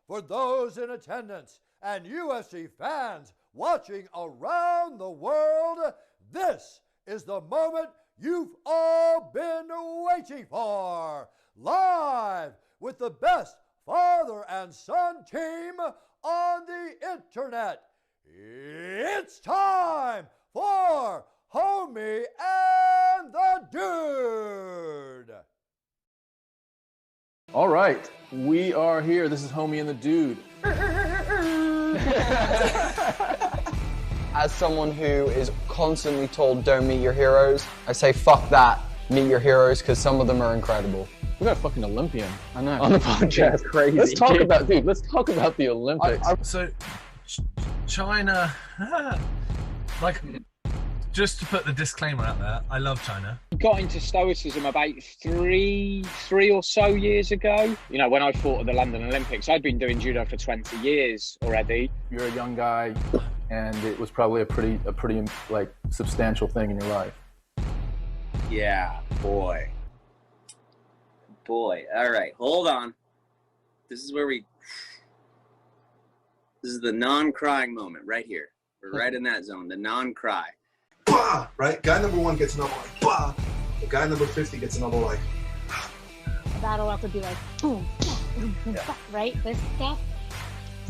for those in attendance and UFC fans watching around the world, this is the moment you've all been waiting for. Live with the best father and son team on the internet. It's time for Homie and the Dude. All right, we are here. This is Homie and the Dude. As someone who is constantly told don't meet your heroes, I say fuck that, meet your heroes, because some of them are incredible. We got a fucking Olympian. I know. On the podcast. Crazy. Let's talk about the Olympics. So, China, like, just to put the disclaimer out there, I love China. Got into stoicism about three or so years ago. You know, when I fought at the London Olympics, I'd been doing judo for 20 years already. You're a young guy, and it was probably a pretty like substantial thing in your life. Yeah, boy. All right, hold on. This is the non-crying moment right here. We're right in that zone, the non-cry. Bah! Right? Guy number 1 gets another like, bah! The guy number 50 gets another like, a battle out to be like, boom, boom, boom, Yeah. right? This stuff,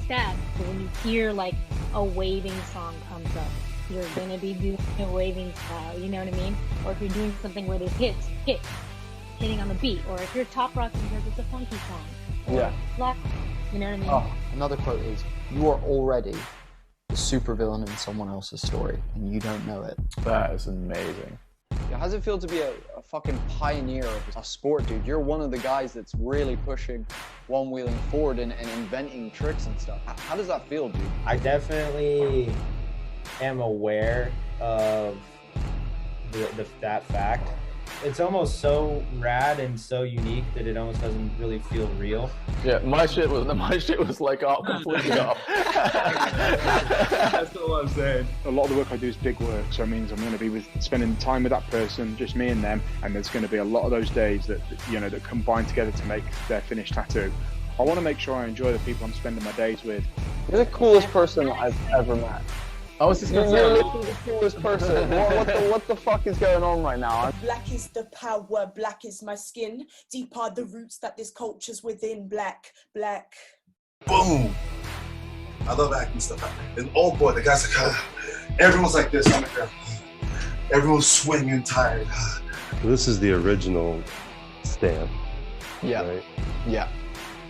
stab. So when you hear like a waving song comes up, you're gonna be doing a waving style, you know what I mean? Or if you're doing something where there's hitting on the beat, or if you're top rocking because it's a funky song. Or Yeah. Black, you know what I mean? Oh, another quote is, you are already the supervillain in someone else's story, and you don't know it. That is amazing. How does it feel to be a fucking pioneer of a sport, dude? You're one of the guys that's really pushing one-wheeling forward and inventing tricks and stuff. How does that feel, dude? I definitely am aware of that fact. It's almost so rad and so unique that it almost doesn't really feel real. Yeah, my shit was like completely off. That's all I'm saying. A lot of the work I do is big work, so it means I'm going to be spending time with that person, just me and them, and there's going to be a lot of those days that combine together to make their finished tattoo. I want to make sure I enjoy the people I'm spending my days with. You're the coolest person I've ever met. I was just gonna You're say, literally the coolest person. What the fuck is going on right now? Black is the power, black is my skin. Deep are the roots that this culture's within. Black. boom! I love acting stuff. And oh boy, the guy's like, everyone's like this on the ground. Everyone's swinging tired. This is the original stamp. Yeah. Right? Yeah.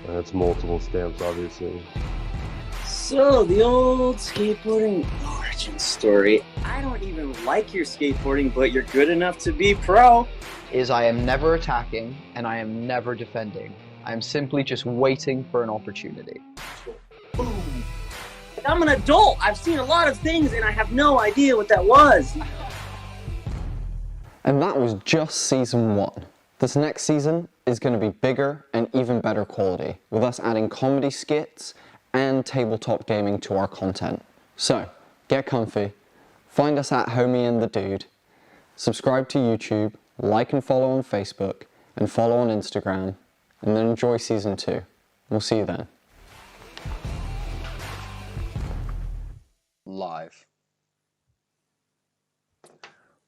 And it's multiple stamps, obviously. So, the old skateboarding origin story. I don't even like your skateboarding, but you're good enough to be pro. Is I am never attacking and I am never defending. I am simply just waiting for an opportunity. Boom. I'm an adult. I've seen a lot of things and I have no idea what that was. And that was just season 1. This next season is going to be bigger and even better quality, with us adding comedy skits and tabletop gaming to our content. So, get comfy, find us at Homie and the Dude, subscribe to YouTube, like and follow on Facebook, and follow on Instagram, and then enjoy season 2. We'll see you then. Live.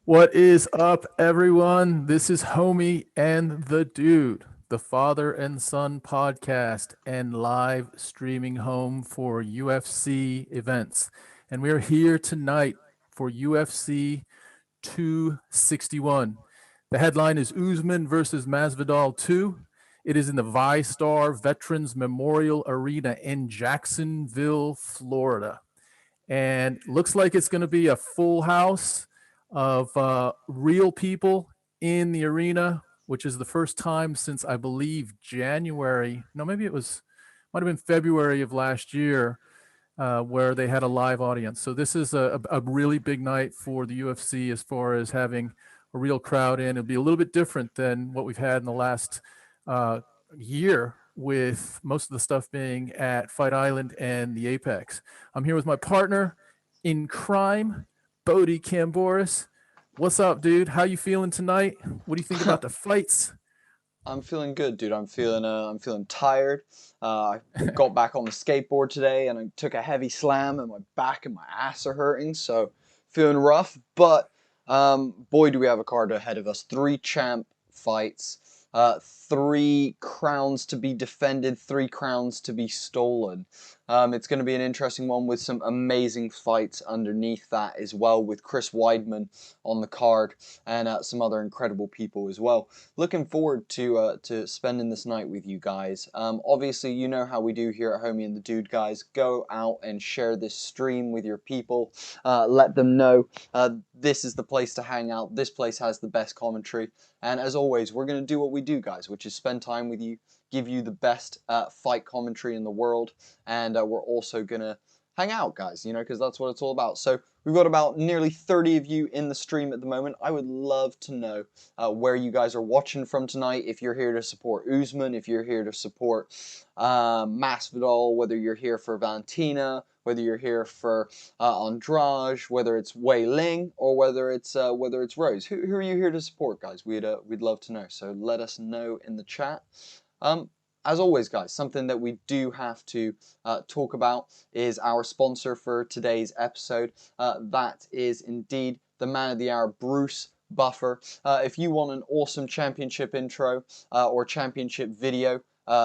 What is up, everyone? This is Homie and the Dude, the father and son podcast and live streaming home for UFC events. And we are here tonight for UFC 261. The headline is Usman versus Masvidal 2. It is in the Vystar Veterans Memorial Arena in Jacksonville, Florida. And looks like it's going to be a full house of real people in the arena, which is the first time since I believe January. No, maybe it might have been February of last year where they had a live audience. So this is a really big night for the UFC as far as having a real crowd in. It'll be a little bit different than what we've had in the last year, with most of the stuff being at Fight Island and the Apex. I'm here with my partner in crime, Bodie Camboris. What's up, dude? How you feeling tonight? What do you think about the fights? I'm feeling good, dude. I'm feeling tired. I got back on the skateboard today and I took a heavy slam and my back and my ass are hurting, so feeling rough. But boy, do we have a card ahead of us. 3 champ fights, 3 crowns to be defended, 3 crowns to be stolen. It's going to be an interesting one with some amazing fights underneath that as well, with Chris Weidman on the card and some other incredible people as well. Looking forward to spending this night with you guys. Obviously, you know how we do here at Homie and the Dude, guys. Go out and share this stream with your people. Let them know this is the place to hang out. This place has the best commentary. And as always, we're going to do what we do, guys, which is spend time with you, give you the best fight commentary in the world, and we're also going to hang out, guys, you know, because that's what it's all about. So we've got about nearly 30 of you in the stream at the moment. I would love to know where you guys are watching from tonight, if you're here to support Usman, if you're here to support Masvidal, whether you're here for Valentina, whether you're here for Andrade, whether it's Wei Ling, or whether it's Rose. Who are you here to support, guys? We'd love to know. So let us know in the chat. As always, guys, something that we do have to talk about is our sponsor for today's episode. That is indeed the man of the hour, Bruce Buffer. If you want an awesome championship intro or championship video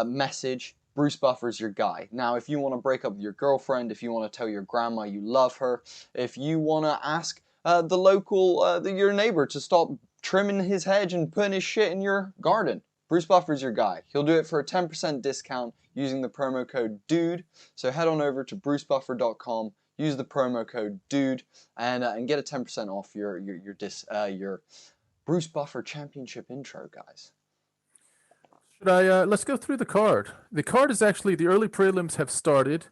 message, Bruce Buffer's your guy. Now, if you want to break up with your girlfriend, if you want to tell your grandma you love her, if you want to ask the local, your neighbor to stop trimming his hedge and putting his shit in your garden, Bruce Buffer's your guy. He'll do it for a 10% discount using the promo code DUDE. So head on over to brucebuffer.com, use the promo code DUDE, and get a 10% off your Bruce Buffer championship intro, guys. Let's go through the card. The card is actually, the early prelims have started,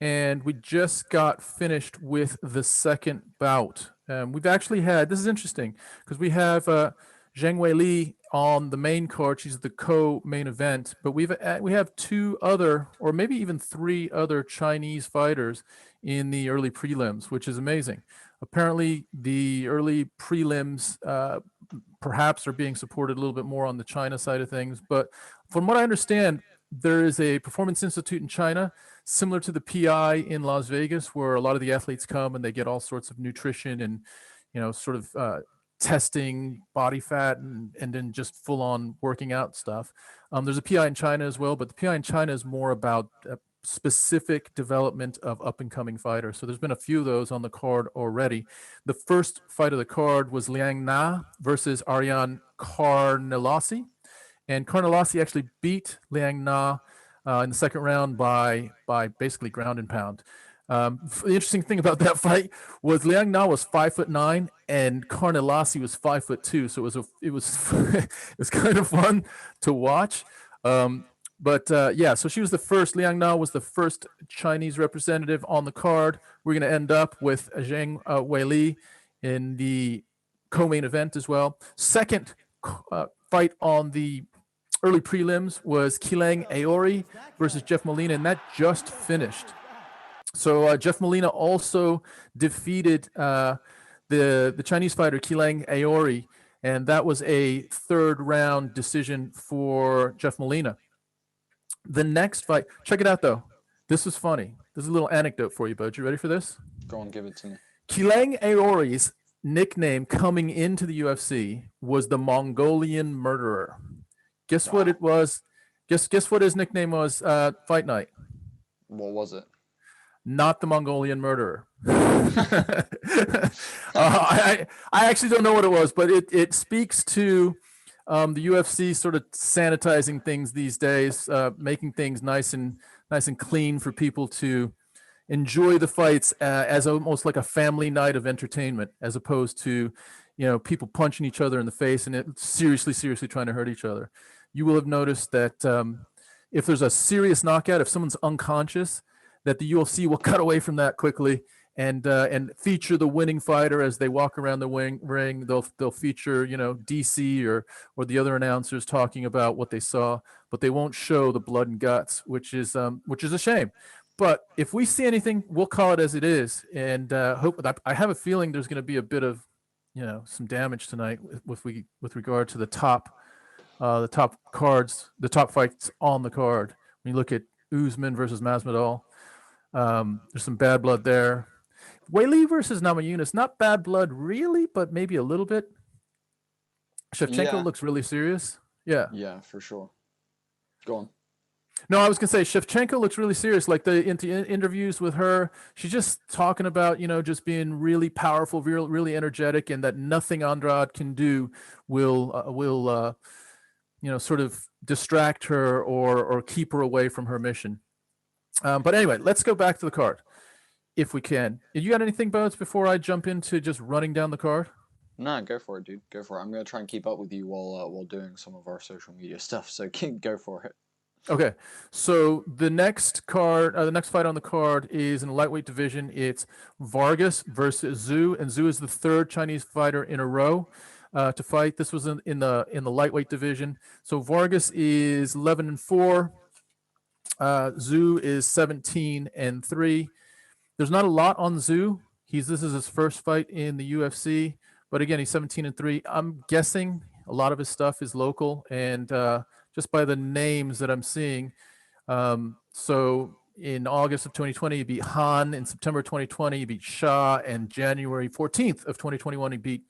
and we just got finished with the second bout. We've actually had, this is interesting, because we have Zhang Weili on the main card. She's the co-main event, but we have 2 other, or maybe even 3 other Chinese fighters in the early prelims, which is amazing. Apparently, the early prelims perhaps are being supported a little bit more on the China side of things. But from what I understand, there is a performance institute in China, similar to the PI in Las Vegas, where a lot of the athletes come and they get all sorts of nutrition and, you know, sort of testing body fat and then just full on working out stuff. There's a PI in China as well, but the PI in China is more about specific development of up-and-coming fighters. So there's been a few of those on the card already. The first fight of the card was Liang Na versus Ariane Carnelossi, and Carnelossi actually beat Liang Na in the second round by basically ground and pound. The interesting thing about that fight was Liang Na was 5'9" and Carnelossi was 5'2", so it was kind of fun to watch. Yeah, so she was the first. Liang Na was the first Chinese representative on the card. We're going to end up with Zhang Weili in the co-main event as well. Second fight on the early prelims was Kilang Aori versus Jeff Molina, and that just finished. So Jeff Molina also defeated the Chinese fighter Kilang Aori, and that was a 3rd round decision for Jeff Molina. The next fight, check it out though. This is funny. This is a little anecdote for you, Bud. You ready for this? Go on, give it to me. Kilang Aori's nickname coming into the UFC was the Mongolian Murderer. Guess what it was? Guess what his nickname was fight night? What was it? Not the Mongolian Murderer. I actually don't know what it was, but it speaks to the UFC sort of sanitizing things these days, making things nice and clean for people to enjoy the fights as almost like a family night of entertainment, as opposed to, you know, people punching each other in the face and seriously trying to hurt each other. You will have noticed that if there's a serious knockout, if someone's unconscious, that the UFC will cut away from that quickly and feature the winning fighter as they walk around the ring. They'll feature, you know, DC or the other announcers talking about what they saw, but they won't show the blood and guts, which is a shame. But if we see anything, we'll call it as it is, and I have a feeling there's going to be a bit of, you know, some damage tonight with regard to the top the top fights on the card. When you look at Usman versus Masvidal, there's some bad blood there. Weili versus Namajunas, not bad blood really, but maybe a little bit. Shevchenko looks really serious. Yeah. Yeah, for sure. Go on. No, I was gonna say Shevchenko looks really serious. Like the interviews with her, she's just talking about just being really powerful, really energetic, and that nothing Andrade can do will sort of distract her or keep her away from her mission. But anyway, let's go back to the card, if we can. You got anything, Bones, before I jump into just running down the card? No, go for it, dude. Go for it. I'm gonna try and keep up with you while doing some of our social media stuff. So go for it. Okay, so the next fight on the card is in the lightweight division. It's Vargas versus Zhu, and Zhu is the third Chinese fighter in a row to fight. This was in the lightweight division. So Vargas is 11-4. Zhu is 17-3. There's not a lot on Zhu. This is his first fight in the UFC, but again, he's 17-3. I'm guessing a lot of his stuff is local, and just by the names that I'm seeing. So in August of 2020, he beat Han. In September 2020, he beat Shah. And January 14th of 2021, he beat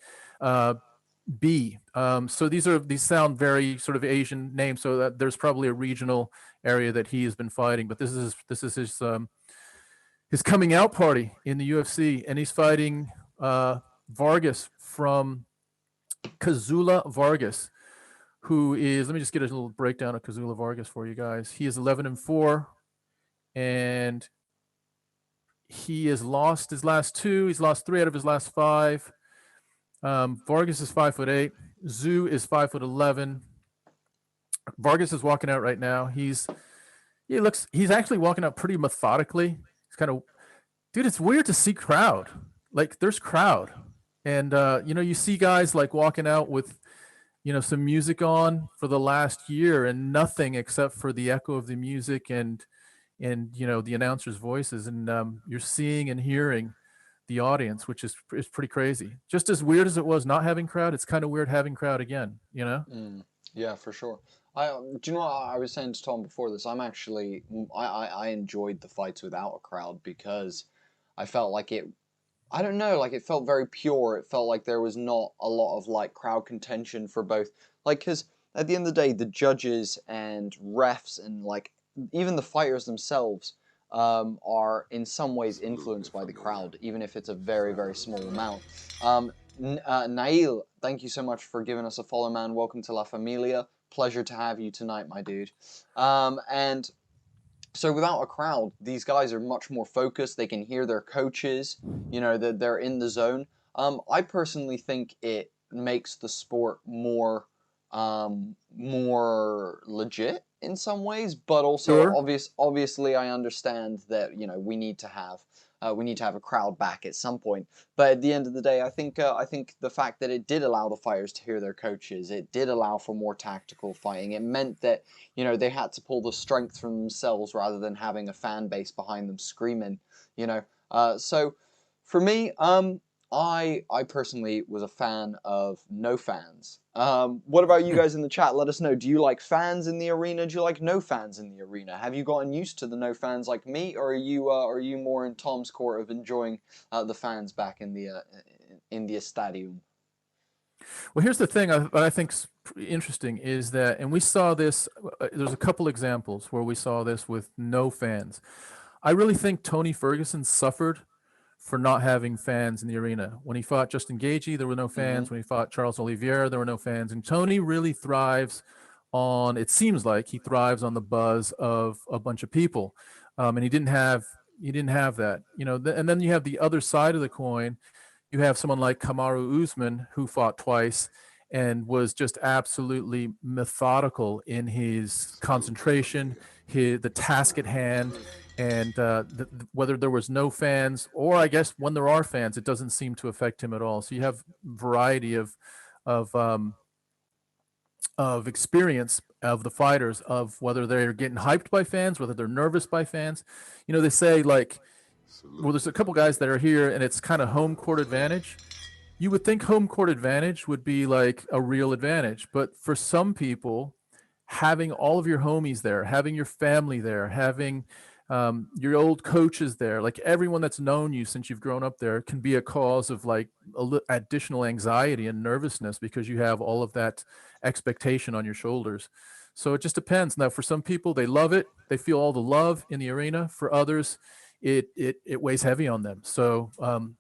B. So these sound very sort of Asian names. So that there's probably a regional area that he has been fighting. But this is his coming out party in the UFC, and he's fighting Vargas from Kazula Vargas, who is, let me just get a little breakdown of Kazula Vargas for you guys. He is 11-4, and he has lost his last 2. He's lost 3 out of his last 5. Vargas is 5'8". Zhu is 5'11". Vargas is walking out right now. He's actually walking out pretty methodically. It's kind of, dude, it's weird to see crowd. Like, there's crowd. And, you see guys like walking out with, some music on for the last year and nothing except for the echo of the music and the announcers' voices. And you're seeing and hearing the audience, which is pretty crazy. Just as weird as it was not having crowd, it's kind of weird having crowd again, Yeah, for sure. Do you know what I was saying to Tom before this? I enjoyed the fights without a crowd because I felt like it felt very pure. It felt like there was not a lot of crowd contention for both. Because at the end of the day, the judges and refs and even the fighters themselves are in some ways influenced by the crowd, even if it's a very, very small amount. Nail, thank you so much for giving us a follow, man. Welcome to La Familia. Pleasure to have you tonight, my dude. And so without a crowd, these guys are much more focused. They can hear their coaches, that they're in the zone. I personally think it makes the sport more legit in some ways, but also Sure. Obviously I understand that we need to have a crowd back at some point. But at the end of the day, I think the fact that it did allow the fighters to hear their coaches, it did allow for more tactical fighting. It meant that they had to pull the strength from themselves rather than having a fan base behind them screaming. So for me, I personally was a fan of no fans. What about you guys in the chat? Let us know. Do you like fans in the arena? Do you like no fans in the arena? Have you gotten used to the no fans like me, or are you more in Tom's court of enjoying the fans back in the stadium? Well, here's the thing that I think's interesting is that, and we saw this, there's a couple examples where we saw this with no fans. I really think Tony Ferguson suffered for not having fans in the arena. When he fought Justin Gaethje, there were no fans. When he fought Charles Oliveira, there were no fans. And Tony really thrives on, it seems like he thrives on the buzz of a bunch of people. And he didn't have that, and then you have the other side of the coin. You have someone like Kamaru Usman, who fought twice and was just absolutely methodical in his concentration, the task at hand. And whether there was no fans or I guess when there are fans, it doesn't seem to affect him at all. So you have variety of experience of the fighters, of whether they're getting hyped by fans, whether they're nervous by fans. They say well, there's a couple guys that are here and it's kind of home court advantage. you would think home court advantage would be like a real advantage, but for some people, having all of your homies there, having your family there, having your old coaches there, like everyone that's known you since you've grown up there, can be a cause of like additional anxiety and nervousness because you have all of that expectation on your shoulders. So it just depends. Now, for some people, they love it. They feel all the love in the arena. For others, it weighs heavy on them. So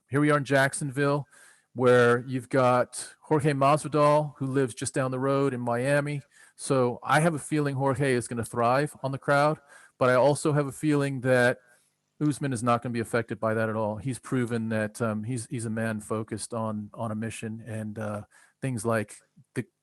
here we are in Jacksonville, where you've got Jorge Masvidal, who lives just down the road in Miami. So I have a feeling Jorge is going to thrive on the crowd, but I also have a feeling that Usman is not going to be affected by that at all. He's proven that he's a man focused on a mission, and things like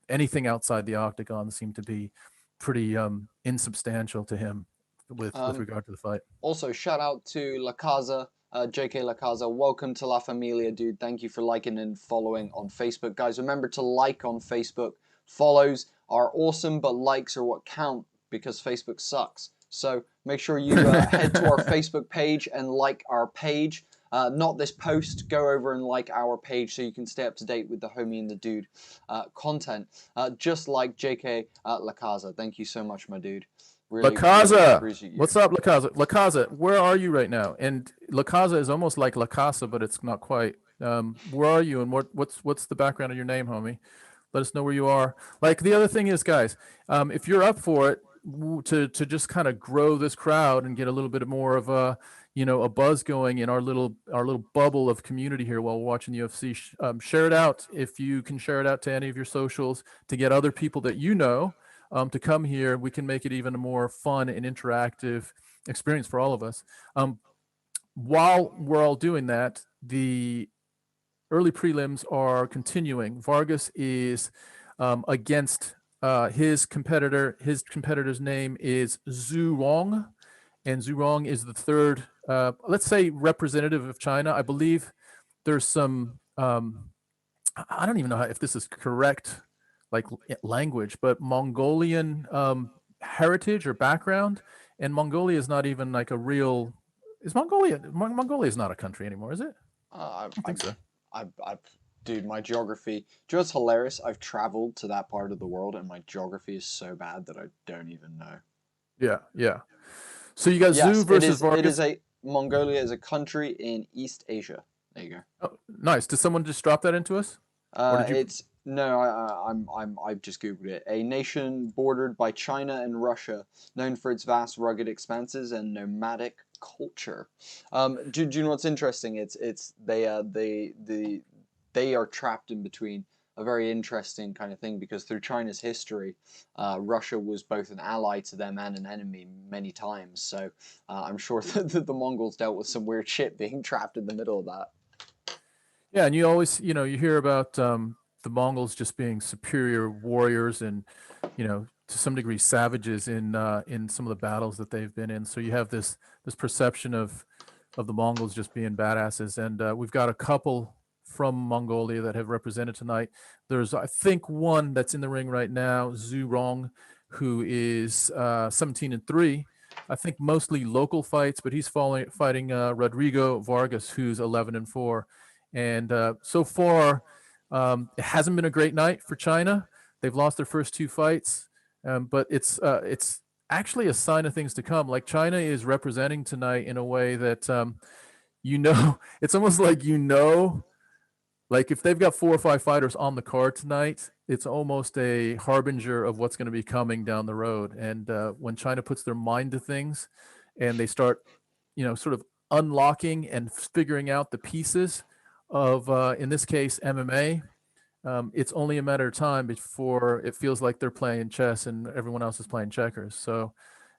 anything outside the octagon seem to be pretty insubstantial to him with regard to the fight. Also, shout out to La Casa, JK La Casa. Welcome to La Familia, dude. Thank you for liking and following on Facebook. Guys, remember to like on Facebook. Follows are awesome, but likes are what count because Facebook sucks. So make sure you head to our Facebook page and like our page. Not this post. Go over and like our page so you can stay up to date with the homie and the dude content. Just like JK La Casa. Thank you so much, my dude. Really, La Casa, really appreciate you. what's up, La Casa? La Casa, where are you right now? And La Casa is almost like La Casa, but it's not quite. Where are you, and what's the background of your name, homie? Let us know where you are. Like, the other thing is, guys, if you're up for it, to just kind of grow this crowd and get a little bit more of a buzz going in our little bubble of community here while we're watching the UFC, share it out. If you can share it out to any of your socials to get other people that to come here, we can make it even a more fun and interactive experience for all of us. While we're all doing that, the early prelims are continuing. Vargas is against his competitor. His competitor's name is Zhu Rong, and Zhu Rong is the third, let's say, representative of China. I believe there's some, I don't even know if this is correct, like language, but Mongolian heritage or background. And Mongolia is not even like a real. Is Mongolia? Mongolia is not a country anymore, is it? I think so. Dude, my geography. Do you know what's hilarious? I've traveled to that part of the world, and my geography is so bad that I don't even know. Yeah. So you got Zhu versus Vargas. Mongolia is a country in East Asia. There you go. Oh, nice. Did someone just drop that into us? I've just googled it. A nation bordered by China and Russia, known for its vast, rugged expanses and nomadic culture. Do you know what's interesting? They are trapped in between a very interesting kind of thing, because through China's history, Russia was both an ally to them and an enemy many times. So I'm sure that the Mongols dealt with some weird shit being trapped in the middle of that. Yeah, and you always, you hear about the Mongols just being superior warriors and, to some degree savages in some of the battles that they've been in. So you have this perception of the Mongols just being badasses, and we've got a couple from Mongolia that have represented tonight. There's, I think, one that's in the ring right now, Zhu Rong, who is 17-3. I think mostly local fights, but he's fighting Rodrigo Vargas, who's 11-4. And so far, it hasn't been a great night for China. They've lost their first two fights, but it's actually a sign of things to come. Like, China is representing tonight in a way that, it's almost like, like if they've got 4 or 5 fighters on the card tonight, it's almost a harbinger of what's going to be coming down the road. And when China puts their mind to things and they start, sort of unlocking and figuring out the pieces of, in this case, MMA, it's only a matter of time before it feels like they're playing chess and everyone else is playing checkers. So,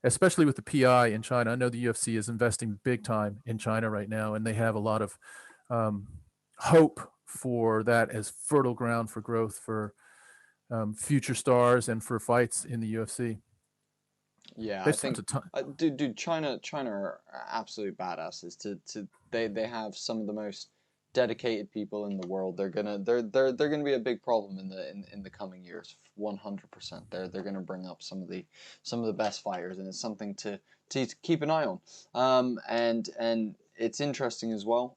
especially with the PI in China, I know the UFC is investing big time in China right now, and they have a lot of hope for that as fertile ground for growth for future stars and for fights in the UFC. Yeah, I think, dude, China are absolute badasses. They have some of the most dedicated people in the world. They're gonna be a big problem in the coming years. 100%. They're gonna bring up some of the best fighters, and it's something to keep an eye on. And it's interesting as well.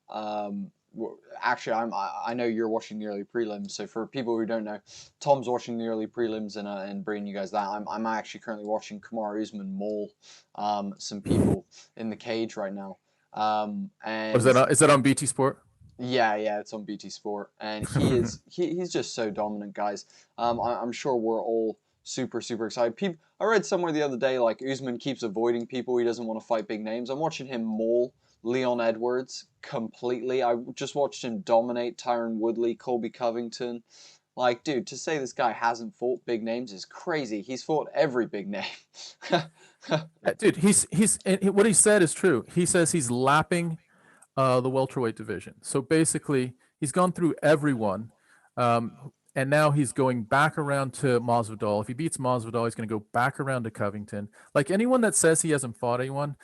actually, I know you're watching the early prelims. So for people who don't know, Tom's watching the early prelims and bringing you guys that. I'm actually currently watching Kamaru Usman maul some people in the cage right now. And is that on BT Sport? Yeah, it's on BT Sport, and he's just so dominant, guys. I'm sure we're all super excited. I read somewhere the other day, like, Usman keeps avoiding people. He doesn't want to fight big names. I'm watching him maul Leon Edwards completely. I just watched him dominate Tyron Woodley, Colby Covington. Like, dude, to say this guy hasn't fought big names is crazy. He's fought every big name. Dude, he's what he said is true. He says he's lapping the welterweight division. So basically, he's gone through everyone, and now he's going back around to Masvidal. If he beats Masvidal, he's going to go back around to Covington. Like, anyone that says he hasn't fought anyone,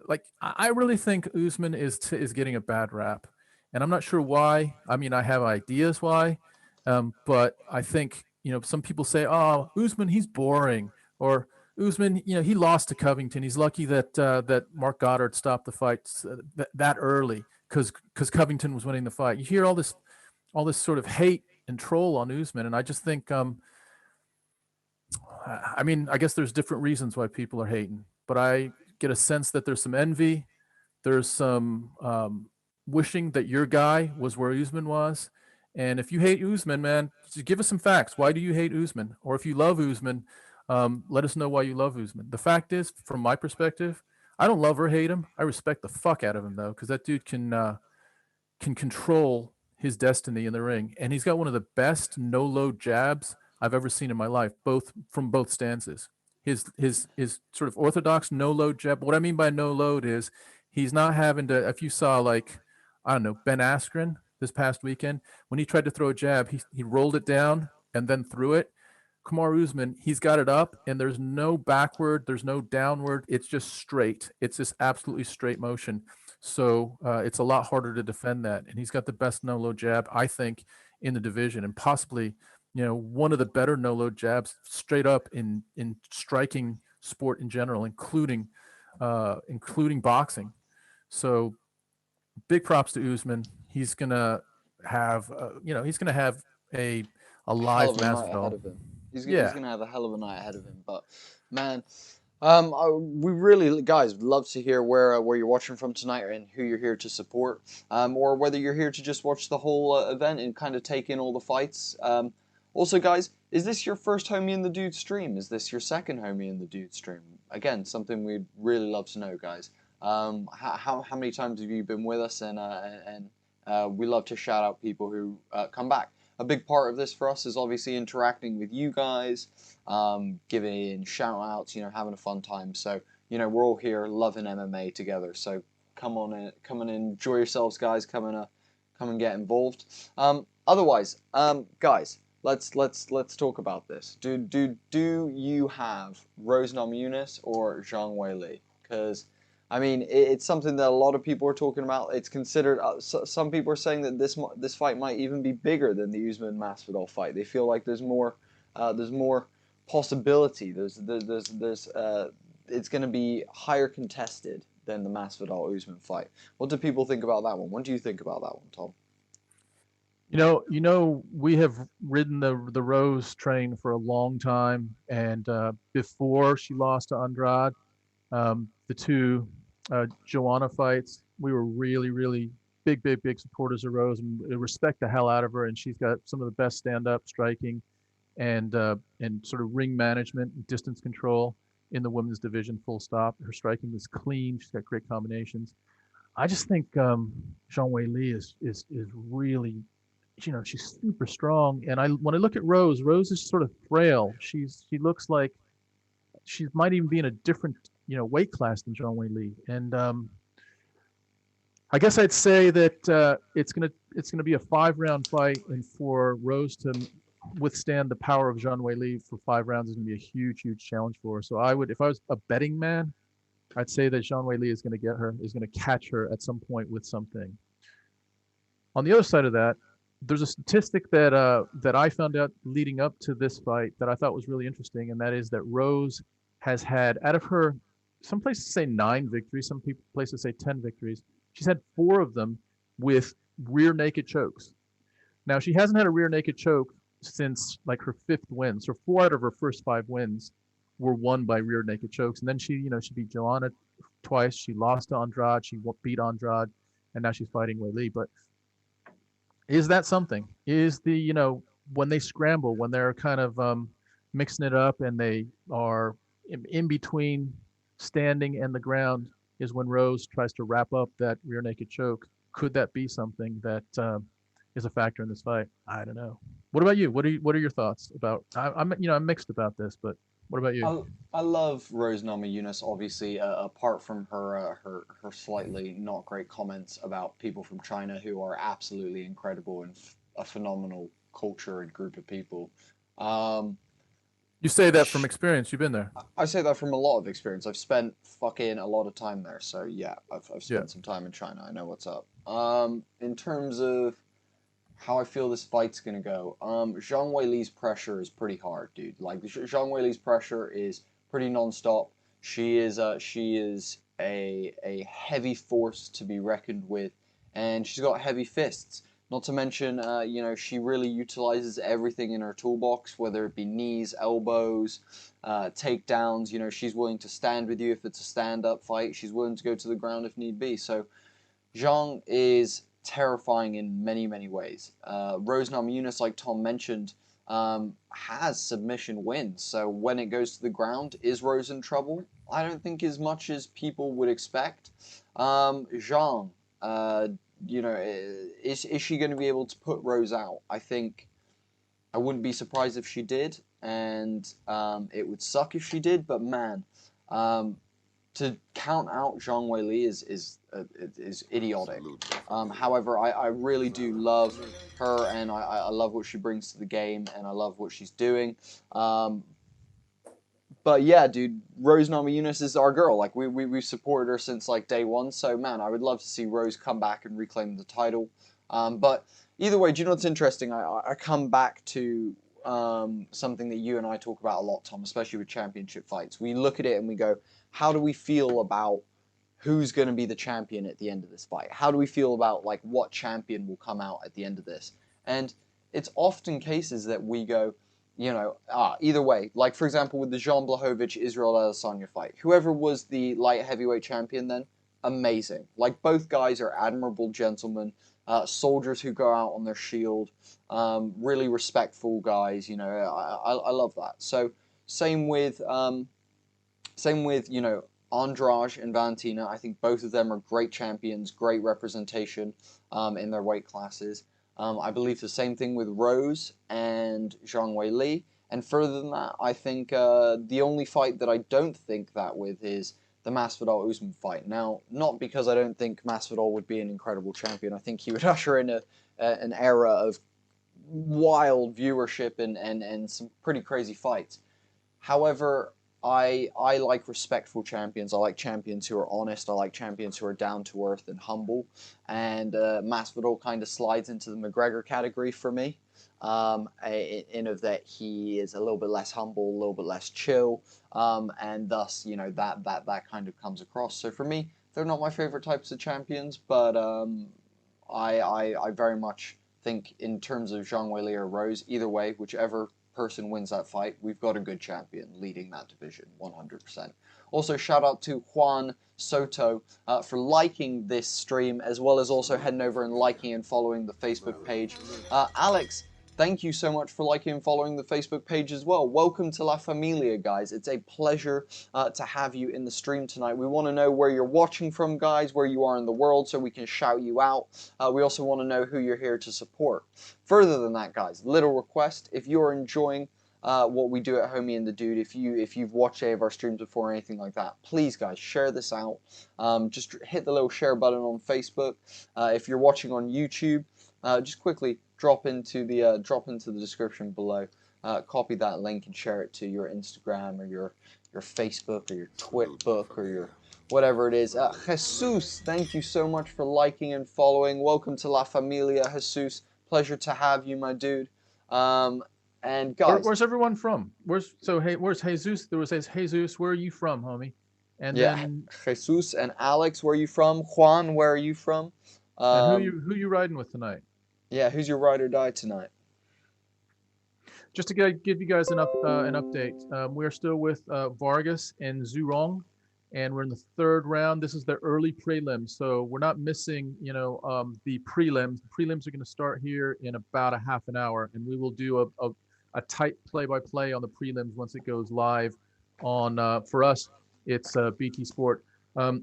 like, I really think Usman is getting a bad rap, and I'm not sure why. I mean, I have ideas why, but I think, some people say, "Oh, Usman, he's boring," or Usman, he lost to Covington. He's lucky that Mark Goddard stopped the fight that early because Covington was winning the fight. You hear all this sort of hate and troll on Usman, and I just think, I mean, I guess there's different reasons why people are hating, but I get a sense that there's some envy, there's some wishing that your guy was where Usman was, and if you hate Usman, man, just give us some facts. Why do you hate Usman? Or if you love Usman, let us know why you love Usman. The fact is, from my perspective, I don't love or hate him. I respect the fuck out of him, though, because that dude can control his destiny in the ring, and he's got one of the best no-load jabs I've ever seen in my life, from both stances. His sort of orthodox no-load jab. What I mean by no-load is he's not having to. If you saw, like, I don't know, Ben Askren this past weekend, when he tried to throw a jab, he rolled it down and then threw it. Kamaru Usman, he's got it up, and there's no backward, there's no downward. It's just straight. It's just absolutely straight motion. So it's a lot harder to defend that. And he's got the best no-load jab, I think, in the division, and possibly, one of the better no-load jabs straight up in striking sport in general, including boxing. So big props to Usman. He's gonna have a live Masvidal. He's going to have a hell of a night ahead of him. But, man, we really, guys, would love to hear where you're watching from tonight and who you're here to support, or whether you're here to just watch the whole event and kind of take in all the fights. Also, guys, is this your first Homie and the Dude stream? Is this your second Homie and the Dude stream? Again, something we'd really love to know, guys. How many times have you been with us? And we love to shout out people who come back. A big part of this for us is obviously interacting with you guys, giving shout outs, having a fun time. So, we're all here loving MMA together. So come on and enjoy yourselves, guys. Come and get involved. Otherwise, guys, let's talk about this. Do you have Rose Namajunas or Zhang Weili? Because, I mean, it's something that a lot of people are talking about. It's considered. Some people are saying that this fight might even be bigger than the Usman Masvidal fight. They feel like there's more possibility. It's going to be higher contested than the Masvidal Usman fight. What do people think about that one? What do you think about that one, Tom? We have ridden the Rose train for a long time, and before she lost to Andrade, the two Joanna fights, we were really big supporters of Rose, and respect the hell out of her. And she's got some of the best stand-up striking and sort of ring management and distance control in the women's division, full stop. Her striking is clean. She's got great combinations. I just think Zhang Weili is really, she's super strong. And when I look at Rose is sort of frail. She looks like she might even be in a different weight class than Zhang Weili. And I guess I'd say that it's gonna be a 5-round fight, and for Rose to withstand the power of Zhang Weili for 5 rounds is gonna be a huge challenge for her. So if I was a betting man, I'd say that Zhang Weili is gonna catch her at some point with something. On the other side of that, there's a statistic that I found out leading up to this fight that I thought was really interesting, and that is that Rose has had, out of her, some places say 9 victories, some places say 10 victories. She's had 4 of them with rear naked chokes. Now, she hasn't had a rear naked choke since like her 5th win. So 4 out of her first 5 wins were won by rear naked chokes. And then she beat Joanna twice. She lost to Andrade. She beat Andrade. And now she's fighting Weili. But is that something? Is the, when they scramble, when they're kind of mixing it up and they are in between standing and the ground, is when Rose tries to wrap up that rear naked choke. Could that be something that is a factor in this fight? I don't know. What about you? What are your thoughts about? I'm mixed about this, but what about you? I love Rose Namajunas, obviously, apart from her slightly not great comments about people from China who are absolutely incredible and a phenomenal culture and group of people. You say that from experience. You've been there. I say that from a lot of experience. I've spent fucking a lot of time there. So yeah, I've spent some time in China. I know what's up. In terms of how I feel this fight's gonna go, Zhang Weili's pressure is pretty hard, dude. Like Zhang Weili's pressure is pretty nonstop. She is a heavy force to be reckoned with, and she's got heavy fists. Not to mention, she really utilizes everything in her toolbox, whether it be knees, elbows, takedowns. She's willing to stand with you if it's a stand-up fight. She's willing to go to the ground if need be. So Zhang is terrifying in many, many ways. Rose Namajunas, like Tom mentioned, has submission wins. So when it goes to the ground, is Rose in trouble? I don't think as much as people would expect. Zhang, is she going to be able to put Rose out? I think I wouldn't be surprised if she did, and it would suck if she did. But man, to count out Zhang Weili is idiotic. However, I really do love her, and I love what she brings to the game, and I love what she's doing. But yeah, dude, Rose Namajunas is our girl. Like we've supported her since like day one. So man, I would love to see Rose come back and reclaim the title. But either way, do you know what's interesting? I come back to something that you and I talk about a lot, Tom, especially with championship fights. We look at it and we go, how do we feel about who's going to be the champion at the end of this fight? How do we feel about like what champion will come out at the end of this? And it's often cases that we go, either way. Like, for example, with the Jan Blachowicz Israel Adesanya fight, whoever was the light heavyweight champion then, amazing. Like, both guys are admirable gentlemen, soldiers who go out on their shield, really respectful guys. I love that. So same with Andrade and Valentina. I think both of them are great champions, great representation in their weight classes. I believe the same thing with Rose and Zhang Weili. And further than that, I think the only fight that I don't think that with is the Masvidal Usman fight. Now, not because I don't think Masvidal would be an incredible champion. I think he would usher in an era of wild viewership and some pretty crazy fights. However, I like respectful champions. I like champions who are honest. I like champions who are down to earth and humble. And Masvidal kind of slides into the McGregor category for me. In of that he is a little bit less humble, a little bit less chill, and thus that kind of comes across. So for me, they're not my favorite types of champions, but I very much think in terms of Zhang Weili or Rose, either way, whichever person wins that fight, we've got a good champion leading that division 100%. Also, shout out to Juan Soto for liking this stream, as well as also heading over and liking and following the Facebook page. Alex, thank you so much for liking and following the Facebook page as well. Welcome to La Familia, guys. It's a pleasure to have you in the stream tonight. We want to know where you're watching from, guys, where you are in the world, so we can shout you out. We also want to know who you're here to support. Further than that, guys, little request, if you're enjoying what we do at Homie and the Dude, if you've watched any of our streams before or anything like that, please, guys, share this out. Just hit the little share button on Facebook. If you're watching on YouTube, just quickly drop into the description below. Copy that link and share it to your Instagram or your Facebook or your Twitbook or your whatever it is. Jesus, thank you so much for liking and following. Welcome to La Familia, Jesus. Pleasure to have you, my dude. And guys, where's everyone from? Where's Jesus? There was Jesus. Where are you from, homie? And yeah, then Jesus and Alex, where are you from? Juan, where are you from? And who you riding with tonight? Yeah, who's your ride or die tonight? Just to give you guys an update, we're still with Vargas and Zhu Rong, and we're in the third round. This is the early prelims, so we're not missing, the prelims. The prelims are going to start here in about a half an hour, and we will do a tight play-by-play on the prelims once it goes live on, for us, it's BT Sport. Zhu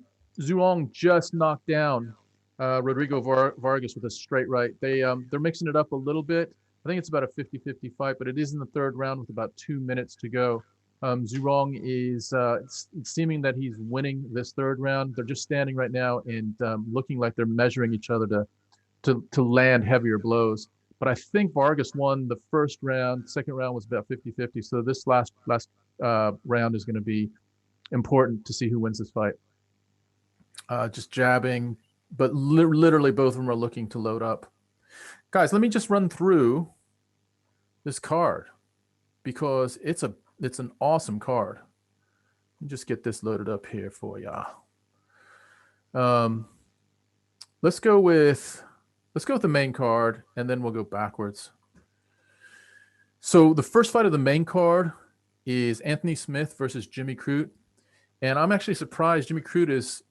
Rong just knocked down Rodrigo Vargas with a straight right. They're mixing it up a little bit. I think it's about a 50-50 fight, but it is in the third round with about 2 minutes to go. Zhu Rong is it's seeming that he's winning this third round. They're just standing right now and looking like they're measuring each other to land heavier blows. But I think Vargas won the first round. Second round was about 50-50. So this last round is going to be important to see who wins this fight. Just jabbing, but literally both of them are looking to load up. Guys, let me just run through this card because it's an awesome card. Let me just get this loaded up here for ya. Let's go with the main card, and then we'll go backwards. So the first fight of the main card is Anthony Smith versus Jimmy Crute. And I'm actually surprised Jimmy Crute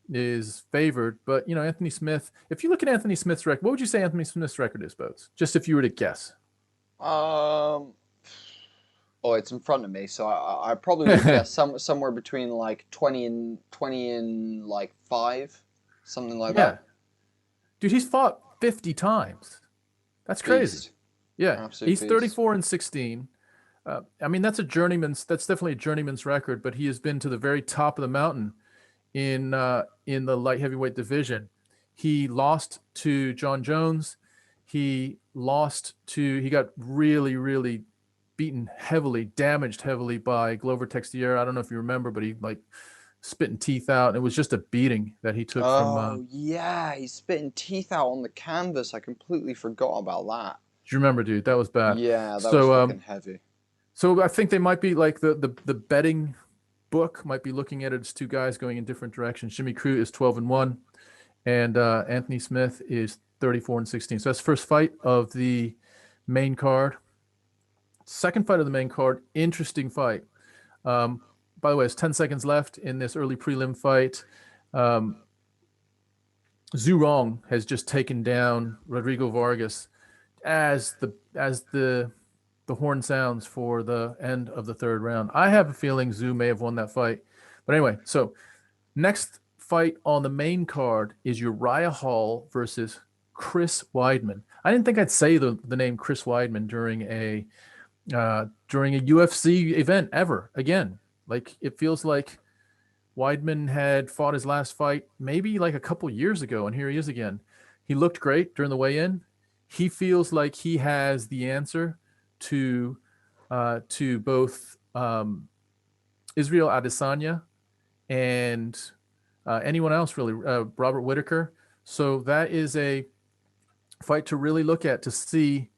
is favored, but Anthony Smith. If you look at Anthony Smith's record, what would you say Anthony Smith's record is, Boats? Just if you were to guess. Oh, it's in front of me, so I probably would guess somewhere between like 20 and like 5, something like that. Dude, he's fought 50 times. That's crazy. Beast. Yeah, Absolute he's beast. 34-16. I mean, that's definitely a journeyman's record, but he has been to the very top of the mountain in the light heavyweight division. He lost to John Jones. He got really, really beaten heavily, damaged heavily by Glover Teixeira. I don't know if you remember, but he spitting teeth out. It was just a beating that he took from. Yeah, he's spitting teeth out on the canvas. I completely forgot about that. Do you remember, dude? That was bad. Yeah, that was fucking heavy. So I think they might be like the betting book might be looking at it as two guys going in different directions. Jimmy Crute is 12-1, and Anthony Smith is 34-16. So that's the first fight of the main card. Second fight of the main card, interesting fight. By the way, it's 10 seconds left in this early prelim fight. Zhu Rong has just taken down Rodrigo Vargas as the horn sounds for the end of the third round. I have a feeling Zhu may have won that fight. But anyway, so next fight on the main card is Uriah Hall versus Chris Weidman. I didn't think I'd say the name Chris Weidman during a UFC event ever again. Like, it feels like Weidman had fought his last fight maybe like a couple years ago, and here he is again. He looked great during the weigh-in. He feels like he has the answer to both Israel Adesanya and anyone else really, Robert Whittaker. So that is a fight to really look at to see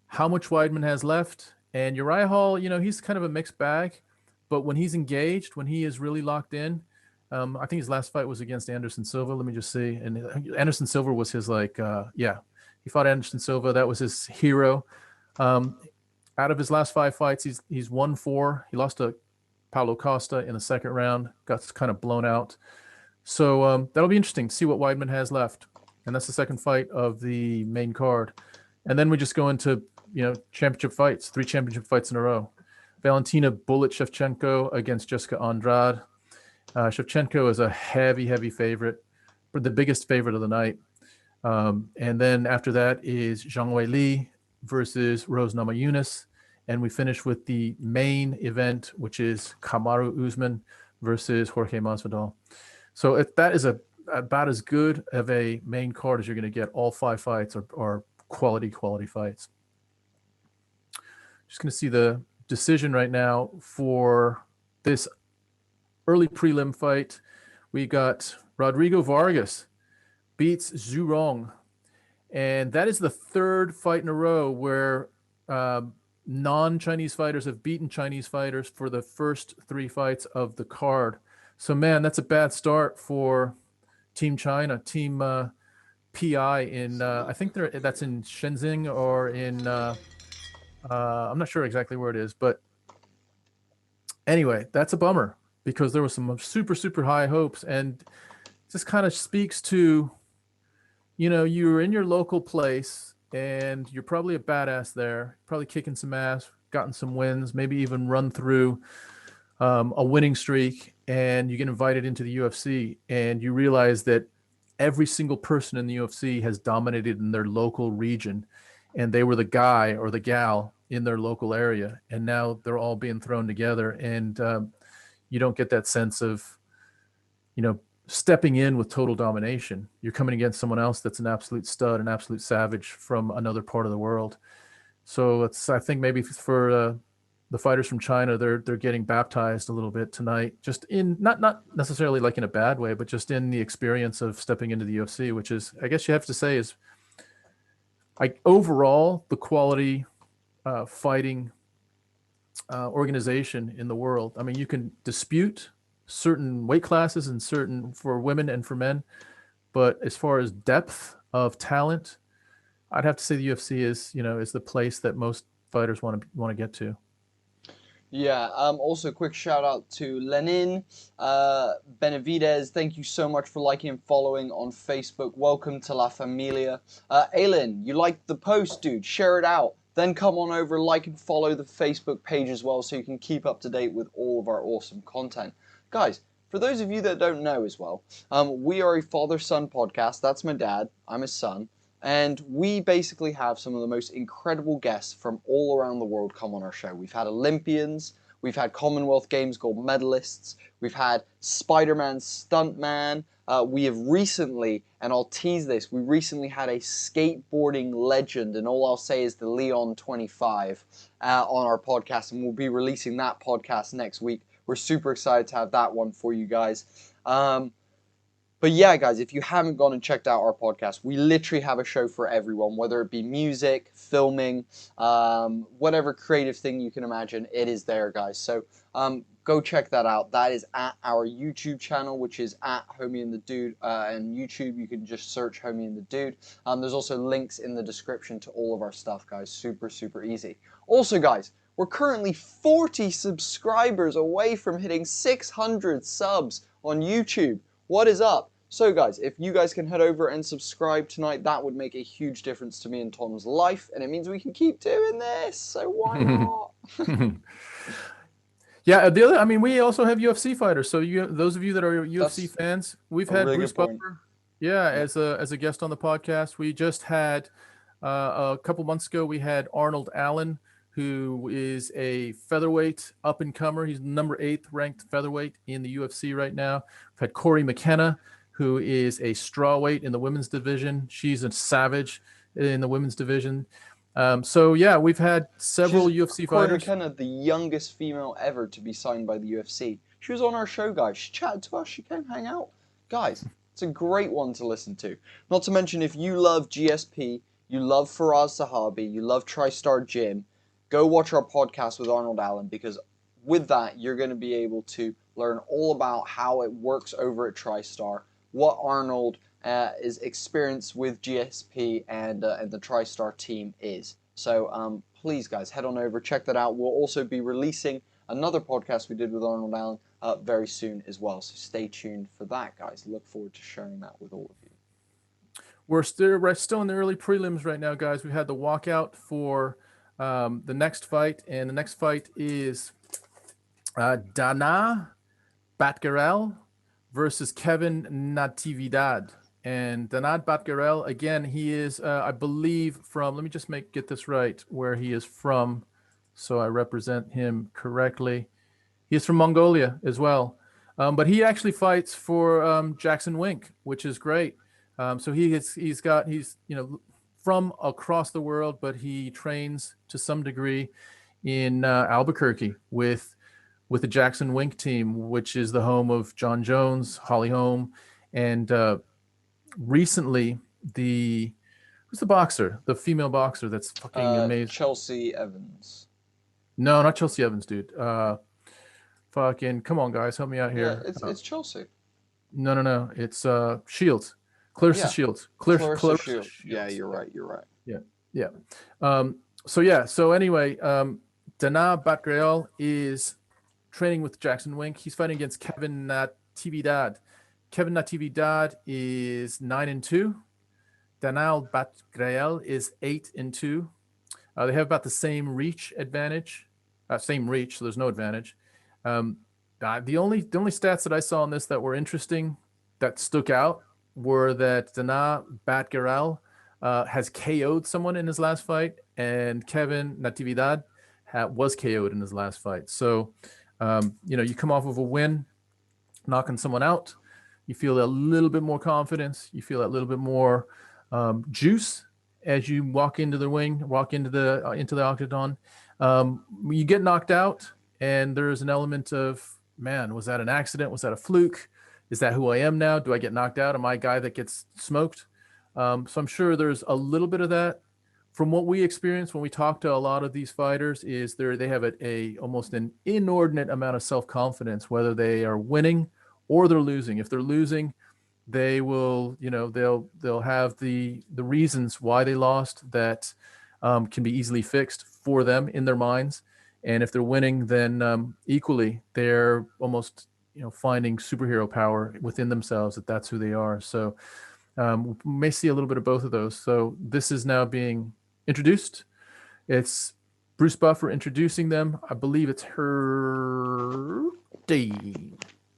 how much Weidman has left. And Uriah Hall, he's kind of a mixed bag, but when he's engaged, when he is really locked in, I think his last fight was against Anderson Silva. Let me just see. And Anderson Silva was his he fought Anderson Silva. That was his hero. Out of his last 5 fights, he's won 4. He lost to Paulo Costa in the second round, got kind of blown out. So that'll be interesting to see what Weidman has left. And that's the second fight of the main card. And then we just go into, championship fights, 3 championship fights in a row. Valentina Bullet Shevchenko against Jessica Andrade. Shevchenko is a heavy, heavy favorite, but the biggest favorite of the night. And then after that is Zhang Weili versus Rose Namajunas. And we finish with the main event, which is Kamaru Usman versus Jorge Masvidal. So that is about as good of a main card as you're going to get. All 5 fights are quality fights. Just going to see the decision right now for this early prelim fight. We got Rodrigo Vargas beats Zhu Rong. And that is the 3rd fight in a row where non-Chinese fighters have beaten Chinese fighters for the first 3 fights of the card. So, man, that's a bad start for Team China. Team PI in I think that's in Shenzhen or in I'm not sure exactly where it is, but anyway, that's a bummer because there was some super high hopes, and just kind of speaks to, you know, you're in your local place and you're probably a badass there, probably kicking some ass, gotten some wins, maybe even run through a winning streak, and you get invited into the UFC and you realize that every single person in the UFC has dominated in their local region, and they were the guy or the gal in their local area, and now they're all being thrown together, and you don't get that sense of, you know, stepping in with total domination. You're coming against someone else that's an absolute stud, an absolute savage from another part of the world. So it's, I think maybe for the fighters from China, they're getting baptized a little bit tonight, just in not necessarily like in a bad way, but just in the experience of stepping into the UFC, which is, I guess you have to say, is like overall the quality fighting organization in the world. I mean, you can dispute certain weight classes and certain for women and for men, but as far as depth of talent, I'd have to say the UFC is, you know, is the place that most fighters want to get to. Yeah, also quick shout out to Lenin Benavides. Thank you so much for liking and following on Facebook. Welcome to La Familia. Aylin, you liked the post, dude. Share it out. Then come on over, like and follow the Facebook page as well so you can keep up to date with all of our awesome content. Guys, for those of you that don't know as well, we are a father-son podcast. That's my dad. I'm his son. And we basically have some of the most incredible guests from all around the world come on our show. We've had Olympians, we've had Commonwealth Games gold medalists, we've had Spider-Man stuntman, we have recently, and I'll tease this, we recently had a skateboarding legend, and all I'll say is the Leon 25 on our podcast, and we'll be releasing that podcast next week. We're super excited to have that one for you guys. But yeah, guys, if you haven't gone and checked out our podcast, we literally have a show for everyone, whether it be music, filming, whatever creative thing you can imagine, it is there, guys. So go check that out. That is at our YouTube channel, which is at Homie and the Dude. And YouTube, you can just search Homie and the Dude. There's also links in the description to all of our stuff, guys. Super easy. Also, guys, we're currently 40 subscribers away from hitting 600 subs on YouTube. What is up? So guys, if you guys can head over and subscribe tonight, that would make a huge difference to me and Tom's life, and it means we can keep doing this, so why not? Yeah, the other, I mean, we also have UFC fighters, so those of you that are UFC fans, we've had really Bruce Buffer, as a guest on the podcast. We just had, a couple months ago, we had Arnold Allen, who is a featherweight up-and-comer. He's number 8th ranked featherweight in the UFC right now. We've had Corey McKenna, who is a strawweight in the women's division. She's a savage in the women's division. So yeah, we've had several UFC Corey fighters. McKenna, the youngest female ever to be signed by the UFC. She was on our show, guys. She chatted to us. She came hang out. Guys, it's a great one to listen to. Not to mention, if you love GSP, you love Faraz Sahabi, you love TriStar Gym, go watch our podcast with Arnold Allen, because with that, you're going to be able to learn all about how it works over at TriStar, what Arnold is experienced with GSP and the TriStar team is. So please, guys, head on over, check that out. We'll also be releasing another podcast we did with Arnold Allen very soon as well. So stay tuned for that, guys. Look forward to sharing that with all of you. We're still in the early prelims right now, guys. We had the walkout for the next fight, and the next fight is Dana Batgarel versus Kevin Natividad. And Danad Batgarel, again, he is, I believe, from, let me just get this right, where he is from, so I represent him correctly. He is from Mongolia as well. But he actually fights for Jackson Wink, which is great. So he's you know, from across the world, but he trains to some degree in Albuquerque with the Jackson Wink team, which is the home of John Jones, Holly Holm, and recently who's the boxer, the female boxer that's fucking amazing? Chelsea Evans. No, not Chelsea Evans, dude. Fucking, come on, guys, help me out here. Yeah, it's Chelsea. No, it's Shields. Clarissa Shields. Clarissa Shields. Yeah, you're right. Yeah. So anyway, Dana Batgreal is training with Jackson Wink. He's fighting against Kevin Natividad. Kevin Natividad is 9-2. Danal Batgreal is 8-2. They have about the same reach advantage. Same reach, so there's no advantage. The only stats that I saw on this that were interesting, that stuck out, were that Dana Batgreal has KO'd someone in his last fight, and Kevin Natividad was KO'd in his last fight. So, you come off of a win, knocking someone out, you feel a little bit more confidence, you feel a little bit more juice as you walk into the ring, walk into the octagon. You get knocked out, and there's an element of, man, was that an accident? Was that a fluke? Is that who I am now? Do I get knocked out? Am I a guy that gets smoked? So I'm sure there's a little bit of that. From what we experience when we talk to a lot of these fighters, is they have almost an inordinate amount of self-confidence, whether they are winning or they're losing. If they're losing, they will, they'll have the reasons why they lost that can be easily fixed for them in their minds. And if they're winning, then equally, they're almost, finding superhero power within themselves, that's who they are. So we may see a little bit of both of those. So this is now being introduced. It's Bruce Buffer introducing them. I believe it's her day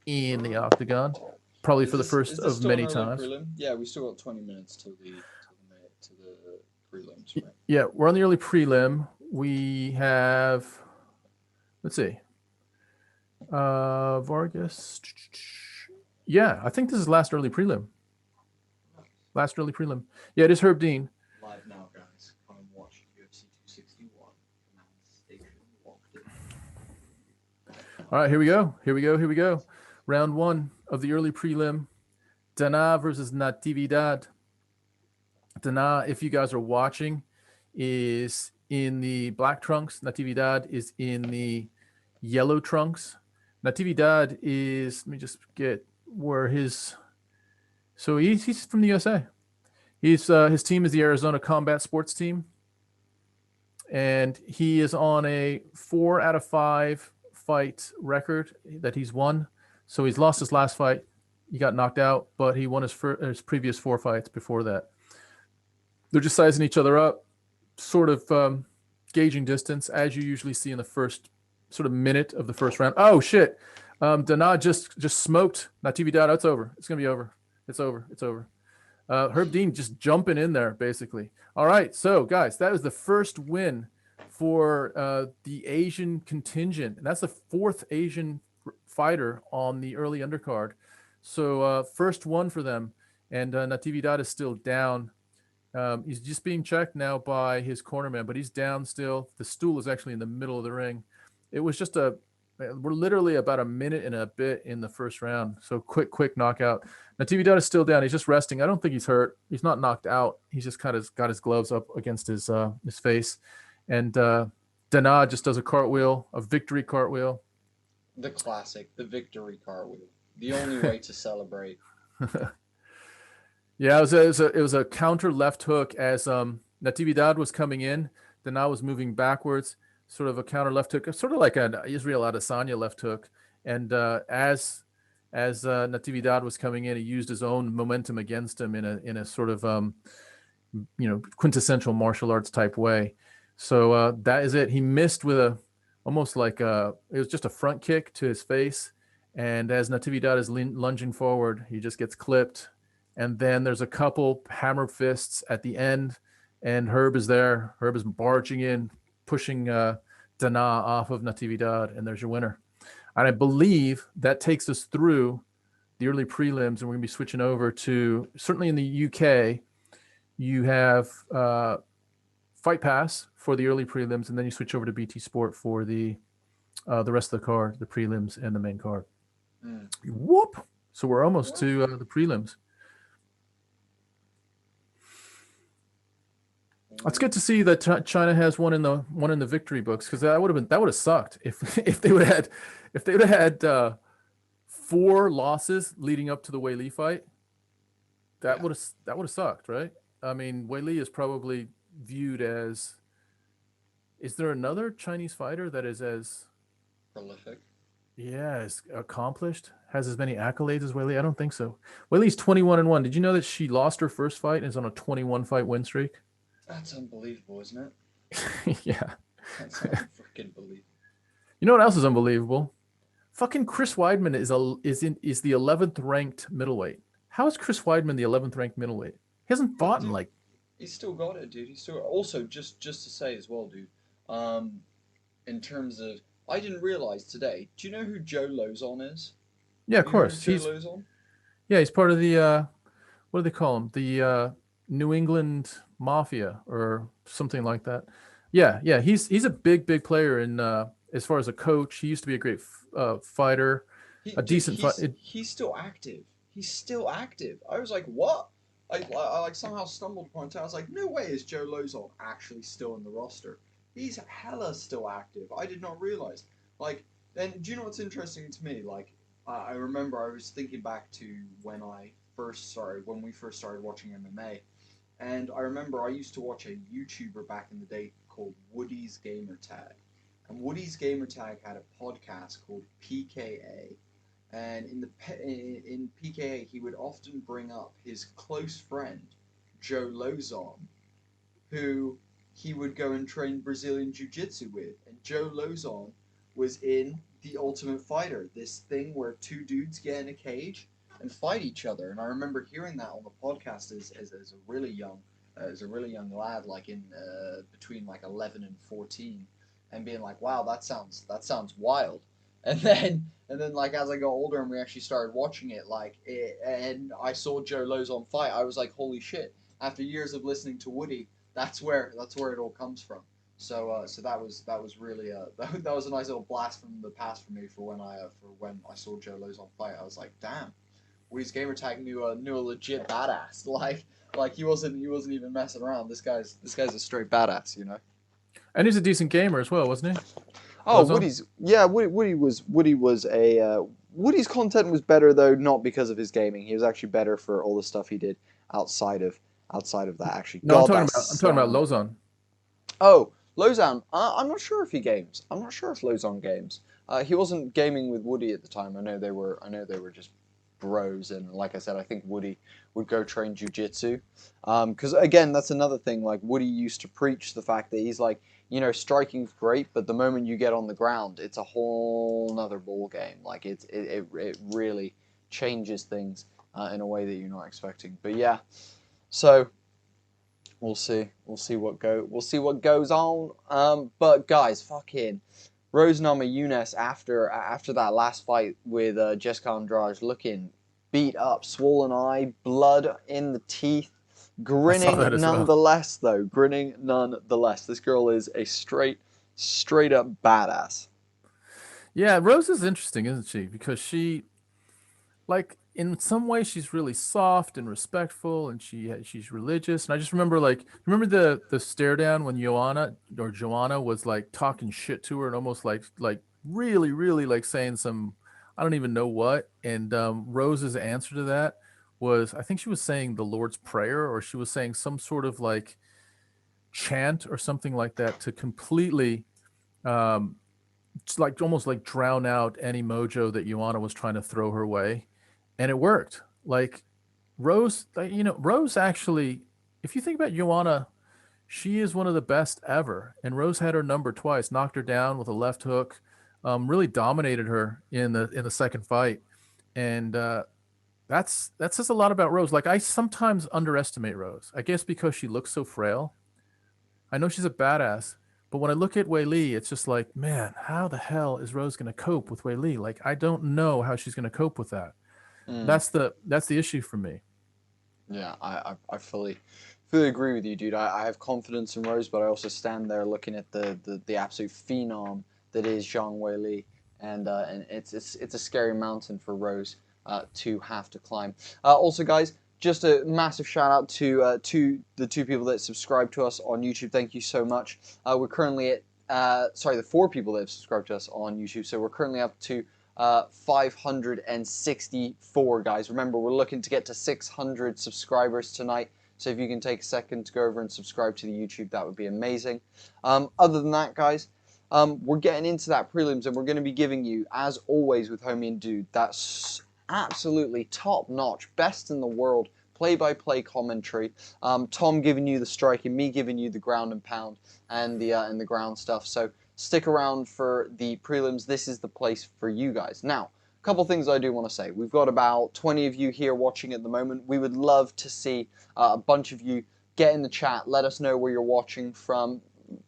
in the octagon, probably for the first of many times. Yeah, we still got 20 minutes to the prelims, right? Yeah, we're on the early prelim. We have, let's see, Vargas. Yeah, I think this is last early prelim. Yeah, it is Herb Dean. Live now, guys. Come and watch UFC 261. All right, here we go. Round one of the early prelim. Dana versus Natividad. Dana, if you guys are watching, is in the black trunks. Natividad is in the yellow trunks. Natividad is, let me just get where his, so he's from the USA. His team is the Arizona Combat Sports Team. And he is on a 4 out of 5 fight record that he's won. So he's lost his last fight. He got knocked out, but he won his previous 4 fights before that. They're just sizing each other up, sort of gauging distance, as you usually see in the first sort of minute of the first round. Oh, shit. Dana just smoked Natividad. It's over. It's going to be over. It's over. Herb Dean just jumping in there, basically. All right, so, guys, that was the first win for the Asian contingent. And that's the 4th Asian fighter on the early undercard. So first one for them. And Natividad is still down. He's just being checked now by his cornerman, but he's down still. The stool is actually in the middle of the ring. It was just we're literally about a minute and a bit in the first round. So quick knockout. Natividad is still down. He's just resting. I don't think he's hurt. He's not knocked out. He's just kind of got his gloves up against his face. And Dana just does a cartwheel, a victory cartwheel. The classic, the victory cartwheel. The only way to celebrate. Yeah, it was a counter left hook as Natividad was coming in. Dana was moving backwards, sort of a counter left hook, sort of like an Israel Adesanya left hook. And as Natividad was coming in, he used his own momentum against him in a sort of quintessential martial arts type way. So that is it. He missed with it was just a front kick to his face. And as Natividad is lunging forward, he just gets clipped. And then there's a couple hammer fists at the end, and Herb is there. Herb is barging in, pushing Dana off of Natividad, and there's your winner. And I believe that takes us through the early prelims, and we're going to be switching over to, certainly in the UK, you have Fight Pass for the early prelims, and then you switch over to BT Sport for the rest of the card, the prelims and the main card. Whoop! So we're almost to the prelims. It's good to see that China has one in the victory books, because that would have sucked if they would have had 4 losses leading up to the Weili fight. that would have sucked, right? I mean, Weili is probably viewed as. Is there another Chinese fighter that is as prolific? Yeah, as accomplished, has as many accolades as Weili? I don't think so. Weili's 21-1. Did you know that she lost her first fight and is on a 21 fight win streak? That's unbelievable, isn't it? Yeah. That's freaking believable. You know what else is unbelievable? Fucking Chris Weidman is the 11th ranked middleweight. How is Chris Weidman the 11th ranked middleweight? He hasn't fought in like. He's still got it, dude. He's still also just to say as well, dude. In terms of, I didn't realize today. Do you know who Joe Lozon is? Yeah, of course. Joe Lozon? Yeah, he's part of the what do they call him? The New England Mafia or something like that. Yeah. He's a big player in as far as a coach. He used to be a great fighter, decent fighter. He's still active. He's still active. I was like, what? I like somehow stumbled upon it. I was like, no way is Joe Lozon actually still in the roster. He's hella still active. I did not realize. Like, and do you know what's interesting to me? Like, I remember I was thinking back to when we first started watching MMA, and I remember I used to watch a YouTuber back in the day called Woody's Gamertag, and Woody's Gamertag had a podcast called PKA, and in PKA he would often bring up his close friend Joe Lozon, who he would go and train Brazilian Jiu-Jitsu with. And Joe Lozon was in The Ultimate Fighter, this thing where two dudes get in a cage and fight each other. And I remember hearing that on the podcast as a really young lad, like in between like 11 and 14, and being like, wow, that sounds wild. And then like as I got older and we actually started watching it, and I saw Joe Lozon fight, I was like, holy shit! After years of listening to Woody, that's where it all comes from. So that was really that was a nice little blast from the past for me for when I saw Joe Lozon fight. I was like, damn, Woody's Gamertag knew a legit badass. Like he wasn't even messing around. This guy's a straight badass, you know. And he's a decent gamer as well, wasn't he? Oh, Woody's content was better though, not because of his gaming. He was actually better for all the stuff he did outside of that. Actually, no, I'm talking about Lozon. Oh, Lozon. I'm not sure if he games. I'm not sure if Lozon games. He wasn't gaming with Woody at the time. I know they were just bros, and like I said, I think Woody would go train jiu-jitsu. Because again, that's another thing. Like Woody used to preach the fact that he's like, you know, striking's great, but the moment you get on the ground, it's a whole nother ball game. Like it really changes things in a way that you're not expecting. But yeah, so we'll see what goes on. But guys, fucking Rose Namajunas after that last fight with Jessica Andrade, looking beat up, swollen eye, blood in the teeth. Grinning nonetheless, though. Grinning nonetheless. This girl is a straight up badass. Yeah, Rose is interesting, isn't she? Because she, like, in some ways, she's really soft and respectful, and she's religious. And I just remember, the stare down when Joanna was like talking shit to her and almost like really like saying some, I don't even know what. And Rose's answer to that was, I think she was saying the Lord's Prayer, or she was saying some sort of like chant or something like that to completely almost like drown out any mojo that Joanna was trying to throw her way. And it worked. Like Rose, Rose actually, if you think about Joanna, she is one of the best ever. And Rose had her number twice, knocked her down with a left hook, really dominated her in the second fight. And that says a lot about Rose. Like, I sometimes underestimate Rose, I guess because she looks so frail. I know she's a badass, but when I look at Weili, it's just like, man, how the hell is Rose going to cope with Weili? Like, I don't know how she's going to cope with that. That's the issue for me. Yeah, I fully agree with you, dude. I have confidence in Rose, but I also stand there looking at the absolute phenom that is Zhang Weili, and it's a scary mountain for Rose to have to climb. Also, guys, just a massive shout out to the two people that subscribe to us on YouTube. Thank you so much. We're currently at the 4 people that have subscribed to us on YouTube. So we're currently up to 564, guys. Remember, we're looking to get to 600 subscribers tonight. So if you can take a second to go over and subscribe to the YouTube, that would be amazing. Other than that, guys, we're getting into that prelims, and we're going to be giving you, as always with Homie and Dude, that's absolutely top-notch, best in the world, play-by-play commentary. Tom giving you the striking, me giving you the ground and pound and the ground stuff. So stick around for the prelims. This is the place for you guys. Now, a couple things I do want to say. We've got about 20 of you here watching at the moment. We would love to see a bunch of you get in the chat. Let us know where you're watching from.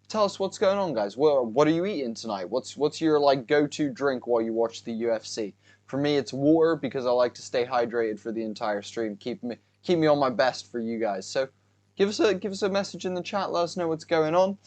Tell us what's going on, guys. What are you eating tonight? What's your like go-to drink while you watch the UFC? For me, it's water because I like to stay hydrated for the entire stream. Keep me on my best for you guys. So give us a message in the chat. Let us know what's going on.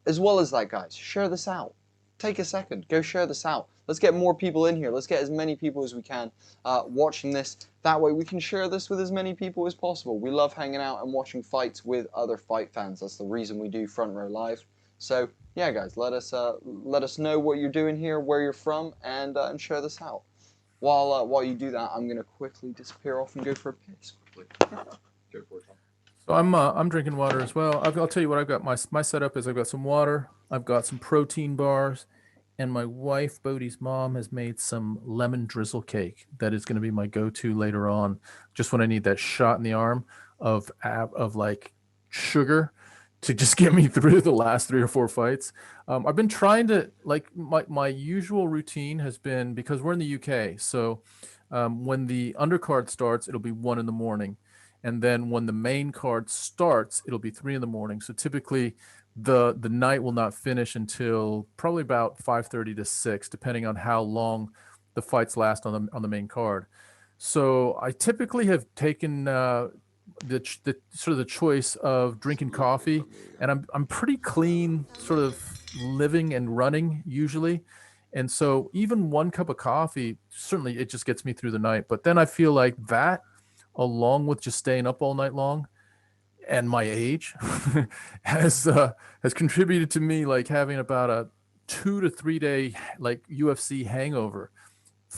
As well as that, guys, share this out. Take a second. Go share this out. Let's get more people in here. Let's get as many people as we can watching this. That way we can share this with as many people as possible. We love hanging out and watching fights with other fight fans. That's the reason we do Front Row Live. So yeah, guys, let us know what you're doing here, where you're from, and share this out. While you do that, I'm gonna quickly disappear off and go for a piss quickly. Go for it, Tom. So I'm drinking water as well. I'll tell you what I've got. My setup is I've got some water, I've got some protein bars, and my wife Bodhi's mom has made some lemon drizzle cake that is going to be my go-to later on, just when I need that shot in the arm of like sugar to just get me through the last 3 or 4 fights. I've been trying to, like, my usual routine has been, because we're in the UK, so when the undercard starts, it'll be 1 in the morning. And then when the main card starts, it'll be 3 in the morning. So typically the night will not finish until probably about 5:30 to 6, depending on how long the fights last on the main card. So I typically have taken the sort of the choice of drinking coffee, and I'm pretty clean sort of living and running usually. And so even 1 cup of coffee, certainly it just gets me through the night. But then I feel like that, along with just staying up all night long and my age has contributed to me like having about a 2 to 3 day like UFC hangover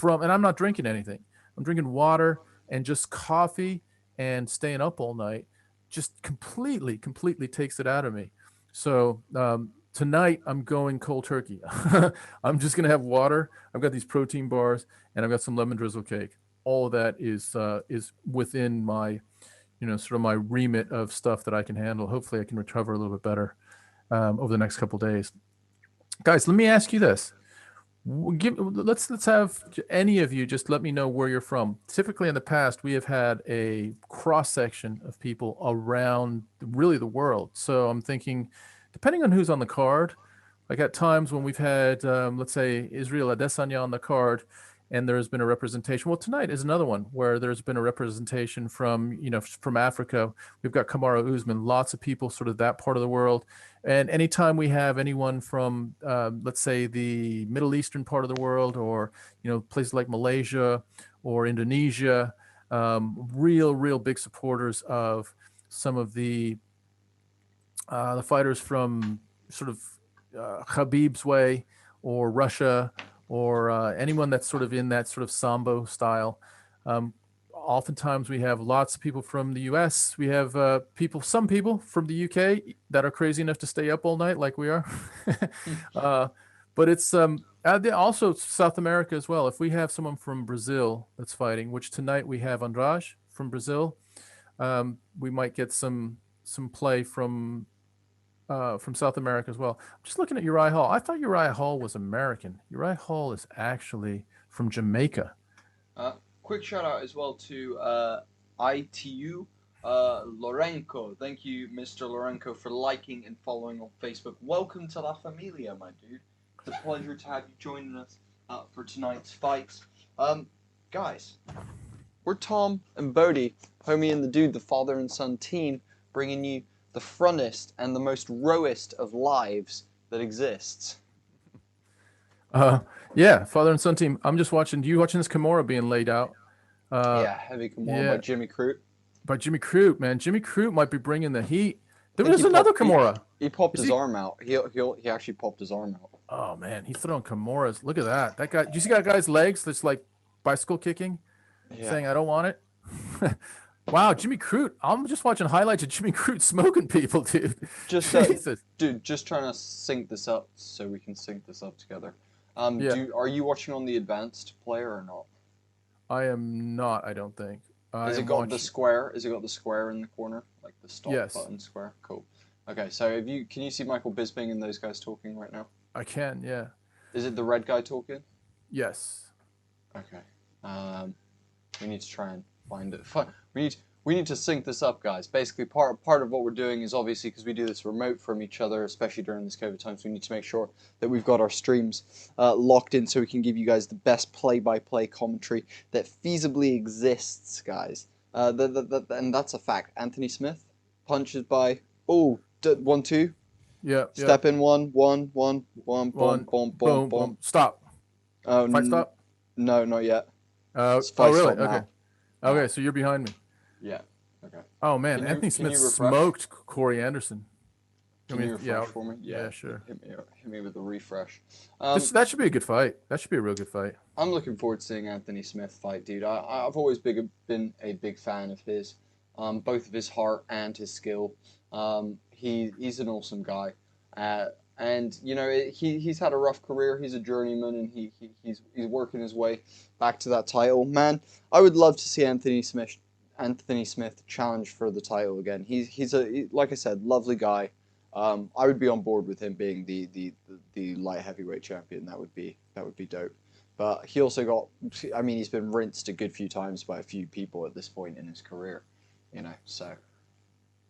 and I'm not drinking anything. I'm drinking water and just coffee, and staying up all night just completely takes it out of me. So tonight I'm going cold turkey. I'm just going to have water. I've got these protein bars, and I've got some lemon drizzle cake. All of that is within my, sort of my remit of stuff that I can handle. Hopefully I can recover a little bit better over the next couple of days. Guys, let me ask you this. Let's have any of you just let me know where you're from. Typically in the past, we have had a cross-section of people around really the world. So I'm thinking, depending on who's on the card, like at times when we've had, let's say, Israel Adesanya on the card, and there's been a representation. Well, tonight is another one where there's been a representation from, from Africa. We've got Kamaru Usman, lots of people sort of that part of the world. And anytime we have anyone from, let's say, the Middle Eastern part of the world, or, places like Malaysia or Indonesia, real big supporters of some of the fighters from sort of Khabib's way, or Russia, or anyone that's sort of in that sort of Sambo style. Oftentimes we have lots of people from the US. We have some people from the UK that are crazy enough to stay up all night like we are. But it's also South America as well. If we have someone from Brazil that's fighting, which tonight we have Andrade from Brazil, we might get some play from South America as well. I'm just looking at Uriah Hall. I thought Uriah Hall was American. Uriah Hall is actually from Jamaica. Quick shout out as well to ITU Lorenko. Thank you, Mr. Lorenko, for liking and following on Facebook. Welcome to La Familia, my dude. It's a pleasure to have you joining us for tonight's fights. Guys, we're Tom and Bodhi, Homie and the Dude, the father and son team, bringing you the frontest and the most rowest of lives that exists. Yeah, father and son team. I'm just watching. You watching this Kimura being laid out? Yeah, heavy Kimura by Jimmy Crute. By Jimmy Crute, man. Jimmy Crute might be bringing the heat. There was another Kimura. He popped his arm out. He actually popped his arm out. Oh man, he's throwing Kimuras. Look at that. That guy. Do you see that guy's legs? That's like bicycle kicking, saying I don't want it. Wow, Jimmy Crute. I'm just watching highlights of Jimmy Crute smoking people, dude. Just Jesus. dude, just trying to sync this up so we can sync this up together. Yeah. Are you watching on the advanced player or not? I am not. I don't think. Has it got the square? Has it got the square in the corner, like the stop button square? Cool. Okay, so can you see Michael Bisping and those guys talking right now? I can. Yeah. Is it the red guy talking? Yes. Okay. We need to try and find it. We need to sync this up, guys. Basically, part of what we're doing is obviously because we do this remote from each other, especially during this COVID times, we need to make sure that we've got our streams locked in so we can give you guys the best play-by-play commentary that feasibly exists, guys. And that's a fact. Anthony Smith punches by 1-2. Yeah. Step in 1, boom. Stop. Oh, Fight stop? No, not yet. Oh, really? Okay. Okay, so you're behind me. Yeah. Okay. Oh man, Anthony Smith smoked Corey Anderson. Can you refresh for me? Yeah, sure. Hit me with a refresh. That should be a good fight. That should be a real good fight. I'm looking forward to seeing Anthony Smith fight, dude. I've always been a big fan of his, both of his heart and his skill. He's an awesome guy, and you know he's had a rough career. He's a journeyman, and he's working his way back to that title. Man, I would love to see Anthony Smith challenge for the title again. He's like I said, lovely guy. I would be on board with him being the light heavyweight champion. That would be dope. But he also got, I mean, he's been rinsed a good few times by a few people at this point in his career, you know. So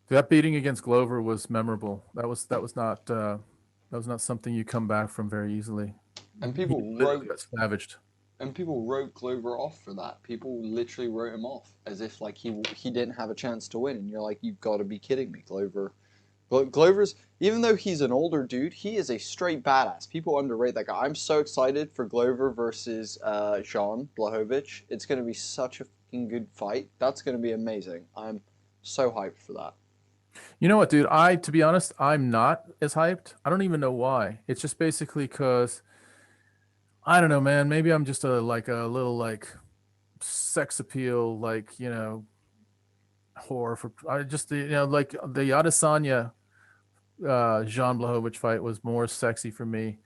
that beating against Glover was memorable. That was not something you come back from very easily. And people got savaged. And people wrote Glover off for that. People literally wrote him off as if like he didn't have a chance to win. And you're like, you've got to be kidding me, Glover. Glover's, even though he's an older dude, he is a straight badass. People underrate that guy. I'm so excited for Glover versus Jan Blachowicz. It's going to be such a fucking good fight. That's going to be amazing. I'm so hyped for that. You know what, dude? To be honest, I'm not as hyped. I don't even know why. It's just basically because, I don't know, man. Maybe I'm just a little sex appeal, whore for. I just like the Adesanya Jan Blachowicz fight was more sexy for me.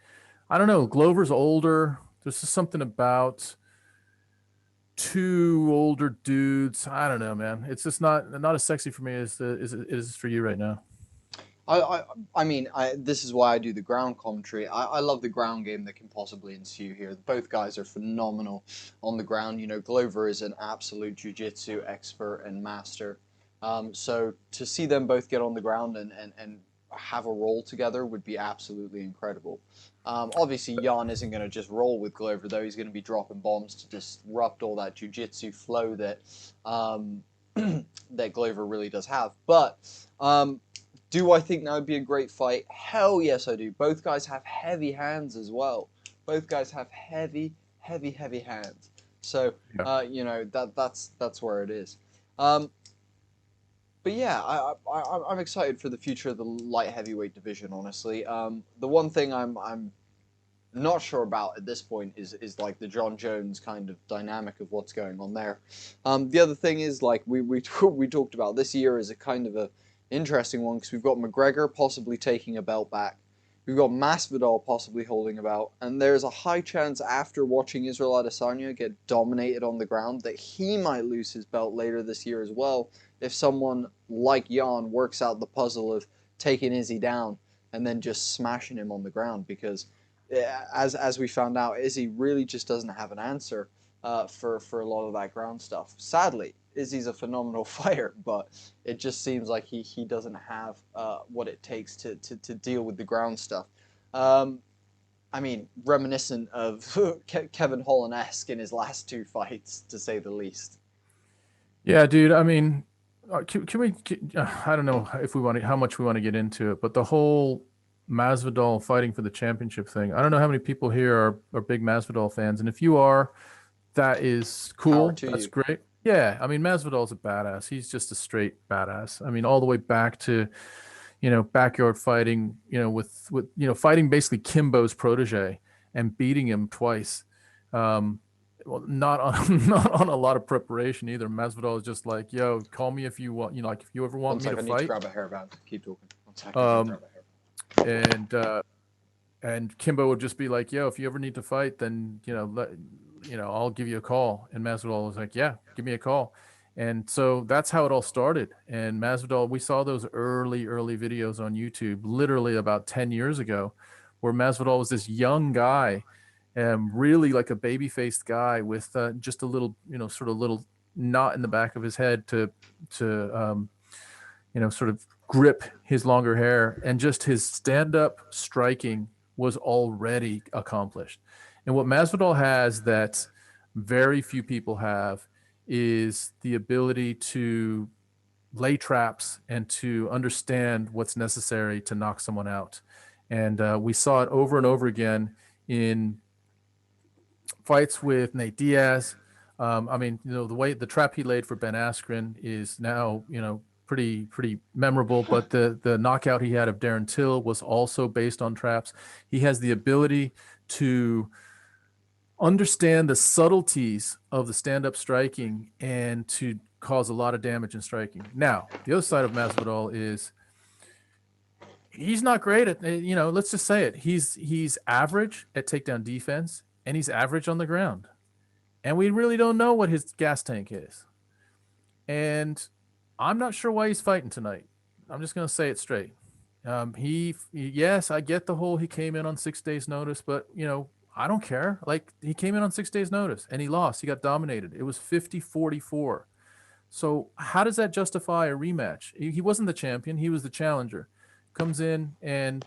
I don't know. Glover's older. There's just something about two older dudes. I don't know, man. It's just not as sexy for me as it is for you right now. I mean, this is why I do the ground commentary. I love the ground game that can possibly ensue here. Both guys are phenomenal on the ground. You know, Glover is an absolute jiu-jitsu expert and master. So to see them both get on the ground and have a roll together would be absolutely incredible. Obviously, Jan isn't going to just roll with Glover, though. He's going to be dropping bombs to disrupt all that jiu-jitsu flow that that Glover really does have. But do I think that would be a great fight? Hell yes, I do. Both guys have heavy hands as well. Both guys have heavy hands. So, you know, that's where it is. But yeah, I'm excited for the future of the light heavyweight division, honestly. The one thing I'm not sure about at this point is like the John Jones kind of dynamic of what's going on there. The other thing is, like we talked about, this year is a kind of a interesting one because we've got McGregor possibly taking a belt back. We've got Masvidal possibly holding a belt. And there's a high chance after watching Israel Adesanya get dominated on the ground that he might lose his belt later this year as well if someone like Jan works out the puzzle of taking Izzy down and then just smashing him on the ground, because as we found out, Izzy really just doesn't have an answer for a lot of that ground stuff. Sadly, Izzy's a phenomenal fighter, but it just seems like he doesn't have what it takes to deal with the ground stuff. I mean, reminiscent of Kevin Holland-esque in his last two fights, to say the least. Yeah, dude. I mean, can we? I don't know if we want how much we want to get into it, but the whole Masvidal fighting for the championship thing. I don't know how many people here are big Masvidal fans, and if you are, that is cool. That's great. Yeah, I mean, Masvidal's a badass. He's just a straight badass. I mean, all the way back to, backyard fighting, with fighting basically Kimbo's protege and beating him twice. Well, not on not on a lot of preparation either. Masvidal is just like, yo, call me if you want, like if you ever want me to I need fight. to grab a hairband. Keep talking. 1 second. And Kimbo would just be like, yo, if you ever need to fight, then I'll give you a call. And Masvidal was like, yeah, give me a call. And so that's how it all started. And Masvidal, we saw those early videos on YouTube, literally about 10 years ago, where Masvidal was this young guy, really like a baby-faced guy with just a little, sort of little knot in the back of his head to sort of grip his longer hair, and just his stand-up striking was already accomplished. And what Masvidal has that very few people have is the ability to lay traps and to understand what's necessary to knock someone out. And we saw it over and over again in fights with Nate Diaz. The trap he laid for Ben Askren is now, pretty memorable, but the knockout he had of Darren Till was also based on traps. He has the ability to understand the subtleties of the stand-up striking and to cause a lot of damage in striking. Now, the other side of Masvidal is he's not great at, let's just say it. He's average at takedown defense, and he's average on the ground. And we really don't know what his gas tank is. And I'm not sure why he's fighting tonight. I'm just going to say it straight. Yes, I get the whole he came in on 6 days notice, but I don't care. Like, he came in on 6 days notice and he lost. He got dominated. It was 50-44. So how does that justify a rematch? He wasn't the champion. He was the challenger. Comes in and,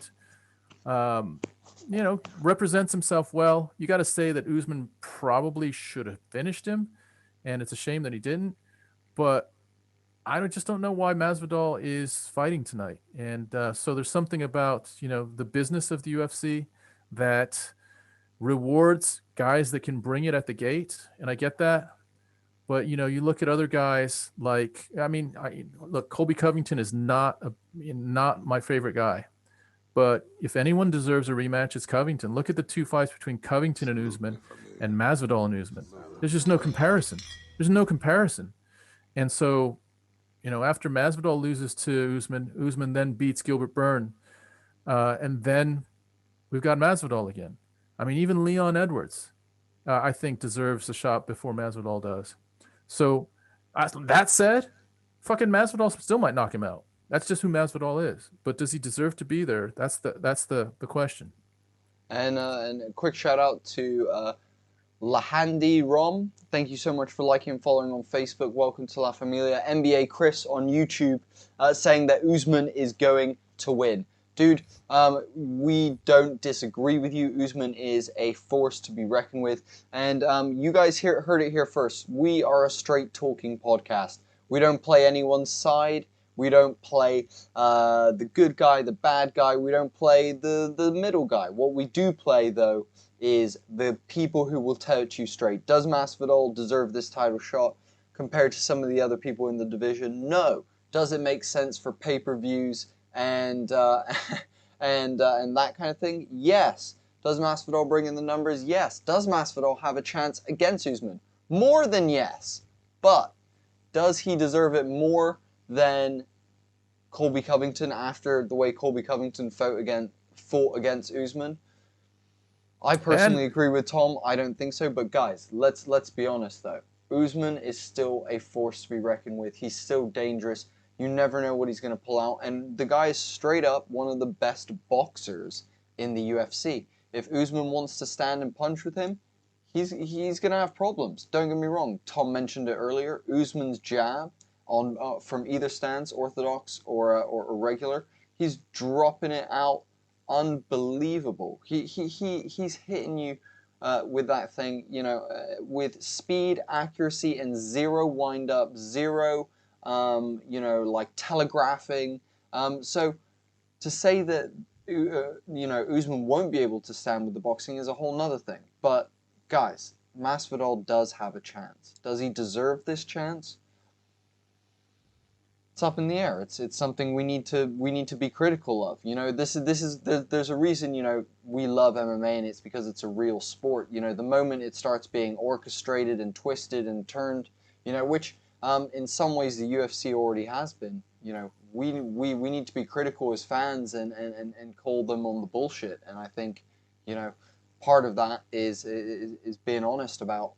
represents himself well. You got to say that Usman probably should have finished him, and it's a shame that he didn't. But I just don't know why Masvidal is fighting tonight. And so there's something about, the business of the UFC that rewards guys that can bring it at the gate. And I get that. But, you look at other guys like, look, Colby Covington is not my favorite guy. But if anyone deserves a rematch, it's Covington. Look at the two fights between Covington and Usman and Masvidal and Usman. There's just no comparison. There's no comparison. And so, after Masvidal loses to Usman, Usman then beats Gilbert Burns. And then we've got Masvidal again. Even Leon Edwards, I think, deserves a shot before Masvidal does. So that said, fucking Masvidal still might knock him out. That's just who Masvidal is. But does he deserve to be there? That's the question. And a quick shout out to Lahandi Rom. Thank you so much for liking and following on Facebook. Welcome to La Familia. NBA Chris on YouTube saying that Usman is going to win. Dude, we don't disagree with you. Usman is a force to be reckoned with. And you guys heard it here first. We are a straight talking podcast. We don't play anyone's side. We don't play the good guy, the bad guy. We don't play the middle guy. What we do play, though, is the people who will tell it to you straight. Does Masvidal deserve this title shot compared to some of the other people in the division? No. Does it make sense for pay-per-views and that kind of thing? Yes. Does Masvidal bring in the numbers? Yes. Does Masvidal have a chance against Usman? More than yes. But does he deserve it more than Colby Covington after the way Colby Covington fought against Usman? I personally agree with Tom. I don't think so. But guys, let's be honest though. Usman is still a force to be reckoned with. He's still dangerous. You never know what he's going to pull out. And the guy is straight up one of the best boxers in the UFC. If Usman wants to stand and punch with him, he's going to have problems. Don't get me wrong. Tom mentioned it earlier. Usman's jab on from either stance, orthodox or regular, he's dropping it out unbelievable. He's hitting you with that thing, with speed, accuracy, and zero wind up, zero like telegraphing. So to say that Usman won't be able to stand with the boxing is a whole nother thing. But guys, Masvidal does have a chance. Does he deserve this chance? up in the air. It's something we need to be critical of. You know, there's a reason, you know, we love MMA, and it's because it's a real sport. You know, the moment it starts being orchestrated and twisted and turned, you know, which in some ways the UFC already has been, you know, we need to be critical as fans and call them on the bullshit. And I think, you know, part of that is being honest about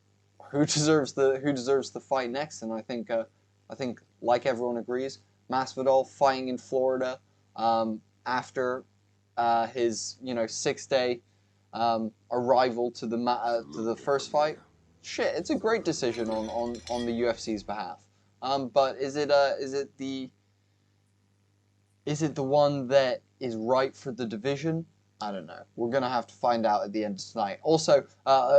who deserves the fight next. And I think like everyone agrees, Masvidal fighting in Florida after his, you know, 6-day arrival to the first fight. Shit, it's a great decision on the UFC's behalf. But is it the one that is right for the division? I don't know. We're gonna have to find out at the end of tonight. Also,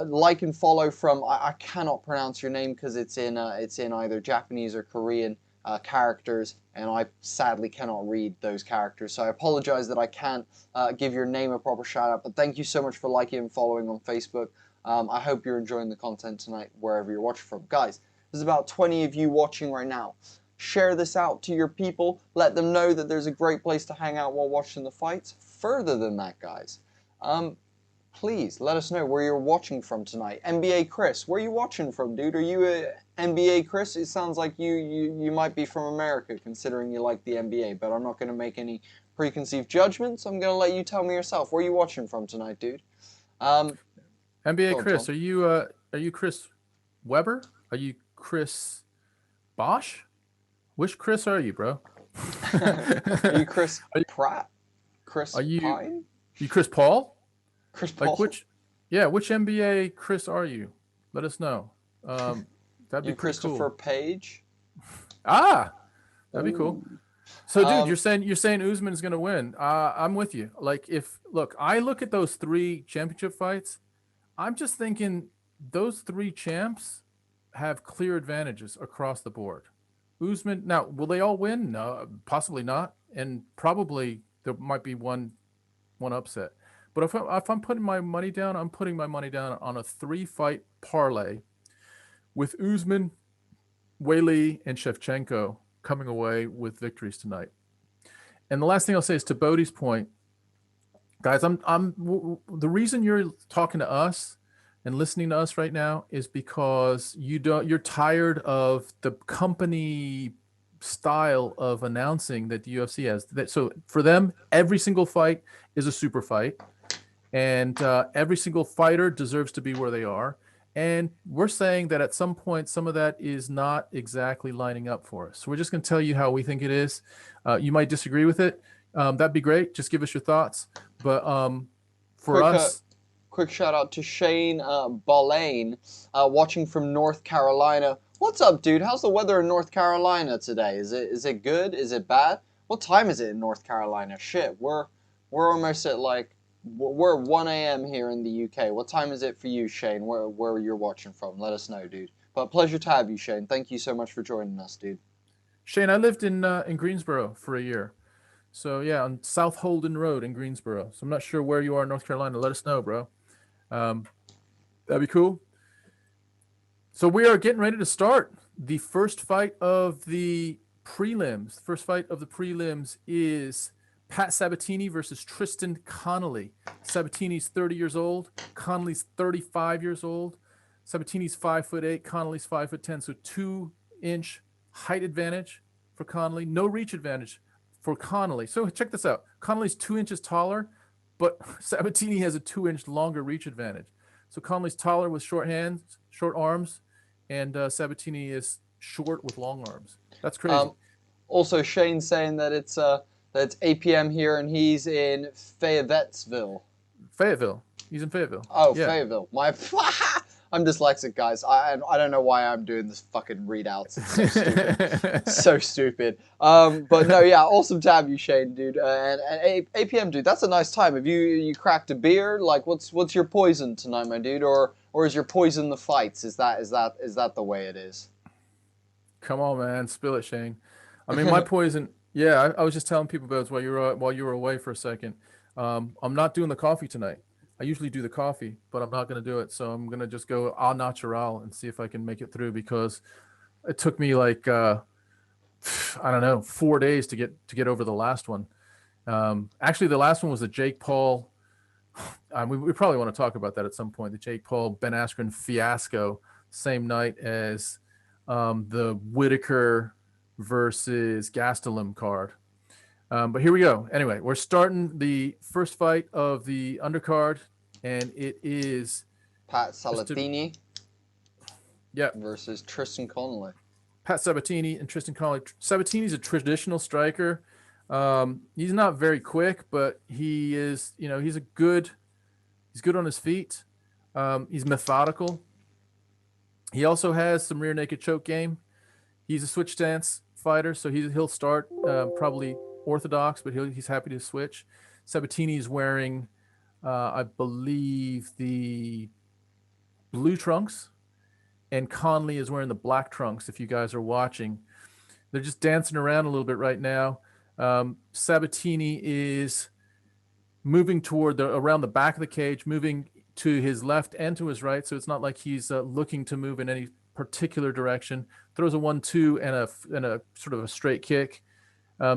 like and follow from I cannot pronounce your name because it's in either Japanese or Korean characters, and I sadly cannot read those characters. So I apologize that I can't give your name a proper shout out. But thank you so much for liking and following on Facebook. I hope you're enjoying the content tonight wherever you're watching from, guys. There's about 20 of you watching right now. Share this out to your people. Let them know that there's a great place to hang out while watching the fights. Further than that, guys, please let us know where you're watching from tonight. NBA Chris, where are you watching from, dude? Are you a NBA Chris? It sounds like you might be from America, considering you like the NBA, but I'm not going to make any preconceived judgments. I'm going to let you tell me yourself. Where are you watching from tonight, dude? NBA Chris, Tom. Are you Chris Weber? Are you Chris Bosch? Which Chris are you, bro? Are you Chris Pratt? Chris Pine? You Chris Paul? Chris Paul? Like which NBA Chris are you? Let us know. That'd be Christopher cool. Page? That'd be cool. So, dude, you're saying Usman is gonna win. I'm with you. Like, I look at those 3 championship fights, I'm just thinking those 3 champs have clear advantages across the board. Usman, now, will they all win? No, possibly not, and probably there might be one upset. But if I'm putting my money down, I'm putting my money down on a 3-fight parlay with Usman, Weili, and Shevchenko coming away with victories tonight. And the last thing I'll say is to Bodie's point, guys. The reason you're talking to us and listening to us right now is because you're tired of the company style of announcing that the UFC has. So for them, every single fight is a super fight, and every single fighter deserves to be where they are. And we're saying that at some point, some of that is not exactly lining up for us. So we're just going to tell you how we think it is. You might disagree with it. That'd be great. Just give us your thoughts. But for us... Quick shout out to Shane Bollane, watching from North Carolina. What's up, dude? How's the weather in North Carolina today? Is it good? Is it bad? What time is it in North Carolina? Shit, we're almost at we're 1 a.m. here in the UK. What time is it for you, Shane? Where you're watching from? Let us know, dude. But pleasure to have you, Shane. Thank you so much for joining us, dude. Shane, I lived in Greensboro for a year. So yeah, on South Holden Road in Greensboro. So I'm not sure where you are in North Carolina. Let us know, bro. That'd be cool. So we are getting ready to start the first fight of the prelims. The first fight of the prelims is Pat Sabatini versus Tristan Connolly. Sabatini's 30 years old. Connolly's 35 years old. Sabatini's 5'8", Connolly's 5'10", so 2-inch height advantage for Connolly. No reach advantage for Connolly. So check this out. Connolly's 2 inches taller, but Sabatini has a 2-inch longer reach advantage. So Connolly's taller with short hands, short arms, and Sabatini is short with long arms. That's crazy. Also, Shane's saying that it's 8 p.m. here, and he's in Fayetteville. Fayetteville. He's in Fayetteville. Oh, yeah. Fayetteville. I'm dyslexic, guys. I don't know why I'm doing this fucking readouts. It's so stupid. So stupid. But no, yeah, awesome to have you, Shane, dude. And 8 p.m., dude. That's a nice time. Have you cracked a beer? Like, what's your poison tonight, my dude? Or is your poison the fights? Is that the way it is? Come on, man, spill it, Shane. I mean, my poison. Yeah, I was just telling people about it while you were away for a second. I'm not doing the coffee tonight. I usually do the coffee, but I'm not going to do it. So I'm going to just go au natural and see if I can make it through, because it took me like I don't know, 4 days to get over the last one. Actually, the last one was the Jake Paul. We probably want to talk about that at some point. The Jake Paul Ben Askren fiasco, same night as the Whitaker versus Gastelum card. But here we go. Anyway, we're starting the first fight of the undercard, and it is Pat Sabatini yeah, versus Tristan Connolly. Pat Sabatini and Tristan Connolly. Sabatini's a traditional striker. He's not very quick, but he is, he's good on his feet. He's methodical. He also has some rear naked choke game. He's a switch stance fighter, so he'll start probably orthodox, but he's happy to switch. Sabatini is wearing, I believe, the blue trunks, and Conley is wearing the black trunks. If you guys are watching, they're just dancing around a little bit right now. Sabatini is moving toward around the back of the cage, moving to his left and to his right. So it's not like he's looking to move in any particular direction. Throws a 1-2 and a sort of a straight kick.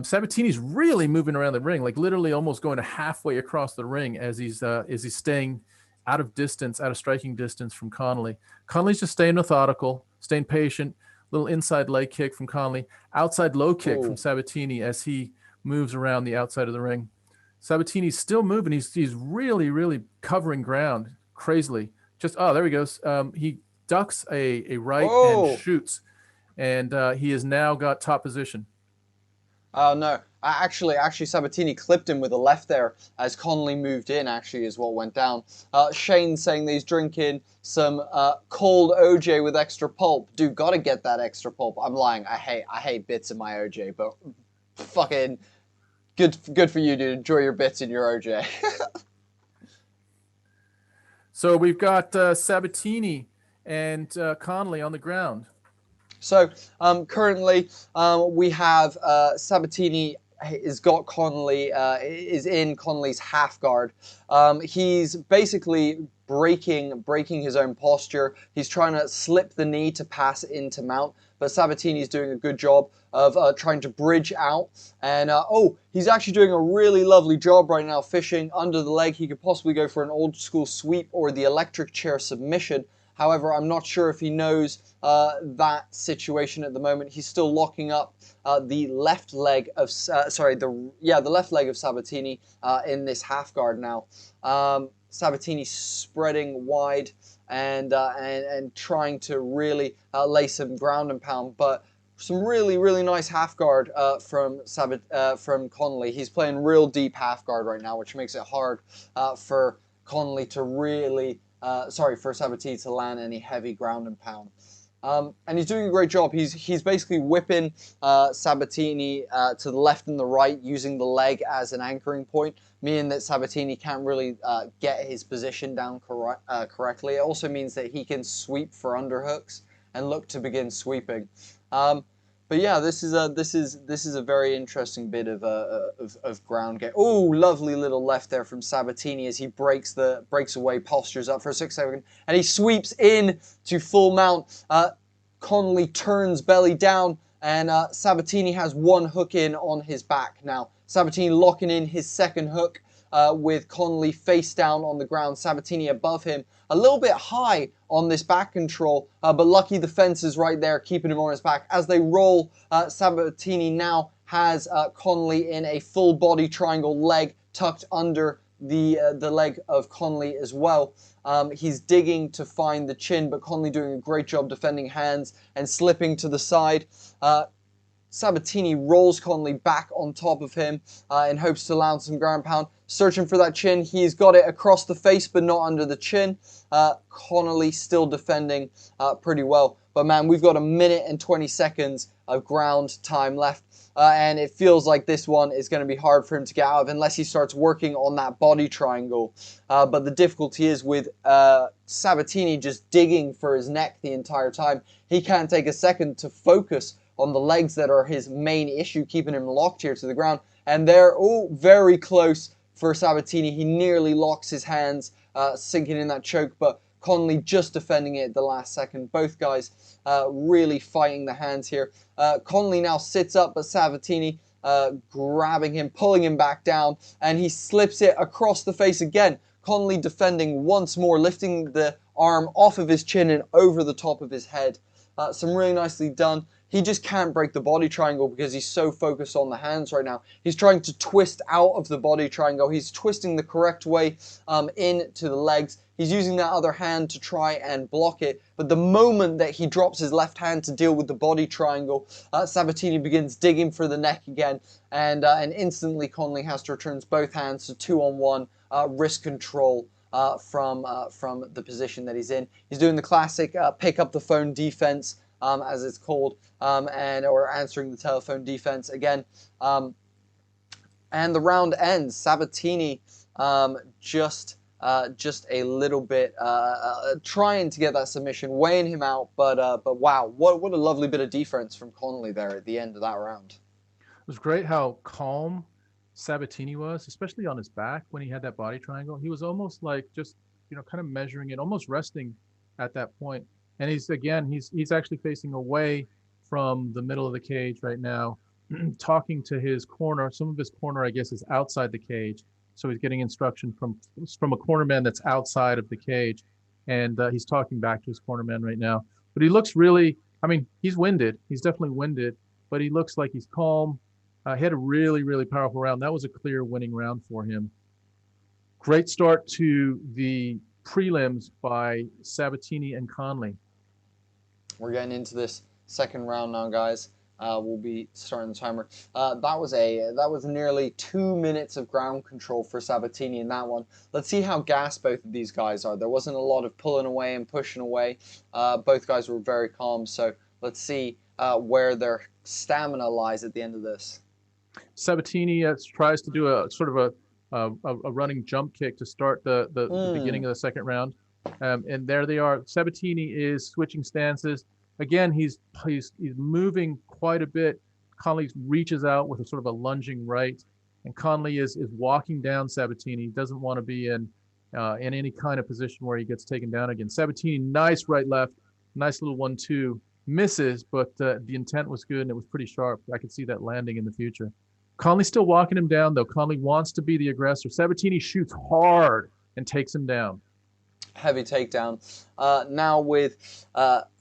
Sabatini's really moving around the ring, like literally almost going to halfway across the ring as he's staying out of striking distance from Connolly. Connolly's just staying methodical, staying patient. Little inside leg kick from Connolly, outside low kick from Sabatini as he moves around the outside of the ring. Sabatini's still moving. He's really, really covering ground crazily. There he goes. He ducks a right and shoots, and he has now got top position. Oh, no. Actually, Sabatini clipped him with a left there as Connolly moved in, actually, is what went down. Shane saying that he's drinking some cold OJ with extra pulp. Dude, gotta get that extra pulp. I'm lying. I hate bits of my OJ, but fucking good for you, dude. Enjoy your bits in your OJ. So we've got Sabatini and Connolly on the ground. So currently we have Sabatini has got Connolly, is in Connolly's half guard. He's basically breaking his own posture. He's trying to slip the knee to pass into mount, but Sabatini's doing a good job of trying to bridge out. And he's actually doing a really lovely job right now, fishing under the leg. He could possibly go for an old school sweep or the electric chair submission. However, I'm not sure if he knows that situation at the moment. He's still locking up the left leg of the left leg of Sabatini in this half guard now. Sabatini spreading wide and trying to really lay some ground and pound, but some really nice half guard from Connolly. He's playing real deep half guard right now, which makes it hard for Connolly to really. For Sabatini to land any heavy ground and pound. And he's doing a great job. He's basically whipping Sabatini to the left and the right, using the leg as an anchoring point, meaning that Sabatini can't really get his position down correctly. It also means that he can sweep for underhooks and look to begin sweeping. But yeah, this is a very interesting bit of ground game. Oh, lovely little left there from Sabatini as he breaks away, postures up for a 6 second, and he sweeps in to full mount. Connolly turns belly down, and Sabatini has one hook in on his back. Now Sabatini locking in his second hook with Connolly face down on the ground. Sabatini above him, a little bit high on this back control, but lucky the fence is right there, keeping him on his back. As they roll, Sabatini now has Connolly in a full body triangle, leg tucked under the leg of Connolly as well. He's digging to find the chin, but Connolly doing a great job defending hands and slipping to the side. Sabatini rolls Connolly back on top of him in hopes to land some ground pound. Searching for that chin. He's got it across the face, but not under the chin. Connolly still defending pretty well. But man, we've got 1 minute and 20 seconds of ground time left. And it feels like this one is going to be hard for him to get out of unless he starts working on that body triangle. But the difficulty is with Sabatini just digging for his neck the entire time. He can't take a second to focus on the legs that are his main issue, keeping him locked here to the ground. And they're very close for Sabatini. He nearly locks his hands, sinking in that choke, but Conley just defending it at the last second. Both guys really fighting the hands here. Conley now sits up, but Sabatini grabbing him, pulling him back down, and he slips it across the face again. Conley defending once more, lifting the arm off of his chin and over the top of his head. Some really nicely done. He just can't break the body triangle because he's so focused on the hands right now. He's trying to twist out of the body triangle. He's twisting the correct way into the legs. He's using that other hand to try and block it. But the moment that he drops his left hand to deal with the body triangle, Sabatini begins digging for the neck again. And instantly Conley has to return both hands to 2-on-1 wrist control from the position that he's in. He's doing the classic pick up the phone defense, as it's called, or answering the telephone defense again. And the round ends. Sabatini just a little bit trying to get that submission, weighing him out, but wow, what a lovely bit of defense from Conley there at the end of that round. It was great how calm Sabatini was, especially on his back when he had that body triangle. He was almost like just, kind of measuring it, almost resting at that point. And he's actually facing away from the middle of the cage right now, talking to his corner. Some of his corner, I guess, is outside the cage. So he's getting instruction from a cornerman that's outside of the cage. And he's talking back to his cornerman right now. But he looks really, he's winded. He's definitely winded, but he looks like he's calm. He had a really, really powerful round. That was a clear winning round for him. Great start to the prelims by Sabatini and Conley. We're getting into this second round now, guys. We'll be starting the timer. That was nearly 2 minutes of ground control for Sabatini in that one. Let's see how gassed both of these guys are. There wasn't a lot of pulling away and pushing away. Both guys were very calm. So let's see where their stamina lies at the end of this. Sabatini tries to do a sort of a running jump kick to start the beginning of the second round. And there they are. Sabatini is switching stances. Again, he's moving quite a bit. Conley reaches out with a sort of a lunging right, and Conley is walking down Sabatini. He doesn't want to be in any kind of position where he gets taken down again. Sabatini, nice right left, nice little 1-2, misses, but the intent was good and it was pretty sharp. I could see that landing in the future. Conley still walking him down though. Conley wants to be the aggressor. Sabatini shoots hard and takes him down. Heavy takedown. Now with,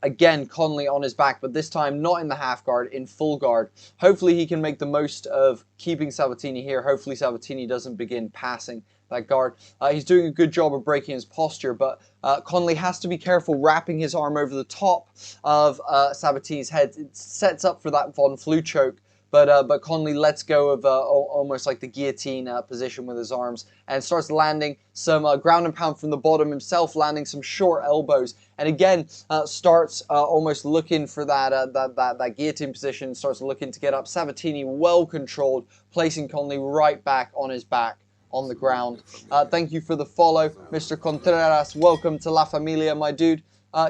again, Conley on his back, but this time not in the half guard, in full guard. Hopefully he can make the most of keeping Sabatini here. Hopefully Sabatini doesn't begin passing that guard. He's doing a good job of breaking his posture, but Conley has to be careful wrapping his arm over the top of Sabatini's head. It sets up for that Von Flue choke. But Conley lets go of almost like the guillotine position with his arms and starts landing some ground and pound from the bottom himself, landing some short elbows. And again, starts almost looking for that guillotine position, starts looking to get up. Sabatini well controlled, placing Conley right back on his back on the ground. Thank you for the follow, Mr. Contreras. Welcome to La Familia, my dude.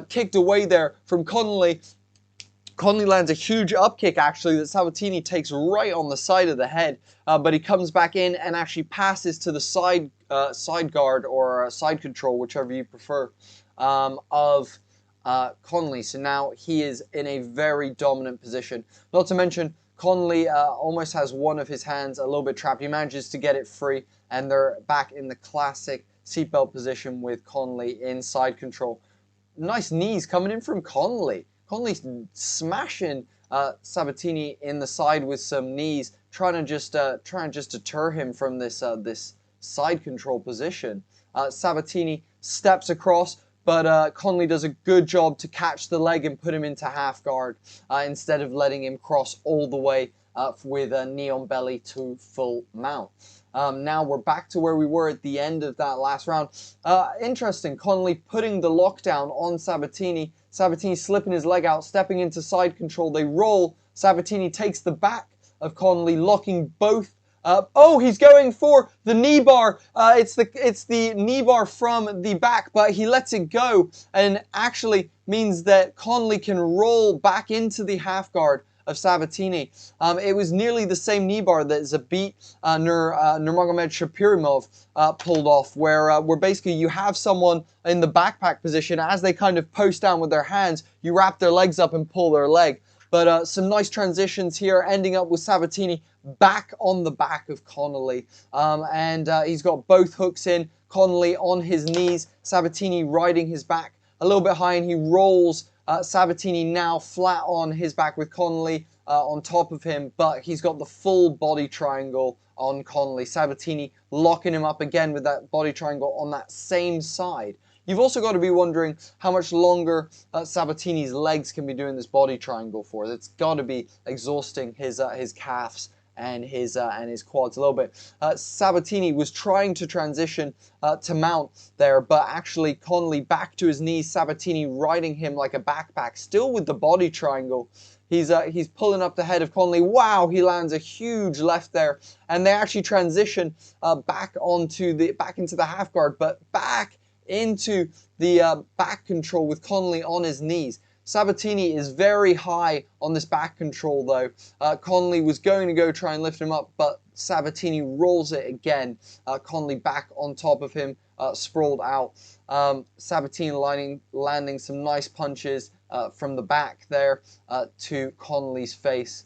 Kicked away there from Conley. Conley lands a huge up kick, actually, that Sabatini takes right on the side of the head, but he comes back in and actually passes to the side guard or side control, whichever you prefer, of Conley. So now he is in a very dominant position. Not to mention, Conley almost has one of his hands a little bit trapped. He manages to get it free, and they're back in the classic seatbelt position with Conley in side control. Nice knees coming in from Conley. Conley's smashing Sabatini in the side with some knees, trying to just deter him from this side control position. Sabatini steps across, but Conley does a good job to catch the leg and put him into half guard instead of letting him cross all the way with a knee on belly to full mount. Now we're back to where we were at the end of that last round. Interesting, Conley putting the lockdown on Sabatini. Sabatini slipping his leg out, stepping into side control. They roll. Sabatini takes the back of Conley, locking both. Oh, he's going for the knee bar. It's the knee bar from the back, but he lets it go, and actually means that Conley can roll back into the half guard Sabatini. It was nearly the same knee bar that Zabit Nurmagomedov Shapirimov pulled off, where basically you have someone in the backpack position. As they kind of post down with their hands, you wrap their legs up and pull their leg. But some nice transitions here, ending up with Sabatini back on the back of Connolly. And he's got both hooks in, Connolly on his knees, Sabatini riding his back a little bit high, and he rolls Sabatini now flat on his back with Connolly on top of him, but he's got the full body triangle on Connolly. Sabatini locking him up again with that body triangle on that same side. You've also got to be wondering how much longer Sabatini's legs can be doing this body triangle for. It's got to be exhausting his calves and his quads a little bit. Sabatini was trying to transition to mount there, but actually Connolly back to his knees, Sabatini riding him like a backpack, still with the body triangle. He's pulling up the head of Connolly. Wow, he lands a huge left there, and they actually transition back into the half guard, but back into the back control with Connolly on his knees. Sabatini is very high on this back control though. Connolly was going to go try and lift him up, but Sabatini rolls it again. Connolly back on top of him, sprawled out. Sabatini landing some nice punches from the back there to Connolly's face.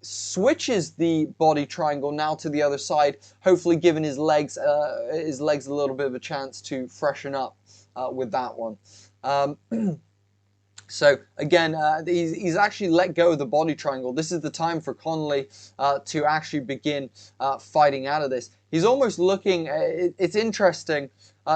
Switches the body triangle now to the other side, hopefully giving his legs a little bit of a chance to freshen up with that one. So again, he's actually let go of the body triangle. This is the time for Connolly to actually begin fighting out of this. He's almost looking, it's interesting,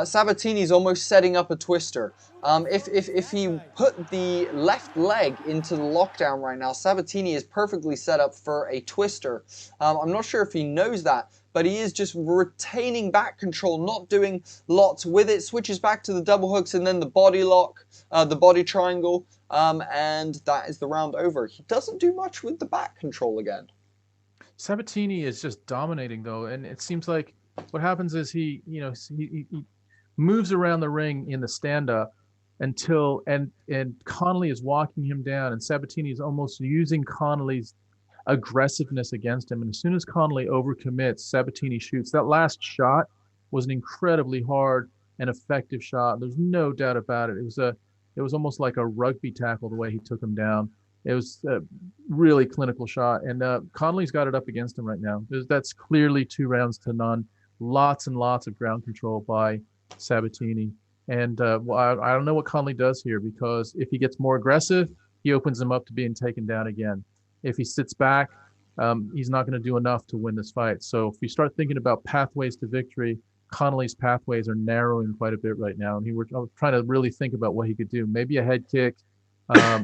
Sabatini's almost setting up a twister. If he put the left leg into the lockdown right now, Sabatini is perfectly set up for a twister. I'm not sure if he knows that, but he is just retaining back control, not doing lots with it, switches back to the double hooks and then the body lock, the body triangle, and that is the round over. He doesn't do much with the back control again. Sabatini is just dominating though, and it seems like what happens is he moves around the ring in the stand-up until and Connolly is walking him down, and Sabatini is almost using Connolly's aggressiveness against him. And as soon as Connolly overcommits, Sabatini shoots. That last shot was an incredibly hard and effective shot. There's no doubt about it. It was almost like a rugby tackle the way he took him down. It was a really clinical shot, and Connolly's got it up against him right now. That's clearly 2 rounds to none. Lots and lots of ground control by Sabatini. And well, I don't know what Connolly does here, because if he gets more aggressive, he opens him up to being taken down again. If he sits back, he's not going to do enough to win this fight. So if you start thinking about pathways to victory, Connolly's pathways are narrowing quite a bit right now. And I was trying to really think about what he could do. Maybe a head kick,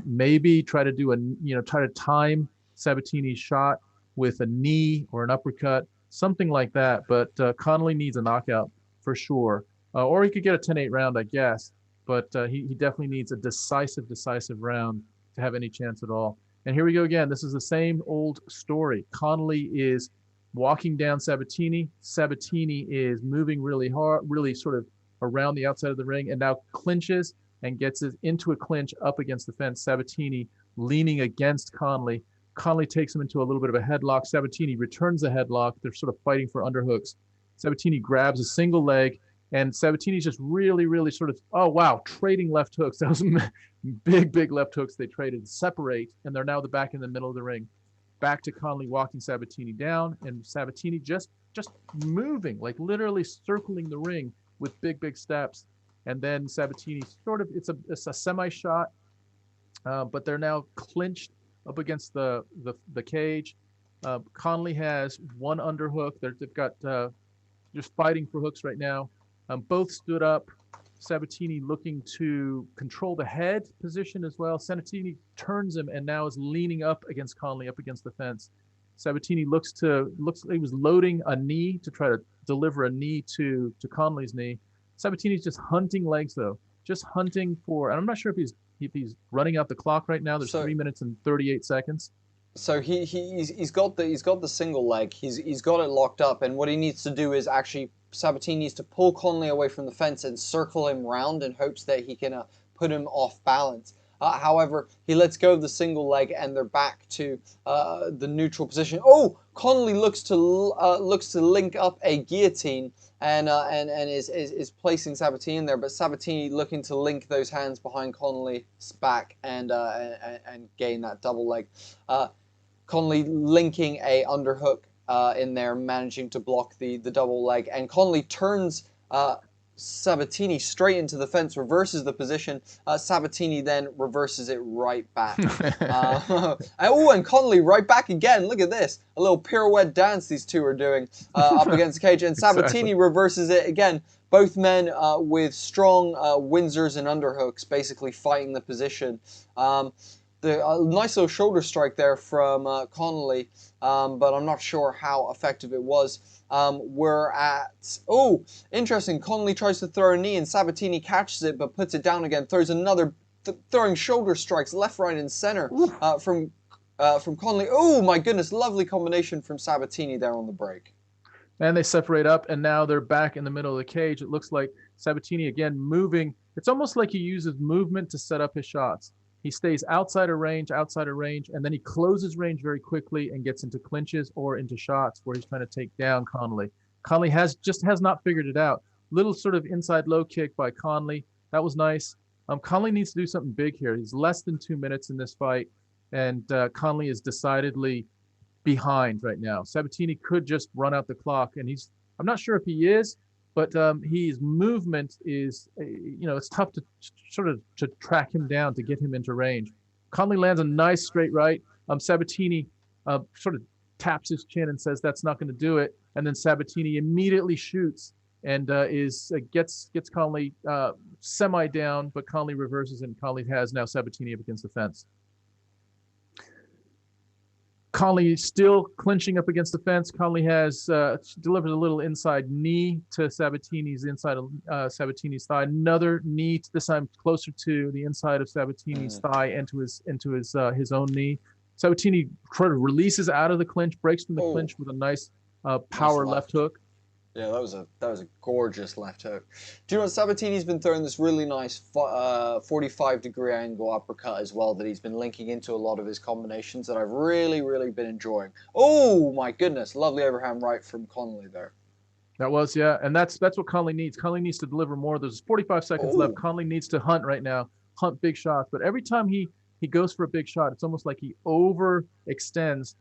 maybe try to time Sabatini's shot with a knee or an uppercut, something like that. But Connolly needs a knockout for sure. Or he could get a 10-8 round, I guess. But he definitely needs a decisive round to have any chance at all. And here we go again. This is the same old story. Connolly is walking down Sabatini. Sabatini is moving really hard, really sort of around the outside of the ring, and now clinches and gets it into a clinch up against the fence. Sabatini leaning against Connolly. Connolly takes him into a little bit of a headlock. Sabatini returns the headlock. They're sort of fighting for underhooks. Sabatini grabs a single leg, and Sabatini's just really sort of, oh wow, trading left hooks. That was big left hooks they traded, separate, and they're now back in the middle of the ring. Back to Connolly walking Sabatini down, and Sabatini just moving, like literally circling the ring with big steps. And then Sabatini sort of, it's a semi shot, but they're now clinched up against the cage. Connolly has one underhook. They've got just fighting for hooks right now. Both stood up. Sabatini looking to control the head position as well. Sabatini turns him and now is leaning up against Connolly, up against the fence. Sabatini looks like he was loading a knee to try to deliver a knee to Connolly's knee. Sabatini's just hunting legs though, just hunting for, and I'm not sure if he's running out the clock right now. There's 3 minutes and 38 seconds. So he's got the single leg. He's got it locked up, and what he needs to do is actually Sabatini needs to pull Connolly away from the fence and circle him round in hopes that he can put him off balance. However, he lets go of the single leg, and they're back to the neutral position. Oh, Connolly looks to link up a guillotine and is placing Sabatini in there, but Sabatini looking to link those hands behind Connolly's back and gain that double leg. Connolly linking a underhook in there, managing to block the double leg, and Connolly turns Sabatini straight into the fence, reverses the position. Sabatini then reverses it right back. And Connolly right back again. Look at this. A little pirouette dance these two are doing up against the cage. And Sabatini reverses it again. Both men with strong Windsors and underhooks, basically fighting the position. Nice little shoulder strike there from Connolly, but I'm not sure how effective it was. We're at, interesting, Connolly tries to throw a knee and Sabatini catches it but puts it down again, throws another, throwing shoulder strikes left, right and center from Connolly. Oh my goodness, lovely combination from Sabatini there on the break. And they separate up, and now they're back in the middle of the cage. It looks like Sabatini again moving. It's almost like he uses movement to set up his shots. He stays outside of range, and then he closes range very quickly and gets into clinches or into shots where he's trying to take down Connolly. Connolly has not figured it out. Little sort of inside low kick by Connolly. That was nice. Connolly needs to do something big here. He's less than 2 minutes in this fight, and Connolly is decidedly behind right now. Sabatini could just run out the clock, and I'm not sure if he is, but his movement is, it's tough to to track him down, to get him into range. Connolly lands a nice straight right. Sabatini sort of taps his chin and says that's not going to do it, and then Sabatini immediately shoots and gets Connolly semi down, but Connolly reverses it, and Connolly has now Sabatini up against the fence. Connolly still clinching up against the fence. Connolly has delivered a little inside knee to Sabatini's inside of Sabatini's thigh. Another knee, this time closer to the inside of Sabatini's thigh and to his own knee. Sabatini sort of releases out of the clinch, breaks from the clinch with a nice power left hook. Yeah, that was a gorgeous left hook. Do you know what? Sabatini's been throwing this really nice 45-degree angle uppercut as well that he's been linking into a lot of his combinations that I've really, really been enjoying. Oh my goodness, lovely overhand right from Connolly there. That was, yeah, and that's what Connolly needs. Connolly needs to deliver more. There's 45 seconds left. Connolly needs to hunt right now, hunt big shots. But every time he goes for a big shot, it's almost like he overextends.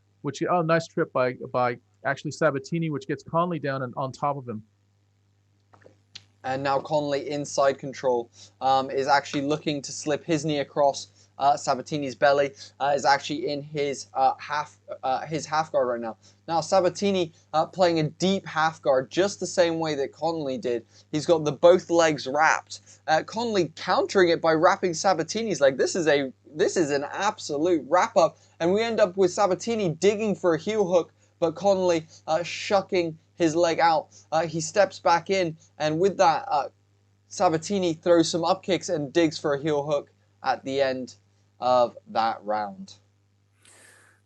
Nice trip by actually Sabatini, which gets Connolly down and on top of him. And now Connolly inside control is actually looking to slip his knee across Sabatini's belly. Is actually in his half guard right now. Now Sabatini playing a deep half guard just the same way that Connolly did. He's got both legs wrapped. Connolly countering it by wrapping Sabatini's leg. This is an absolute wrap up, and we end up with Sabatini digging for a heel hook, but Connolly shucking his leg out. He steps back in, and with that, Sabatini throws some up kicks and digs for a heel hook at the end of that round.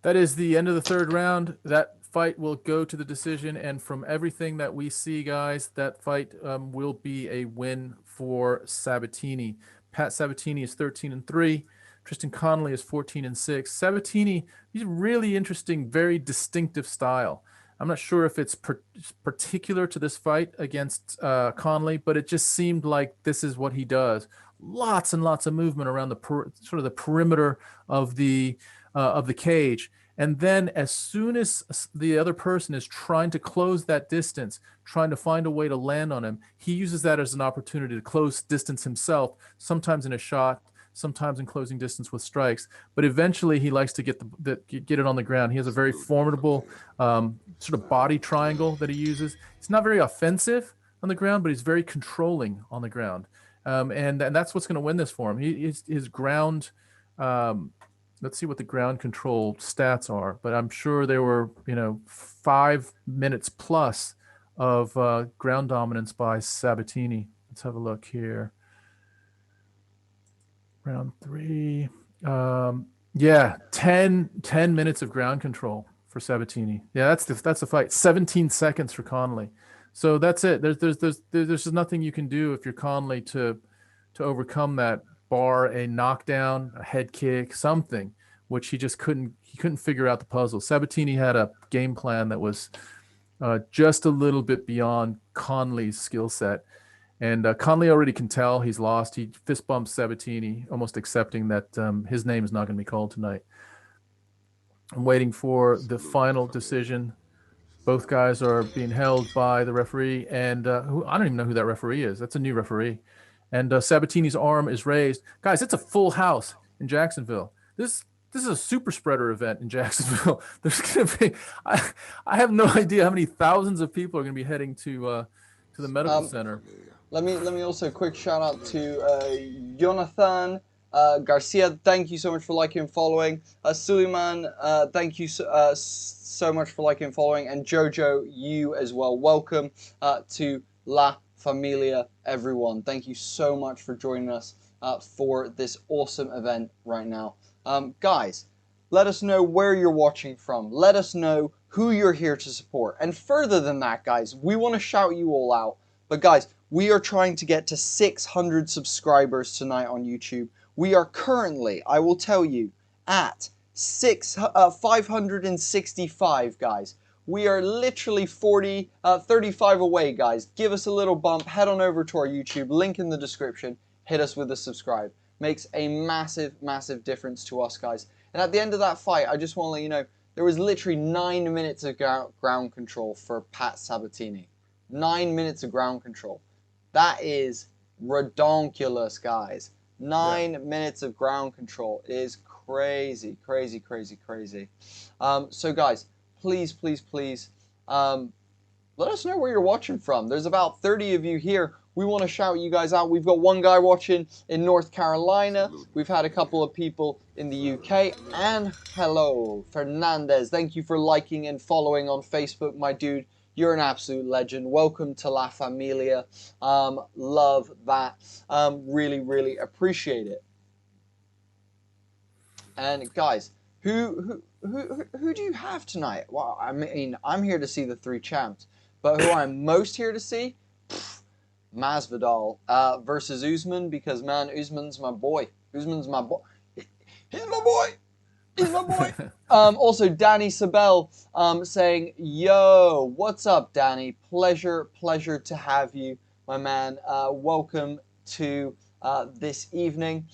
That is the end of the third round. That fight will go to the decision, and from everything that we see, guys, that fight will be a win for Sabatini. Pat Sabatini is 13-3. Tristan Connolly is 14-6. Sabatini, he's a really interesting, very distinctive style. I'm not sure if it's particular to this fight against Connolly, but it just seemed like this is what he does. Lots and lots of movement around the sort of the perimeter of the cage. And then as soon as the other person is trying to close that distance, trying to find a way to land on him, he uses that as an opportunity to close distance himself, sometimes in a shot, sometimes in closing distance with strikes, but eventually he likes to get it on the ground. He has a very formidable sort of body triangle that he uses. It's not very offensive on the ground, but he's very controlling on the ground, and that's what's going to win this for him. His ground. Let's see what the ground control stats are, but I'm sure there were 5 minutes plus of ground dominance by Sabatini. Let's have a look here. Round 3. 10 minutes of ground control for Sabatini. Yeah, that's the fight. 17 seconds for Connolly. So that's it. There's just nothing you can do if you're Connolly to overcome that bar a knockdown, a head kick, something, which he couldn't figure out the puzzle. Sabatini had a game plan that was just a little bit beyond Conley's skill set. And Conley already can tell he's lost. He fist bumps Sabatini, almost accepting that his name is not going to be called tonight. I'm waiting for the final decision. Both guys are being held by the referee, and I don't even know who that referee is. That's a new referee. And Sabatini's arm is raised. Guys, it's a full house in Jacksonville. This is a super spreader event in Jacksonville. There's going to be, I have no idea how many thousands of people are going to be heading to the medical center. Let me also quick shout out to Jonathan Garcia. Thank you so much for liking and following. Suleiman, thank you so much for liking and following. And Jojo, you as well. Welcome to La Familia, everyone. Thank you so much for joining us for this awesome event right now. Guys, let us know where you're watching from. Let us know who you're here to support. And further than that, guys, we want to shout you all out. But guys, we are trying to get to 600 subscribers tonight on YouTube. We are currently, I will tell you, at 565, guys. We are literally 35 away, guys. Give us a little bump. Head on over to our YouTube. Link in the description. Hit us with a subscribe. Makes a massive, massive difference to us, guys. And at the end of that fight, I just want to let you know, there was literally 9 minutes of ground control for Pat Sabatini. 9 minutes of ground control. That is redonkulous, guys. 9 minutes of ground control is crazy, crazy, crazy, crazy. So, guys, please, please, please, let us know where you're watching from. There's about 30 of you here. We want to shout you guys out. We've got one guy watching in North Carolina. We've had a couple of people in the UK. And hello, Fernandez. Thank you for liking and following on Facebook, my dude. You're an absolute legend. Welcome to La Familia. Love that. Really, really appreciate it. And guys, who do you have tonight? Well, I mean, I'm here to see the 3 champs, but who I'm most here to see, Masvidal versus Usman, because man, Usman's my boy. Usman's my boy. He's my boy. He's my boy. Also, Danny Sabel saying, yo, what's up, Danny? Pleasure to have you, my man. Welcome to this evening.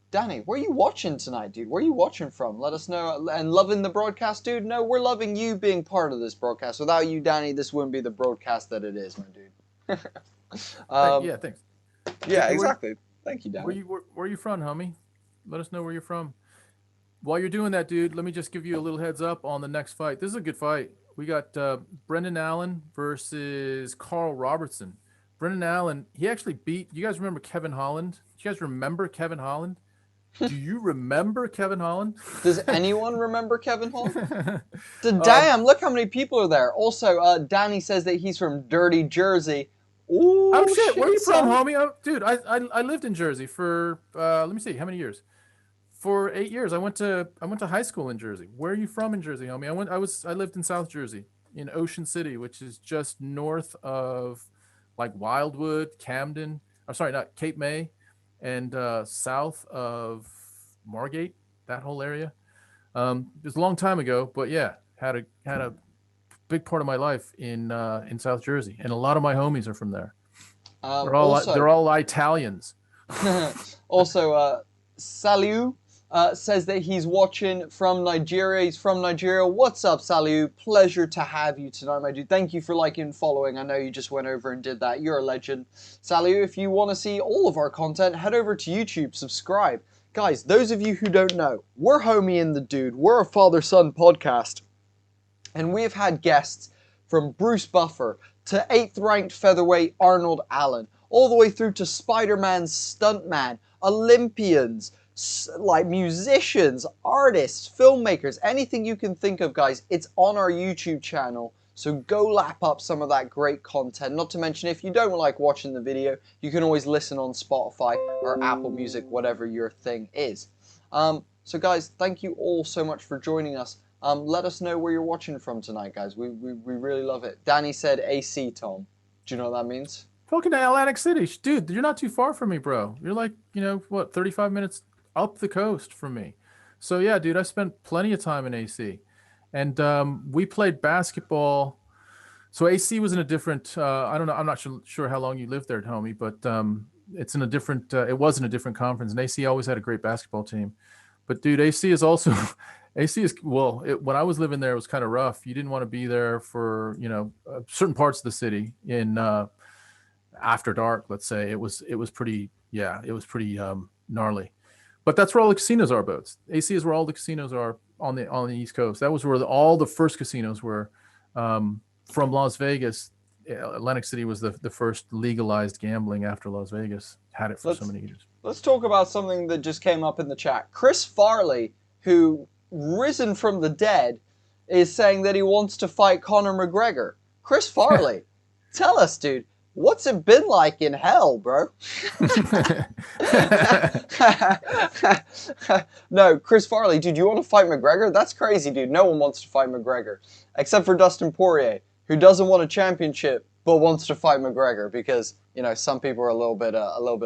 Danny, where are you watching tonight, dude? Where are you watching from? Let us know. And loving the broadcast, dude? No, we're loving you being part of this broadcast. Without you, Danny, this wouldn't be the broadcast that it is, my dude. Yeah, thanks. Yeah, exactly. Thank you, Danny. Where are you from, homie? Let us know where you're from. While you're doing that, dude, let me just give you a little heads up on the next fight. This is a good fight. We got Brendan Allen versus Carl Robertson. Brendan Allen, he actually beat, you guys remember Kevin Holland? Do you guys remember Kevin Holland? Do you remember Kevin Holland? Does anyone remember Kevin Holland? Damn, look how many people are there. Also, Danny says that he's from Dirty Jersey. Ooh, oh shit, where are you from, homie? Oh, dude, I lived in Jersey for let me see, how many years? For 8 years. I went to high school in Jersey. Where are you from in Jersey, homie? I lived in South Jersey, in Ocean City, which is just north of like Wildwood, Camden. I'm sorry, not Cape May, and south of Margate, that whole area. It was a long time ago, but yeah, had a big part of my life in South Jersey, and a lot of my homies are from there. They're all Italians. Also, Saliu says that he's watching from Nigeria. He's from Nigeria. What's up, Saliu? Pleasure to have you tonight, my dude. Thank you for liking and following. I know you just went over and did that. You're a legend. Saliu, if you want to see all of our content, head over to YouTube, subscribe. Guys, those of you who don't know, we're Homie and the Dude. We're a father-son podcast. And we have had guests from Bruce Buffer to 8th ranked featherweight Arnold Allen, all the way through to Spider-Man's stuntman, Olympians, like musicians, artists, filmmakers, anything you can think of, guys. It's on our YouTube channel. So go lap up some of that great content. Not to mention, if you don't like watching the video, you can always listen on Spotify or Apple Music, whatever your thing is. So guys, thank you all so much for joining us. Let us know where you're watching from tonight, guys. We really love it. Danny said AC, Tom. Do you know what that means? Fucking Atlantic City, dude. You're not too far from me, bro. You're like, 35 minutes up the coast from me. So yeah, dude, I spent plenty of time in AC, and we played basketball. So AC was in a different. I don't know. I'm not sure how long you lived there, homie, but it's in a different. It was in a different conference, and AC always had a great basketball team. But dude, AC is also. AC is when I was living there, it was kind of rough. You didn't want to be there for certain parts of the city in after dark. Let's say it was pretty gnarly. But that's where all the casinos are. Boats. AC is where all the casinos are on the East Coast. That was where all the first casinos were. From Las Vegas, Atlantic City was the first legalized gambling after Las Vegas had it for so many years. Let's talk about something that just came up in the chat. Chris Farley, who risen from the dead, is saying that he wants to fight Conor McGregor. Chris Farley, tell us, dude, what's it been like in hell, bro? No, Chris Farley, dude, you want to fight McGregor? That's crazy, dude. No one wants to fight McGregor, except for Dustin Poirier, who doesn't want a championship but wants to fight McGregor because some people are a little bit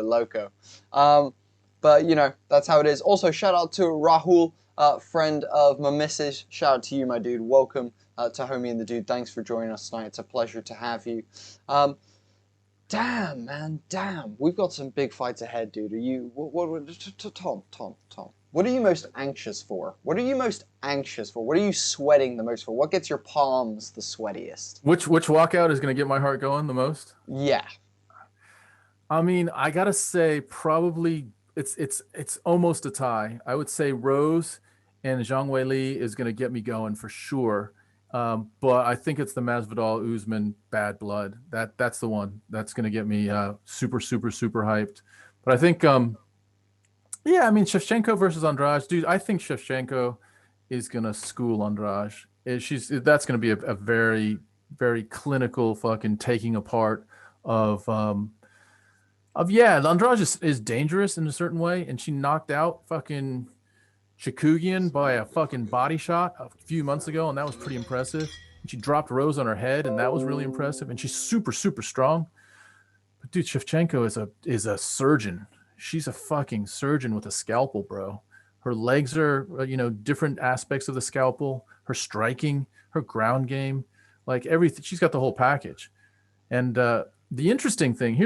loco. But that's how it is. Also, shout out to Rahul. Friend of my missus, shout out to you, my dude. Welcome to Homie and the Dude. Thanks for joining us tonight. It's a pleasure to have you. Damn, man, damn. We've got some big fights ahead, dude. Are you, Tom, what are you most anxious for? What are you most anxious for? What are you sweating the most for? What gets your palms the sweatiest? Which walkout is going to get my heart going the most? Yeah. I mean, I got to say probably it's almost a tie. I would say Rose and Zhang Weili is going to get me going for sure. But I think it's the Masvidal Usman bad blood. That's the one that's going to get me super hyped. But I think, Shevchenko versus Andrade, dude. I think Shevchenko is going to school Andrade. That's going to be a very, very clinical fucking taking apart of Andrade is dangerous in a certain way, and she knocked out fucking Chikugian by a fucking body shot a few months ago, and that was pretty impressive. And she dropped Rose on her head, and that was really impressive. And she's super strong. But dude, Shevchenko is a surgeon. She's a fucking surgeon with a scalpel, bro. Her legs are different aspects of the scalpel. Her striking, her ground game, like everything. She's got the whole package. And here's the interesting thing.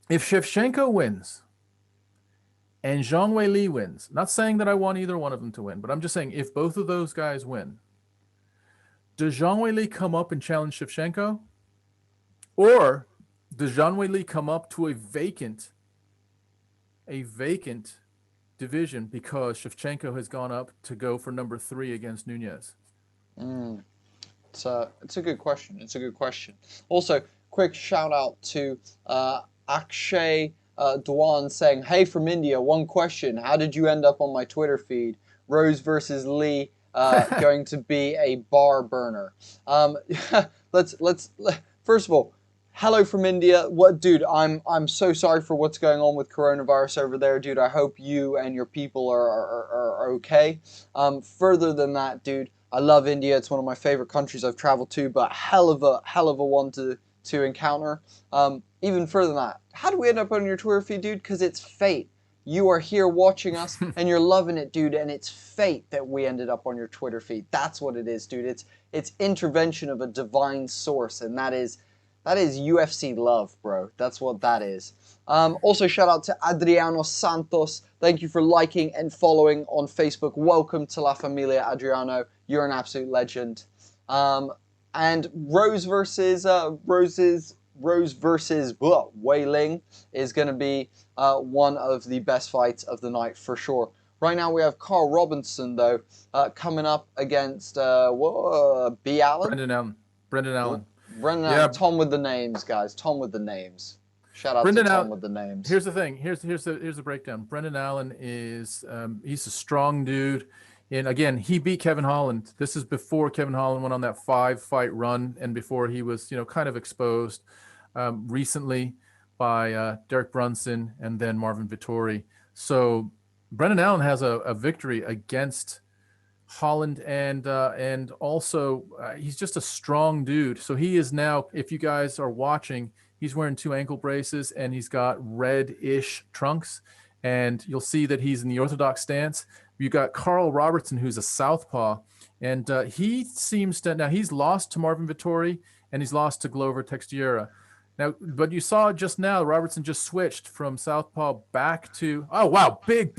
If Shevchenko wins and Zhang Weili wins, not saying that I want either one of them to win, but I'm just saying if both of those guys win, does Zhang Weili come up and challenge Shevchenko? Or does Zhang Weili come up to a vacant division because Shevchenko has gone up to go for number 3 against Nunez? It's a good question. Also, quick shout out to Akshay Dwan saying, "Hey from India, one question. How did you end up on my Twitter feed? Rose versus Lee going to be a bar burner." Let's first of all, hello from India. Dude, I'm so sorry for what's going on with coronavirus over there, dude. I hope you and your people are okay. Further than that, dude, I love India. It's one of my favorite countries I've traveled to, but hell of a one to encounter. Even further than that, how do we end up on your Twitter feed, dude? Because it's fate. You are here watching us, and you're loving it, dude, and it's fate that we ended up on your Twitter feed. That's what it is, dude. It's intervention of a divine source, and that is UFC love, bro. That's what that is. Also, shout out to Adriano Santos. Thank you for liking and following on Facebook. Welcome to La Familia, Adriano. You're an absolute legend. And Rose versus Wei Ling is going to be one of the best fights of the night for sure. Right now we have Carl Robinson though coming up against B. Allen. Brendan Allen. Yeah. Tom with the names, guys. Tom with the names. Shout out to Tom with the names. Here's the thing. Here's the breakdown. Brendan Allen is he's a strong dude. And again, he beat Kevin Holland. This is before Kevin Holland went on that 5-fight run, and before he was, kind of exposed recently by Derek Brunson and then Marvin Vittori. So Brendan Allen has a victory against Holland, and also he's just a strong dude. So he is now, if you guys are watching, he's wearing 2 ankle braces and he's got red-ish trunks, and you'll see that he's in the orthodox stance. You got Carl Robertson, who's a southpaw, and he seems to, now he's lost to Marvin Vettori and he's lost to Glover Teixeira. Now, but you saw just now, Robertson just switched from southpaw back to, oh wow, big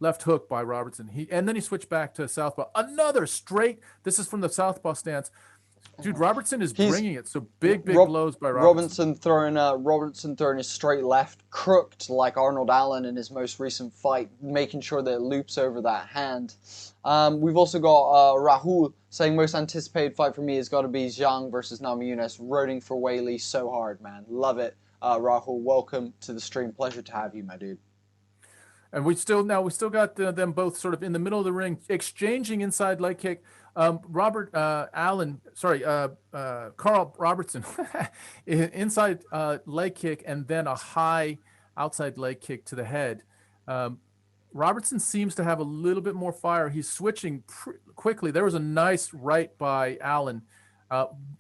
left hook by Robertson. And then he switched back to southpaw. Another straight, this is from the southpaw stance. Dude, Robertson is bringing it. So big blows by Robertson. Robertson throwing his straight left, crooked like Arnold Allen in his most recent fight, making sure that it loops over that hand. We've also got Rahul saying most anticipated fight for me has got to be Zhang versus Namajunas. Rooting for Weili so hard, man. Love it. Rahul, welcome to the stream. Pleasure to have you, my dude. And we still got them both sort of in the middle of the ring, exchanging inside leg kick. Carl Robertson, inside leg kick, and then a high outside leg kick to the head. Robertson seems to have a little bit more fire. He's switching quickly. There was a nice right by Allen.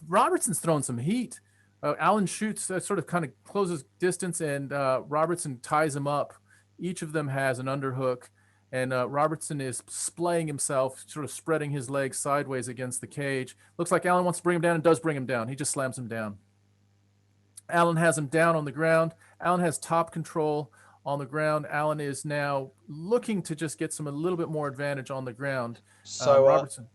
Robertson's throwing some heat. Allen shoots, sort of kind of closes distance, and Robertson ties him up. Each of them has an underhook, and Robertson is splaying himself, sort of spreading his legs sideways against the cage. Looks like Allen wants to bring him down and does bring him down. He just slams him down. Allen has him down on the ground. Allen has top control on the ground. Allen is now looking to just get a little bit more advantage on the ground. So Robertson.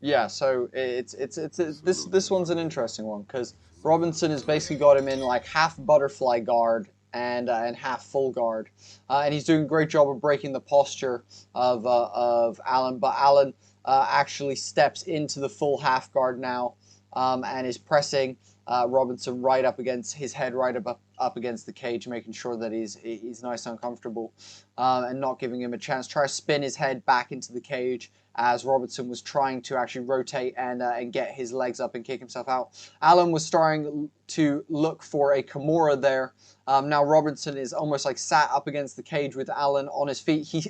Yeah, so this one's an interesting one because Robinson has basically got him in like half butterfly guard and half full guard, and he's doing a great job of breaking the posture of Allen. But Allen actually steps into the full half guard now, and is pressing Robinson right up against his head, right up against the cage, making sure that he's nice and uncomfortable, and not giving him a chance. Try to spin his head back into the cage as Robertson was trying to actually rotate and get his legs up and kick himself out. Allen was starting to look for a Kimura there. Now Robertson is almost like sat up against the cage with Allen on his feet. He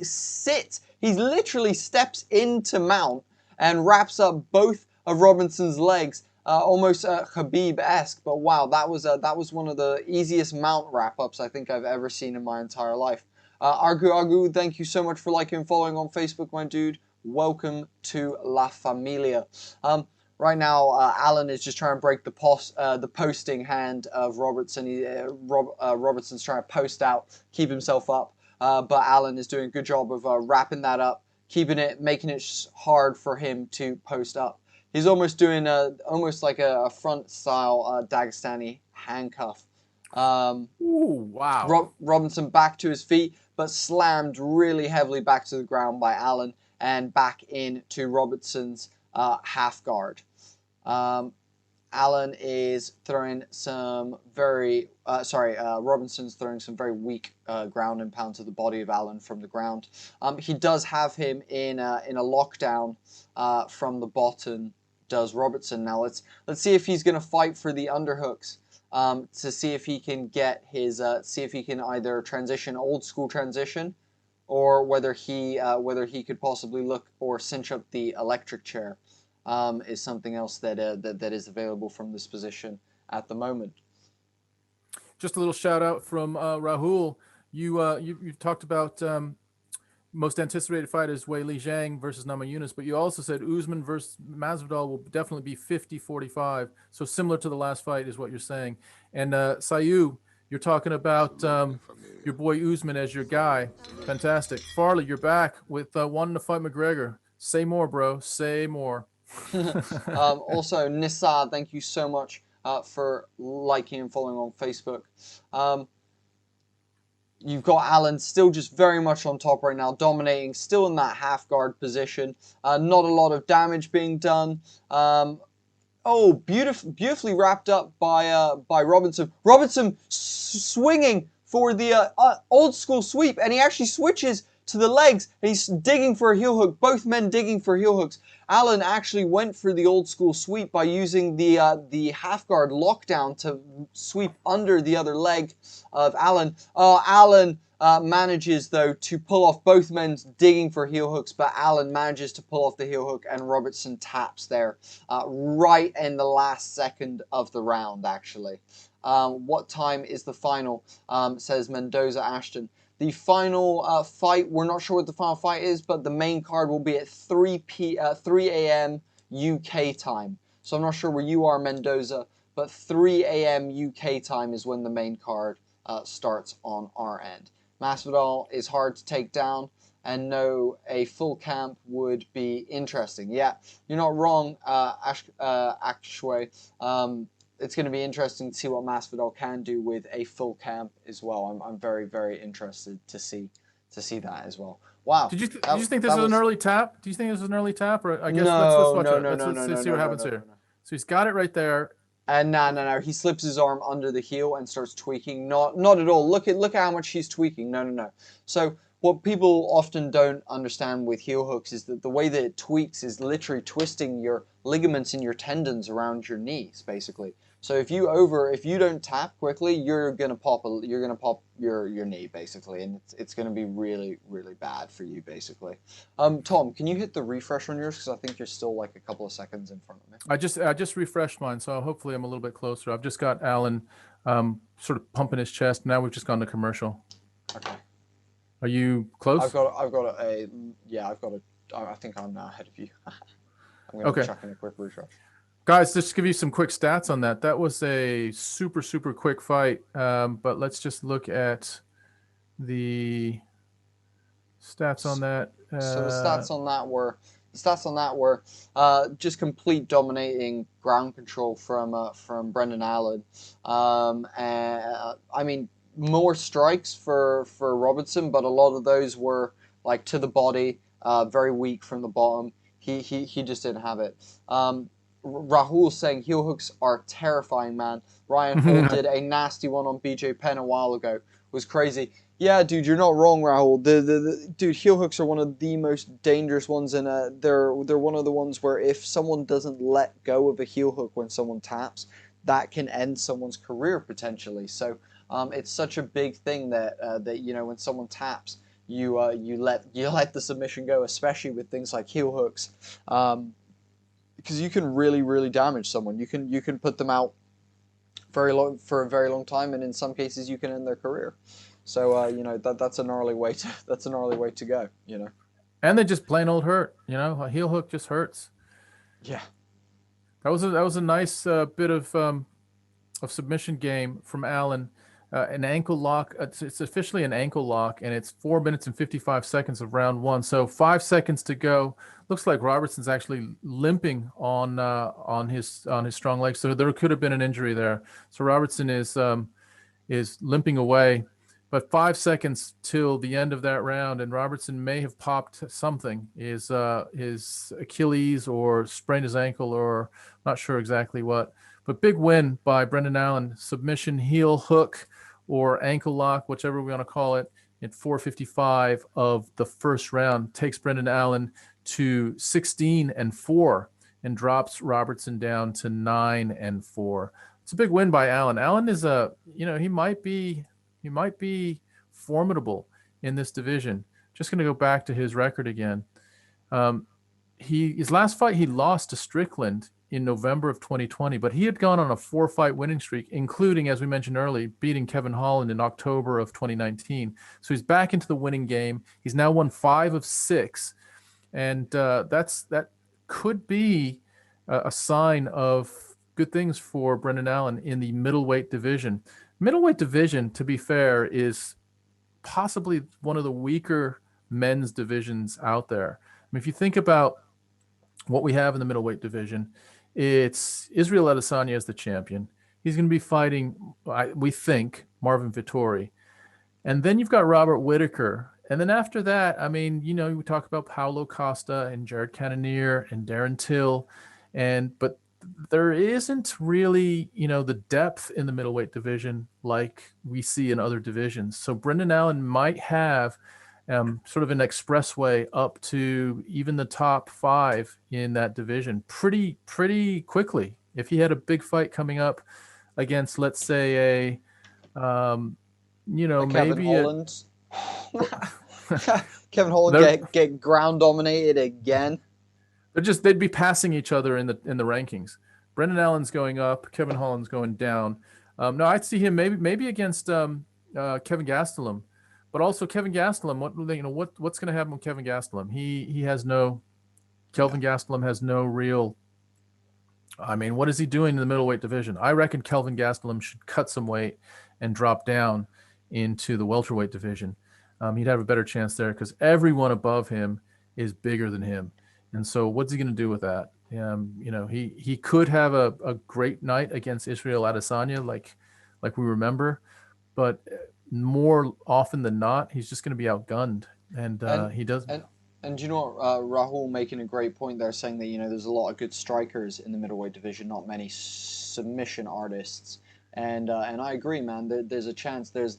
literally steps into mount and wraps up both of Robinson's legs, almost Khabib-esque. But wow, that was one of the easiest mount wrap-ups I think I've ever seen in my entire life. Argu, thank you so much for liking and following on Facebook, my dude. Welcome to La Familia. Right now, Allen is just trying to break the posting hand of Robertson. Robertson's trying to post out, keep himself up, but Allen is doing a good job of wrapping that up, making it hard for him to post up. He's almost doing almost like a front style Dagestani handcuff. Ooh, wow. Robinson back to his feet, but slammed really heavily back to the ground by Allen and back into Robertson's half guard. Allen is throwing some Robinson's throwing some very weak ground and pound to the body of Allen from the ground. He does have him in a lockdown from the bottom, does Robertson. Now let's see if he's going to fight for the underhooks, to see if he can get his, see if he can either transition, old school transition, or whether he could possibly look or cinch up the electric chair. Is something else that is available from this position at the moment. Just a little shout out from Rahul. You talked about most anticipated fight is Weili Zhang versus Namajunas, but you also said Usman versus Masvidal will definitely be 50-45. So similar to the last fight is what you're saying. And Sayu, you're talking about your boy Usman as your guy. Fantastic. Farley, you're back with wanting to fight McGregor. Say more, bro. Say more. Also, Nissa, thank you so much for liking and following on Facebook. You've got Allen still just very much on top right now, dominating, still in that half guard position. Not a lot of damage being done. Oh, beautifully wrapped up by Robinson. Robinson swinging for the old school sweep, and he actually switches to the legs, and he's digging for a heel hook. Both men digging for heel hooks. Allen actually went for the old school sweep by using the half guard lockdown to sweep under the other leg of Allen. Allen manages, though, to pull off both men's digging for heel hooks, but Allen manages to pull off the heel hook, and Robertson taps there right in the last second of the round, actually. What time is the final, says Mendoza Ashton. The final fight, we're not sure what the final fight is, but the main card will be at 3 a.m. UK time. So I'm not sure where you are, Mendoza, but 3 a.m. UK time is when the main card starts on our end. Masvidal is hard to take down, and no, a full camp would be interesting. Yeah, you're not wrong, Akshway. It's going to be interesting to see what Masvidal can do with a full camp as well. I'm very, very interested to see that as well. Wow. Did you think this was an early tap? Do you think this was an early tap? Or I guess let's watch it. Let's see what happens here. So he's got it right there. And no. He slips his arm under the heel and starts tweaking. Not at all. Look at how much he's tweaking. No. So what people often don't understand with heel hooks is that the way that it tweaks is literally twisting your ligaments and your tendons around your knees, basically. So if you don't tap quickly, you're gonna pop your knee, basically, and it's gonna be really, really bad for you, basically. Tom, can you hit the refresh on yours, because I think you're still like a couple of seconds in front of me. I just refreshed mine, so hopefully I'm a little bit closer. I've just got Allen sort of pumping his chest. Now we've just gone to commercial. Okay. Are you close? I think I'm now ahead of you. I'm gonna be chucking a quick refresh. Guys, just to give you some quick stats on that. That was a super, super quick fight. But let's just look at the stats on that. So the stats on that were just complete dominating ground control from Brendan Allen. I mean, more strikes for Robertson, but a lot of those were like to the body, very weak from the bottom. He just didn't have it. Rahul saying heel hooks are terrifying, man. Ryan Hall did a nasty one on BJ Penn a while ago. It was crazy. Yeah, dude, you're not wrong, Rahul. Dude, heel hooks are one of the most dangerous ones, and they're one of the ones where if someone doesn't let go of a heel hook when someone taps, that can end someone's career potentially. So it's such a big thing that when someone taps, you let the submission go, especially with things like heel hooks. Because you can really, really damage someone. You can put them out for a very long time, and in some cases you can end their career. So that's a gnarly way to go. And they just plain old hurt. A heel hook just hurts. Yeah. That was a nice bit of submission game from Allen. An ankle lock. It's officially an ankle lock, and it's 4 minutes and 55 seconds of round one. So 5 seconds to go. Looks like Robertson's actually limping on his strong leg. So there could have been an injury there. So Robertson is limping away, but 5 seconds till the end of that round, and Robertson may have popped something. His Achilles or sprained his ankle, or not sure exactly what. But big win by Brendan Allen. Submission, heel hook, or ankle lock, whichever we want to call it, in 4:55 of the first round. Takes Brendan Allen to 16-4 and drops Robertson down to 9-4. It's a big win by Allen. Allen is he might be formidable in this division. Just going to go back to his record again. His last fight he lost to Strickland in November of 2020, but he had gone on a 4-fight winning streak, including, as we mentioned earlier, beating Kevin Holland in October of 2019. So he's back into the winning game. He's now won 5 of 6, and that could be a sign of good things for Brendan Allen in the middleweight division. Middleweight division, to be fair, is possibly one of the weaker men's divisions out there. I mean, if you think about what we have in the middleweight division, it's Israel Adesanya as the champion. He's going to be fighting, we think, Marvin Vettori. And then you've got Robert Whittaker. And then after that, I mean, we talk about Paulo Costa and Jared Cannonier and Darren Till. But there isn't really, the depth in the middleweight division like we see in other divisions. So Brendan Allen might have sort of an expressway up to even the top 5 in that division pretty quickly. If he had a big fight coming up against, let's say, maybe Kevin Holland. Kevin Holland get ground dominated again. They'd be passing each other in the rankings. Brendan Allen's going up, Kevin Holland's going down. No, I'd see him maybe against Kevin Gastelum, but also Kevin Gastelum. What's going to happen with Kevin Gastelum? Kelvin Gastelum has no real. I mean, what is he doing in the middleweight division? I reckon Kelvin Gastelum should cut some weight and drop down into the welterweight division. He'd have a better chance there because everyone above him is bigger than him. And so what's he going to do with that? He could have a great night against Israel Adesanya, like we remember, but more often than not, he's just going to be outgunned, and he does. And you know what, Rahul making a great point there, saying that there's a lot of good strikers in the middleweight division, not many submission artists, and I agree, man. There's a chance, there's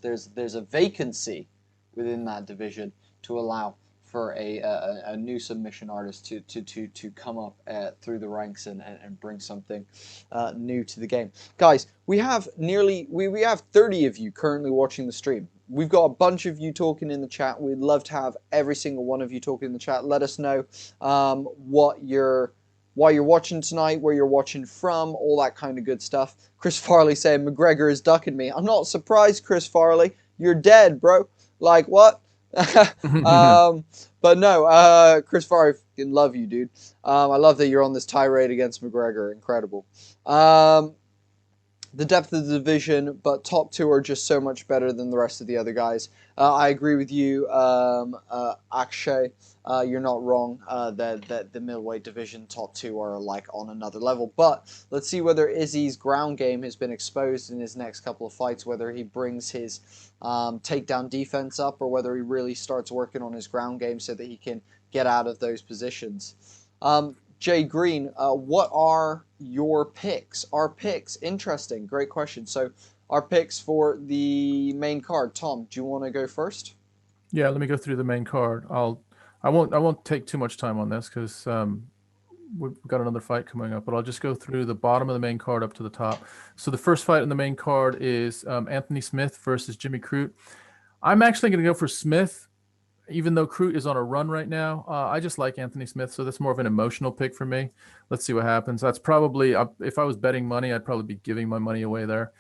a vacancy within that division to allow for a new submission artist to come up through the ranks and bring something new to the game. Guys, we have 30 of you currently watching the stream. We've got a bunch of you talking in the chat. We'd love to have every single one of you talking in the chat. Let us know why you're watching tonight, where you're watching from, all that kind of good stuff. Chris Farley saying McGregor is ducking me. I'm not surprised, Chris Farley. You're dead, bro. Like what? But no, Chris Farley, love you, dude. I love that you're on this tirade against McGregor. Incredible. The depth of the division, but top two are just so much better than the rest of the other guys. I agree with you, Akshay. You're not wrong that the middleweight division top two are like on another level. But let's see whether Izzy's ground game has been exposed in his next couple of fights, whether he brings his takedown defense up or whether he really starts working on his ground game so that he can get out of those positions. Jay Green, what are your picks? Our picks, interesting, great question. So our picks for the main card. Tom, do you want to go first? Yeah, let me go through the main card. I won't take too much time on this because we've got another fight coming up, but I'll just go through the bottom of the main card up to the top. So the first fight in the main card is Anthony Smith versus Jimmy Crute. I'm actually going to go for Smith, even though Crute is on a run right now. I just like Anthony Smith, so that's more of an emotional pick for me. Let's see what happens. That's probably, if I was betting money, I'd probably be giving my money away there.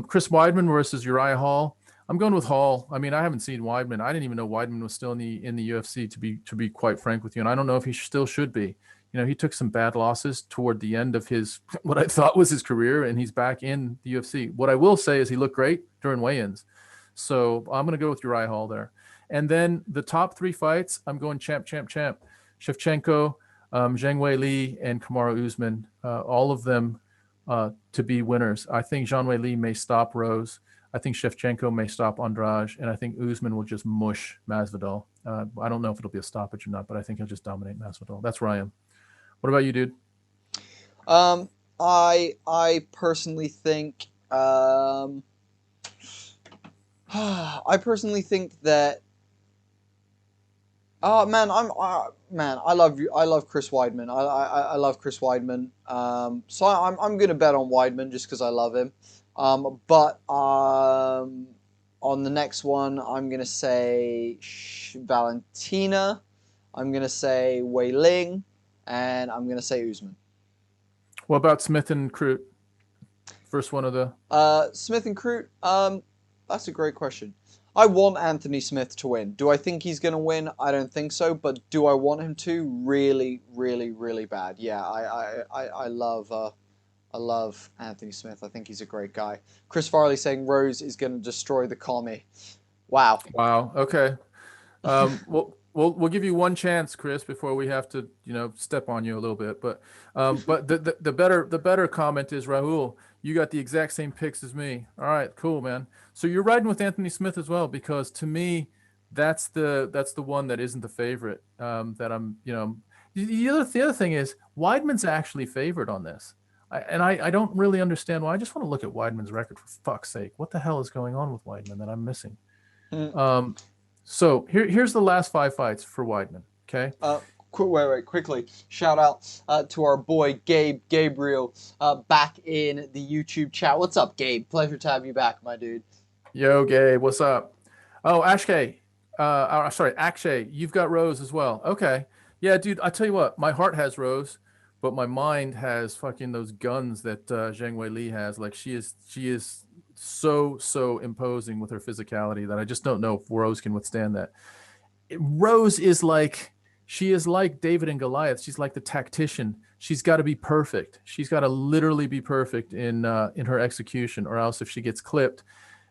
Chris Weidman versus Uriah Hall. I'm going with Hall. I mean, I haven't seen Weidman. I didn't even know Weidman was still in the UFC, to be quite frank with you, and I don't know if he still should be. He took some bad losses toward the end of his what I thought was his career, and he's back in the UFC. What I will say is he looked great during weigh-ins. So I'm going to go with Uriah Hall there. And then the top three fights, I'm going champ. Shevchenko, Zhang Weili, and Kamaru Usman, all of them to be winners. I think Zhang Weili may stop Rose. I think Shevchenko may stop Andrade, and I think Usman will just mush Masvidal. I don't know if it'll be a stoppage or not, but I think he'll just dominate Masvidal. That's where I am. What about you, dude? I personally think that I love Chris Weidman. I love Chris Weidman. So I'm gonna bet on Weidman just because I love him. But on the next one, I'm gonna say Valentina. I'm gonna say Wei Ling, and I'm gonna say Usman. What about Smith and Crute? First one of the Smith and Crute. That's a great question. I want Anthony Smith to win. Do I think he's going to win? I don't think so. But do I want him to? Really, really, really bad. Yeah, I love Anthony Smith. I think he's a great guy. Chris Farley saying Rose is going to destroy the commie. Wow. Wow. Okay. We'll give you one chance, Chris, before we have to step on you a little bit. But the better comment is, Rahul, you got the exact same picks as me. All right, cool, man. So you're riding with Anthony Smith as well, because to me, that's the one that isn't the favorite. That I'm, the other thing is Weidman's actually favored on this, I don't really understand why. I just want to look at Weidman's record, for fuck's sake. What the hell is going on with Weidman that I'm missing? So here's the last 5 fights for Weidman. Okay. Wait, quickly. Shout out to our boy Gabriel back in the YouTube chat. What's up, Gabe? Pleasure to have you back, my dude. Yo, Gabe, what's up? Oh, Ashkay, Sorry, Akshay, you've got Rose as well. Okay. Yeah, dude, I tell you what, my heart has Rose, but my mind has fucking those guns that Zhang Weili has. Like she is so imposing with her physicality that I just don't know if Rose can withstand that. Rose is like, she is like David and Goliath. She's like the tactician. She's got to be perfect. She's got to literally be perfect in her execution, or else if she gets clipped,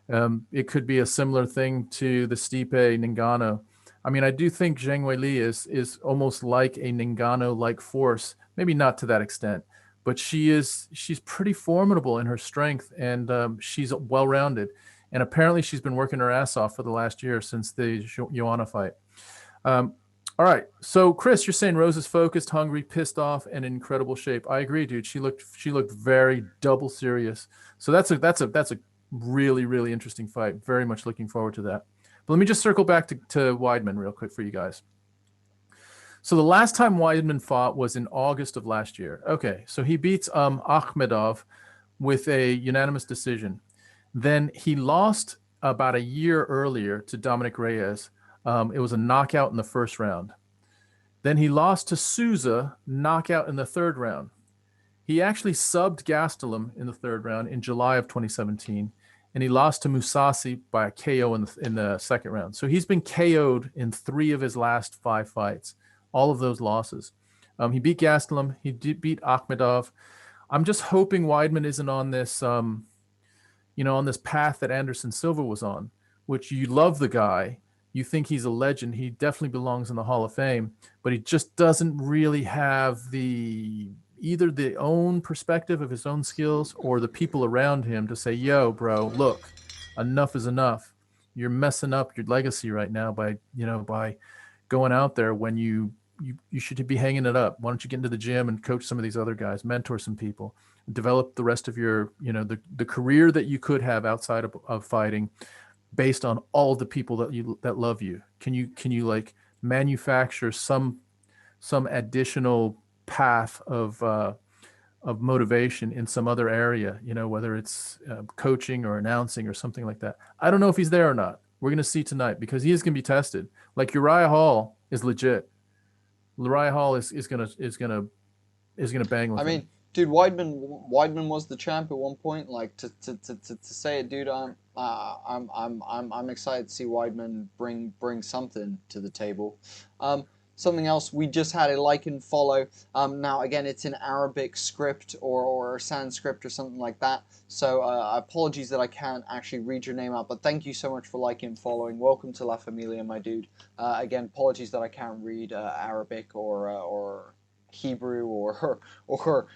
it could be a similar thing to the Stipe Ngannou. I mean, I do think Zhang Weili is almost like a Ngannou-like force. Maybe not to that extent, but she's pretty formidable in her strength, and she's well-rounded. And apparently she's been working her ass off for the last year since the Joanna fight. All right, so Chris, you're saying Rose is focused, hungry, pissed off, and in incredible shape. I agree, dude. She looked very double serious. So that's a really interesting fight. Very much looking forward to that. But let me just circle back to Weidman real quick for you guys. So the last time Weidman fought was in August of last year. Okay, so he beats Akhmedov with a unanimous decision. Then he lost about a year earlier to Dominic Reyes. It was a knockout in the first round. Then he lost to Souza, knockout in the third round. He actually subbed Gastelum in the third round in July of 2017, and he lost to Mousasi by a KO in the second round. So he's been KO'd in 3 of his last 5 fights, all of those losses. He beat Gastelum. He did beat Akhmedov. I'm just hoping Weidman isn't on this, on this path that Anderson Silva was on, which you love the guy. You think he's a legend. He definitely belongs in the Hall of Fame, but he just doesn't really have either the own perspective of his own skills or the people around him to say, yo, bro, look, enough is enough. You're messing up your legacy right now by going out there when you should be hanging it up. Why don't you get into the gym and coach some of these other guys, mentor some people, develop the rest of your, the career that you could have outside of fighting based on all the people that love you. Can you like manufacture some additional path of motivation in some other area, whether it's coaching or announcing or something like that. I don't know if he's there or not. We're going to see tonight because he is going to be tested. Like Uriah Hall is legit. Uriah Hall is going to bang with him. Dude, Weidman was the champ at one point. Like to say it, dude, I'm excited to see Weidman bring something to the table. Something else, we just had a like and follow. Now, again, it's in Arabic script or Sanskrit or something like that. So apologies that I can't actually read your name out, but thank you so much for liking and following. Welcome to La Familia, my dude. Again, apologies that I can't read Arabic or Hebrew or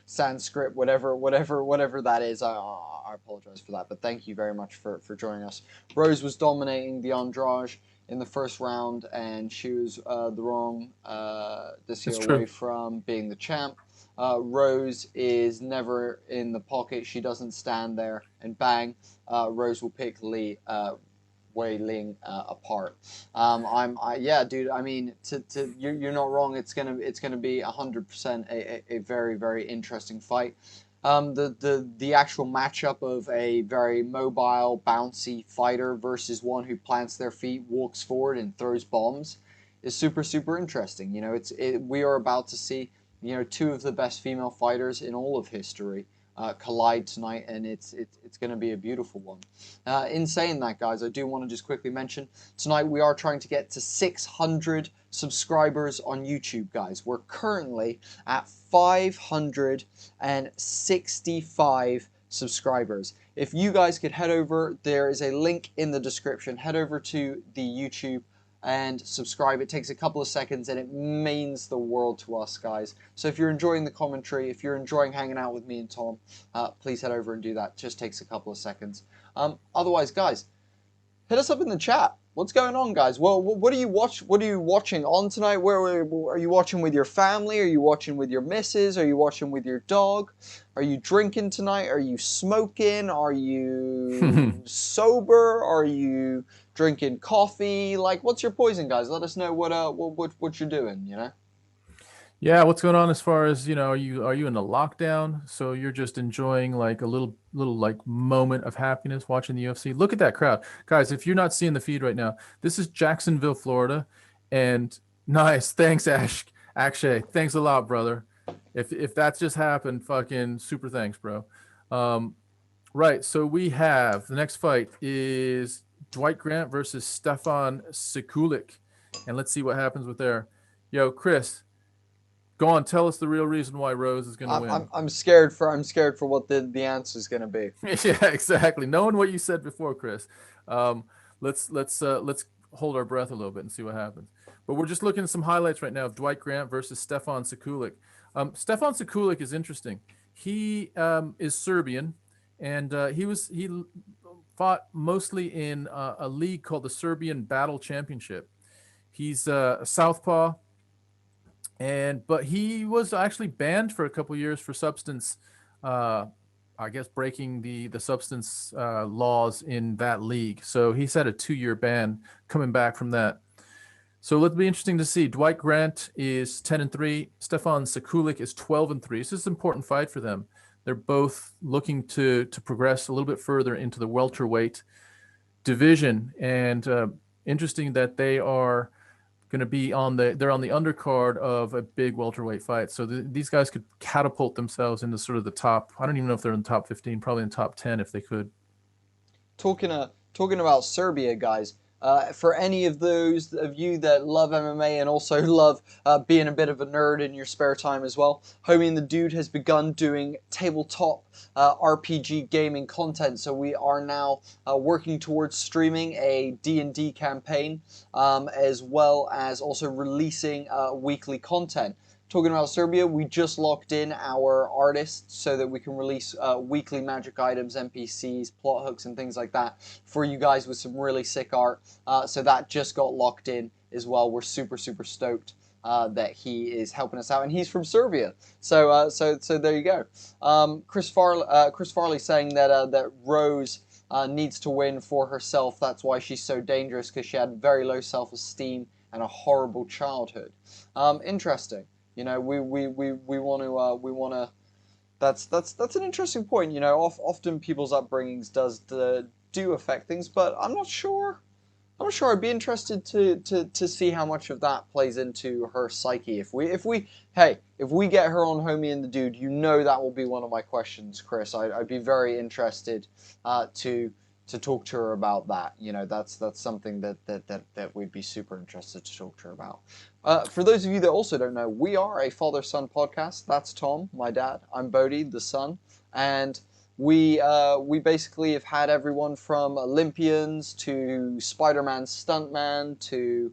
Sanskrit, whatever that is. I apologize for that, but thank you very much for joining us. Rose was dominating the Andrade in the first round, and she was the wrong decision away from being the champ. Rose is never in the pocket. She doesn't stand there and bang. Rose will pick Wei Ling apart. Yeah, dude. I mean, you're not wrong. It's gonna be 100% a very, very interesting fight. The actual matchup of a very mobile, bouncy fighter versus one who plants their feet, walks forward, and throws bombs is super, super interesting. We are about to see 2 of the best female fighters in all of history collide tonight, and it's going to be a beautiful one. In saying that, guys, I do want to just quickly mention tonight we are trying to get to 600 subscribers on YouTube, guys. We're currently at 565 subscribers. If you guys could head over, there is a link in the description. Head over to the YouTube and subscribe. It takes a couple of seconds and it means the world to us, guys. So if you're enjoying the commentary, if you're enjoying hanging out with me and Tom, please head over and do that. It just takes a couple of seconds. Otherwise, guys, hit us up in the chat. What's going on, guys? Well, what are you watching on tonight? Where are you watching with your family? Are you watching with your missus? Are you watching with your dog? Are you drinking tonight? Are you smoking? Are you sober? Are you drinking coffee? Like, what's your poison, guys? Let us know what you're doing. Yeah, what's going on as far as, are you in the lockdown? So you're just enjoying like a little like moment of happiness watching the UFC. Look at that crowd. Guys, if you're not seeing the feed right now, this is Jacksonville, Florida. And nice. Thanks, Akshay. Thanks a lot, brother. If that's just happened, fucking super thanks, bro. Right. So we have the next fight is Dwight Grant versus Stefan Sekulik. And let's see what happens with there. Yo, Chris, go on, tell us the real reason why Rose is going to win. I'm scared for what the answer is going to be. Yeah, exactly. Knowing what you said before, Chris, let's hold our breath a little bit and see what happens. But we're just looking at some highlights right now of Dwight Grant versus Stefan Sekulik. Stefan Sekulik is interesting. He is Serbian, and he fought mostly in a league called the Serbian Battle Championship. He's a southpaw. But he was actually banned for a couple years for substance, I guess breaking the substance laws in that league. So he's had a 2-year ban coming back from that. So it'll be interesting to see. Dwight Grant is 10-3. Stefan Sekulik is 12-3. So this is an important fight for them. They're both looking to progress a little bit further into the welterweight division. And interesting that they are going to be they're on the undercard of a big welterweight fight. So these guys could catapult themselves into sort of the top. I don't even know if they're in the top 15, probably in the top 10 if they could. Talking about Serbia, guys, for any of those of you that love MMA and also love being a bit of a nerd in your spare time as well, Homie and the Dude has begun doing tabletop RPG gaming content. So we are now working towards streaming a D&D campaign, as well as also releasing weekly content. Talking about Serbia, we just locked in our artists so that we can release weekly magic items, NPCs, plot hooks, and things like that for you guys with some really sick art. So that just got locked in as well. We're super, super stoked that he is helping us out, and he's from Serbia. So there you go. Chris Farley saying that Rose needs to win for herself. That's why she's so dangerous, because she had very low self-esteem and a horrible childhood. Interesting. We want to. That's an interesting point. Often people's upbringings do affect things, but I'm not sure. I'd be interested to see how much of that plays into her psyche. If we get her on Homie and the Dude, that will be one of my questions, Chris. I'd be very interested to talk to her about that. That's something that we'd be super interested to talk to her about. For those of you that also don't know, we are a father-son podcast. That's Tom, my dad. I'm Bodhi, the son. And we basically have had everyone from Olympians to Spider-Man stuntman to,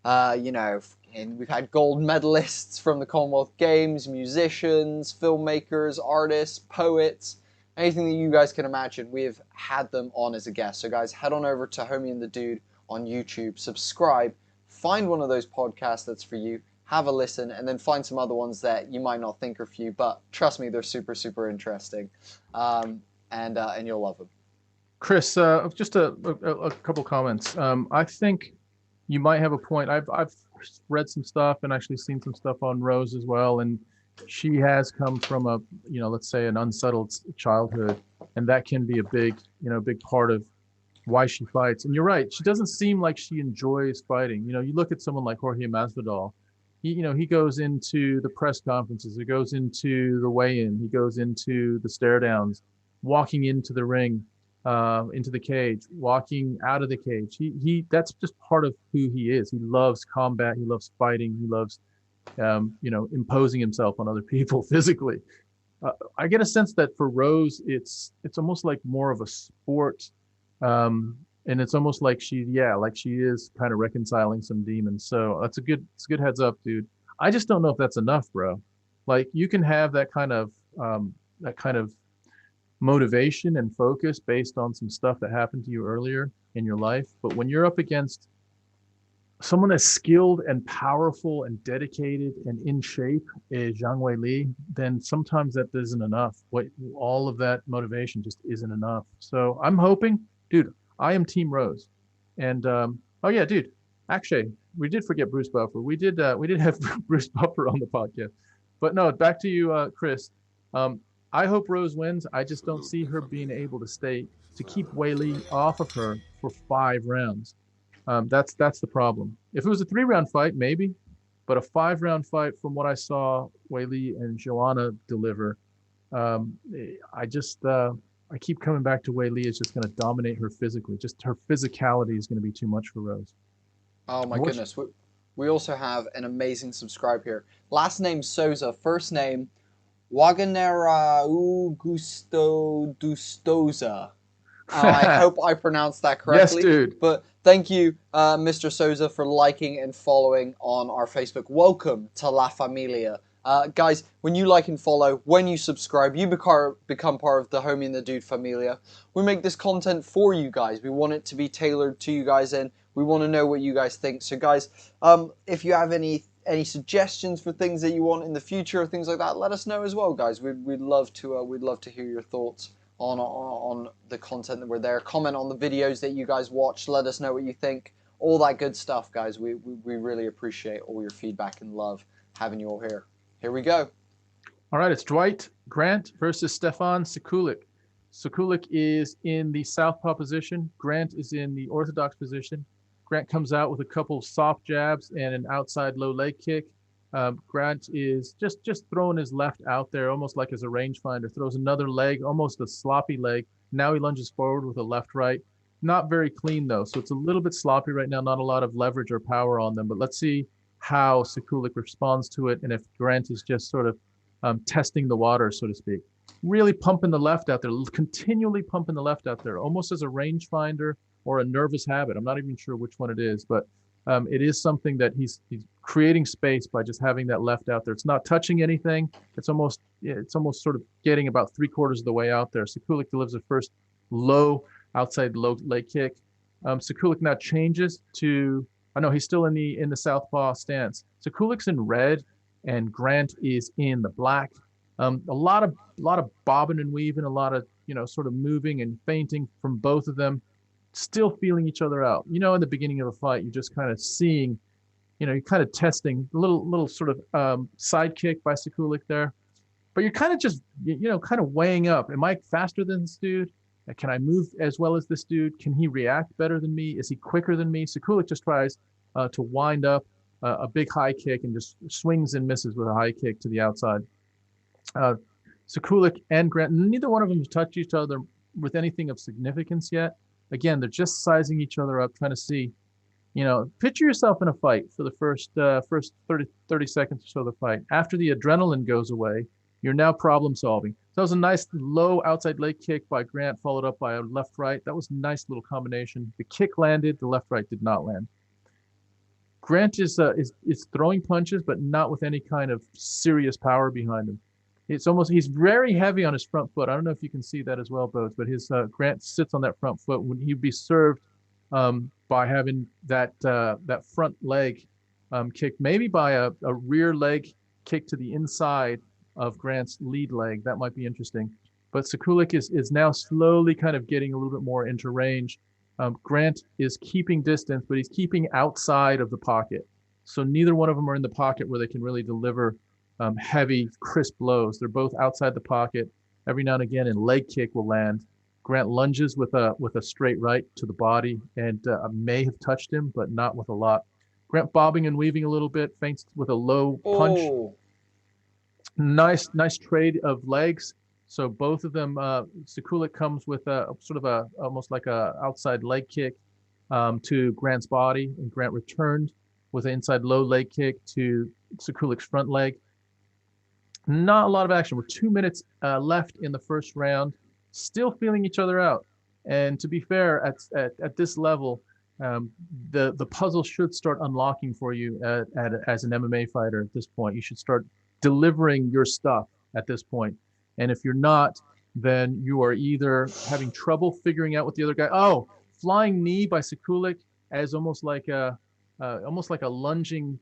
and we've had gold medalists from the Commonwealth Games, musicians, filmmakers, artists, poets, anything that you guys can imagine. We have had them on as a guest. So guys, head on over to Homie and the Dude on YouTube, subscribe, find one of those podcasts that's for you, have a listen, and then find some other ones that you might not think are for you, but trust me, they're super, super interesting. And you'll love them. Chris, just a couple comments. I think you might have a point. I've read some stuff and actually seen some stuff on Rose as well, and she has come from a, let's say an unsettled childhood, and that can be a big part of why she fights. And you're right, she doesn't seem like she enjoys fighting. You look at someone like Jorge Masvidal. He goes into the press conferences, he goes into the weigh-in, he goes into the stare downs, walking into the ring, into the cage, walking out of the cage. That's just part of who he is. He loves combat, he loves fighting, he loves imposing himself on other people physically. I get a sense that for Rose, it's almost like more of a sport. And it's almost like she is kind of reconciling some demons. So it's a good heads up, dude. I just don't know if that's enough, bro. Like, you can have that kind of motivation and focus based on some stuff that happened to you earlier in your life. But when you're up against someone as skilled and powerful and dedicated and in shape as Zhang Weili, then sometimes that isn't enough. All of that motivation just isn't enough. So I'm hoping, dude, I am Team Rose. And oh yeah, dude, Akshay, we did forget Bruce Buffer. We did have Bruce Buffer on the podcast. But no, back to you, Chris. I hope Rose wins. I just don't see her being able to keep Weili off of her for 5 rounds. That's the problem. If it was a 3-round fight, maybe, but a 5-round fight, from what I saw Weili and Joanna deliver, I keep coming back to Weili is just going to dominate her physically. Just her physicality is going to be too much for Rose. Oh my goodness. We also have an amazing subscribe here. Last name Souza, first name Waganera Augusto Dustoza. I hope I pronounced that correctly. Yes, dude. But thank you, Mr. Souza, for liking and following on our Facebook. Welcome to La Familia. Guys, when you like and follow, when you subscribe, you become part of the Homie and the Dude Familia. We make this content for you guys. We want it to be tailored to you guys, and we want to know what you guys think. So guys, if you have any suggestions for things that you want in the future or things like that, let us know as well, guys. We'd love to hear your thoughts on the content that we're there. Comment on the videos that you guys watch. Let us know what you think. All that good stuff, guys. We really appreciate all your feedback and love having you all here. Here we go. All right, it's Dwight Grant versus Stefan Sekulik. Sekulik is in the southpaw position. Grant is in the orthodox position. Grant comes out with a couple soft jabs and an outside low leg kick. Grant is just throwing his left out there, almost like as a rangefinder. Throws another leg, almost a sloppy leg. Now he lunges forward with a left-right. Not very clean, though, so it's a little bit sloppy right now. Not a lot of leverage or power on them, but let's see how Sekulik responds to it, and if Grant is just sort of testing the water, so to speak. Really pumping the left out there, continually pumping the left out there, almost as a rangefinder or a nervous habit. I'm not even sure which one it is, but it is something that he's creating space by just having that left out there. It's not touching anything. It's almost sort of getting about 3/4 of the way out there. Sekulik delivers the first outside low leg kick. Sekulik now changes to, he's still in the southpaw stance. Sekulik's in red and Grant is in the black. A lot of bobbing and weaving, a lot of sort of moving and feinting from both of them, still feeling each other out. In the beginning of a fight, you're just kind of seeing, you're kind of testing a little sort of side kick by Sekulik there, but you're kind of just kind of weighing up. Am I faster than this dude? Can I move as well as this dude? Can he react better than me? Is he quicker than me? Sekulik just tries to wind up a big high kick and just swings and misses with a high kick to the outside. Sekulik and Grant, neither one of them have touched each other with anything of significance yet. Again, they're just sizing each other up, trying to see, picture yourself in a fight for the first 30 seconds or so of the fight. After the adrenaline goes away, you're now problem solving. So that was a nice low outside leg kick by Grant, followed up by a left-right. That was a nice little combination. The kick landed, the left-right did not land. Grant is throwing punches, but not with any kind of serious power behind him. He's very heavy on his front foot. I don't know if you can see that as well, Bones, but his Grant sits on that front foot when he'd be served by having that front leg kicked, maybe by a rear leg kick to the inside of Grant's lead leg. That might be interesting. But Sekulik is now slowly kind of getting a little bit more into range. Grant is keeping distance, but he's keeping outside of the pocket. So neither one of them are in the pocket where they can really deliver heavy, crisp blows. They're both outside the pocket. Every now and again, a leg kick will land. Grant lunges with a straight right to the body and may have touched him, but not with a lot. Grant bobbing and weaving a little bit, feints with a low punch. Oh. Nice trade of legs. So both of them, Sekulik comes with a sort of almost like a outside leg kick to Grant's body, and Grant returned with an inside low leg kick to Sekulik's front leg. Not a lot of action. We're 2 minutes left in the first round, still feeling each other out. And to be fair, at this level, the puzzle should start unlocking for you as an MMA fighter at this point. You should start delivering your stuff at this point. And if you're not, then you are either having trouble figuring out what the other guy. Oh, flying knee by Sekulik as almost like a lunging,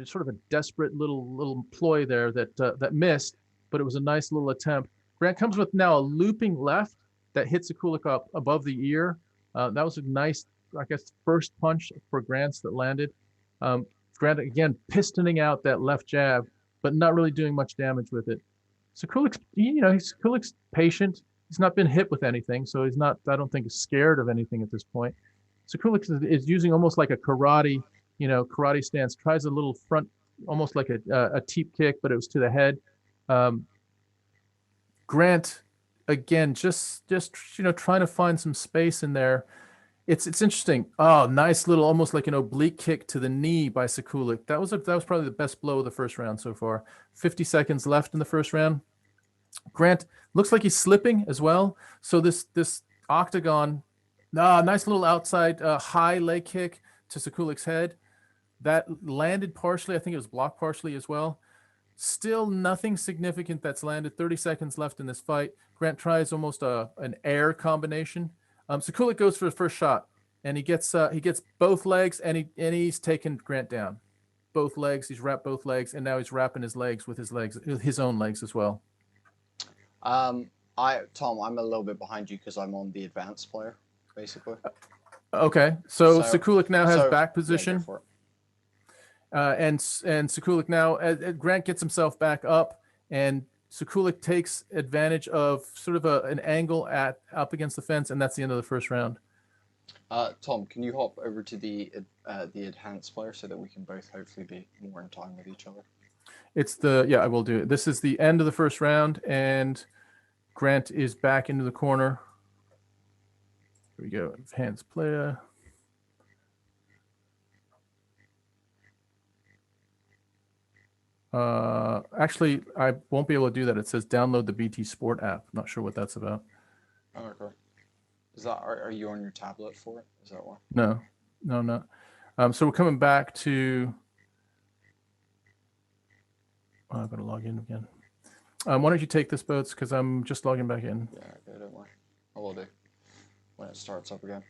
sort of a desperate little ploy there that missed, but it was a nice little attempt. Grant comes with now a looping left that hits Sekulik up above the ear. That was a nice, I guess, first punch for Grant's that landed. Grant again pistoning out that left jab, but not really doing much damage with it. Sekulic's, Sekulic's patient. He's not been hit with anything, so he's not, I don't think, scared of anything at this point. Sekulic is using almost like a karate stance. Tries a little front, almost like a teep kick, but it was to the head. Grant, again, just trying to find some space in there. It's interesting. Oh, nice little, almost like an oblique kick to the knee by Sekulic. That was probably the best blow of the first round so far. 50 seconds left in the first round. Grant looks like he's slipping as well. So this octagon, nice little outside high leg kick to Sekulic's head. That landed partially. I think it was blocked partially as well. Still nothing significant that's landed. 30 seconds left in this fight. Grant tries almost an air combination. Sekulic goes for the first shot, and he gets both legs, and he's taken Grant down. Both legs. He's wrapped both legs, and now he's wrapping his legs with his own legs as well. Tom, I'm a little bit behind you because I'm on the advanced player, basically. Okay, so Sekulic now has back position. Yeah, and Sekulic now, Grant gets himself back up, and Sekulic takes advantage of sort of an angle up against the fence, and that's the end of the first round. Tom, can you hop over to the enhanced player so that we can both hopefully be more in time with each other? I will do it. This is the end of the first round, and Grant is back into the corner. Here we go, enhanced player. Actually, I won't be able to do that. It says download the BT Sport app. Not sure what that's about. Oh, okay. Are you on your tablet for it? Is that why? No, I'm not. So we're coming back to. I've got to log in again. Why don't you take this, Boats? Because I'm just logging back in. Yeah, okay, don't worry. I will do when it starts up again.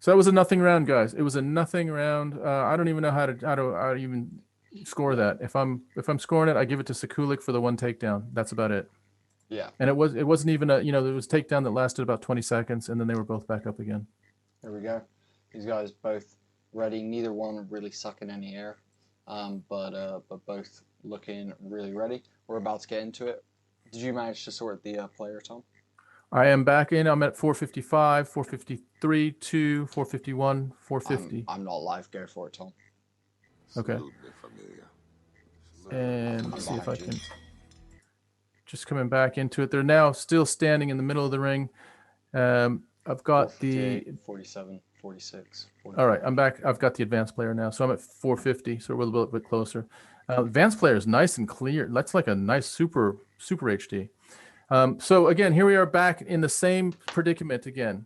So that was a nothing round, guys. It was a nothing round. I don't even know how to even score that. If I'm scoring it, I give it to Sekulic for the one takedown. That's about it. Yeah. And it wasn't even there was a takedown that lasted about 20 seconds, and then they were both back up again. There we go. These guys both ready. Neither one really sucking any air, but both looking really ready. We're about to get into it. Did you manage to sort the player, Tom? I am back in. I'm at 455, 453, 2, 451, 450. I'm not live. Go for it, Tom. Okay. And let's see if I can. Just coming back into it. They're now still standing in the middle of the ring. I've got the 47, 46. 45. All right, I'm back. I've got the advanced player now, so I'm at 450, so we're a little bit closer. Advanced player is nice and clear. That's like a nice super HD. So again, here we are back in the same predicament again.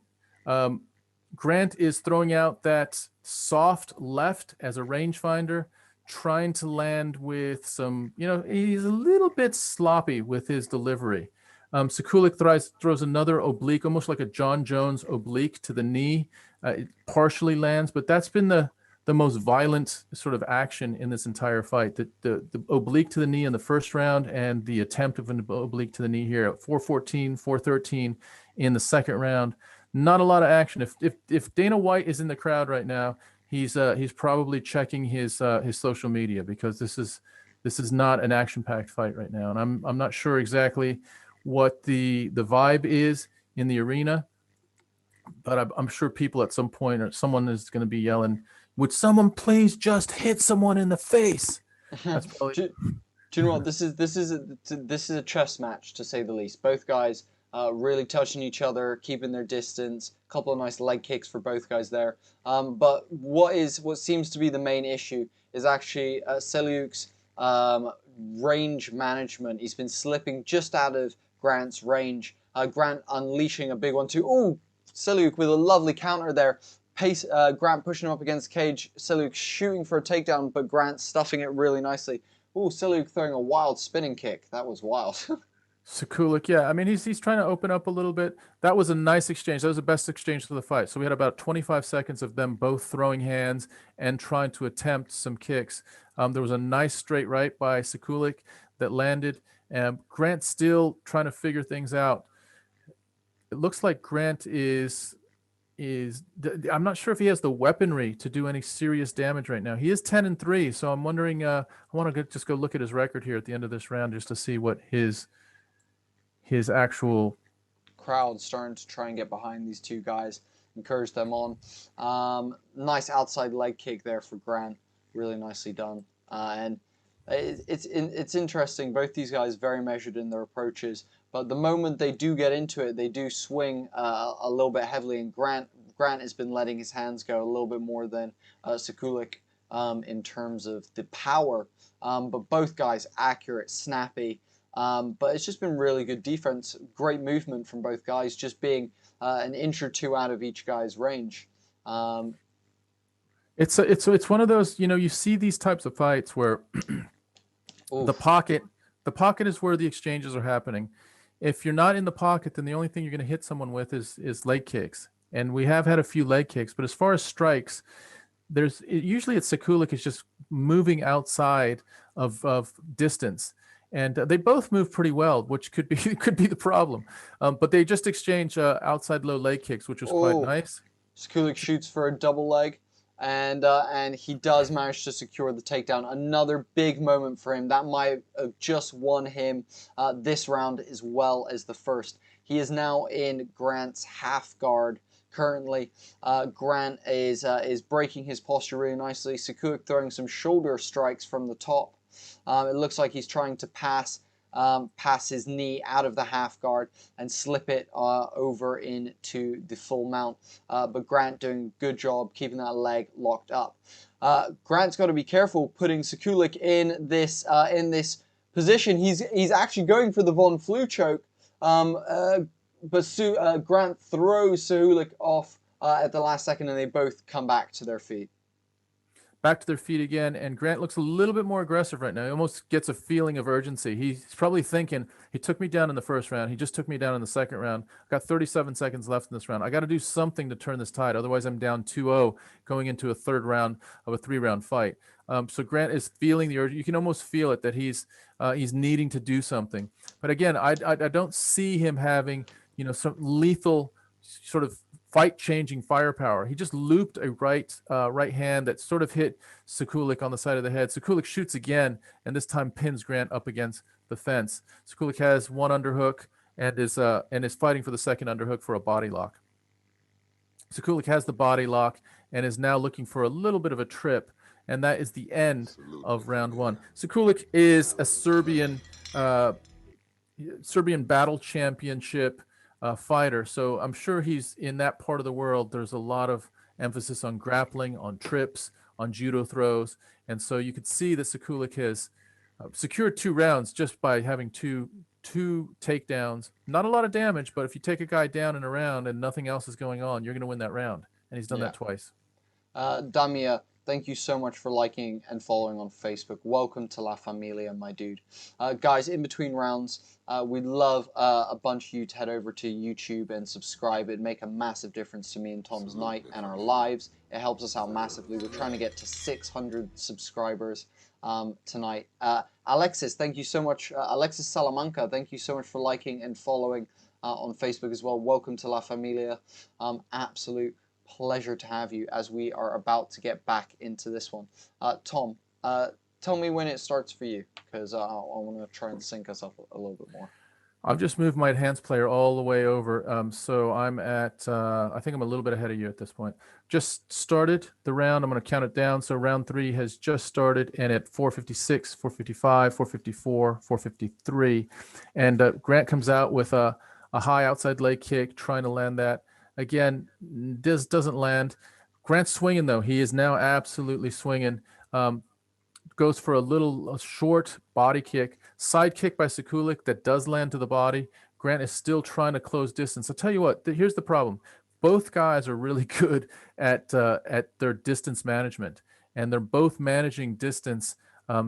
Grant is throwing out that soft left as a rangefinder, trying to land with some, he's a little bit sloppy with his delivery. Sekulic throws another oblique, almost like a John Jones oblique to the knee. It partially lands, but that's been the most violent sort of action in this entire fight. The oblique to the knee in the first round and the attempt of an oblique to the knee here at 414, 413 in the second round. Not a lot of action. If Dana White is in the crowd right now, he's probably checking his social media, because this is not an action-packed fight right now, and I'm not sure exactly what the vibe is in the arena, but I'm sure people at some point, or someone is going to be yelling, "Would someone please just hit someone in the face?" That's probably... do you know what? This is a chess match, to say the least. Both guys really touching each other, keeping their distance. A couple of nice leg kicks for both guys there. But what seems to be the main issue is actually Selyuk's range management. He's been slipping just out of Grant's range. Grant unleashing a big one too. Oh, Selyuk with a lovely counter there. Grant pushing up against cage. Selyuk shooting for a takedown, but Grant stuffing it really nicely. Oh, Selyuk throwing a wild spinning kick. That was wild. Sekulic, yeah. I mean, he's trying to open up a little bit. That was a nice exchange. That was the best exchange of the fight. So we had about 25 seconds of them both throwing hands and trying to attempt some kicks. There was a nice straight right by Sekulic that landed. Grant still trying to figure things out. It looks like Grant is I'm not sure if he has the weaponry to do any serious damage right now. He is 10-3, so I'm wondering. I want to just go look at his record here at the end of this round just to see what his actual crowd starting to try and get behind these two guys, encourage them on. Nice outside leg kick there for Grant, really nicely done. And it's interesting. Both these guys very measured in their approaches, but the moment they do get into it, they do swing a little bit heavily. And Grant has been letting his hands go a little bit more than Sekulik in terms of the power. But both guys accurate, snappy. But it's just been really good defense, great movement from both guys, just being an inch or two out of each guy's range. It's one of those, you see these types of fights where the pocket is where the exchanges are happening. If you're not in the pocket, then the only thing you're going to hit someone with is leg kicks. And we have had a few leg kicks, but as far as strikes, usually it's Sekulik is just moving outside of distance. And they both move pretty well, which could be the problem. But they just exchange outside low leg kicks, which was quite nice. Sekulik shoots for a double leg, and he does manage to secure the takedown. Another big moment for him. That might have just won him this round as well as the first. He is now in Grant's half guard currently. Grant is breaking his posture really nicely. Sekulik throwing some shoulder strikes from the top. It looks like he's trying to pass his knee out of the half guard and slip it over into the full mount. But Grant doing a good job keeping that leg locked up. Grant's got to be careful putting Sekulik in this position. He's actually going for the Von Flue choke, but Grant throws Sekulik off at the last second, and they both come back to their feet. Back to their feet again, and Grant looks a little bit more aggressive right now. He almost gets a feeling of urgency. He's probably thinking, he took me down in the first round. He just took me down in the second round. Got 37 seconds left in this round. I got to do something to turn this tide. Otherwise, I'm down 2-0 going into a third round of a 3-round fight. So Grant is feeling the urge. You can almost feel it that he's needing to do something. But again, I don't see him having some lethal sort of fight-changing firepower. He just looped a right hand that sort of hit Sekulik on the side of the head. Sekulik shoots again, and this time pins Grant up against the fence. Sekulik has one underhook and is fighting for the second underhook for a body lock. Sekulik has the body lock and is now looking for a little bit of a trip, and that is the end of round one. Sekulik is a Serbian Battle Championship fighter, so I'm sure he's in that part of the world. There's a lot of emphasis on grappling, on trips, on judo throws, and so you could see that Sekulik has secured 2 rounds just by having two takedowns. Not a lot of damage, but if you take a guy down in a round and nothing else is going on, you're going to win that round, and he's done that twice. Damia, thank you so much for liking and following on Facebook. Welcome to La Familia, my dude. Guys, in between rounds, we'd love a bunch of you to head over to YouTube and subscribe. It'd make a massive difference to me and Tom's night and our lives. It helps us out massively. We're trying to get to 600 subscribers tonight. Alexis, thank you so much. Alexis Salamanca, thank you so much for liking and following on Facebook as well. Welcome to La Familia. Absolute pleasure to have you as we are about to get back into this one. Tom, tell me when it starts for you, because I want to try and sync us up a little bit more. I've just moved my enhanced player all the way over, so I'm at I think I'm a little bit ahead of you at this point. Just started the round. I'm going to count it down. So round 3 has just started, and at 4:56, 4:55, 4:54, 4:53, and Grant comes out with a high outside leg kick, trying to land that. Again, this doesn't land. Grant's swinging, though. He is now absolutely swinging. Goes for a short body kick. Side kick by Sekulik that does land to the body. Grant is still trying to close distance. I'll tell you what, here's the problem. Both guys are really good at their distance management, and they're both managing distance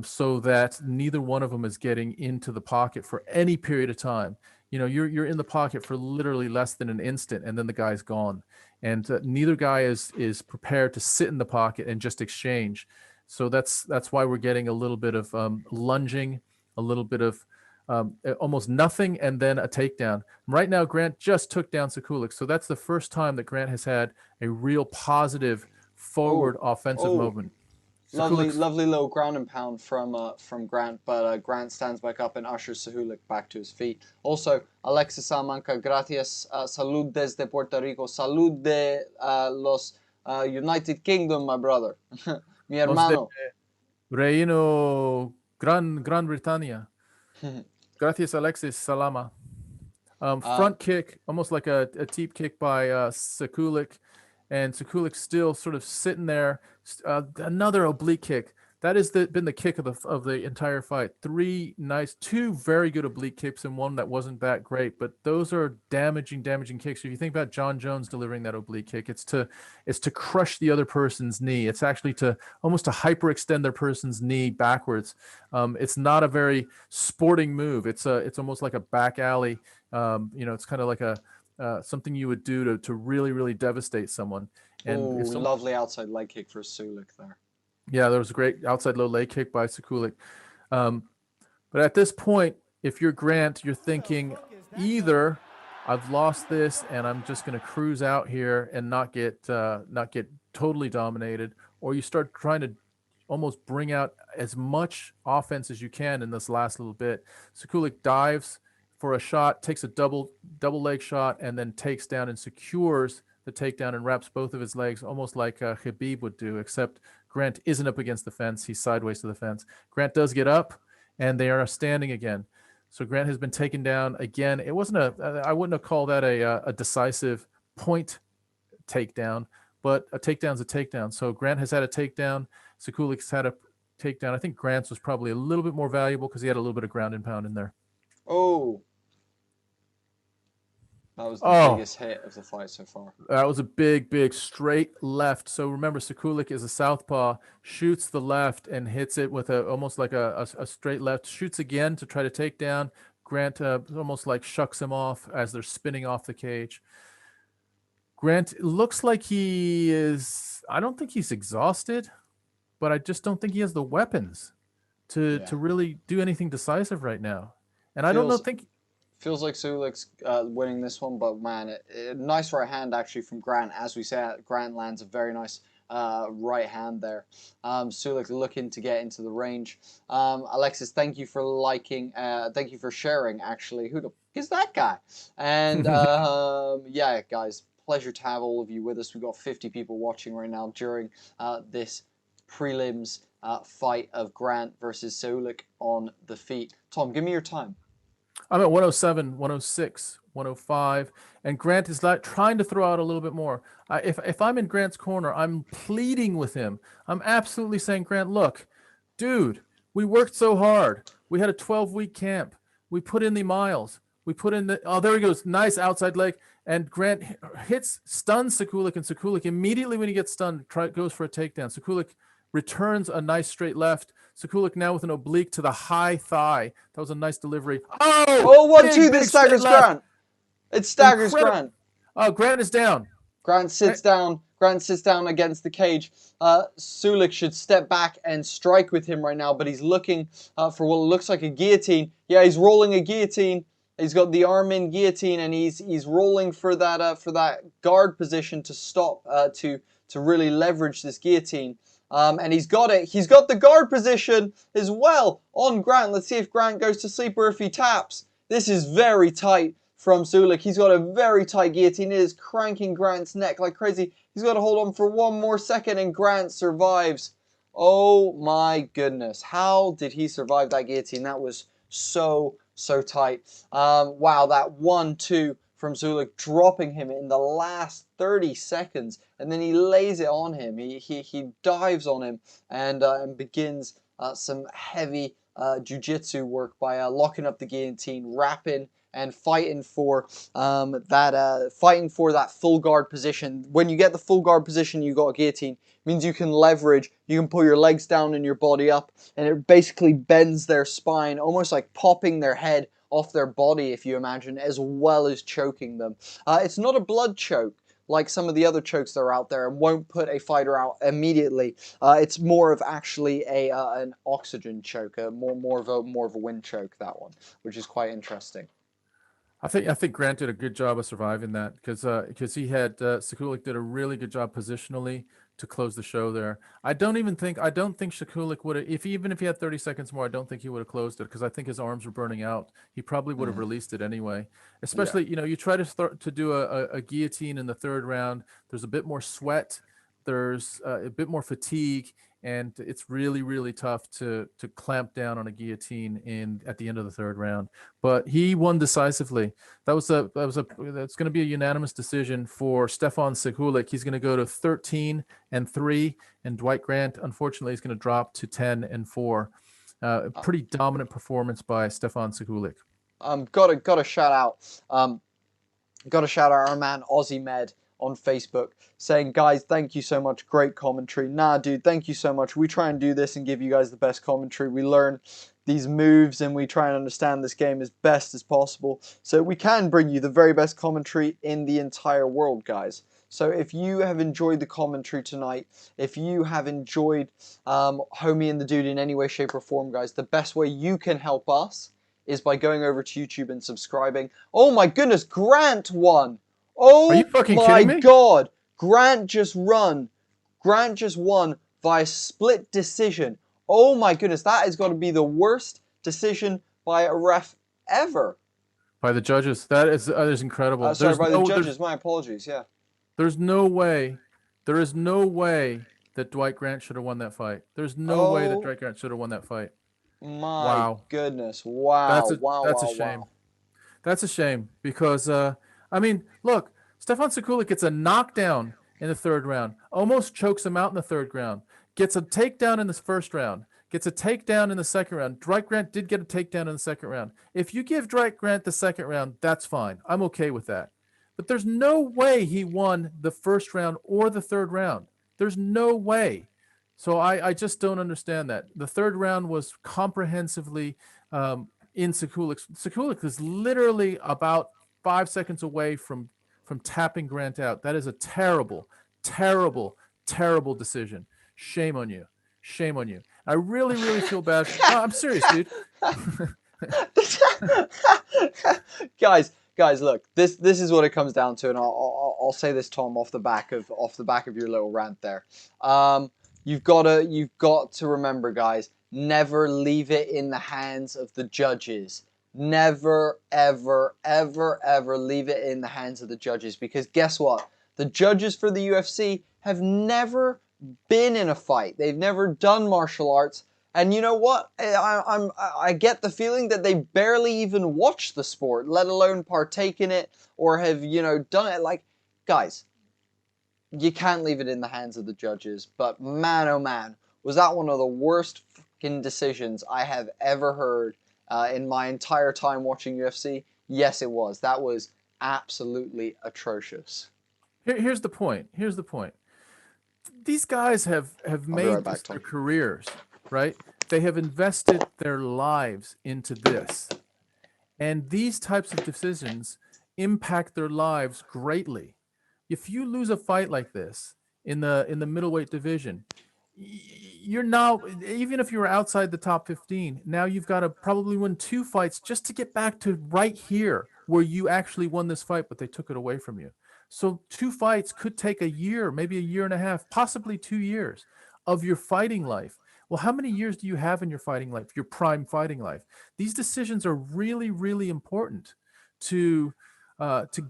so that neither one of them is getting into the pocket for any period of time. You're in the pocket for literally less than an instant, and then the guy's gone. And neither guy is prepared to sit in the pocket and just exchange. So that's why we're getting a little bit of lunging, a little bit of almost nothing, and then a takedown. Right now, Grant just took down Sekulik, so that's the first time that Grant has had a real positive forward offensive movement. Lovely little ground and pound from Grant, but Grant stands back up and ushers Cejulic back to his feet. Also, Alexis Salamanca, gracias, salud desde Puerto Rico, salud de los United Kingdom, my brother, mi hermano. Reino Gran Bretaña. Gracias, Alexis Salama. Front kick, almost like a teep kick by Sekulik, and Sekulik still sort of sitting there. Another oblique kick. That has been the kick of the entire fight. Two very good oblique kicks and one that wasn't that great, but those are damaging kicks. If you think about John Jones delivering that oblique kick, it's to crush the other person's knee. It's actually to almost to hyperextend their person's knee backwards. It's not a very sporting move. It's almost like a back alley. It's kind of like something you would do to really devastate someone. And lovely outside leg kick for Sulik there. Yeah, there was a great outside low leg kick by Sekulik. But at this point, if you're Grant, you're thinking either I've lost this and I'm just going to cruise out here and not get totally dominated, or you start trying to almost bring out as much offense as you can in this last little bit. Sekulik dives for a shot, takes a double leg shot, and then takes down and secures the takedown and wraps both of his legs almost like Khabib would do, except Grant isn't up against the fence. He's sideways to the fence. Grant does get up, and they are standing again. So Grant has been taken down again. It wasn't I wouldn't have called that a decisive point takedown, but a takedown's a takedown. So Grant has had a takedown. Sekulik's had a takedown. I think Grant's was probably a little bit more valuable because he had a little bit of ground and pound in there. Oh. That was the biggest hit of the fight so far. That was a big straight left. So remember, Sekulik is a southpaw, shoots the left and hits it with almost like a straight left, shoots again to try to take down. Grant almost like shucks him off as they're spinning off the cage. Grant looks like he is, I don't think he's exhausted, but I just don't think he has the weapons to really do anything decisive right now. And I don't think... Feels like Sulik's winning this one, but man, nice right hand actually from Grant. As we said, Grant lands a very nice right hand there. Sulik looking to get into the range. Alexis, thank you for liking, thank you for sharing actually. Who the f is that guy? And yeah, guys, pleasure to have all of you with us. We've got 50 people watching right now during this prelims fight of Grant versus Sulik on the feet. Tom, give me your time. I'm at 107, 106, 105, and Grant is like trying to throw out a little bit more. If I'm in Grant's corner, I'm pleading with him. I'm absolutely saying, Grant, look, dude, we worked so hard. We had a 12-week camp. We put in the miles. We put in the, oh, there he goes, nice outside leg. And Grant stuns Sekulik, and Sekulik immediately when he gets stunned, goes for a takedown. Sekulik returns a nice straight left. Sekulik now with an oblique to the high thigh. That was a nice delivery. Oh, 1-2. This staggers Grant. It staggers Grant. Oh, Grant is down. Grant sits down. Grant sits down against the cage. Sulik should step back and strike with him right now, but he's looking for what looks like a guillotine. Yeah, he's rolling a guillotine. He's got the arm in guillotine, and he's rolling for that guard position to stop to really leverage this guillotine. And he's got it. He's got the guard position as well on Grant. Let's see if Grant goes to sleep or if he taps. This is very tight from Sulik. He's got a very tight guillotine. It is cranking Grant's neck like crazy. He's got to hold on for one more second, and Grant survives. Oh my goodness. How did he survive that guillotine? That was so tight. Wow, that 1-2 from Sulik, dropping him in the last 30 seconds, and then he lays it on him. He dives on him and begins some heavy jiu-jitsu work by locking up the guillotine, wrapping and fighting for that full guard position. When you get the full guard position, you got a guillotine. It means you can leverage, you can pull your legs down and your body up, and it basically bends their spine, almost like popping their head off their body, if you imagine, as well as choking them. It's not a blood choke like some of the other chokes that are out there and won't put a fighter out immediately. It's more of actually an oxygen choke, more of a wind choke, that one, which is quite interesting. I think Grant did a good job of surviving that because he had Sekulik did a really good job positionally to close the show there. I don't think Sekulik would have, even if he had 30 seconds more, I don't think he would have closed it because I think his arms were burning out. He probably would have released it anyway. Especially, you try to do a guillotine in the third round. There's a bit more sweat. There's a bit more fatigue, and it's really, really tough to clamp down on a guillotine at the end of the third round. But he won decisively. That's going to be a unanimous decision for Stefan Sekulik. He's going to go to 13-3, and Dwight Grant, unfortunately, is going to drop to 10-4. A pretty dominant performance by Stefan Sekulik. Got to shout out our man Aussie Med on Facebook saying, guys, thank you so much, great commentary. Nah, dude, thank you so much. We try and do this and give you guys the best commentary. We learn these moves and we try and understand this game as best as possible so we can bring you the very best commentary in the entire world, guys. So if you have enjoyed the commentary tonight, if you have enjoyed Homie and the Dude in any way, shape or form, guys, the best way you can help us is by going over to YouTube and subscribing. Oh my goodness, Grant won! Oh, are you fucking my kidding me? God. Grant just won via split decision. Oh my goodness, that has got to be the worst decision by a ref ever. By the judges. That is incredible. Sorry, by the judges. My apologies, yeah. There is no way that Dwight Grant should have won that fight. There's no way that Dwight Grant should have won that fight. My goodness. Wow. That's a shame. That's a shame because I mean, look, Stefan Sekulik gets a knockdown in the third round, almost chokes him out in the third round, gets a takedown in the first round, gets a takedown in the second round. Dwight Grant did get a takedown in the second round. If you give Dwight Grant the second round, that's fine. I'm okay with that. But there's no way he won the first round or the third round. There's no way. So I just don't understand that. The third round was comprehensively in Sekulik. Sekulik is literally about 5 seconds away from tapping Grant out. That is a terrible, terrible, terrible decision. Shame on you. Shame on you. I really, really feel bad. No, I'm serious, dude. Guys, look. This is what it comes down to, and I'll say this, Tom, off the back of your little rant there. You've got to remember, guys. Never leave it in the hands of the judges. Never, ever, ever, ever leave it in the hands of the judges, because guess what? The judges for the UFC have never been in a fight. They've never done martial arts. And you know what? I get the feeling that they barely even watch the sport, let alone partake in it or have, done it. Like, guys, you can't leave it in the hands of the judges. But man, oh man, was that one of the worst fucking decisions I have ever heard in my entire time watching UFC. Yes, it was. That was absolutely atrocious. Here's the point. These guys have made this their careers, right? They have invested their lives into this. And these types of decisions impact their lives greatly. If you lose a fight like this in the middleweight division, you're now, even if you were outside the top 15, now you've got to probably win 2 fights just to get back to right here where you actually won this fight, but they took it away from you. So 2 fights could take a year, maybe a year and a half, possibly 2 years of your fighting life. Well, how many years do you have in your fighting life, your prime fighting life? These decisions are really, really important to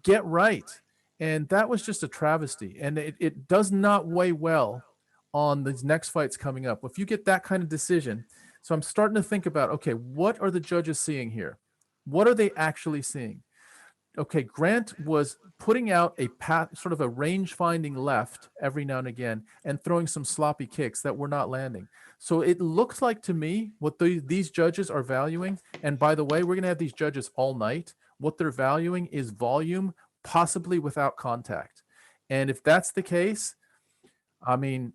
get right. And that was just a travesty. And it does not weigh well on these next fights coming up. If you get that kind of decision, so I'm starting to think about, okay, what are the judges seeing here? What are they actually seeing? Okay, Grant was putting out a sort of a range-finding left every now and again and throwing some sloppy kicks that were not landing. So it looks like to me what these judges are valuing, and by the way, we're going to have these judges all night, what they're valuing is volume, possibly without contact. And if that's the case, I mean,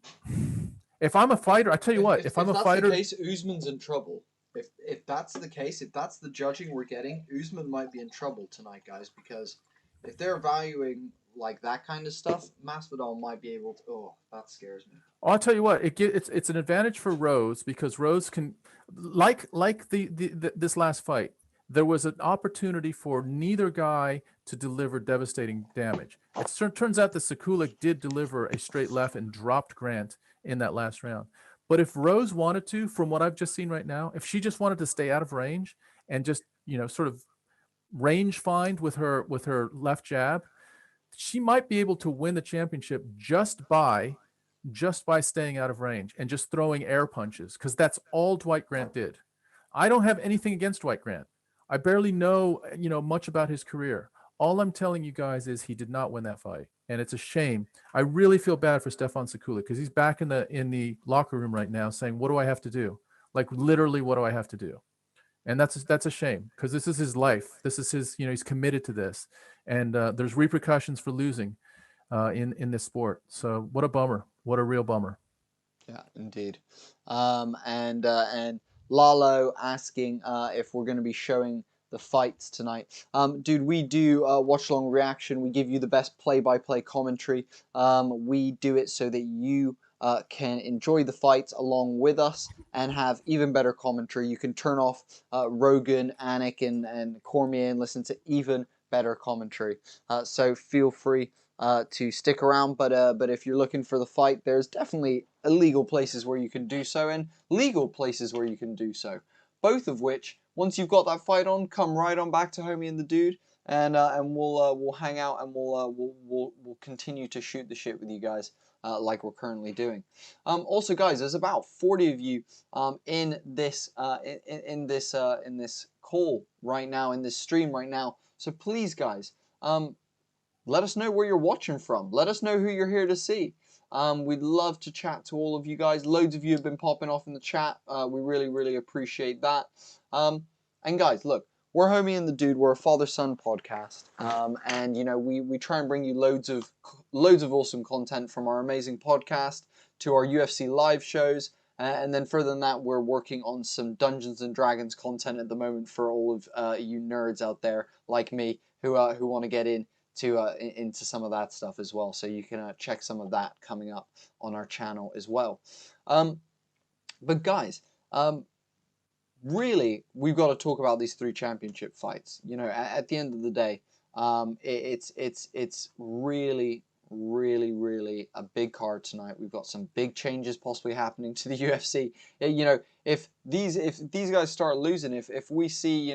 if I'm a fighter, I tell you what, if I'm a fighter, the case, Usman's in trouble. If that's the case, if that's the judging we're getting, Usman might be in trouble tonight, guys, because if they're valuing like that kind of stuff, Masvidal might be able to. Oh, that scares me. I'll tell you what, it's an advantage for Rose because Rose can, like this last fight, there was an opportunity for neither guy to deliver devastating damage. It turns out that Sekulic did deliver a straight left and dropped Grant in that last round. But if Rose wanted to, from what I've just seen right now, if she just wanted to stay out of range and just, sort of range find with her left jab, she might be able to win the championship just by staying out of range and just throwing air punches, because that's all Dwight Grant did. I don't have anything against Dwight Grant. I barely know, much about his career. All I'm telling you guys is he did not win that fight, and it's a shame. I really feel bad for Stefan Sekulic because he's back in the locker room right now saying, "What do I have to do?" Like literally, what do I have to do? And that's a shame because this is his life. This is his, he's committed to this, and there's repercussions for losing in this sport. So what a bummer. What a real bummer. Yeah, indeed. And Lalo asking if we're going to be showing the fights tonight. Dude, we do watch along reaction. We give you the best play-by-play commentary. We do it so that you can enjoy the fights along with us and have even better commentary. You can turn off Rogan, Anik, and Cormier and listen to even better commentary. So feel free to stick around, but if you're looking for the fight, there's definitely illegal places where you can do so and legal places where you can do so. Both of which, once you've got that fight on, come right on back to Homie and the Dude, and we'll hang out and we'll continue to shoot the shit with you guys like we're currently doing. Also, guys, there's about 40 of you in this call right now, in this stream right now. So please, guys. Let us know where you're watching from. Let us know who you're here to see. We'd love to chat to all of you guys. Loads of you have been popping off in the chat. We really, really appreciate that. And guys, look, we're Homie and the Dude. We're a father-son podcast. And we try and bring you loads of awesome content from our amazing podcast to our UFC live shows. And then further than that, we're working on some Dungeons and Dragons content at the moment for all of you nerds out there like me who want to get into some of that stuff as well. So you can check some of that coming up on our channel as well. But guys, really, we've got to talk about these 3 championship fights. At the end of the day, it's really, really, really a big card tonight. We've got some big changes possibly happening to the UFC. If these guys start losing, if we see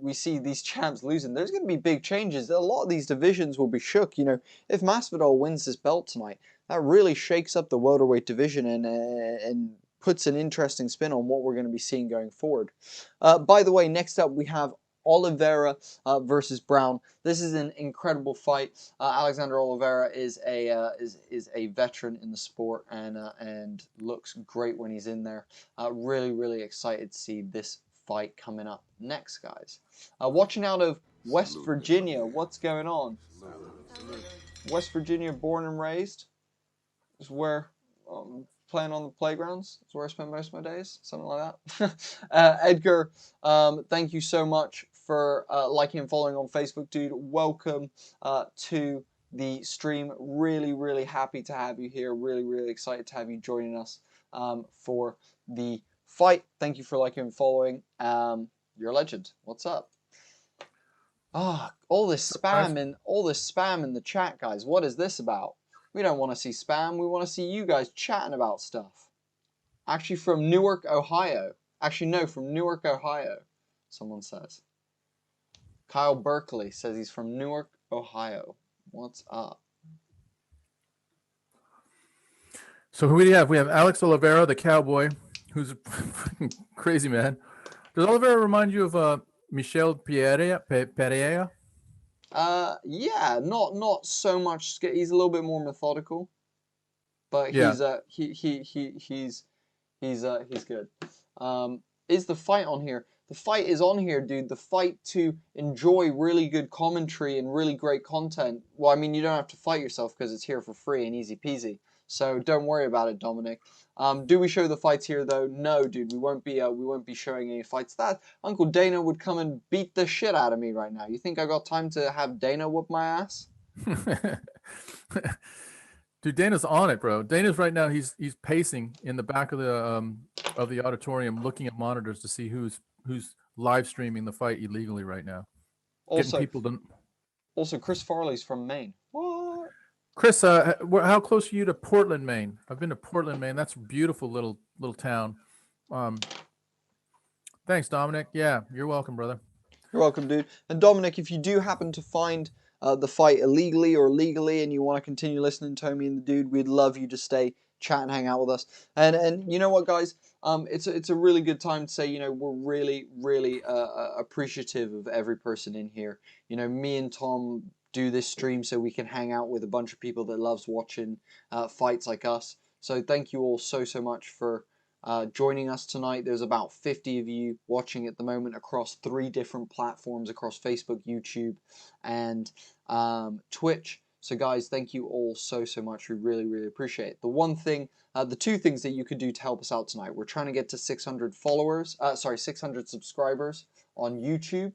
we see these champs losing, there's going to be big changes. A lot of these divisions will be shook. If Masvidal wins this belt tonight, that really shakes up the welterweight division and puts an interesting spin on what we're going to be seeing going forward. By the way, next up we have Oliveira versus Brown. This is an incredible fight. Alexander Oliveira is a veteran in the sport and looks great when he's in there. Really, really excited to see this fight coming up next, guys. Watching out of West Virginia, what's going on? West Virginia, born and raised, is where playing on the playgrounds. That's where I spend most of my days, something like that. Edgar, thank you so much for liking and following on Facebook, dude. Welcome to the stream. Really, really happy to have you here. Really, really excited to have you joining us for the fight. Thank you for liking and following. You're a legend. What's up? All this spam in the chat, guys. What is this about? We don't want to see spam. We want to see you guys chatting about stuff. Actually, from Newark, Ohio. Actually, no, from Newark, Ohio. Someone says. Kyle Berkeley says he's from Newark, Ohio. What's up? So who do we have? We have Alex Oliveira, the cowboy, who's a crazy man. Does Oliveira remind you of Michel Pereira? Yeah, not so much. He's a little bit more methodical, but he's good. Is the fight on here? The fight is on here, dude. The fight to enjoy really good commentary and really great content. Well, I mean, you don't have to fight yourself because it's here for free and easy peasy. So don't worry about it, Dominic. Do we show the fights here though? No, dude. We won't be showing any fights. That Uncle Dana would come and beat the shit out of me right now. You think I got time to have Dana whoop my ass? Dude, Dana's on it, bro. Dana's right now. He's pacing in the back of the auditorium, looking at monitors to see who's live streaming the fight illegally right now. Also, getting people to. Also, Chris Farley's from Maine. What? Chris, how close are you to Portland, Maine? I've been to Portland, Maine. That's a beautiful little town. Thanks, Dominic. Yeah, you're welcome, brother. You're welcome, dude. And Dominic, if you do happen to find the fight illegally or legally and you want to continue listening to Tommy and the dude, we'd love you to stay, chat and hang out with us. And you know what, guys? It's a really good time to say, you know, we're really, really appreciative of every person in here. You know, me and Tom do this stream so we can hang out with a bunch of people that loves watching fights like us. So thank you all so much for joining us tonight. There's about 50 of you watching at the moment across 3 different platforms, across Facebook, YouTube, and Twitch. So guys, thank you all so much. We really, really appreciate it. The 2 things that you could do to help us out tonight. We're trying to get to 600 subscribers on YouTube.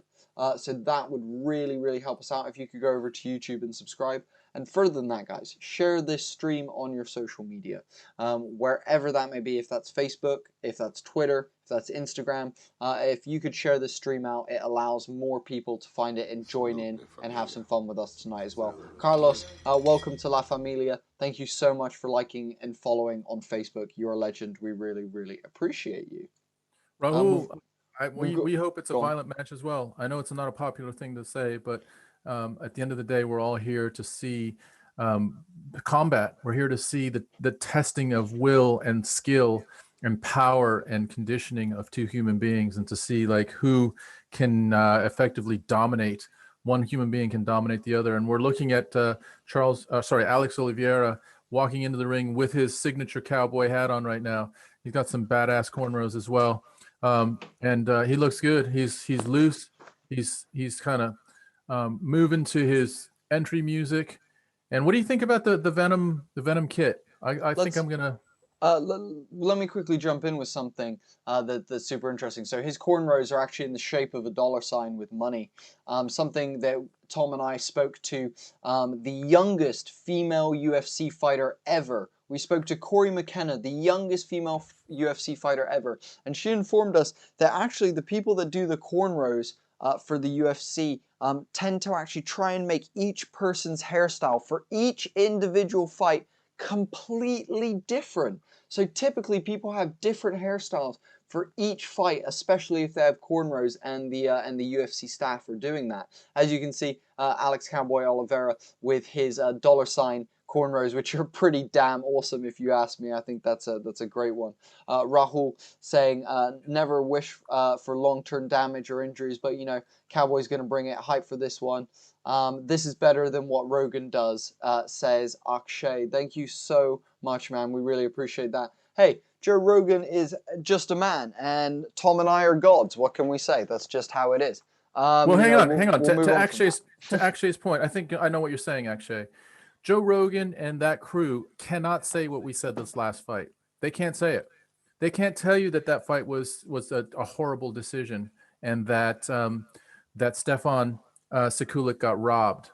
So that would really, really help us out if you could go over to YouTube and subscribe. And further than that, guys, share this stream on your social media, wherever that may be, if that's Facebook, if that's Twitter, if that's Instagram. If you could share this stream out, it allows more people to find it and join in and have some fun with us tonight as well. Carlos, welcome to La Familia. Thank you so much for liking and following on Facebook. You're a legend. We really, really appreciate you. Rahul, we hope it's a violent match as well. I know it's not a popular thing to say, but at the end of the day, we're all here to see combat. We're here to see the testing of will and skill and power and conditioning of 2 human beings, and to see like who can effectively dominate. One human being can dominate the other. And we're looking at Alex Oliveira walking into the ring with his signature cowboy hat on right now. He's got some badass cornrows as well. And he looks good. He's loose. He's kind of moving to his entry music. And what do you think about the Venom kit? I think I'm gonna. Let me quickly jump in with something that's super interesting. So his cornrows are actually in the shape of a $sign with money. Something that Tom and I spoke to the youngest female UFC fighter ever. We spoke to Corey McKenna, the youngest female UFC fighter ever. And she informed us that actually the people that do the cornrows for the UFC tend to actually try and make each person's hairstyle for each individual fight completely different. So typically people have different hairstyles for each fight, especially if they have cornrows, and the UFC staff are doing that. As you can see, Alex Cowboy Oliveira with his $sign cornrows, which are pretty damn awesome if you ask me. I think that's a great one. Rahul saying never wish for long-term damage or injuries, but you know, Cowboy's going to bring it. Hype for this one. This is better than what Rogan does, says Akshay. Thank you so much, man. We really appreciate that. Hey, Joe Rogan is just a man, and Tom and I are gods. What can we say? That's just how it is. Well, hang on. To Akshay's point, I think I know what you're saying, Akshay. Joe Rogan and that crew cannot say what we said this last fight. They can't say it. They can't tell you that fight was a horrible decision, and that Stefan Sekulic got robbed.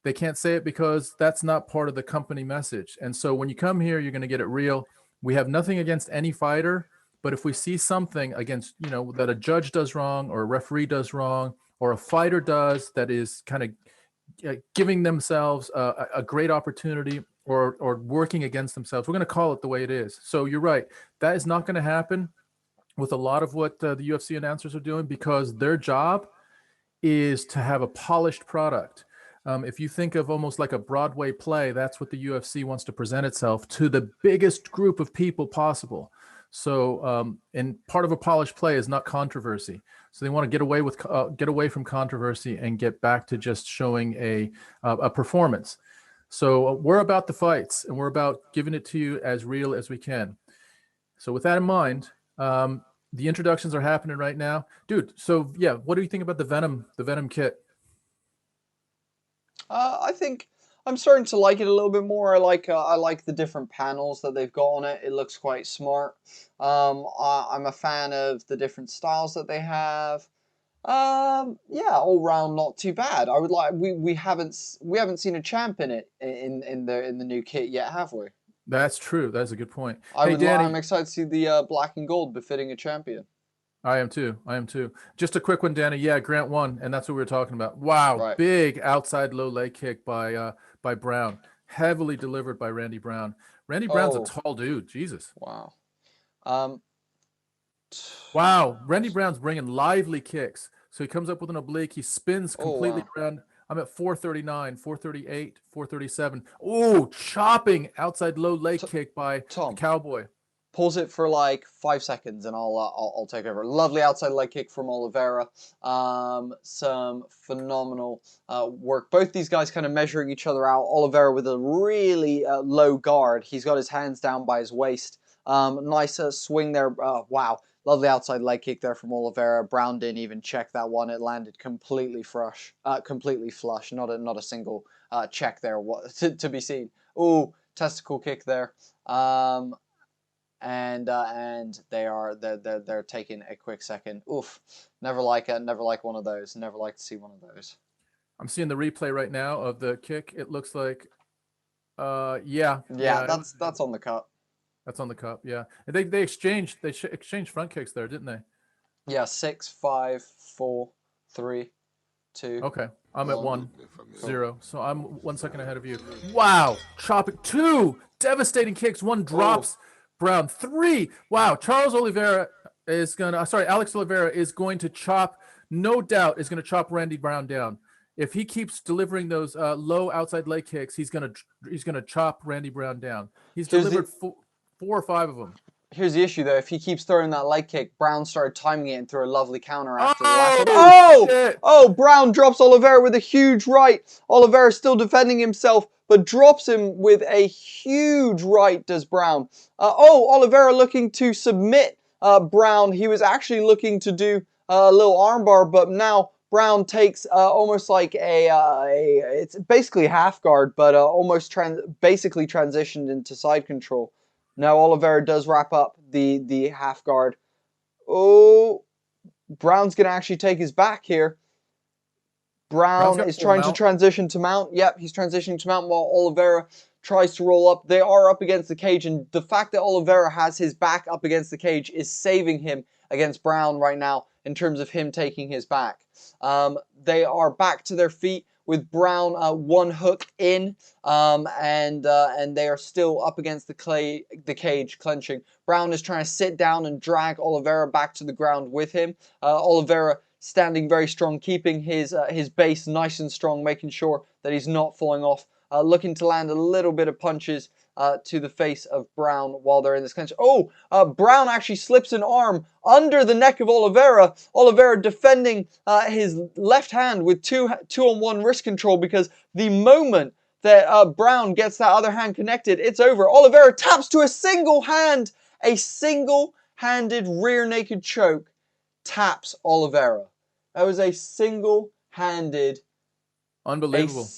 They can't say it because that's not part of the company message. And so when you come here, you're going to get it real. We have nothing against any fighter, but if we see something against, you know, that a judge does wrong or a referee does wrong or a fighter does that is kind of giving themselves a great opportunity or working against themselves, we're going to call it the way it is. So you're right. That is not going to happen with a lot of what the UFC announcers are doing, because their job is to have a polished product. If you think of almost like a Broadway play, that's what the UFC wants to present itself to the biggest group of people possible. So, and part of a polished play is not controversy. So they want to get away from controversy and get back to just showing a performance. So we're about the fights, and we're about giving it to you as real as we can. So with that in mind, the introductions are happening right now, dude. So yeah, what do you think about the Venom kit? I think I'm starting to like it a little bit more. I like the different panels that they've got on it. It looks quite smart. I'm a fan of the different styles that they have. Yeah, all round not too bad. I would like we haven't seen a champ in it in the new kit yet, have we? That's true. That's a good point. I'm excited to see the black and gold befitting a champion. I am too. I am too. Just a quick one, Danny. Yeah, Grant won, and that's what we were talking about. Wow, Right. Big outside low leg kick by Brown, heavily delivered by Randy Brown. Randy Brown's a tall dude. Jesus. Wow. Wow, Randy Brown's bringing lively kicks. So he comes up with an oblique. He spins completely around. I'm at 439, 438, 437. Oh, chopping outside low leg kick by the Cowboy. Pause it for like 5 seconds and I'll take over. Lovely outside leg kick from Oliveira. Some phenomenal work. Both these guys kind of measuring each other out. Oliveira with a really low guard. He's got his hands down by his waist. Nice swing there. Wow. Lovely outside leg kick there from Oliveira. Brown didn't even check that one. It landed completely flush. Not a single check there to be seen. Ooh, testicle kick there. And they're taking a quick second. Oof, never like one of those. Never like to see one of those. I'm seeing the replay right now of the kick. It looks like, yeah, that's on the cut. That's on the cup, yeah. And they exchanged front kicks there, didn't they? Yeah, 6, 5, 4, 3, 2. Okay, I'm at 1-0, so I'm 1 second ahead of you. Wow, chopping 2 devastating kicks. 1 drops Brown. 3. Wow, Alex Oliveira is going to chop. No doubt is going to chop Randy Brown down. If he keeps delivering those low outside leg kicks, he's gonna chop Randy Brown down. He's delivered 4 or 5 of them. Here's the issue, though. If he keeps throwing that leg kick, Brown started timing it and threw a lovely counter after the last one. Brown drops Oliveira with a huge right. Oliveira still defending himself, but drops him with a huge right, does Brown. Oliveira looking to submit Brown. He was actually looking to do a little armbar, but now Brown takes almost like it's basically half guard, but almost basically transitioned into side control. Now Oliveira does wrap up the half guard. Oh, Brown's going to actually take his back here. Brown is trying to transition to mount. Yep, he's transitioning to mount while Oliveira tries to roll up. They are up against the cage, and the fact that Oliveira has his back up against the cage is saving him against Brown right now in terms of him taking his back. They are back to their feet with Brown 1 hook in, and they are still up against the cage, clenching. Brown is trying to sit down and drag Oliveira back to the ground with him. Oliveira standing very strong, keeping his base nice and strong, making sure that he's not falling off. Looking to land a little bit of punches to the face of Brown while they're in this clinch. Brown actually slips an arm under the neck of Oliveira. Oliveira defending his left hand with 2-on-1 wrist control, because the moment that Brown gets that other hand connected, it's over. Oliveira taps to a single-handed rear naked choke, taps Oliveira. That was a single-handed. Unbelievable.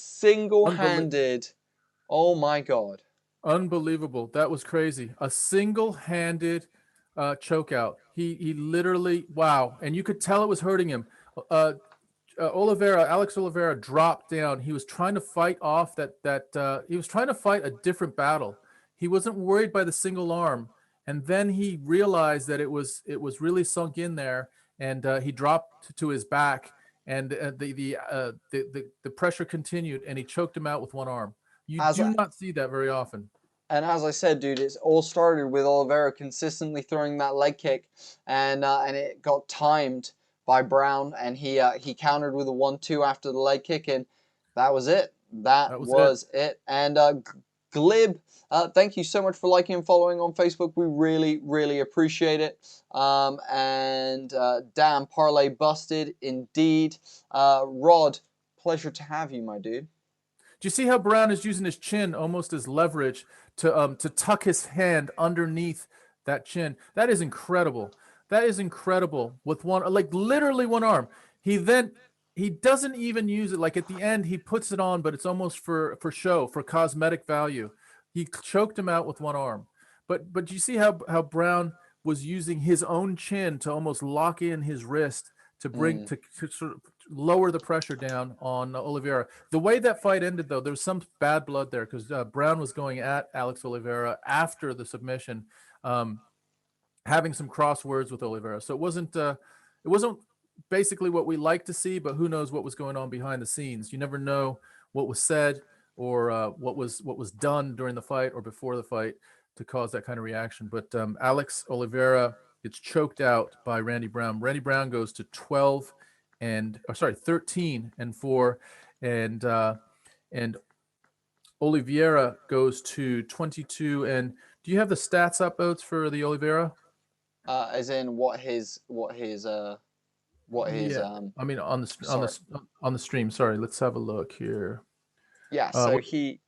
Oh my God. Unbelievable. That was crazy. A single-handed choke out. He literally, wow. And you could tell it was hurting him. Alex Oliveira dropped down. He was trying to fight off he was trying to fight a different battle. He wasn't worried by the single arm. And then he realized that it was really sunk in there, and he dropped to his back, and the pressure continued, and he choked him out with 1 arm. You do not see that very often. And as I said, dude, it's all started with Oliveira consistently throwing that leg kick, and it got timed by Brown, and he countered with a 1-2 after the leg kick, and that was it. That was it. And Glib, thank you so much for liking and following on Facebook. We really, really appreciate it. Damn, parlay busted indeed. Rod, pleasure to have you, my dude. Do you see how Brown is using his chin almost as leverage to tuck his hand underneath that chin? That is incredible. That is incredible. With literally 1 arm. He doesn't even use it. Like at the end, he puts it on, but it's almost for show, for cosmetic value. He choked him out with 1 arm. But you see how Brown was using his own chin to almost lock in his wrist to bring to sort of lower the pressure down on Oliveira. The way that fight ended, though, there was some bad blood there because Brown was going at Alex Oliveira after the submission, having some crosswords with Oliveira. So it wasn't basically what we like to see, but who knows what was going on behind the scenes. You never know what was said or what was done during the fight or before the fight to cause that kind of reaction. But Alex Oliveira gets choked out by Randy Brown. Randy Brown goes to 13-4, and Oliveira goes to 22. And do you have the stats up, Oates, for the Oliveira? As in what his I mean on the stream. Sorry, let's have a look here. Yeah, so he's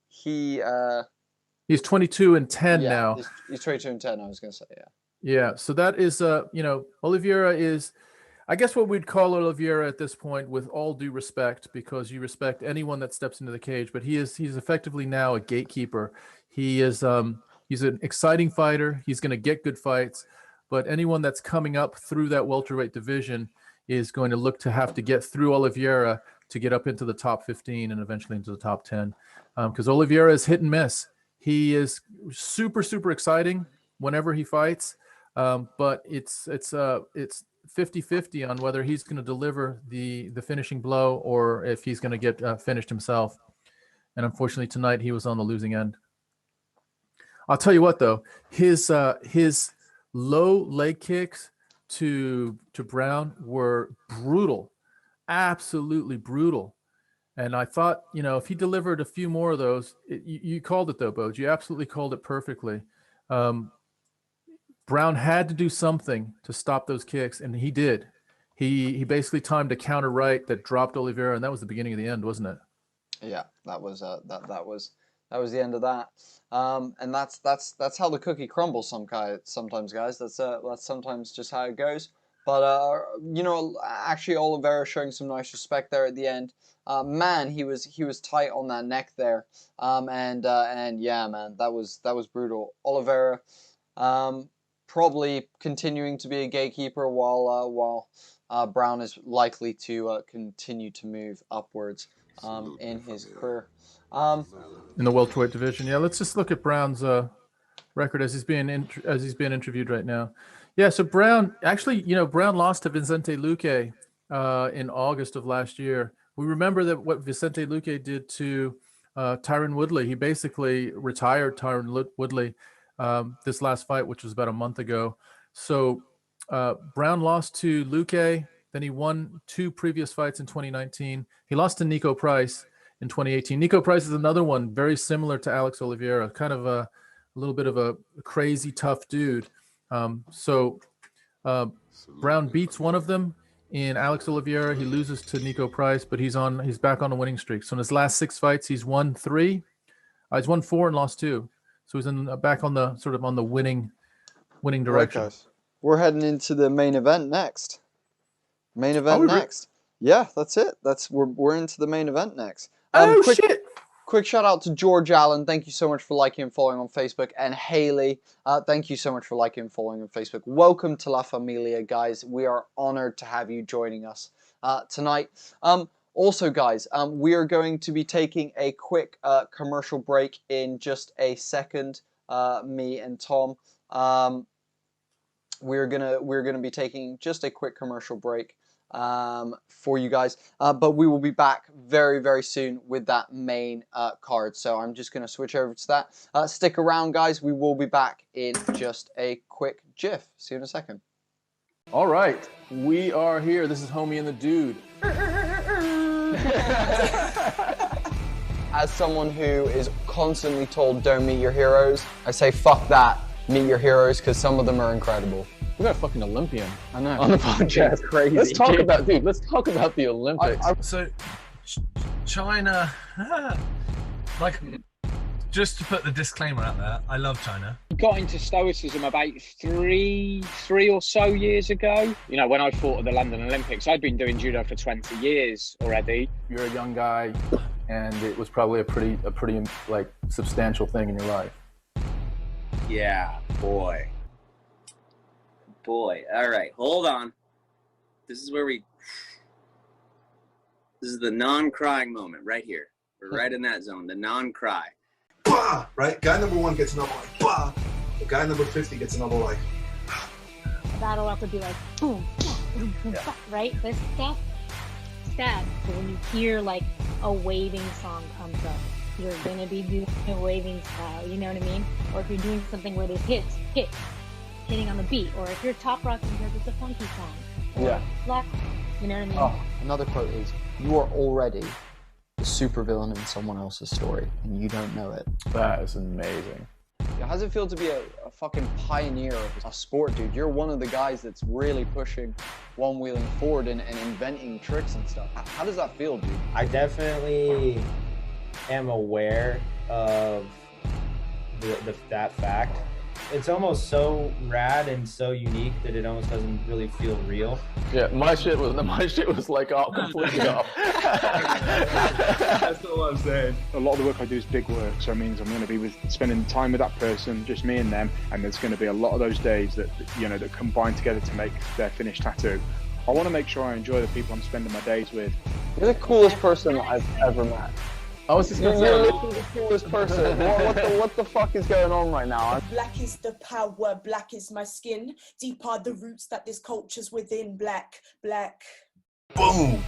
22-10 now. He's 22-10. I was gonna say, yeah. Yeah, so that is Oliveira is, I guess, what we'd call Oliveira at this point, with all due respect, because you respect anyone that steps into the cage, but he's effectively now a gatekeeper. He is he's an exciting fighter. He's going to get good fights, but anyone that's coming up through that welterweight division is going to look to have to get through Oliveira to get up into the top 15 and eventually into the top 10, because Oliveira is hit and miss. He is super, super exciting whenever he fights, but it's 50-50 on whether he's going to deliver the finishing blow or if he's going to get finished himself. And unfortunately tonight he was on the losing end. I'll tell you what, though, his low leg kicks to Brown were brutal, absolutely brutal. And I thought, if he delivered a few more of those, you called it, though, Boj. You absolutely called it perfectly. Brown had to do something to stop those kicks, and he did. He basically timed a counter right that dropped Oliveira, and that was the beginning of the end, wasn't it? Yeah, that was the end of that. And that's how the cookie crumbles sometimes, guys. That's sometimes just how it goes. But actually Oliveira showing some nice respect there at the end. Man, he was tight on that neck there. And yeah, man, that was brutal. Oliveira probably continuing to be a gatekeeper while Brown is likely to continue to move upwards in his career. In the welterweight division, yeah. Let's just look at Brown's record as he's being interviewed right now. Yeah, so Brown Brown lost to Vicente Luque in August of last year. We remember that what Vicente Luque did to Tyron Woodley. He basically retired Tyron Woodley this last fight, which was about a month ago. So Brown lost to Luque. Then he won 2 previous fights in 2019. He lost to Nico Price in 2018. Nico Price is another one very similar to Alex Oliveira, kind of a little bit of a crazy, tough dude. So Brown beats one of them in Alex Oliveira. He loses to Nico Price, but he's back on a winning streak. So in his last 6 fights, he's won 3. He's won 4 and lost 2. So he's back on the sort of on the winning direction. Right, guys. We're heading into the main event next. Next. Yeah, that's it. We're into the main event next. Shit! Quick shout out to George Allen. Thank you so much for liking and following on Facebook. And Haley, thank you so much for liking and following on Facebook. Welcome to La Familia, guys. We are honored to have you joining us tonight. Also, guys, we are going to be taking a quick commercial break in just a second. Me and Tom, we're gonna be taking just a quick commercial break for you guys, but we will be back very, very soon with that main card. So I'm just gonna switch over to that. Stick around, guys. We will be back in just a quick jiff. See you in a second. All right, we are here. This is Homie and the Dude. As someone who is constantly told don't meet your heroes, I say fuck that. Meet your heroes, because some of them are incredible. We got a fucking Olympian. I know. On the podcast. That's crazy. Let's talk about the Olympics. So, China, just to put the disclaimer out there, I love China. Got into stoicism about three or so years ago. When I fought at the London Olympics, I'd been doing judo for 20 years already. You're a young guy, and it was probably a pretty substantial thing in your life. Yeah, boy. All right, hold on. This is where we This is the non-crying moment right here. We're right in that zone, the non-cry. Bah! Right? Guy number 1 gets another like, bah! The guy number 50 gets another like, That'll have to be like boom, boom, boom, yeah. right? This stuff, sad. So when you hear like a waving song comes up, you're gonna be doing a waving style, you know what I mean? Or if you're doing something where there's hitting on the beat, or if you're top rocking because it's a funky song, or Yeah. black, you know what I mean? Oh, another quote is, "You are already the supervillain in someone else's story, and you don't know it." That is amazing. Yeah, how does it feel to be a fucking pioneer of a sport, dude? You're one of the guys that's really pushing one-wheeling forward and inventing tricks and stuff. How does that feel, dude? I definitely am aware of that fact. It's almost so rad and so unique that it almost doesn't really feel real. Yeah, my shit was like all completely off. That's all I'm saying. A lot of the work I do is big work, so it means I'm going to be spending time with that person, just me and them, and there's going to be a lot of those days that that combine together to make their finished tattoo. I want to make sure I enjoy the people I'm spending my days with. You're the coolest person that I've ever met. I was just You're gonna say, literally the coolest person. What the fuck is going on right now? Black is the power, black is my skin. Deep are the roots that this culture's within. Black. boom.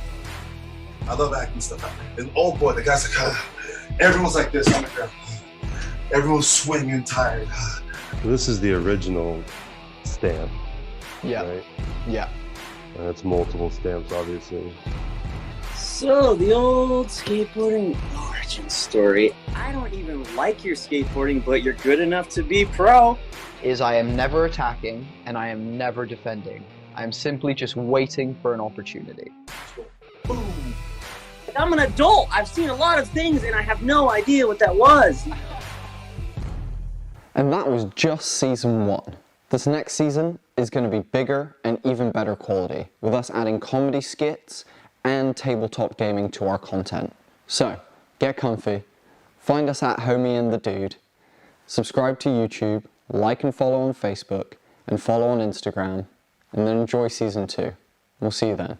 I love acting stuff. And oh boy, the guys are everyone's like this on the ground. Everyone's swinging tired. This is the original stamp. Yeah. Right? Yeah. That's multiple stamps, obviously. So, the old skateboarding origin story. I don't even like your skateboarding, but you're good enough to be pro. Is I am never attacking and I am never defending. I am simply just waiting for an opportunity. Boom. I'm an adult. I've seen a lot of things and I have no idea what that was. And that was just season 1. This next season is going to be bigger and even better quality, with us adding comedy skits and tabletop gaming to our content. So, get comfy, find us at Homie and the Dude, subscribe to YouTube, like and follow on Facebook, and follow on Instagram, and then enjoy season 2. We'll see you then.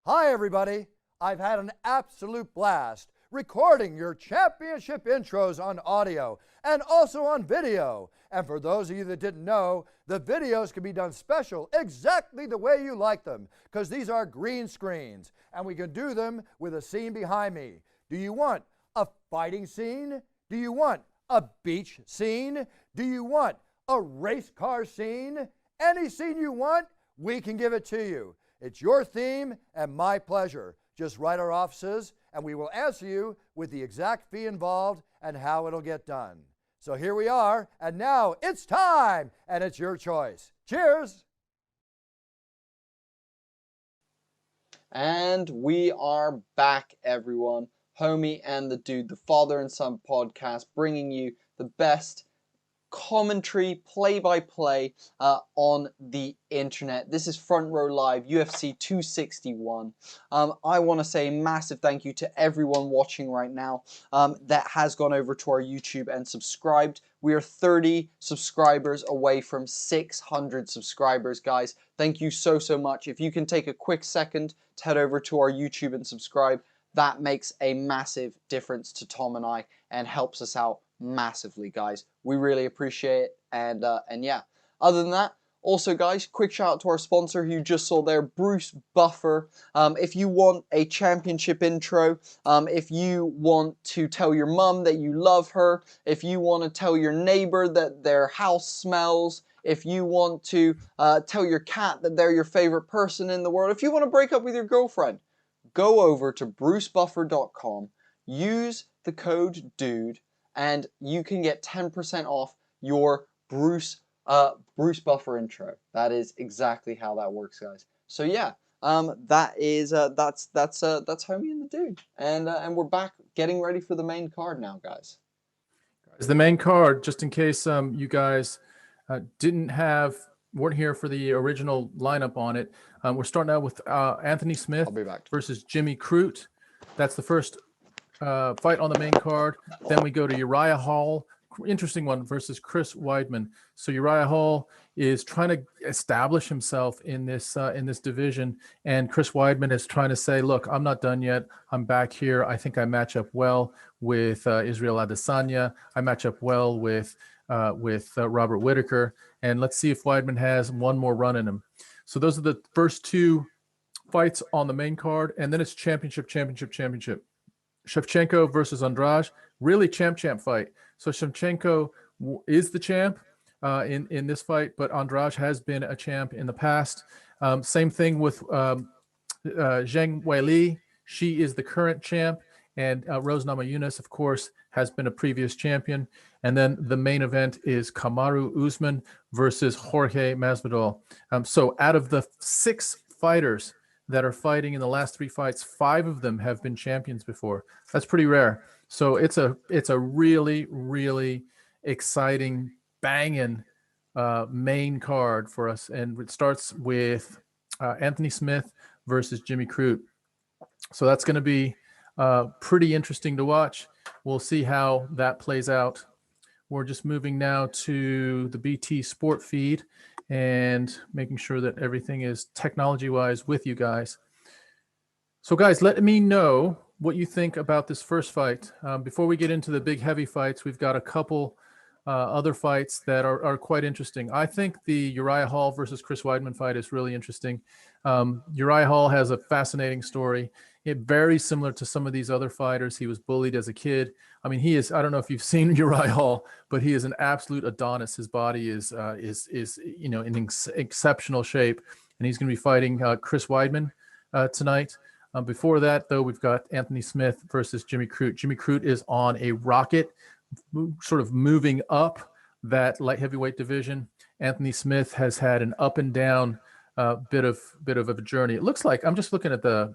Hi everybody, I've had an absolute blast recording your championship intros on audio and also on video. And for those of you that didn't know, the videos can be done special exactly the way you like them, because these are green screens and we can do them with a scene behind me. Do you want a fighting scene? Do you want a beach scene? Do you want a race car scene? Any scene you want, we can give it to you. It's your theme and my pleasure. Just write our offices and we will answer you with the exact fee involved and how it'll get done. So here we are, and now it's time, and it's your choice. Cheers! And we are back, everyone. Homie and the Dude, the father and son podcast, bringing you the best commentary, play-by-play on the internet. This is Front Row Live, UFC 261. I want to say a massive thank you to everyone watching right now that has gone over to our YouTube and subscribed. We are 30 subscribers away from 600 subscribers, guys. Thank you so much. If you can take a quick second to head over to our YouTube and subscribe, that makes a massive difference to Tom and I and helps us out massively, guys. We really appreciate it. And yeah, other than that, also guys, quick shout out to our sponsor who you just saw there, Bruce Buffer. If you want a championship intro, if you want to tell your mum that you love her, if you want to tell your neighbor that their house smells, if you want to tell your cat that they're your favorite person in the world, if you want to break up with your girlfriend, go over to brucebuffer.com, use the code DUDE, and you can get 10% off your Bruce Buffer intro. That is exactly how that works, guys. So yeah, that's Homie and the Dude, and we're back getting ready for the main card now, guys. The main card, just in case you guys weren't here for the original lineup on it. We're starting out with Anthony Smith versus Jimmy Crute. That's the first fight on the main card. Then we go to Uriah Hall interesting one versus Chris Weidman. So Uriah Hall is trying to establish himself in this division, and Chris Weidman is trying to say, look, I'm not done yet. I'm back here. I think I match up well with Israel Adesanya. I match up well with Robert Whittaker, and let's see if Weidman has one more run in him. So those are the first two fights on the main card, and then it's championship. Shevchenko versus Andrade, really champ fight. So Shevchenko is the champ in this fight, but Andrade has been a champ in the past. Same thing with Zhang Weili. She is the current champ, and Rose Namajunas, of course, has been a previous champion. And then the main event is Kamaru Usman versus Jorge Masvidal. So out of the 6 fighters that are fighting in the last 3 fights, 5 of them have been champions before. That's pretty rare. So it's a really, really exciting, banging main card for us. And it starts with Anthony Smith versus Jimmy Crute. So that's going to be pretty interesting to watch. We'll see how that plays out. We're just moving now to the BT Sport feed and making sure that everything is technology-wise with you guys. So guys, let me know what you think about this first fight. Before we get into the big heavy fights, we've got a couple other fights that are quite interesting. I think the Uriah Hall versus Chris Weidman fight is really interesting. Uriah Hall has a fascinating story. It very similar to some of these other fighters. He was bullied as a kid. I mean, he is, I don't know if you've seen Uriah Hall, but he is an absolute Adonis. His body is in exceptional shape, and he's going to be fighting Chris Weidman tonight. Before that, though, we've got Anthony Smith versus Jimmy Crute. Jimmy Crute is on a rocket, sort of moving up that light heavyweight division. Anthony Smith has had an up and down bit of a journey. It looks like, I'm just looking at the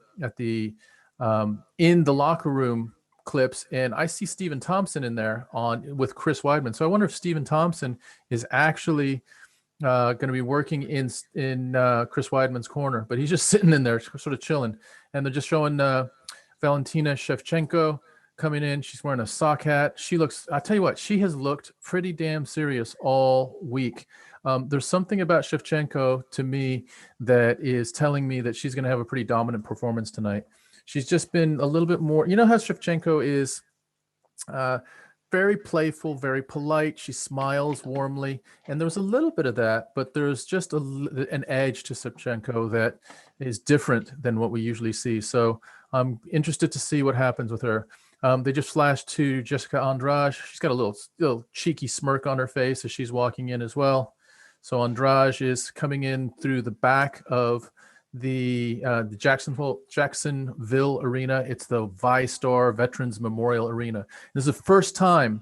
in the locker room clips, and I see Stephen Thompson in there with Chris Weidman. So I wonder if Stephen Thompson is actually going to be working in Chris Weidman's corner, but he's just sitting in there, sort of chilling. And they're just showing Valentina Shevchenko coming in. She's wearing a sock hat. She looks, I tell you what, she has looked pretty damn serious all week. There's something about Shevchenko to me that is telling me that she's going to have a pretty dominant performance tonight. She's just been a little bit more, you know how Shevchenko is very playful, very polite. She smiles warmly. And there's a little bit of that, but there's just an edge to Shevchenko that is different than what we usually see. So I'm interested to see what happens with her. They just flashed to Jessica Andrade. She's got a little cheeky smirk on her face as she's walking in as well. So Andrade is coming in through the back of the Jacksonville Arena. It's the Vystar Veterans Memorial Arena. This is the first time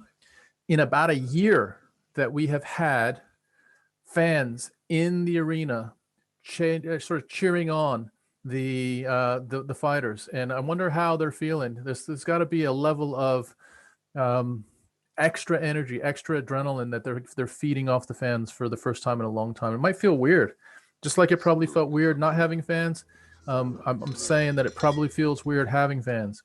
in about a year that we have had fans in the arena sort of cheering on the fighters, and I wonder how they're feeling. There's got to be a level of extra energy, extra adrenaline that they're feeding off the fans for the first time in a long time. It might feel weird, just like it probably felt weird not having fans. I'm saying that it probably feels weird having fans.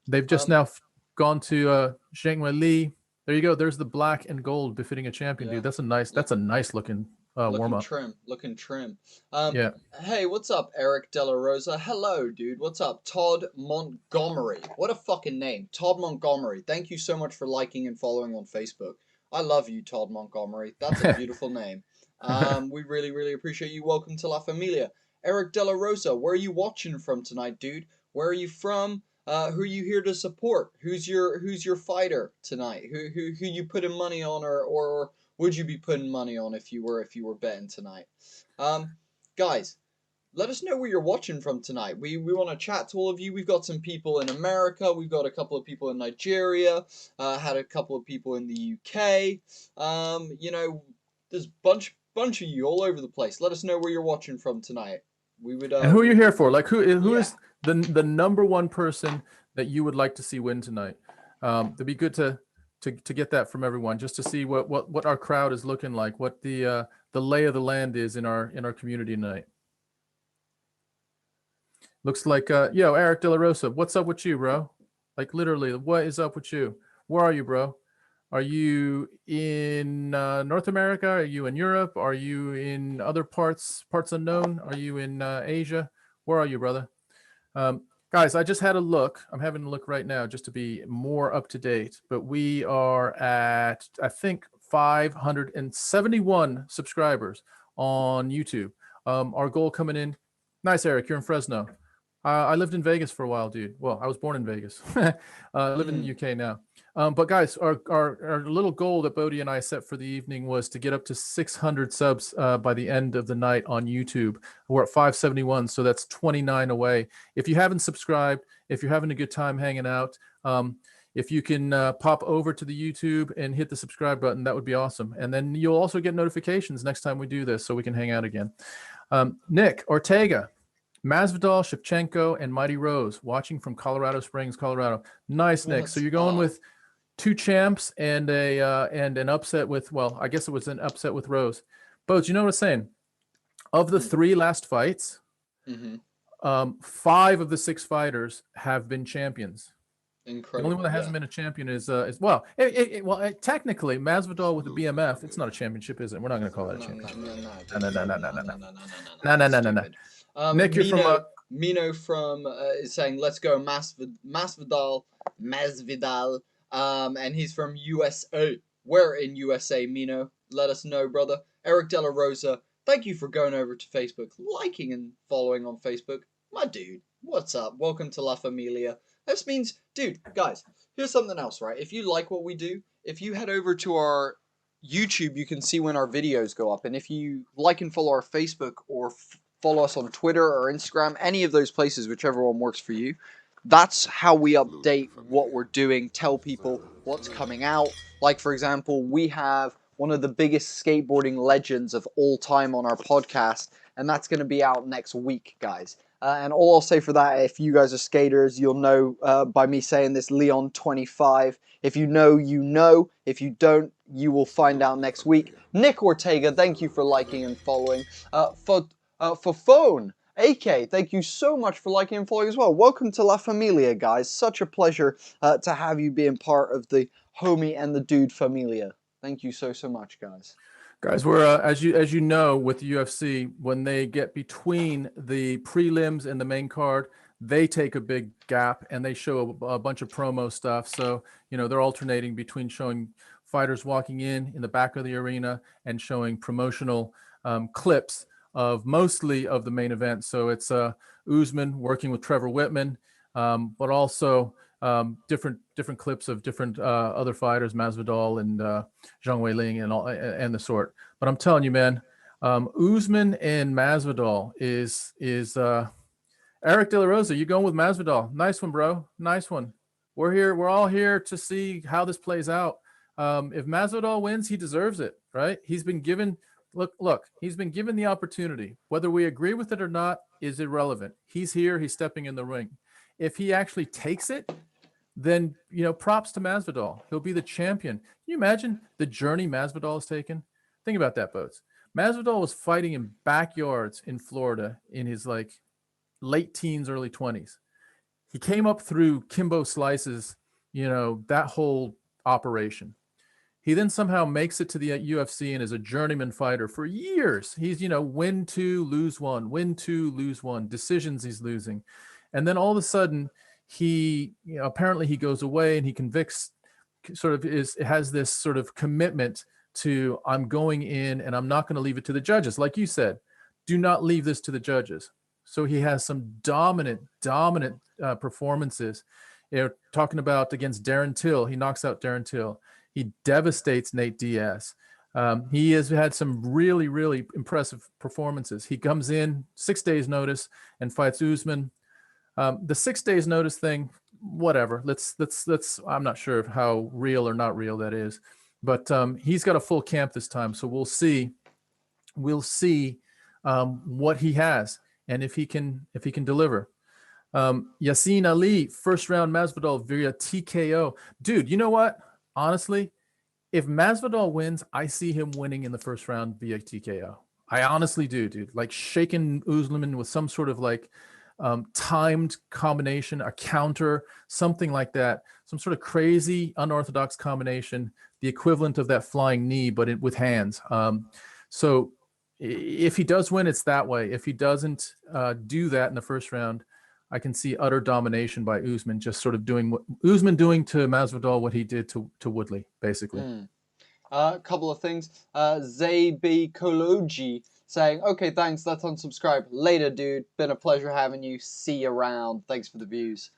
They've just now gone to Zhang Weili. There you go. There's the black and gold befitting a champion, dude. That's a nice looking warm up. Looking trim. Yeah. Hey, what's up, Eric De La Rosa? Hello, dude. What's up, Todd Montgomery? What a fucking name, Todd Montgomery. Thank you so much for liking and following on Facebook. I love you, Todd Montgomery. That's a beautiful name. We really, really appreciate you. Welcome to La Familia. Eric De La Rosa, where are you watching from tonight, dude? Where are you from? Who are you here to support? Who's your fighter tonight? Who you putting money on, or would you be putting money on if you were betting tonight? Guys, let us know where you're watching from tonight. We want to chat to all of you. We've got some people in America. We've got a couple of people in Nigeria. Had a couple of people in the UK. There's a bunch of you all over the place. Let us know where you're watching from tonight. We would. And who are you here for? Like who is the number one person that you would like to see win tonight? It'd be good to get that from everyone, just to see what our crowd is looking like, what the lay of the land is in our community tonight. Looks like Eric De La Rosa, what's up with you, bro? Like literally, what is up with you? Where are you, bro? Are you in North America? Are you in Europe? Are you in other parts unknown? Are you in Asia? Where are you, brother? Guys, I just had a look. I'm having a look right now just to be more up to date. But we are at, I think, 571 subscribers on YouTube. Our goal coming in. Nice, Eric. You're in Fresno. I lived in Vegas for a while, dude. Well, I was born in Vegas. I live in the UK now. But guys, our little goal that Bodhi and I set for the evening was to get up to 600 subs by the end of the night on YouTube. We're at 571, so that's 29 away. If you haven't subscribed, if you're having a good time hanging out, if you can pop over to the YouTube and hit the subscribe button, that would be awesome. And then you'll also get notifications next time we do this so we can hang out again. Nick Ortega, Masvidal, Shevchenko, and Mighty Rose watching from Colorado Springs, Colorado. Nice, Nick. So you're going with 2 champs and an upset with, well, I guess it was an upset with Rose. Boats, you know what I'm saying? Of the 3 last fights, 5 of the 6 fighters have been champions. Incredible. The only one that hasn't been a champion is well, technically Masvidal with the BMF, it's not a championship, is it? We're not going to call that a championship. No. Nick, you're from Mino from is saying, "Let's go, Masvidal, and he's from USA. Where in USA, Mino? Let us know, brother." Eric De La Rosa, thank you for going over to Facebook, liking and following on Facebook, my dude. What's up? Welcome to La Familia. This means, dude, guys, here's something else, right? If you like what we do, if you head over to our YouTube, you can see when our videos go up, and if you like and follow our Facebook or follow us on Twitter or Instagram, any of those places, whichever one works for you. That's how we update what we're doing, tell people what's coming out. Like, for example, we have one of the biggest skateboarding legends of all time on our podcast, and that's going to be out next week, guys. And all I'll say for that, if you guys are skaters, you'll know by me saying this, Leon25. If you know, you know. If you don't, you will find out next week. Nick Ortega, thank you for liking and following. For phone, AK, thank you so much for liking and following as well. Welcome to La Familia, guys. Such a pleasure to have you being part of the homie and the dude familia. Thank you so much, guys. Guys, we're as you know, with the UFC, when they get between the prelims and the main card, they take a big gap and they show a bunch of promo stuff. So, you know, they're alternating between showing fighters walking in the back of the arena and showing promotional clips of mostly of the main event. So it's Usman working with Trevor Whitman, but also different clips of different other fighters, Masvidal and Zhang Weili and the sort. But I'm telling you, man, Usman and Masvidal is Eric De La Rosa. You going with Masvidal? Nice one, bro. Nice one. We're here. We're all here to see how this plays out. If Masvidal wins, he deserves it, right? He's been given. Look, he's been given the opportunity. Whether we agree with it or not is irrelevant. He's here. He's stepping in the ring. If he actually takes it, then, you know, props to Masvidal. He'll be the champion. Can you imagine the journey Masvidal has taken? Think about that, Boats. Masvidal was fighting in backyards in Florida in his like late teens, early 20s. He came up through Kimbo Slice's, you know, that whole operation. He then somehow makes it to the UFC and is a journeyman fighter for years. He's, you know, win 2, lose 1, win 2, lose 1, decisions he's losing. And then all of a sudden he, you know, apparently he goes away and he has this sort of commitment to, I'm going in and I'm not going to leave it to the judges. Like you said, do not leave this to the judges. So he has some dominant performances. You're talking about against Darren Till. He knocks out Darren Till. He devastates Nate Diaz. He has had some really, really impressive performances. He comes in 6 days notice and fights Usman. The 6 days notice thing, whatever. Let's. I'm not sure how real or not real that is, but he's got a full camp this time, so we'll see. We'll see what he has and if he can deliver. Yassine Ali, first round Masvidal via TKO. Dude, you know what? Honestly, if Masvidal wins, I see him winning in the first round via TKO. I honestly do, dude. Like shaking Usman with some sort of like timed combination, a counter, something like that, some sort of crazy unorthodox combination, the equivalent of that flying knee, but with hands. So if he does win, it's that way. If he doesn't do that in the first round, I can see utter domination by Usman, just sort of doing what Usman doing to Masvidal, what he did to Woodley, basically. A couple of things. Zabi Koloji saying, okay, thanks, let's unsubscribe. Later, dude. Been a pleasure having you. See you around. Thanks for the views.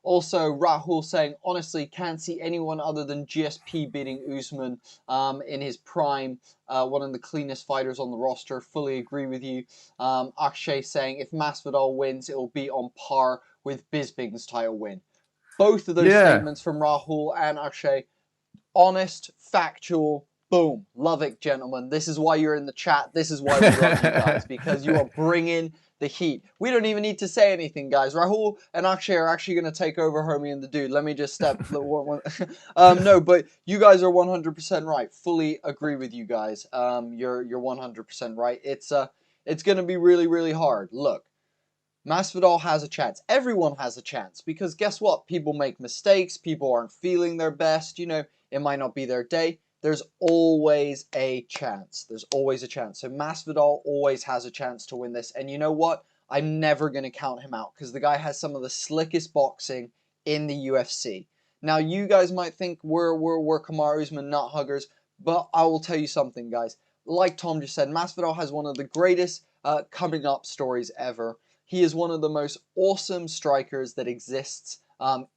Also, Rahul saying, honestly, can't see anyone other than GSP beating Usman in his prime. One of the cleanest fighters on the roster. Fully agree with you. Akshay saying, if Masvidal wins, it will be on par with Bisping's title win. Both of those statements from Rahul and Akshay, honest, factual, boom. Love it, gentlemen. This is why you're in the chat. This is why we love you guys, because you are bringing the heat. We don't even need to say anything, guys. Rahul and Akshay are actually going to take over Homie and the Dude. Let me just step. No, but you guys are 100% right. Fully agree with you guys. You're 100% right. It's going to be really, really hard. Look, Masvidal has a chance. Everyone has a chance, because guess what? People make mistakes. People aren't feeling their best. You know, it might not be their day. There's always a chance. There's always a chance. So Masvidal always has a chance to win this. And you know what? I'm never going to count him out, because the guy has some of the slickest boxing in the UFC. Now, you guys might think we're Kamaru Usman nut huggers, but I will tell you something, guys. Like Tom just said, Masvidal has one of the greatest coming up stories ever. He is one of the most awesome strikers that exists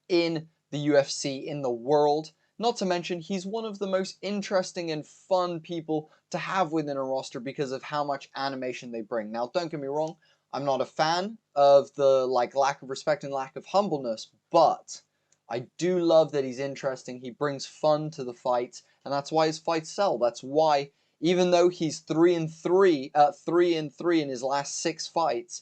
in the UFC, in the world. Not to mention, he's one of the most interesting and fun people to have within a roster because of how much animation they bring. Now, don't get me wrong, I'm not a fan of the lack of respect and lack of humbleness, but I do love that he's interesting. He brings fun to the fights, and that's why his fights sell. That's why, even though he's 3-3 in his last 6 fights,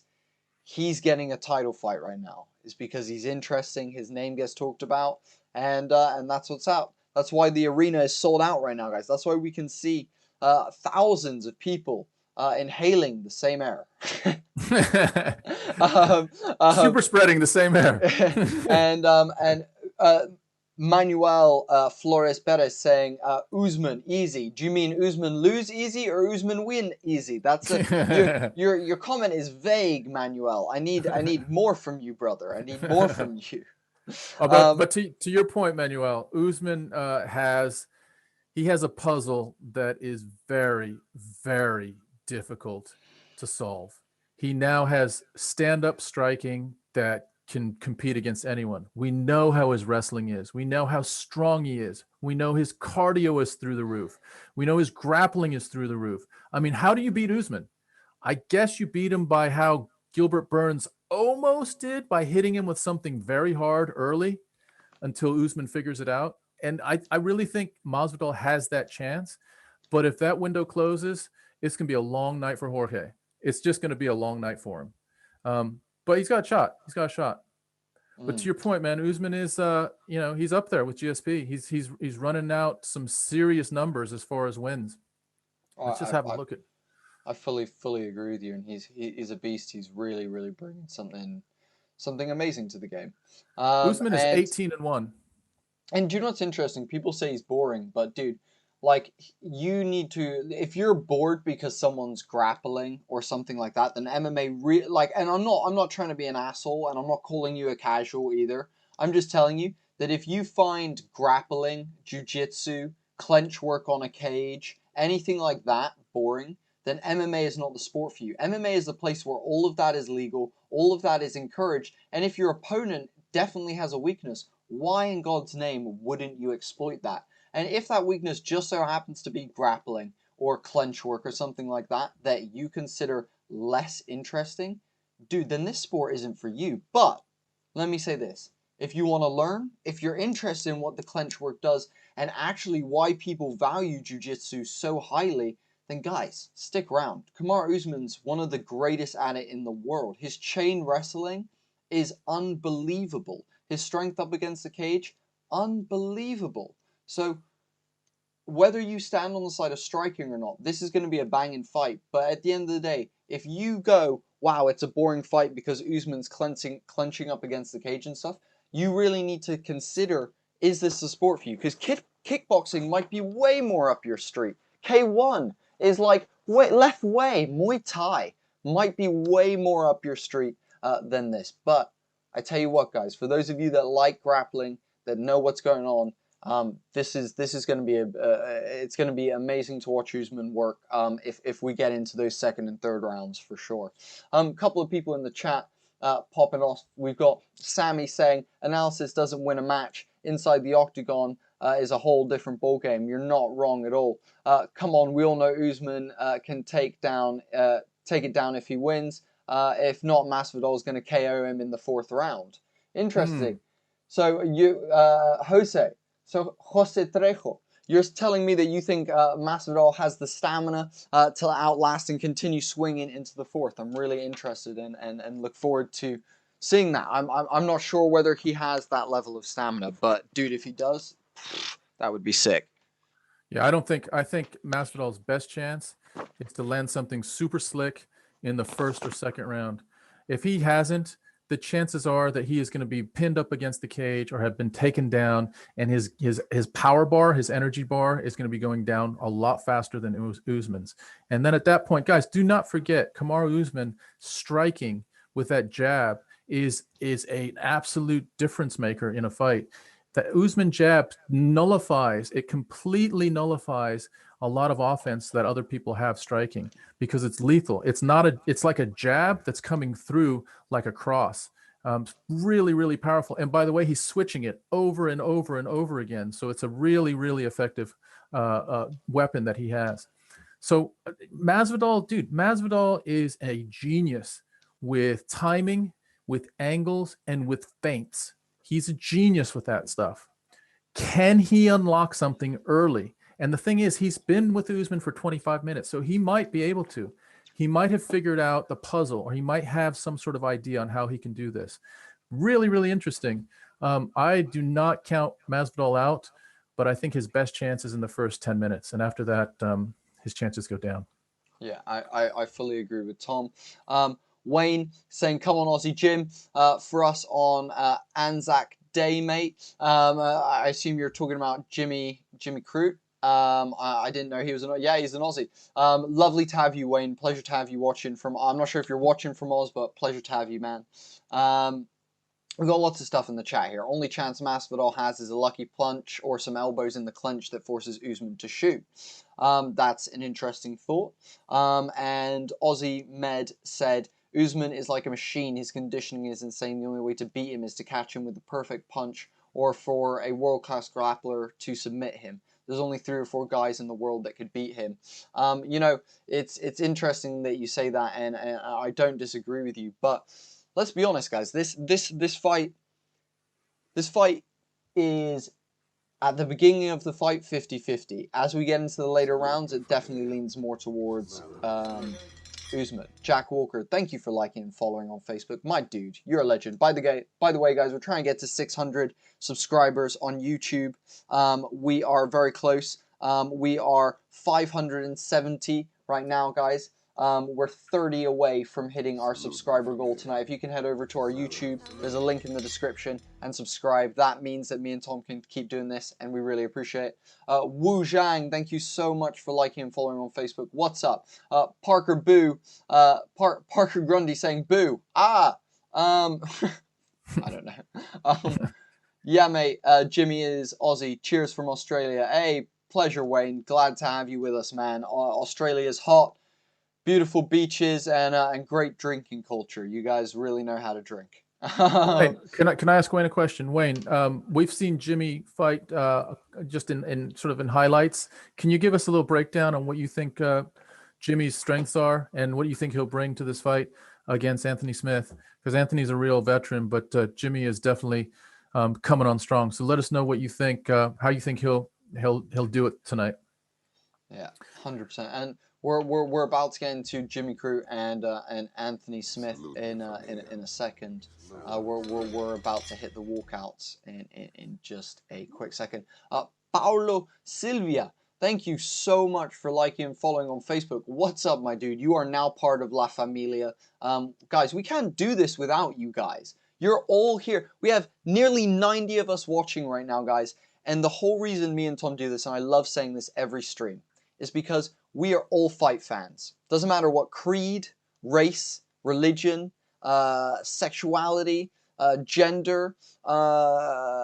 he's getting a title fight right now. It's because he's interesting, his name gets talked about, and that's what's out. That's why the arena is sold out right now, guys. That's why we can see thousands of people inhaling the same air. Super spreading the same air. and Manuel Flores Perez saying, Usman easy. Do you mean Usman lose easy or Usman win easy? That's your comment is vague, Manuel. I need more from you, brother. I need more from you. But to your point, Manuel, Usman has a puzzle that is very, very difficult to solve. He now has stand-up striking that can compete against anyone. We know how his wrestling is. We know how strong he is. We know his cardio is through the roof. We know his grappling is through the roof. I mean, how do you beat Usman? I guess you beat him by how Gilbert Burns almost did, by hitting him with something very hard early until Usman figures it out. And I really think Masvidal has that chance. But if that window closes, it's going to be a long night for Jorge. It's just going to be a long night for him. But he's got a shot. He's got a shot. But to your point, man, Usman is, he's up there with GSP. He's running out some serious numbers as far as wins. Let's just have a look at. I fully agree with you, and he's a beast. He's really, really bringing something amazing to the game. Usman is 18-1. And do you know what's interesting? People say he's boring, but dude, like, you need to, if you're bored because someone's grappling or something like that, then MMA and I'm not trying to be an asshole, and I'm not calling you a casual either. I'm just telling you that if you find grappling, jiu-jitsu, clench work on a cage, anything like that boring, then MMA is not the sport for you. MMA is the place where all of that is legal, all of that is encouraged, and if your opponent definitely has a weakness, why in God's name wouldn't you exploit that? And if that weakness just so happens to be grappling or clench work or something like that, that you consider less interesting, dude, then this sport isn't for you. But let me say this. If you want to learn, if you're interested in what the clench work does and actually why people value jiu-jitsu so highly, then guys, stick around. Kamaru Usman's one of the greatest at it in the world. His chain wrestling is unbelievable. His strength up against the cage, unbelievable. So whether you stand on the side of striking or not, this is going to be a banging fight. But at the end of the day, if you go wow, it's a boring fight because Usman's clenching up against the cage and stuff, you really need to consider, is this the sport for you? Because kickboxing might be way more up your street. K1 is like left way, Muay Thai might be way more up your street than this. But I tell you what, guys, for those of you that like grappling, that know what's going on, this is going to be it's going to be amazing to watch Usman work if we get into those second and third rounds for sure. A couple of people in the chat popping off. We've got Sammy saying analysis doesn't win a match. Inside the octagon is a whole different ballgame. You're not wrong at all. Come on, we all know Usman can take it down if he wins. If not, Masvidal is going to KO him in the 4th round. Interesting. So you, Jose Trejo, you're telling me that you think Masvidal has the stamina to outlast and continue swinging into the 4th. I'm really interested in and look forward to seeing that. I'm not sure whether he has that level of stamina, but dude, if he does, that would be sick. Yeah, I think Masvidal's best chance is to land something super slick in the 1st or 2nd round. If he hasn't, the chances are that he is going to be pinned up against the cage or have been taken down, and his power bar, his energy bar, is going to be going down a lot faster than Usman's. And then at that point, guys, do not forget Kamaru Usman striking with that jab is an absolute difference maker in a fight. The Usman jab completely nullifies a lot of offense that other people have striking because it's lethal. It's like a jab that's coming through like a cross. Really, really powerful. And by the way, he's switching it over and over and over again. So it's a really, really effective weapon that he has. So Masvidal is a genius with timing, with angles, and with feints. He's a genius with that stuff. Can he unlock something early? And the thing is, he's been with Usman for 25 minutes, so he might be able to. He might have figured out the puzzle, or he might have some sort of idea on how he can do this. Really, really interesting. I do not count Masvidal out, but I think his best chance is in the first 10 minutes. And after that, his chances go down. Yeah, I fully agree with Tom. Wayne saying, come on, Aussie Jim, for us on Anzac Day, mate. I assume you're talking about Jimmy Crute. I didn't know he was he's an Aussie. Lovely to have you, Wayne. Pleasure to have you watching from, I'm not sure if you're watching from Oz, but pleasure to have you, man. We've got lots of stuff in the chat here. Only chance Masvidal has is a lucky punch or some elbows in the clinch that forces Usman to shoot. That's an interesting thought. And Aussie Med said, Usman is like a machine. His conditioning is insane. The only way to beat him is to catch him with the perfect punch or for a world-class grappler to submit him. There's only 3 or 4 guys in the world that could beat him. You know, it's interesting that you say that, and I don't disagree with you. But let's be honest, guys. This fight is at the beginning of the fight 50-50. As we get into the later rounds, it definitely leans more towards Usman. Jack Walker, thank you for liking and following on Facebook. My dude, you're a legend. By the way, guys, we're trying to get to 600 subscribers on YouTube. We are very close. We are 570 right now, guys. We're 30 away from hitting our subscriber goal tonight. If you can head over to our YouTube, there's a link in the description, and subscribe. That means that me and Tom can keep doing this, and we really appreciate it. Wu Zhang, thank you so much for liking and following on Facebook. What's up? Parker Boo, Parker Grundy saying boo. I don't know. Yeah, mate, Jimmy is Aussie. Cheers from Australia. Hey, pleasure, Wayne. Glad to have you with us, man. Australia's hot. Beautiful beaches and great drinking culture. You guys really know how to drink. Wayne, can I ask Wayne a question? Wayne, we've seen Jimmy fight just in sort of in highlights. Can you give us a little breakdown on what you think Jimmy's strengths are and what you think he'll bring to this fight against Anthony Smith? Because Anthony's a real veteran, but Jimmy is definitely coming on strong. So let us know what you think, how you think he'll do it tonight. Yeah, 100%. And we're about to get into Jimmy Crute and Anthony Smith in a second. We're about to hit the walkouts in just a quick second. Paulo Silvia thank you so much for liking and following on Facebook. What's up, my dude? You are now part of La Familia. Guys, we can't do this without you guys. You're all here. We have nearly 90 of us watching right now, guys. And the whole reason me and Tom do this, and I love saying this every stream, is because we are all fight fans. Doesn't matter what creed, race, religion, sexuality, gender,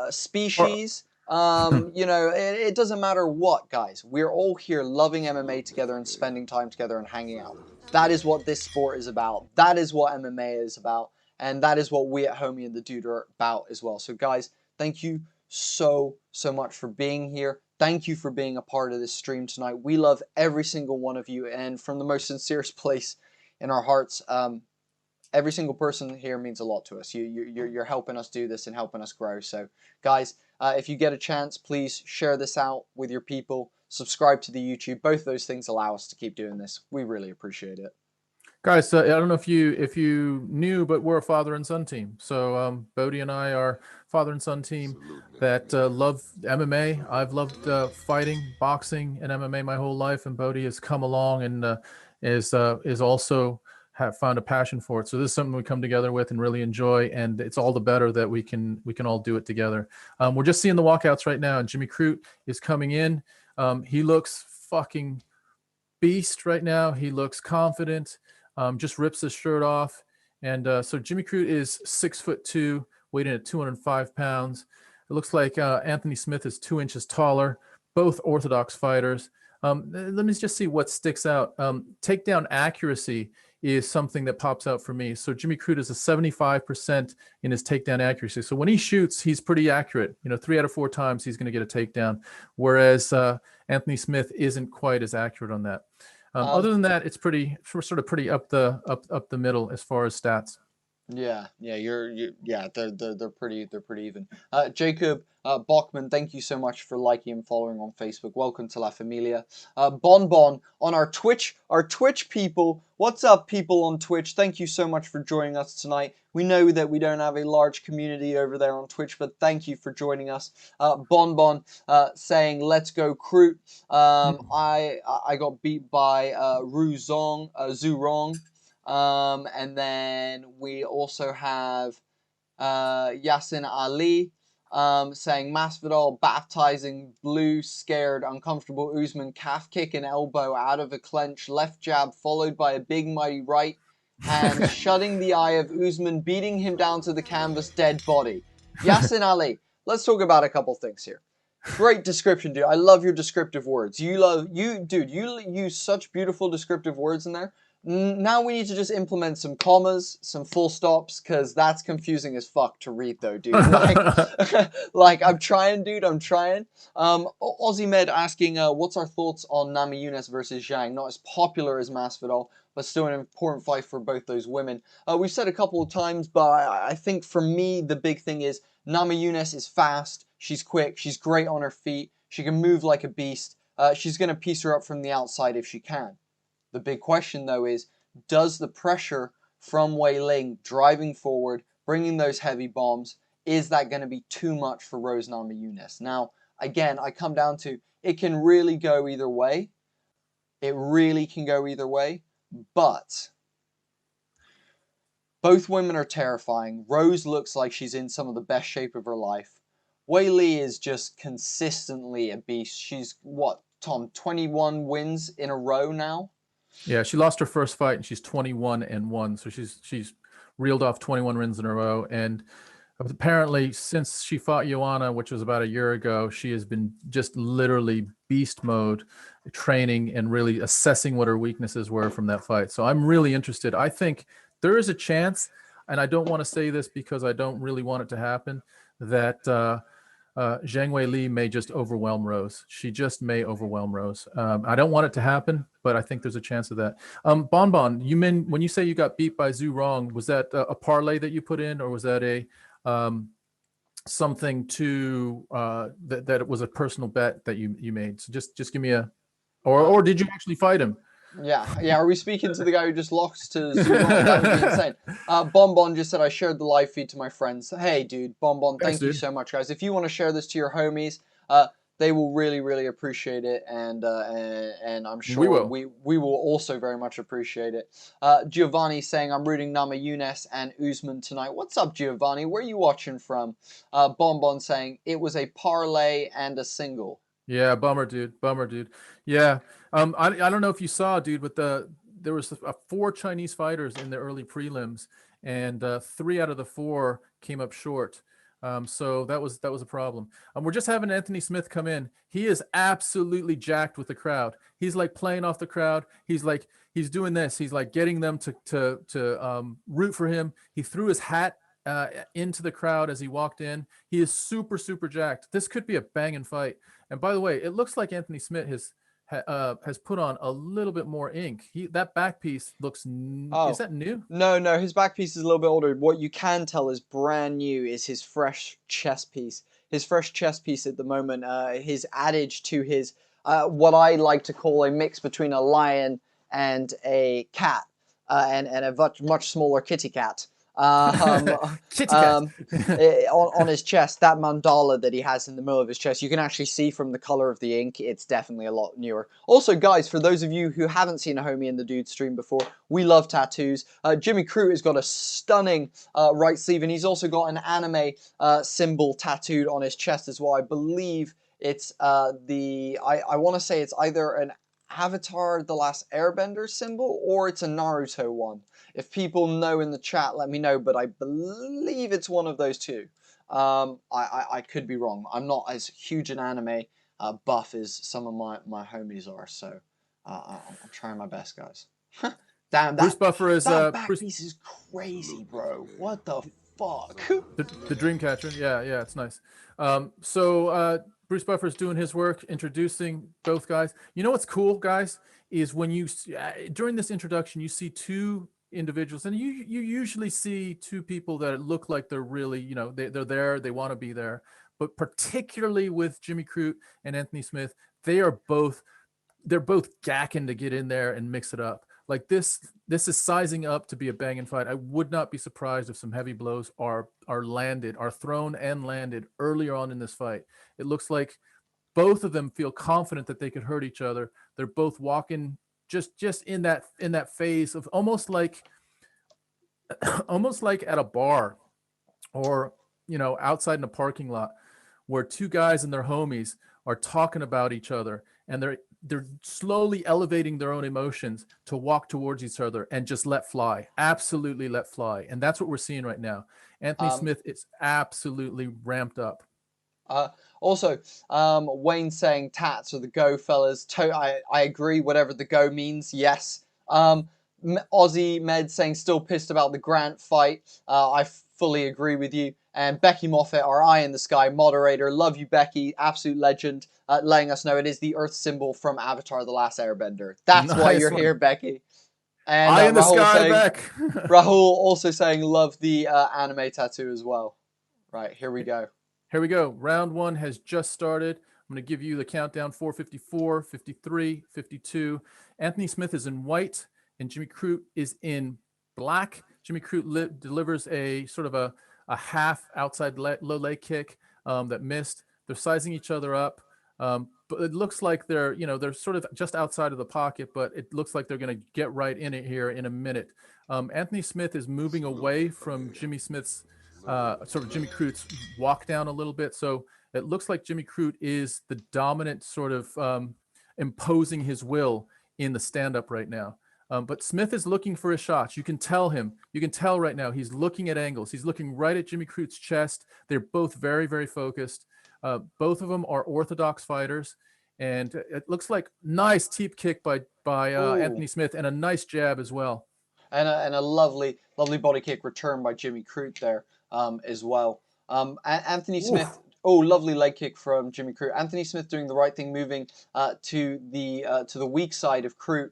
species, you know, it doesn't matter what, guys. We're all here loving MMA together and spending time together and hanging out. That is what this sport is about. That is what MMA is about. And that is what we at Homie and the Dude are about as well. So guys, thank you so much for being here. Thank you for being a part of this stream tonight. We love every single one of you, and from the most sincerest place in our hearts, every single person here means a lot to us. You're helping us do this and helping us grow. So guys, if you get a chance, please share this out with your people. Subscribe to the YouTube. Both those things allow us to keep doing this. We really appreciate it. Guys, I don't know if you knew, but we're a father and son team. So Bodie and I are father and son team that love MMA. I've loved fighting, boxing, and MMA my whole life, and Bodie has come along and is also have found a passion for it. So this is something we come together with and really enjoy, and it's all the better that we can all do it together. We're just seeing the walkouts right now, and Jimmy Crute is coming in. He looks fucking beast right now. He looks confident. Just rips his shirt off. And so Jimmy Crute is 6'2", weighing at 205 pounds. It looks like Anthony Smith is 2 inches taller, both orthodox fighters. Let me just see what sticks out. Takedown accuracy is something that pops out for me. So Jimmy Crute is a 75% in his takedown accuracy. So when he shoots, he's pretty accurate. 3 out of 4 times he's going to get a takedown, whereas Anthony Smith isn't quite as accurate on that. Other than that, it's sort of pretty up the middle as far as stats. Yeah, they're pretty even. Jacob Bachman, thank you so much for liking and following on Facebook. Welcome to La Familia. Bonbon on our Twitch people. What's up, people on Twitch? Thank you so much for joining us tonight. We know that we don't have a large community over there on Twitch, but thank you for joining us. Bonbon saying, "Let's go, Crute." I got beat by Zurong. And then we also have Yasin Ali saying Masvidal baptizing blue, scared, uncomfortable Usman, calf kick and elbow out of a clench, left jab followed by a big mighty right hand, shutting the eye of Usman, beating him down to the canvas, dead body. Yasin Ali, let's talk about a couple things here. Great description, dude. I love your descriptive words. You use such beautiful descriptive words in there. Now we need to just implement some commas, some full stops, because that's confusing as fuck to read though, dude. Like I'm trying, dude, I'm trying. Aussie Med asking, what's our thoughts on Namajunas versus Zhang? Not as popular as Masvidal, but still an important fight for both those women. We've said a couple of times, but I think for me, the big thing is Namajunas is fast, she's quick, she's great on her feet, she can move like a beast. She's going to piece her up from the outside if she can. The big question, though, is does the pressure from Weili driving forward, bringing those heavy bombs, is that going to be too much for Rose Namajunas? Now, again, I come down to it can really go either way. It really can go either way, but both women are terrifying. Rose looks like she's in some of the best shape of her life. Weili is just consistently a beast. She's, what, Tom, 21 wins in a row now? Yeah, she lost her first fight and she's 21-1. So she's reeled off 21 wins in a row. And apparently since she fought Joanna, which was about a year ago, she has been just literally beast mode training and really assessing what her weaknesses were from that fight. So I'm really interested. I think there is a chance, and I don't want to say this because I don't really want it to happen, that Zhang Weili may just overwhelm Rose. She just may overwhelm Rose. I don't want it to happen, but I think there's a chance of that. Bonbon, when you say you got beat by Zhu Rong, was that a parlay that you put in, or was that a something to that it was a personal bet that you made? So just give me a, or did you actually fight him? Yeah. Are we speaking to the guy who just lost to Zurong? That would be insane. Bonbon just said, I shared the live feed to my friends. Hey, dude, Bonbon, thank you so much, guys. If you want to share this to your homies, they will really appreciate it, and I'm sure we will also very much appreciate it. Giovanni saying, I'm rooting Namajunas and Usman tonight. What's up, Giovanni? Where are you watching from? Bonbon saying, it was a parlay and a single. Yeah, bummer, dude. Yeah, I don't know if you saw, dude, but there was 4 Chinese fighters in the early prelims, and 3 out of the 4 came up short. So that was a problem. We're just having Anthony Smith come in. He is absolutely jacked with the crowd. He's like playing off the crowd. He's doing this. He's like getting them to root for him. He threw his hat into the crowd as he walked in. He is super jacked. This could be a banging fight. And by the way, it looks like Anthony Smith has put on a little bit more ink. That back piece looks. Is that new? No, his back piece is a little bit older. What you can tell is brand new is his fresh chest piece. His fresh chest piece at the moment. His adage to his what I like to call a mix between a lion and a cat, and a much smaller kitty cat. On his chest, that mandala that he has in the middle of his chest, you can actually see from the color of the ink, it's definitely a lot newer. Also, guys, for those of you who haven't seen a Homie and the Dude stream before, we love tattoos. Jimmy Crute has got a stunning right sleeve, and he's also got an anime symbol tattooed on his chest as well. I believe it's I want to say it's either an Avatar The Last Airbender symbol or it's a Naruto one. If people know in the chat, let me know, but I believe it's one of those two. I could be wrong. I'm not as huge an anime buff as some of my homies are, so I'm trying my best, guys. Damn, Bruce Buffer is that back piece is crazy, bro. What the fuck? The Dreamcatcher, yeah, it's nice. So Bruce Buffer is doing his work, introducing both guys. You know what's cool, guys, is when you during this introduction you see 2 individuals, and you usually see 2 people that look like they're really, they're there, they want to be there. But particularly with Jimmy Crute and Anthony Smith, they're both gacking to get in there and mix it up. Like this is sizing up to be a banging fight. I would not be surprised if some heavy blows are thrown and landed earlier on in this fight. It looks like both of them feel confident that they could hurt each other. They're both walking just in that phase of almost like at a bar or outside in a parking lot where 2 guys and their homies are talking about each other, and they're slowly elevating their own emotions to walk towards each other and just let fly, absolutely let fly. And that's what we're seeing right now. Anthony Smith is absolutely ramped up. Also, Wayne saying tats are the go, fellas. I agree, whatever the go means, yes. Aussie Med saying still pissed about the Grant fight. I fully agree with you. And Becky Moffat, our eye in the sky moderator. Love you, Becky. Absolute legend. Letting us know it is the Earth symbol from Avatar The Last Airbender. That's why you're here, Becky. And eye in the sky, Beck. Rahul also saying love the anime tattoo as well. Right, here we go. Here we go. Round 1 has just started. I'm going to give you the countdown: 4:54, 53, 52. Anthony Smith is in white, and Jimmy Crute is in black. Jimmy Crute delivers a sort of a half outside low leg kick that missed. They're sizing each other up, but it looks like they're sort of just outside of the pocket, but it looks like they're going to get right in it here in a minute. Anthony Smith is moving away from Jimmy Crute's walk down a little bit. So it looks like Jimmy Crute is the dominant sort of imposing his will in the stand-up right now. But Smith is looking for his shots. You can tell right now he's looking at angles. He's looking right at Jimmy Crute's chest. They're both very, very focused. Both of them are orthodox fighters. And it looks like nice teep kick by Anthony Smith, and a nice jab as well. And a lovely body kick return by Jimmy Crute there as well. Anthony Smith, lovely leg kick from Jimmy Crute. Anthony Smith doing the right thing, moving to the weak side of Crute,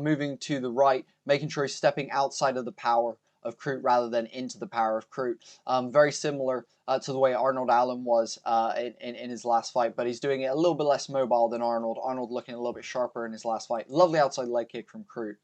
moving to the right, making sure he's stepping outside of the power of Crute rather than into the power of Crute. Very similar to the way Arnold Allen was in his last fight, but he's doing it a little bit less mobile than Arnold. Arnold looking a little bit sharper in his last fight. Lovely outside leg kick from Crute.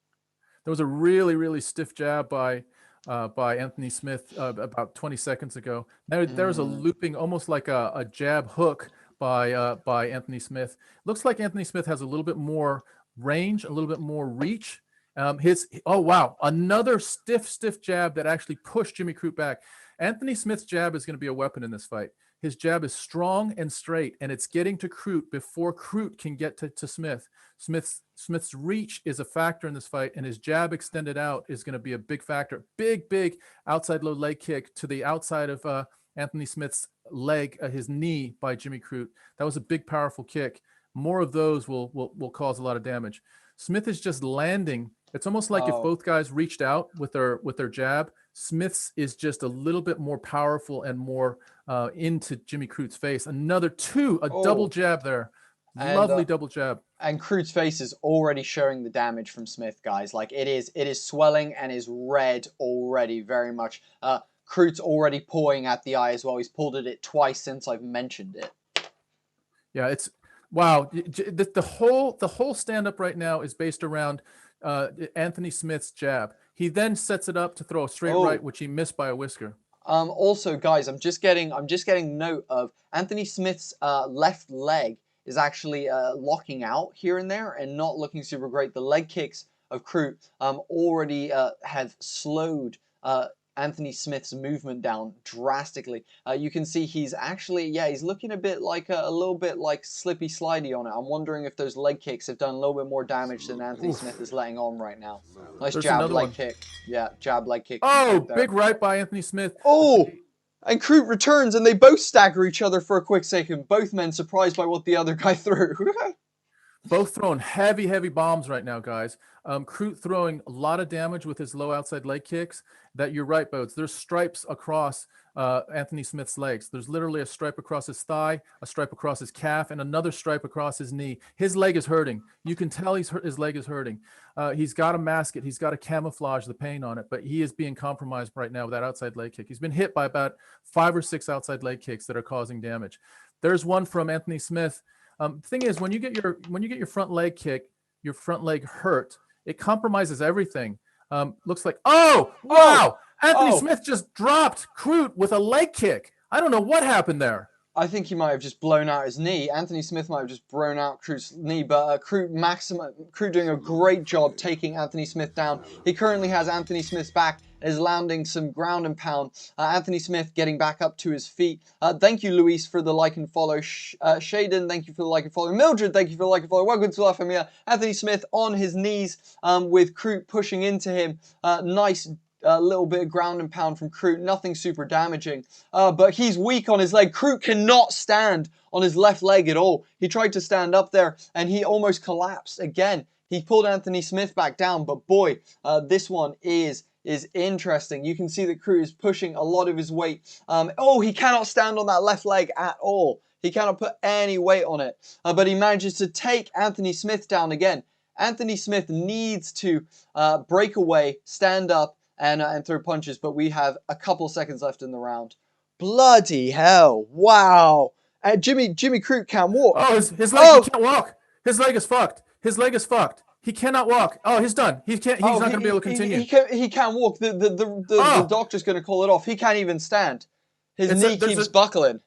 There was a really, really stiff jab by Anthony Smith about 20 seconds ago. There was a looping, almost like a jab hook by Anthony Smith. Looks like Anthony Smith has a little bit more range, a little bit more reach. Oh wow, another stiff jab that actually pushed Jimmy Crute back. Anthony Smith's jab is going to be a weapon in this fight. His jab is strong and straight, and it's getting to Crute before Crute can get to Smith. Smith's reach is a factor in this fight, and his jab extended out is going to be a big factor. Big outside low leg kick to the outside of Anthony Smith's leg, his knee by Jimmy Crute. That was a big, powerful kick. More of those will cause a lot of damage. Smith is just landing. It's almost like if both guys reached out with their jab, Smith's is just a little bit more powerful and more into Jimmy Crute's face. Another double jab there. Lovely double jab. And Crute's face is already showing the damage from Smith, guys. Like it is swelling and is red already very much. Crute's already pawing at the eye as well. He's pulled at it twice since I've mentioned it. Yeah, it's wow. The whole stand-up right now is based around Anthony Smith's jab. He then sets it up to throw a straight right, which he missed by a whisker. Also, guys, I'm just getting note of Anthony Smith's left leg is actually locking out here and there and not looking super great. The leg kicks of Crute already have slowed Anthony Smith's movement down drastically. You can see he's actually, he's looking a bit like a little bit like slippy slidey on it. I'm wondering if those leg kicks have done a little bit more damage than Anthony Smith is letting on right now. Nice jab leg kick. Yeah, jab leg kick. Oh, big right by Anthony Smith. Oh, and Crute returns and they both stagger each other for a quick second. Both men surprised by what the other guy threw. Both throwing heavy bombs right now, guys. Crute throwing a lot of damage with his low outside leg kicks. That you're right, Boats. There's stripes across Anthony Smith's legs. There's literally a stripe across his thigh, a stripe across his calf, and another stripe across his knee. His leg is hurting. You can tell his leg is hurting. He's got to mask it. He's got to camouflage the pain on it, but he is being compromised right now with that outside leg kick. He's been hit by about 5 or 6 outside leg kicks that are causing damage. There's one from Anthony Smith. Thing is, when you get your front leg kick, your front leg hurt, it compromises everything. Looks like, oh, wow. Anthony Smith just dropped Crute with a leg kick. I don't know what happened there. I think he might have just blown out his knee. Anthony Smith might have just blown out Crute's knee, but Crute doing a great job taking Anthony Smith down. He currently has Anthony Smith's back, is landing some ground and pound. Anthony Smith getting back up to his feet. Thank you, Luis, for the like and follow. Shaden, thank you for the like and follow. Mildred, thank you for the like and follow. Welcome to La Familia. Anthony Smith on his knees with Crute pushing into him. Nice little bit of ground and pound from Crute. Nothing super damaging. But he's weak on his leg. Crute cannot stand on his left leg at all. He tried to stand up there and he almost collapsed again. He pulled Anthony Smith back down, but boy, this one is interesting. You can see that Crute is pushing a lot of his weight. He cannot stand on that left leg at all. He cannot put any weight on it. But he manages to take Anthony Smith down again. Anthony Smith needs to break away, stand up, and throw punches, but we have a couple seconds left in the round. Bloody hell. Wow. Jimmy Crute can't walk. Oh, his leg, he can't walk. His leg is fucked. His leg is fucked. He cannot walk. Oh, he's done. He's not going to be able to continue. He can't walk. The doctor's going to call it off. He can't even stand. His knee keeps buckling.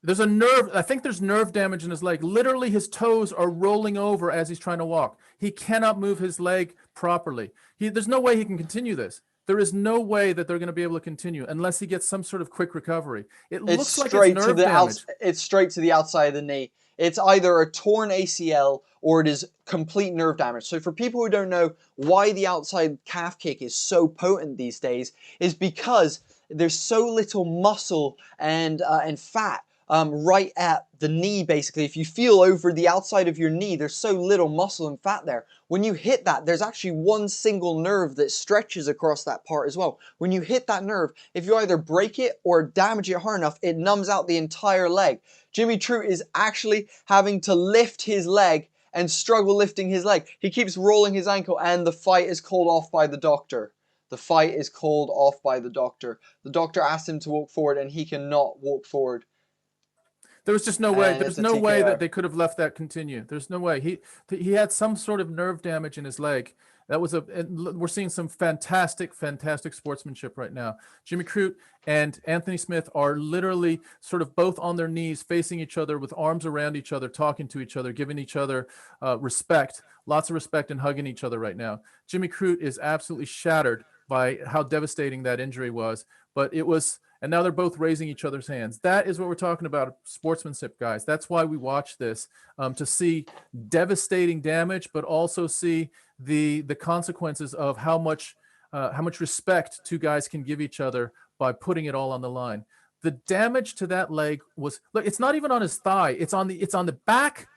There's a nerve. I think there's nerve damage in his leg. Literally, his toes are rolling over as he's trying to walk. He cannot move his leg properly. There's no way he can continue this. There is no way that they're going to be able to continue unless he gets some sort of quick recovery. It looks like it's nerve damage. It's straight to the outside of the knee. It's either a torn ACL or it is complete nerve damage. So for people who don't know why the outside calf kick is so potent these days, is because there's so little muscle and fat right at the knee, basically. If you feel over the outside of your knee, there's so little muscle and fat there. When you hit that, there's actually one single nerve that stretches across that part as well. When you hit that nerve, if you either break it or damage it hard enough, it numbs out the entire leg. Jimmy Crute is actually having to lift his leg and struggle lifting his leg. He keeps rolling his ankle, and the fight is called off by the doctor. The fight is called off by the doctor. The doctor asked him to walk forward, and he cannot walk forward. There was just no way. There's no way that they could have left that continue. There's no way. He had some sort of nerve damage in his leg. We're seeing some fantastic sportsmanship right now. Jimmy Crute and Anthony Smith are literally sort of both on their knees, facing each other with arms around each other, talking to each other, giving each other respect, lots of respect, and hugging each other right now. Jimmy Crute is absolutely shattered by how devastating that injury was, but it was, and now they're both raising each other's hands. That is what we're talking about, sportsmanship, guys. That's why we watch this, to see devastating damage, but also see the consequences of how much respect two guys can give each other by putting it all on the line. The damage to that leg was, look, it's not even on his thigh. It's on the back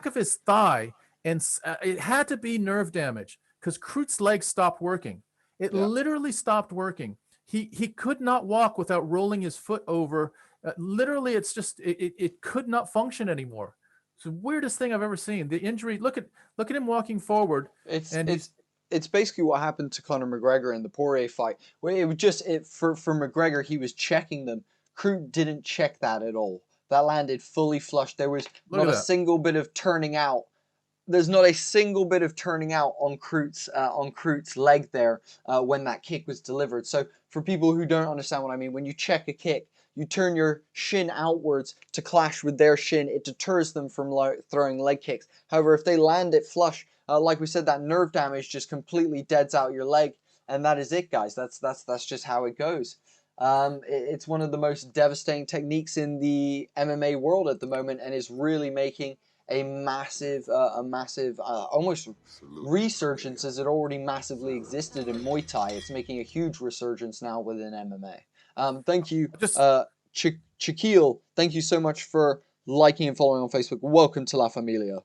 of his thigh, and it had to be nerve damage because Crute's leg stopped working. It literally stopped working. He could not walk without rolling his foot over. Literally, it's just it could not function anymore. It's the weirdest thing I've ever seen. The injury. Look at him walking forward. It's basically what happened to Conor McGregor in the Poirier fight, where it was just for McGregor, he was checking them. Crute didn't check that at all. That landed fully flush. There was not a single bit of turning out. There's not a single bit of turning out on Crute's leg there when that kick was delivered. So for people who don't understand what I mean, when you check a kick, you turn your shin outwards to clash with their shin. It deters them from throwing leg kicks. However, if they land it flush, like we said, that nerve damage just completely deads out your leg, and that is it, guys. That's just how it goes. It's one of the most devastating techniques in the MMA world at the moment, and is really making a massive almost resurgence, as it already massively existed in Muay Thai. It's making a huge resurgence now within MMA. Thank you, Shaquille. Thank you so much for liking and following on Facebook. Welcome to La Familia.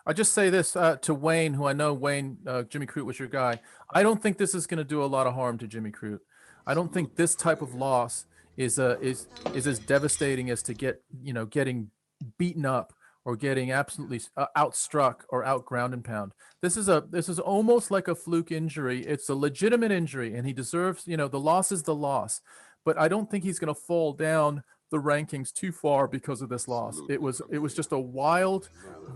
I just say this to Wayne, who I know, Wayne, Jimmy Crute was your guy. I don't think this is going to do a lot of harm to Jimmy Crute. I don't think this type of loss is as devastating as to getting beaten up or getting absolutely outstruck or out ground and pound. This is almost like a fluke injury. It's a legitimate injury, and he deserves, the loss is the loss. But I don't think he's going to fall down the rankings too far because of this loss. It was just a wild,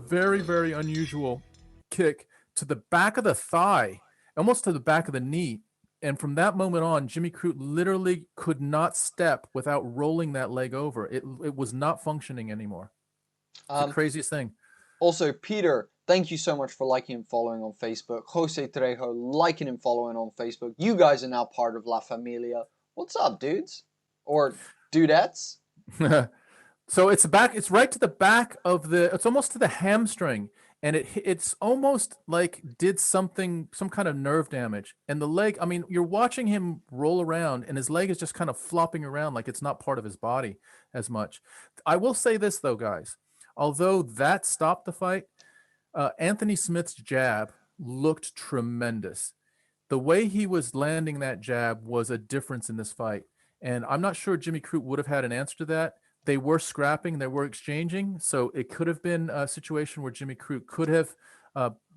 very, very unusual kick to the back of the thigh, almost to the back of the knee. And from that moment on, Jimmy Crute literally could not step without rolling that leg over. It was not functioning anymore. It's the craziest thing. Also, Peter, thank you so much for liking and following on Facebook. Jose Trejo, liking and following on Facebook. You guys are now part of La Familia. What's up, dudes? Or dudettes? So it's right to the back of it's almost to the hamstring. And it's almost like did some kind of nerve damage. And the leg, I mean, you're watching him roll around and his leg is just kind of flopping around like it's not part of his body as much. I will say this though, guys. Although that stopped the fight, Anthony Smith's jab looked tremendous. The way he was landing that jab was a difference in this fight. And I'm not sure Jimmy Crute would have had an answer to that. They were scrapping, they were exchanging. So it could have been a situation where Jimmy Crute could have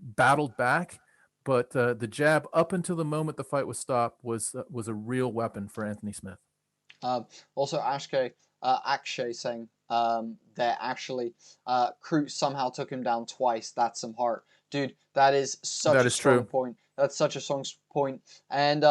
battled back. But the jab up until the moment the fight was stopped was a real weapon for Anthony Smith. Also, Akshay saying that actually Crute somehow took him down twice. That's some heart. Dude, that is such a strong point. That's such a strong point. And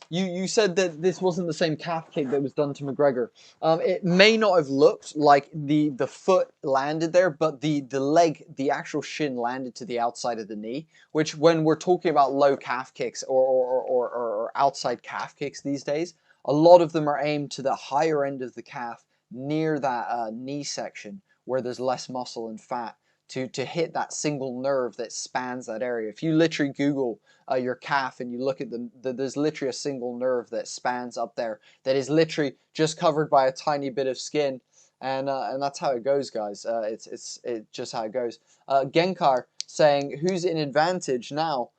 you said that this wasn't the same calf kick that was done to McGregor. It may not have looked like the foot landed there, but the leg, the actual shin landed to the outside of the knee, which when we're talking about low calf kicks or outside calf kicks these days, a lot of them are aimed to the higher end of the calf near that knee section where there's less muscle and fat to hit that single nerve that spans that area. If you literally Google your calf and you look at there's literally a single nerve that spans up there that is literally just covered by a tiny bit of skin, and that's how it goes, guys. It's just how it goes. Genkar saying, who's in advantage now?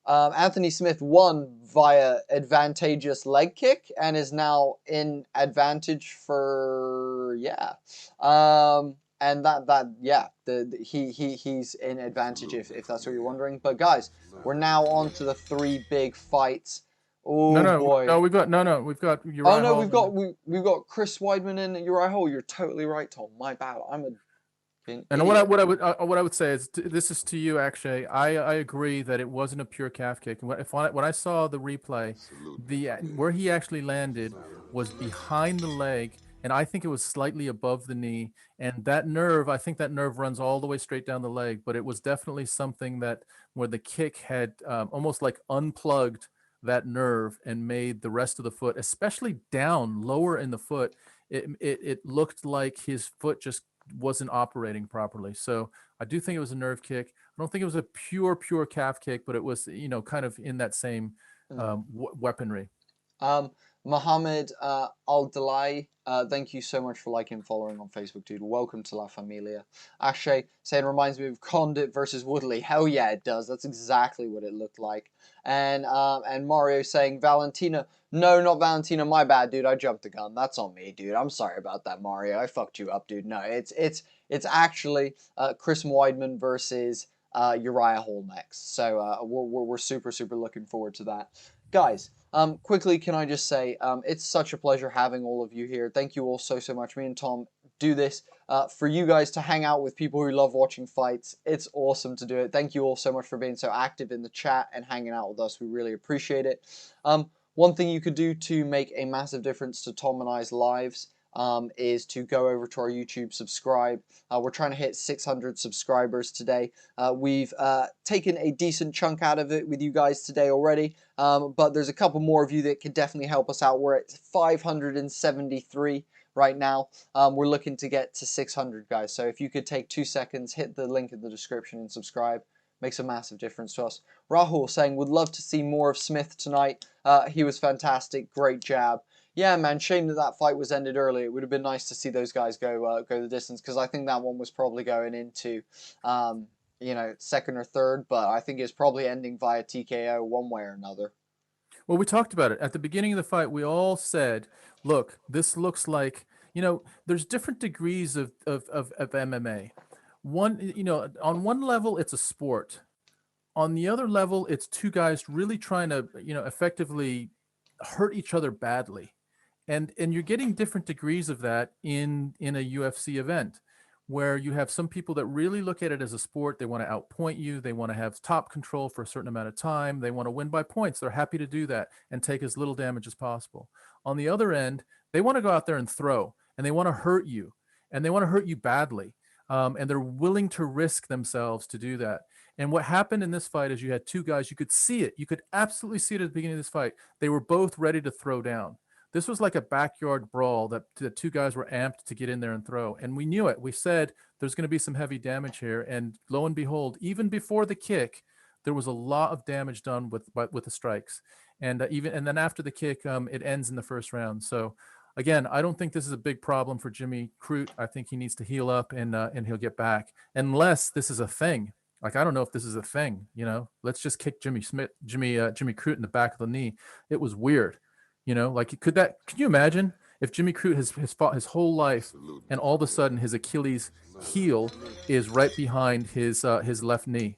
Anthony Smith won via advantageous leg kick and is now in advantage for and he's in advantage if that's what you're wondering. But guys, we're now on to the three big fights. We've got Uriah Hall. We've got Chris Weidman and Uriah Hall. You're totally right, Tom. My bad. I'm a And what I would say is this is to you, Akshay. I agree that it wasn't a pure calf kick. When I saw the replay, where he actually landed was behind the leg, and I think it was slightly above the knee. And that nerve, I think that nerve runs all the way straight down the leg. But it was definitely something that where the kick had almost like unplugged that nerve and made the rest of the foot, especially down lower in the foot, it looked like his foot just wasn't operating properly. So I do think it was a nerve kick. I don't think it was a pure calf kick, but it was, kind of in that same weaponry. Mohammed Al-Dalai, thank you so much for liking and following on Facebook, dude. Welcome to La Familia. Akshay saying, reminds me of Condit versus Woodley. Hell yeah, it does. That's exactly what it looked like. And Mario saying, Valentina. No, not Valentina. My bad, dude. I jumped the gun. That's on me, dude. I'm sorry about that, Mario. I fucked you up, dude. No, it's actually Chris Weidman versus Uriah Hall next. So we're super looking forward to that, guys. Quickly, can I just say it's such a pleasure having all of you here. Thank you all so much. Me and Tom do this for you guys to hang out with people who love watching fights. It's awesome to do it. Thank you all so much for being so active in the chat and hanging out with us. We really appreciate it. One thing you could do to make a massive difference to Tom and I's lives is to go over to our YouTube, subscribe. We're trying to hit 600 subscribers today. We've taken a decent chunk out of it with you guys today already, but there's a couple more of you that could definitely help us out. We're at 573 right now. We're looking to get to 600, guys. So if you could take 2 seconds, hit the link in the description and subscribe. Makes a massive difference to us. Rahul saying, would love to see more of Smith tonight. He was fantastic. Great jab. Yeah, man, shame that fight was ended early. It would have been nice to see those guys go the distance, because I think that one was probably going into, second or third, but I think it's probably ending via TKO one way or another. Well, we talked about it. At the beginning of the fight, we all said, look, this looks like, there's different degrees of MMA. On one level, it's a sport. On the other level, it's two guys really trying to, effectively hurt each other badly. And you're getting different degrees of that in a UFC event, where you have some people that really look at it as a sport. They want to outpoint you. They want to have top control for a certain amount of time. They want to win by points. They're happy to do that and take as little damage as possible. On the other end, they want to go out there and throw, and they want to hurt you, and they want to hurt you badly. And they're willing to risk themselves to do that. And what happened in this fight is you had two guys, you could see it. You could absolutely see it at the beginning of this fight. They were both ready to throw down. This was like a backyard brawl that the two guys were amped to get in there and throw. And we knew it. We said there's going to be some heavy damage here. And lo and behold, even before the kick, there was a lot of damage done with the strikes. And then after the kick, it ends in the first round. So again, I don't think this is a big problem for Jimmy Crute. I think he needs to heal up and he'll get back, unless this is a thing. Like, I don't know if this is a thing, let's just kick Jimmy Crute in the back of the knee. It was weird. Can you imagine if Jimmy Crute has fought his whole life and all of a sudden his Achilles heel is right behind his left knee?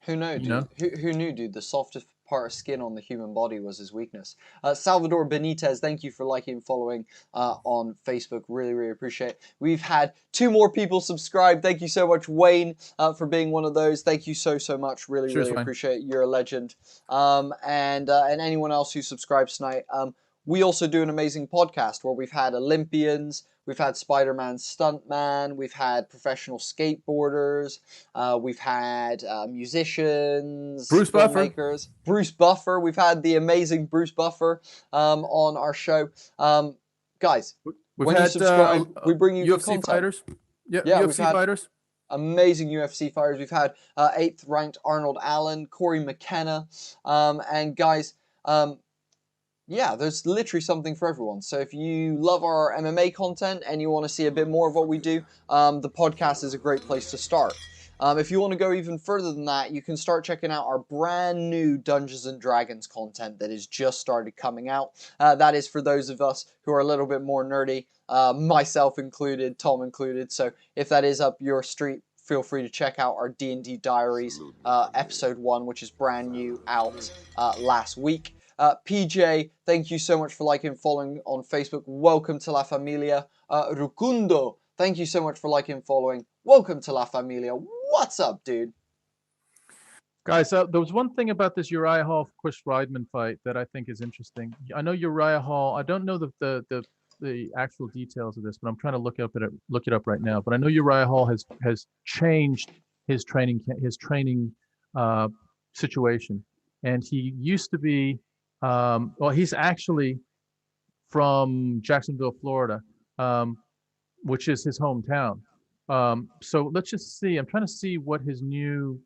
Who knew, dude? Who knew, dude? The softest part of skin on the human body was his weakness. Salvador Benitez, thank you for liking and following on Facebook. Really appreciate it. We've had 2 more people subscribe. Thank you so much, Wayne, for being one of those. Thank you so much. Really appreciate it. You're a legend. And anyone else who subscribes tonight. We also do an amazing podcast where we've had Olympians, we've had Spider-Man stuntman, we've had professional skateboarders, we've had musicians, Bruce filmmakers, Bruce Buffer. We've had the amazing Bruce Buffer on our show. Guys, when you subscribe, we bring you UFC fighters. Yeah, UFC fighters. Amazing UFC fighters. We've had 8th ranked Arnold Allen, Corey McKenna, and guys, yeah, there's literally something for everyone. So if you love our MMA content and you want to see a bit more of what we do, the podcast is a great place to start. If you want to go even further than that, you can start checking out our brand new Dungeons & Dragons content that has just started coming out. That is for those of us who are a little bit more nerdy, myself included, Tom included. So if that is up your street, feel free to check out our D&D Diaries episode 1, which is brand new, out last week. PJ, thank you so much for liking and following on Facebook. Welcome to La Familia. Rukundo, thank you so much for liking and following. welcome to La Familia. What's up, dude? Guys, there was one thing about this Uriah Hall Chris Weidman fight that I think is interesting. I know Uriah Hall. I don't know the actual details of this, but I'm trying to look it up right now. But I know Uriah Hall has changed his training situation, and he used to be well, he's actually from Jacksonville, Florida, which is his hometown. So let's just see. I'm trying to see what his new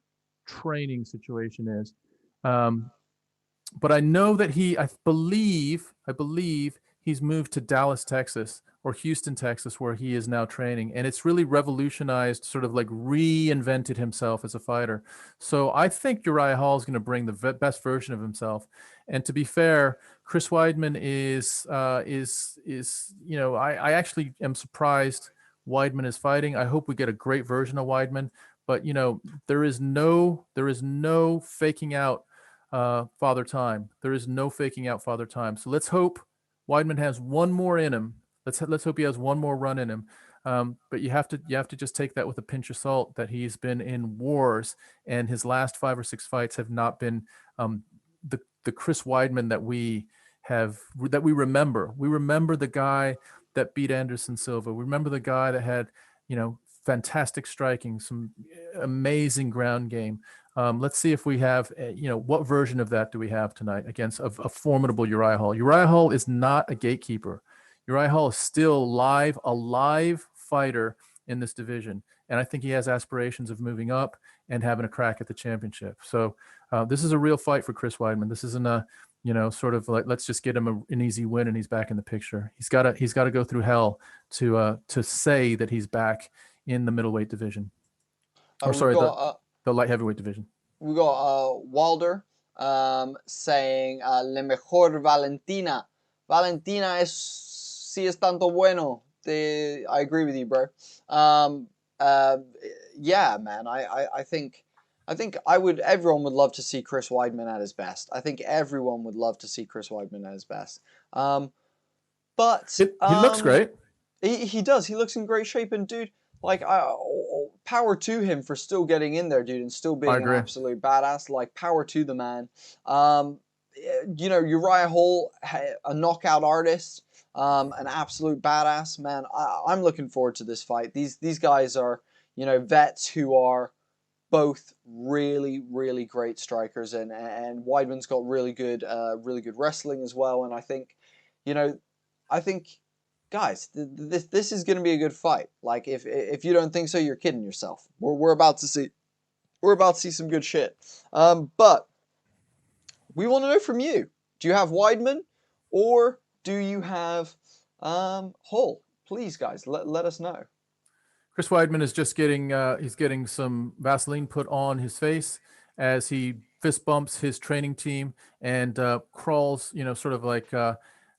training situation is. But I know that I believe he's moved to Dallas, Texas, or Houston, Texas, where he is now training. And it's really revolutionized, sort of like reinvented himself as a fighter. So I think Uriah Hall is going to bring the best version of himself. And to be fair, Chris Weidman is I actually am surprised Weidman is fighting. I hope we get a great version of Weidman. But there is no faking out Father Time. There is no faking out Father Time. So let's hope Weidman has one more in him. Let's hope he has one more run in him. But you have to just take that with a pinch of salt that he's been in wars, and his last 5 or 6 fights have not been the Chris Weidman that we remember. We remember the guy that beat Anderson Silva. We remember the guy that had fantastic striking, some amazing ground game. Let's see if we have, what version of that do we have tonight against a formidable Uriah Hall. Uriah Hall is not a gatekeeper. Uriah Hall is still a live fighter in this division. And I think he has aspirations of moving up and having a crack at the championship. So this is a real fight for Chris Weidman. This isn't a, sort of like, let's just get him an easy win and he's back in the picture. He's got to go through hell to say that he's back in the middleweight division, the light heavyweight division. We got Wilder saying le mejor Valentina. Valentina sí es tanto bueno. I agree with you, bro. Yeah, man. I think everyone would love to see Chris Weidman at his best. I think everyone would love to see Chris Weidman at his best. But he looks great. He does. He looks in great shape, and dude, like, power to him for still getting in there, dude, and still being an absolute badass. Like, power to the man. Uriah Hall, a knockout artist, an absolute badass, man. I'm looking forward to this fight. These guys are, vets who are both really, really great strikers, and Weidman's got really good wrestling as well. And I think, guys, this is going to be a good fight. Like, if you don't think so, you're kidding yourself. We're about to see some good shit. But we want to know from you. Do you have Weidman, or do you have Hall? Please, guys, let us know. Chris Weidman is just getting some Vaseline put on his face as he fist bumps his training team and crawls, sort of like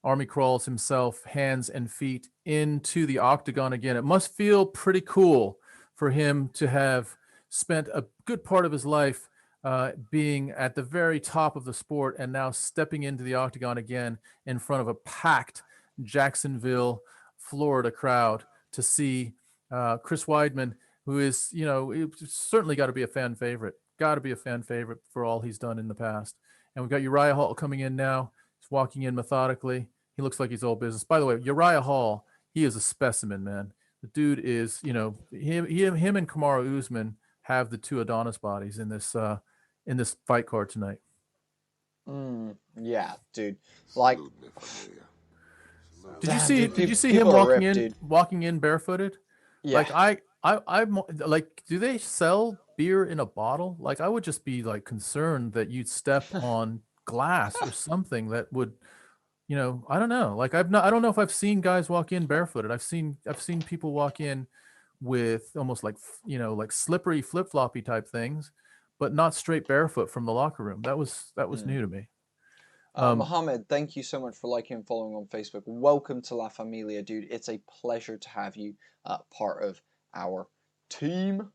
Army crawls himself, hands and feet, into the octagon again. It must feel pretty cool for him to have spent a good part of his life being at the very top of the sport and now stepping into the octagon again in front of a packed Jacksonville, Florida crowd to see Chris Weidman, who is, certainly got to be a fan favorite. Got to be a fan favorite for all he's done in the past. And we've got Uriah Hall coming in now. He's walking in methodically. He looks like he's all business. By the way, Uriah Hall, he is a specimen, man. The dude is, him and Kamaru Usman have the two Adonis bodies in this fight card tonight. Yeah, dude. Like, did you see him walking in barefooted? Yeah. Like I'm like, do they sell beer in a bottle? Like, I would just be like concerned that you'd step on glass or something that would, I don't know. Like, I don't know if I've seen guys walk in barefooted. I've seen people walk in with almost like, like slippery flip-floppy type things, but not straight barefoot from the locker room. That was new to me. Mohammed, thank you so much for liking and following on Facebook. Welcome to La Familia, dude. It's a pleasure to have you part of our team.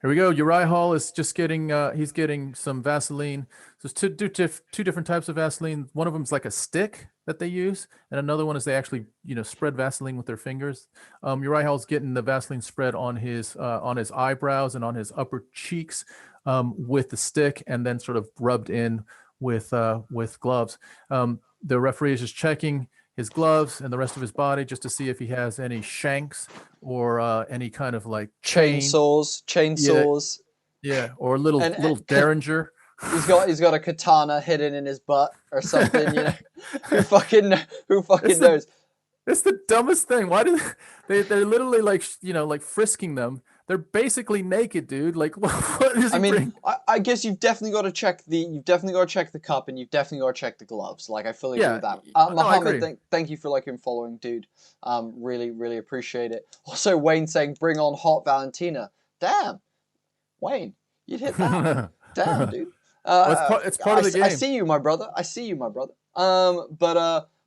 Here we go. Uriah Hall is just getting he's getting some Vaseline. So there's two different types of Vaseline. One of them is like a stick that they use, and another one is they actually spread Vaseline with their fingers. Uriah Hall's getting the Vaseline spread on his eyebrows and on his upper cheeks with the stick, and then sort of rubbed in with gloves. The referee is just checking his gloves and the rest of his body just to see if he has any shanks or any kind of like chainsaws, or little derringer. He's got a katana hidden in his butt or something. Who fucking knows? It's the dumbest thing. Why do they're literally like like frisking them? They're basically naked, dude. Like, what is he bring? I guess you've definitely got to check the cup, and you've definitely got to check the gloves. Like, I fully agree with that. Mohammed, thank you for liking and following, dude. Really, really appreciate it. Also, Wayne saying, "Bring on hot Valentina." Damn, Wayne, you'd hit that. Damn, dude. It's part of the game. I see you, my brother.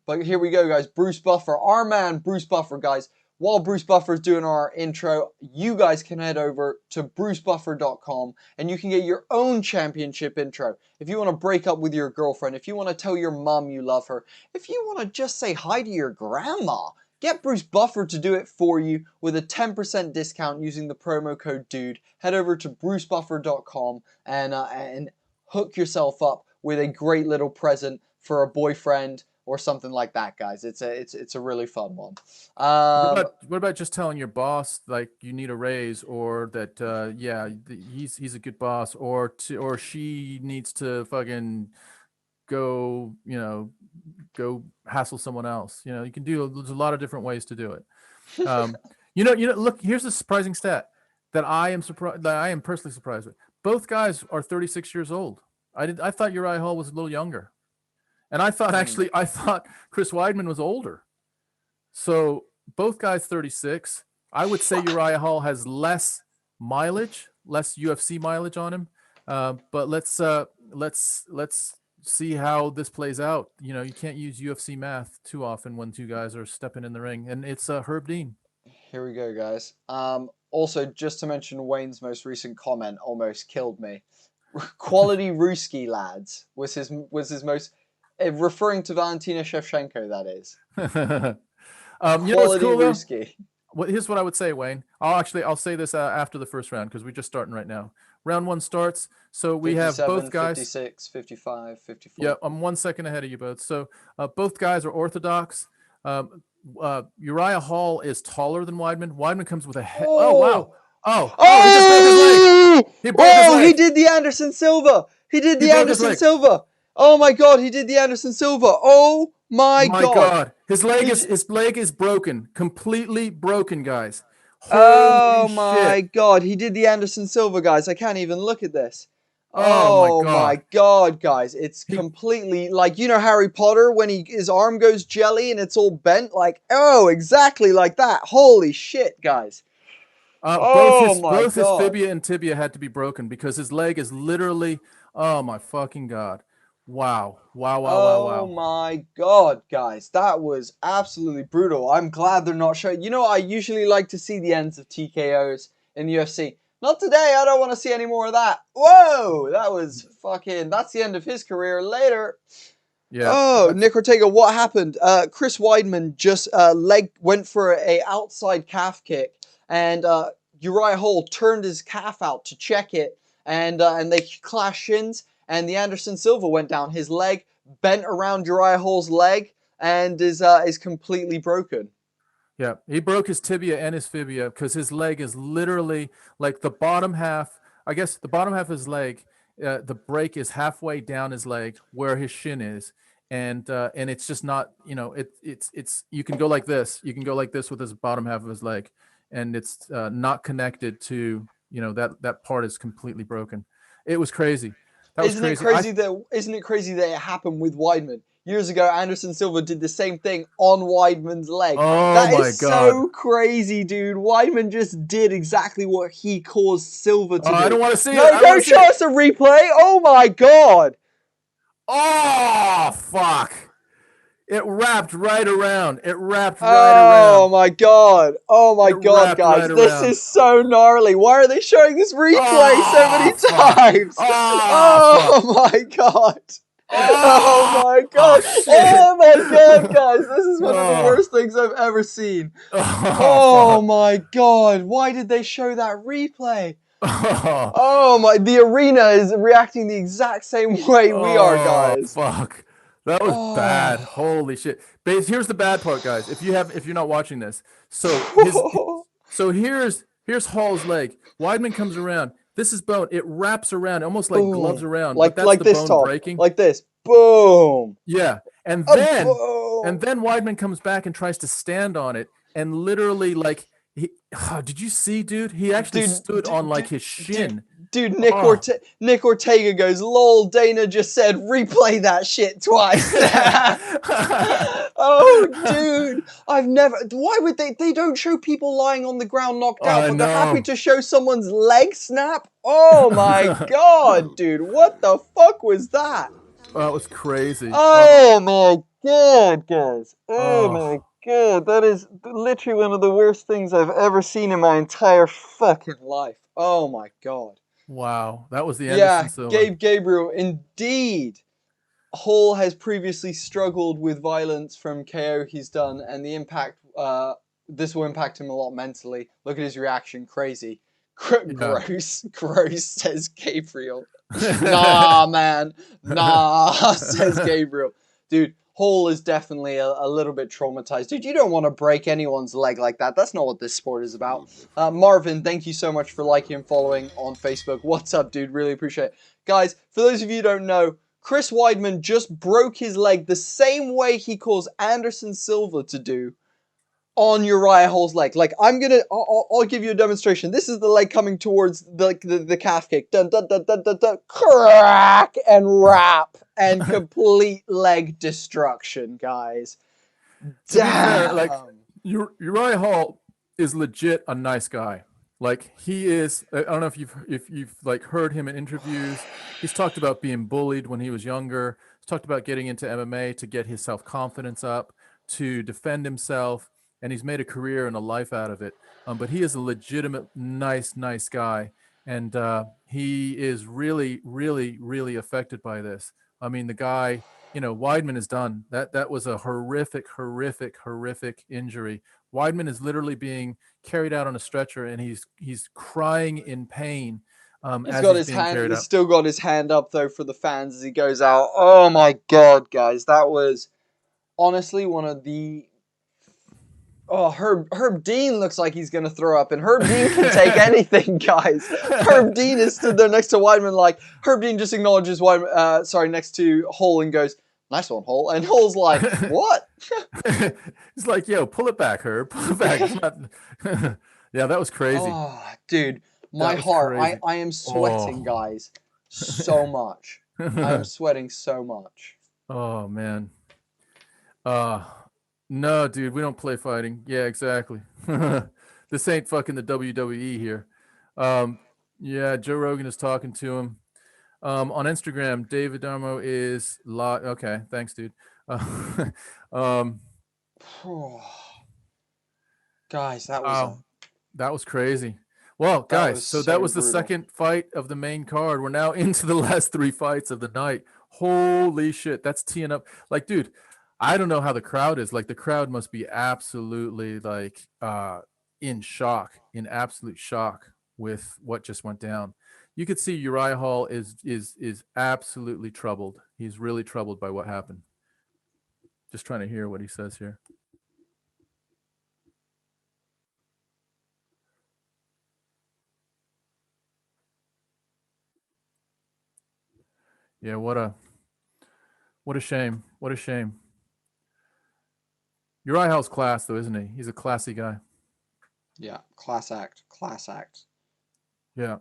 But here we go, guys. Bruce Buffer, our man, Bruce Buffer, guys. While Bruce Buffer is doing our intro, you guys can head over to brucebuffer.com and you can get your own championship intro. If you want to break up with your girlfriend, if you want to tell your mom you love her, if you want to just say hi to your grandma, get Bruce Buffer to do it for you with a 10% discount using the promo code DUDE. Head over to brucebuffer.com and hook yourself up with a great little present for a boyfriend or something like that, guys. It's a really fun one. What about just telling your boss like you need a raise, or that he's a good boss, or she needs to fucking go hassle someone else. You can do. There's a lot of different ways to do it. Look, here's a surprising stat that I am personally surprised with. Both guys are 36 years old. I thought Uriah Hall was a little younger. And I thought Chris Weidman was older. So both guys 36. I would say Uriah Hall has less UFC mileage on him. But let's see how this plays out. You can't use UFC math too often when two guys are stepping in the ring. And it's Herb Dean. Here we go, guys. Also, just to mention Wayne's most recent comment almost killed me. Quality Ruski lads was his most. Referring to Valentina Shevchenko, that is. What's cool, here's what I would say, Wayne. I'll say this after the first round because we're just starting right now. Round one starts. So we have both guys. 56, 55, 54. Yeah, I'm 1 second ahead of you both. So both guys are orthodox. Uriah Hall is taller than Weidman. Weidman comes with a head. Oh, wow. He broke his leg. He did the Anderson Silva. Oh my God, he did the Anderson Silva. Oh my God. His leg is broken. Completely broken, guys. Holy my God, he did the Anderson Silva, guys. I can't even look at this. Oh my God, guys. It's completely like, Harry Potter when his arm goes jelly and it's all bent? Like, exactly like that. Holy shit, guys. Both his fibia and tibia had to be broken because his leg is literally, oh my fucking God. Wow. Oh my God, guys. That was absolutely brutal. I'm glad they're not showing. I usually like to see the ends of TKOs in the UFC. Not today. I don't want to see any more of that. Whoa, that was that's the end of his career. Later. Yeah. Oh, Nick Ortega, what happened? Chris Weidman just went for a outside calf kick, and Uriah Hall turned his calf out to check it, and they clashed shins. And the Anderson Silva went down. His leg bent around Uriah Hall's leg and is completely broken. Yeah, he broke his tibia and his fibia because his leg is literally like the bottom half. I guess the bottom half of his leg, the break is halfway down his leg where his shin is, and it's just not. It's you can go like this. You can go like this with his bottom half of his leg, and it's not connected to that part is completely broken. It was crazy. Isn't it crazy that it happened with Weidman? Years ago, Anderson Silva did the same thing on Weidman's leg. That is so crazy, dude. Weidman just did exactly what he caused Silva to do. I don't want to see it. No, don't show us a replay. Oh my God. Oh, fuck. It wrapped right around. It wrapped right Oh around. my god. Oh my It god, wrapped guys. right This around. is so gnarly. Why are they showing this replay so many times? Oh my god. Oh my god. Oh my god, guys. This is one of the worst things I've ever seen. Oh my god. Why did they show that replay? Oh my, the arena is reacting the exact same way we are, guys. Fuck. That was bad. Holy shit. But here's the bad part, guys. If you're not watching this. So here's Hall's leg. Weidman comes around. This is bone. It wraps around, almost like gloves around. Like, but that's like the this, bone Tom. breaking. Like this. Boom. Yeah. And then Weidman comes back and tries to stand on it, and literally did you see, dude? He actually stood on like his shin. Dude, Nick Ortega goes, lol, Dana just said replay that shit twice. Oh, dude. Why would they don't show people lying on the ground knocked out, but they're happy to show someone's leg snap? Oh my god, dude. What the fuck was that? That was crazy. Oh my god, guys. Oh my god. That is literally one of the worst things I've ever seen in my entire fucking life. Oh my god. Wow. That was the Anderson Silva. Gabriel, indeed. Hall has previously struggled with violence from KO he's done, and the impact, this will impact him a lot mentally. Look at his reaction, crazy. Gross, says Gabriel. Nah, man. Nah, says Gabriel. Dude, Hall is definitely a little bit traumatized. Dude, you don't want to break anyone's leg like that. That's not what this sport is about. Marvin, thank you so much for liking and following on Facebook. What's up, dude? Really appreciate it. Guys, for those of you who don't know, Chris Weidman just broke his leg the same way he caused Anderson Silva to do on Uriah Hall's leg. Like, I'll give you a demonstration. This is the leg coming towards the calf kick. Dun, dun, dun, dun, dun, dun. Crack and wrap and complete leg destruction, guys. Damn. Like, Uriah Hall is legit a nice guy. Like, he is, I don't know if you've like heard him in interviews. He's talked about being bullied when he was younger. He's talked about getting into MMA to get his self-confidence up, to defend himself, and he's made a career and a life out of it. But he is a legitimate, nice guy, and he is really, really, really affected by this. I mean, the guy, Weidman is done. That was a horrific injury. Weidman is literally being carried out on a stretcher, and he's crying in pain. He's still got his hand up though for the fans as he goes out. Oh my god, guys, that was honestly one of the. Oh, Herb Dean looks like he's gonna throw up, and Herb Dean can take anything, guys. Herb Dean is stood there next to Weidman, like Herb Dean just acknowledges Weidman, next to Hall and goes, "Nice one, Hall," and Hall's like, "What?" He's like, "Yo, pull it back, Herb. Pull it back." Yeah, that was crazy. Oh, dude, my heart. I am sweating, guys, so much. I am sweating so much. Oh man. No, dude, we don't play fighting. Yeah, exactly. This ain't fucking the WWE here. Yeah, Joe Rogan is talking to him. On Instagram, David Darmo is live. Okay, thanks, dude. Guys, that was crazy. Well, guys, so that was the second fight of the main card. We're now into the last 3 fights of the night. Holy shit, that's teeing up. Like, dude, I don't know how the crowd is. Like, the crowd must be absolutely like in absolute shock with what just went down. You could see Uriah Hall is absolutely troubled. He's really troubled by what happened. Just trying to hear what he says here. Yeah, what a shame. What a shame. Uriah Hall's class, though, isn't he? He's a classy guy. Yeah, class act. Yeah.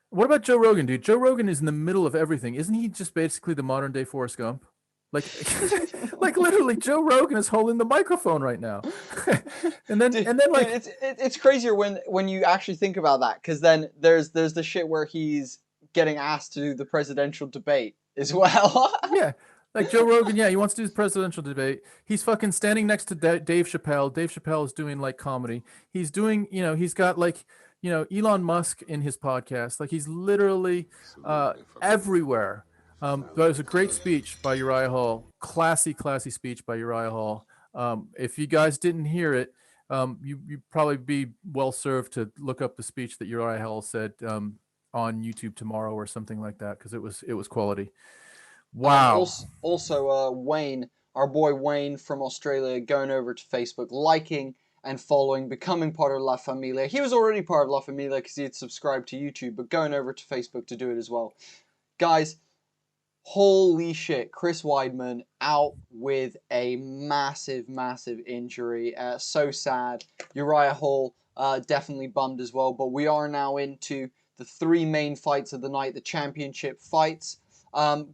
What about Joe Rogan, dude? Joe Rogan is in the middle of everything. Isn't he just basically the modern day Forrest Gump? Like, like literally, Joe Rogan is holding the microphone right now. and then like it's crazier when you actually think about that, because then there's the shit where he's getting asked to do the presidential debate as well. Yeah. Like Joe Rogan, yeah, he wants to do the presidential debate. He's fucking standing next to Dave Chappelle. Dave Chappelle is doing like comedy. He's doing, he's got like, Elon Musk in his podcast. Like he's literally everywhere. But it was a great speech by Uriah Hall. Classy speech by Uriah Hall. If you guys didn't hear it, you'd probably be well served to look up the speech that Uriah Hall said on YouTube tomorrow or something like that, because it was quality. Wow. Also, Wayne, our boy Wayne from Australia, going over to Facebook, liking and following, becoming part of La Familia. He was already part of La Familia because he had subscribed to YouTube, but going over to Facebook to do it as well. Guys, holy shit, Chris Weidman out with a massive injury. So sad. Uriah Hall definitely bummed as well, but we are now into the 3 main fights of the night, the championship fights.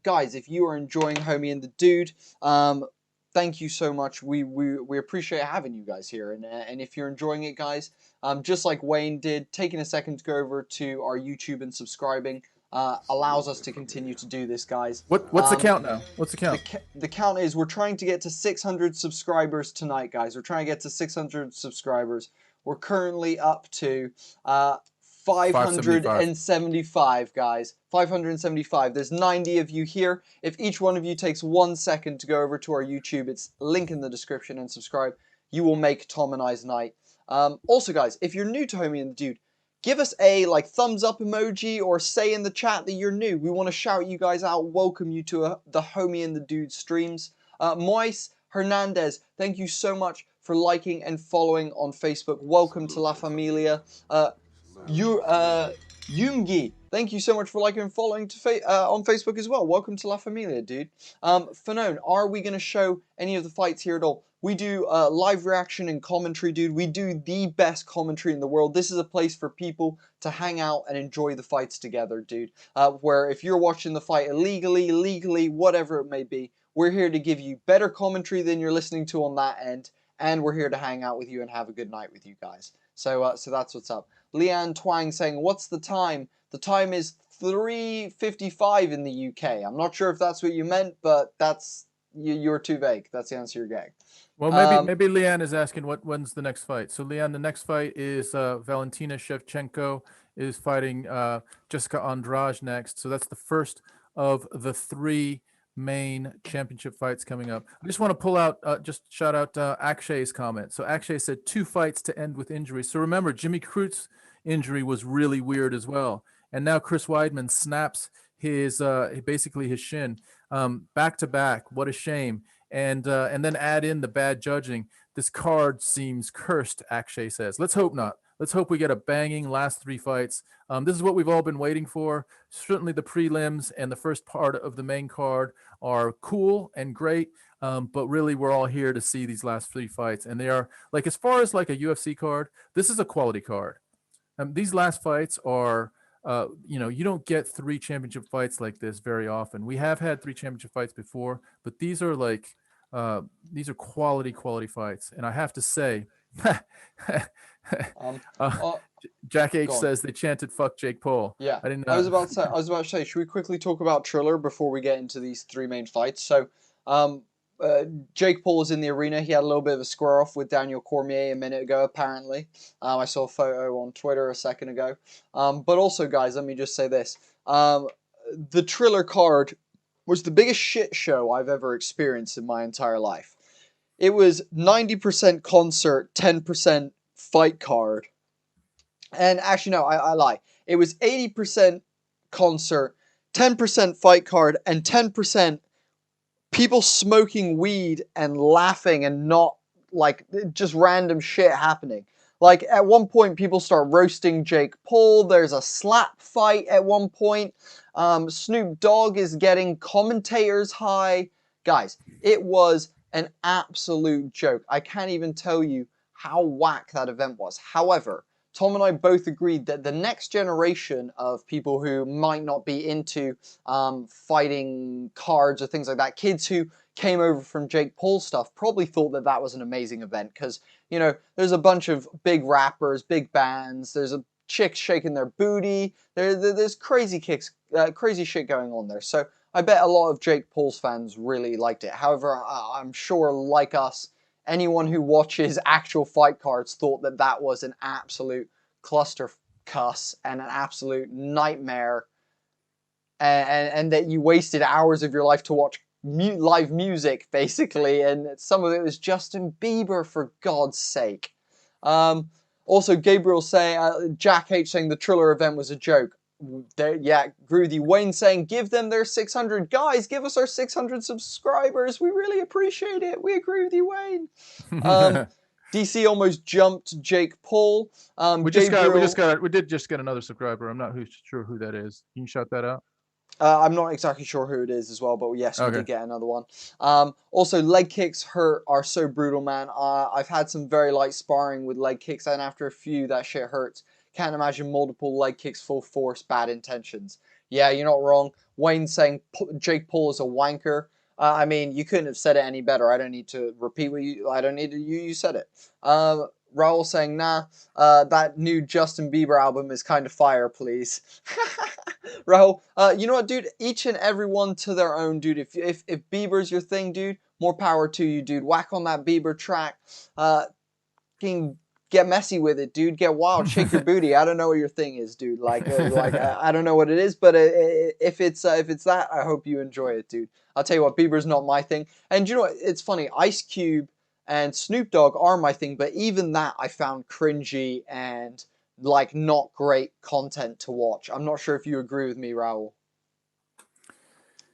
Guys, if you are enjoying Homie and the Dude, thank you so much. We appreciate having you guys here. And if you're enjoying it, guys, just like Wayne did, taking a second to go over to our YouTube and subscribing allows us to continue to do this, guys. What's the count now? What's the count? The count is we're trying to get to 600 subscribers tonight, guys. We're trying to get to 600 subscribers. We're currently up to 575, guys. 575. There's 90 of you here. If each one of you takes 1 second to go over to our YouTube, it's link in the description, and subscribe, you will make Tom and I's night. Also, guys, if you're new to Homie and the Dude, give us a thumbs up emoji or say in the chat that you're new. We want to shout you guys out, welcome you to the Homie and the Dude streams. Moise Hernandez, thank you so much for liking and following on Facebook. Welcome to La Familia. Yungi, thank you so much for liking and following on Facebook as well. Welcome to La Familia, dude. Fanone, are we going to show any of the fights here at all? We do live reaction and commentary, dude. We do the best commentary in the world. This is a place for people to hang out and enjoy the fights together, dude. Where if you're watching the fight illegally, legally, whatever it may be, we're here to give you better commentary than you're listening to on that end. And we're here to hang out with you and have a good night with you guys. So that's what's up. Leanne Twang saying, what's the time? The time is 3:55 in the UK. I'm not sure if that's what you meant, but you're too vague. That's the answer you're getting. Well, maybe Leanne is asking when's the next fight. So Leanne, the next fight is Valentina Shevchenko is fighting Jessica Andrade next. So that's the first of the 3 main championship fights coming up. I just want to pull out, just shout out Akshay's comment. So Akshay said 2 fights to end with injury. So remember, Jimmy Crute's injury was really weird as well. And now Chris Weidman snaps his basically his shin back to back. What a shame. And then add in the bad judging. This card seems cursed, Akshay says. Let's hope not. Let's hope we get a banging last 3 fights. This is what we've all been waiting for. Certainly the prelims and the first part of the main card are cool and great, but really we're all here to see these last 3 fights. And they are, like, as far as like a UFC card, this is a quality card. These last fights are, you don't get 3 championship fights like this very often. We have had 3 championship fights before, but these are like, these are quality fights. And I have to say, Jack H says they chanted "fuck Jake Paul." Yeah, I didn't. I was about to say, should we quickly talk about Triller before we get into these 3 main fights? So, Jake Paul is in the arena. He had a little bit of a square off with Daniel Cormier a minute ago, apparently. I saw a photo on Twitter a second ago. But also, guys, let me just say this: the Triller card was the biggest shit show I've ever experienced in my entire life. It was 90% concert, 10% fight card. And actually, no, I lie. It was 80% concert, 10% fight card, and 10% people smoking weed and laughing and not, like, just random shit happening. Like, at one point, people start roasting Jake Paul. There's a slap fight at one point. Snoop Dogg is getting commentators high. Guys, it was an absolute joke. I can't even tell you how whack that event was. However, Tom and I both agreed that the next generation of people who might not be into fighting cards or things like that, kids who came over from Jake Paul stuff, probably thought that that was an amazing event because, there's a bunch of big rappers, big bands, there's a chick shaking their booty, there's crazy shit going on there. So I bet a lot of Jake Paul's fans really liked it. However, I'm sure, like us, anyone who watches actual fight cards thought that that was an absolute cluster cuss and an absolute nightmare, and that you wasted hours of your life to watch live music, basically, and some of it was Justin Bieber, for God's sake. Also, Gabriel saying, Jack H saying the Triller event was a joke. Yeah, Groovy. Wayne saying, give them their 600. Guys, give us our 600 subscribers. We really appreciate it. We agree with you, Wayne. DC almost jumped Jake Paul. We did just get another subscriber. I'm not sure who that is. Can you shout that out? I'm not exactly sure who it is as well, but yes, we did get another one. Also, leg kicks are so brutal, man. I've had some very light sparring with leg kicks, and after a few, that shit hurts. Can't imagine multiple leg kicks, full force, bad intentions. Yeah, you're not wrong. Wayne saying Jake Paul is a wanker. I mean, you couldn't have said it any better. I don't need to repeat what you. I don't need to. You said it. Raul saying, nah, that new Justin Bieber album is kind of fire, please. Raul, you know what, dude? Each and every one to their own, dude. If Bieber's your thing, dude, more power to you, dude. Whack on that Bieber track. Get messy with it, dude. Get wild. Shake your booty. I don't know what your thing is, dude. I don't know what it is, but if it's that, I hope you enjoy it, dude. I'll tell you what, Bieber's not my thing. And you know what? It's funny. Ice Cube and Snoop Dogg are my thing, but even that I found cringy and like not great content to watch. I'm not sure if you agree with me, Raul.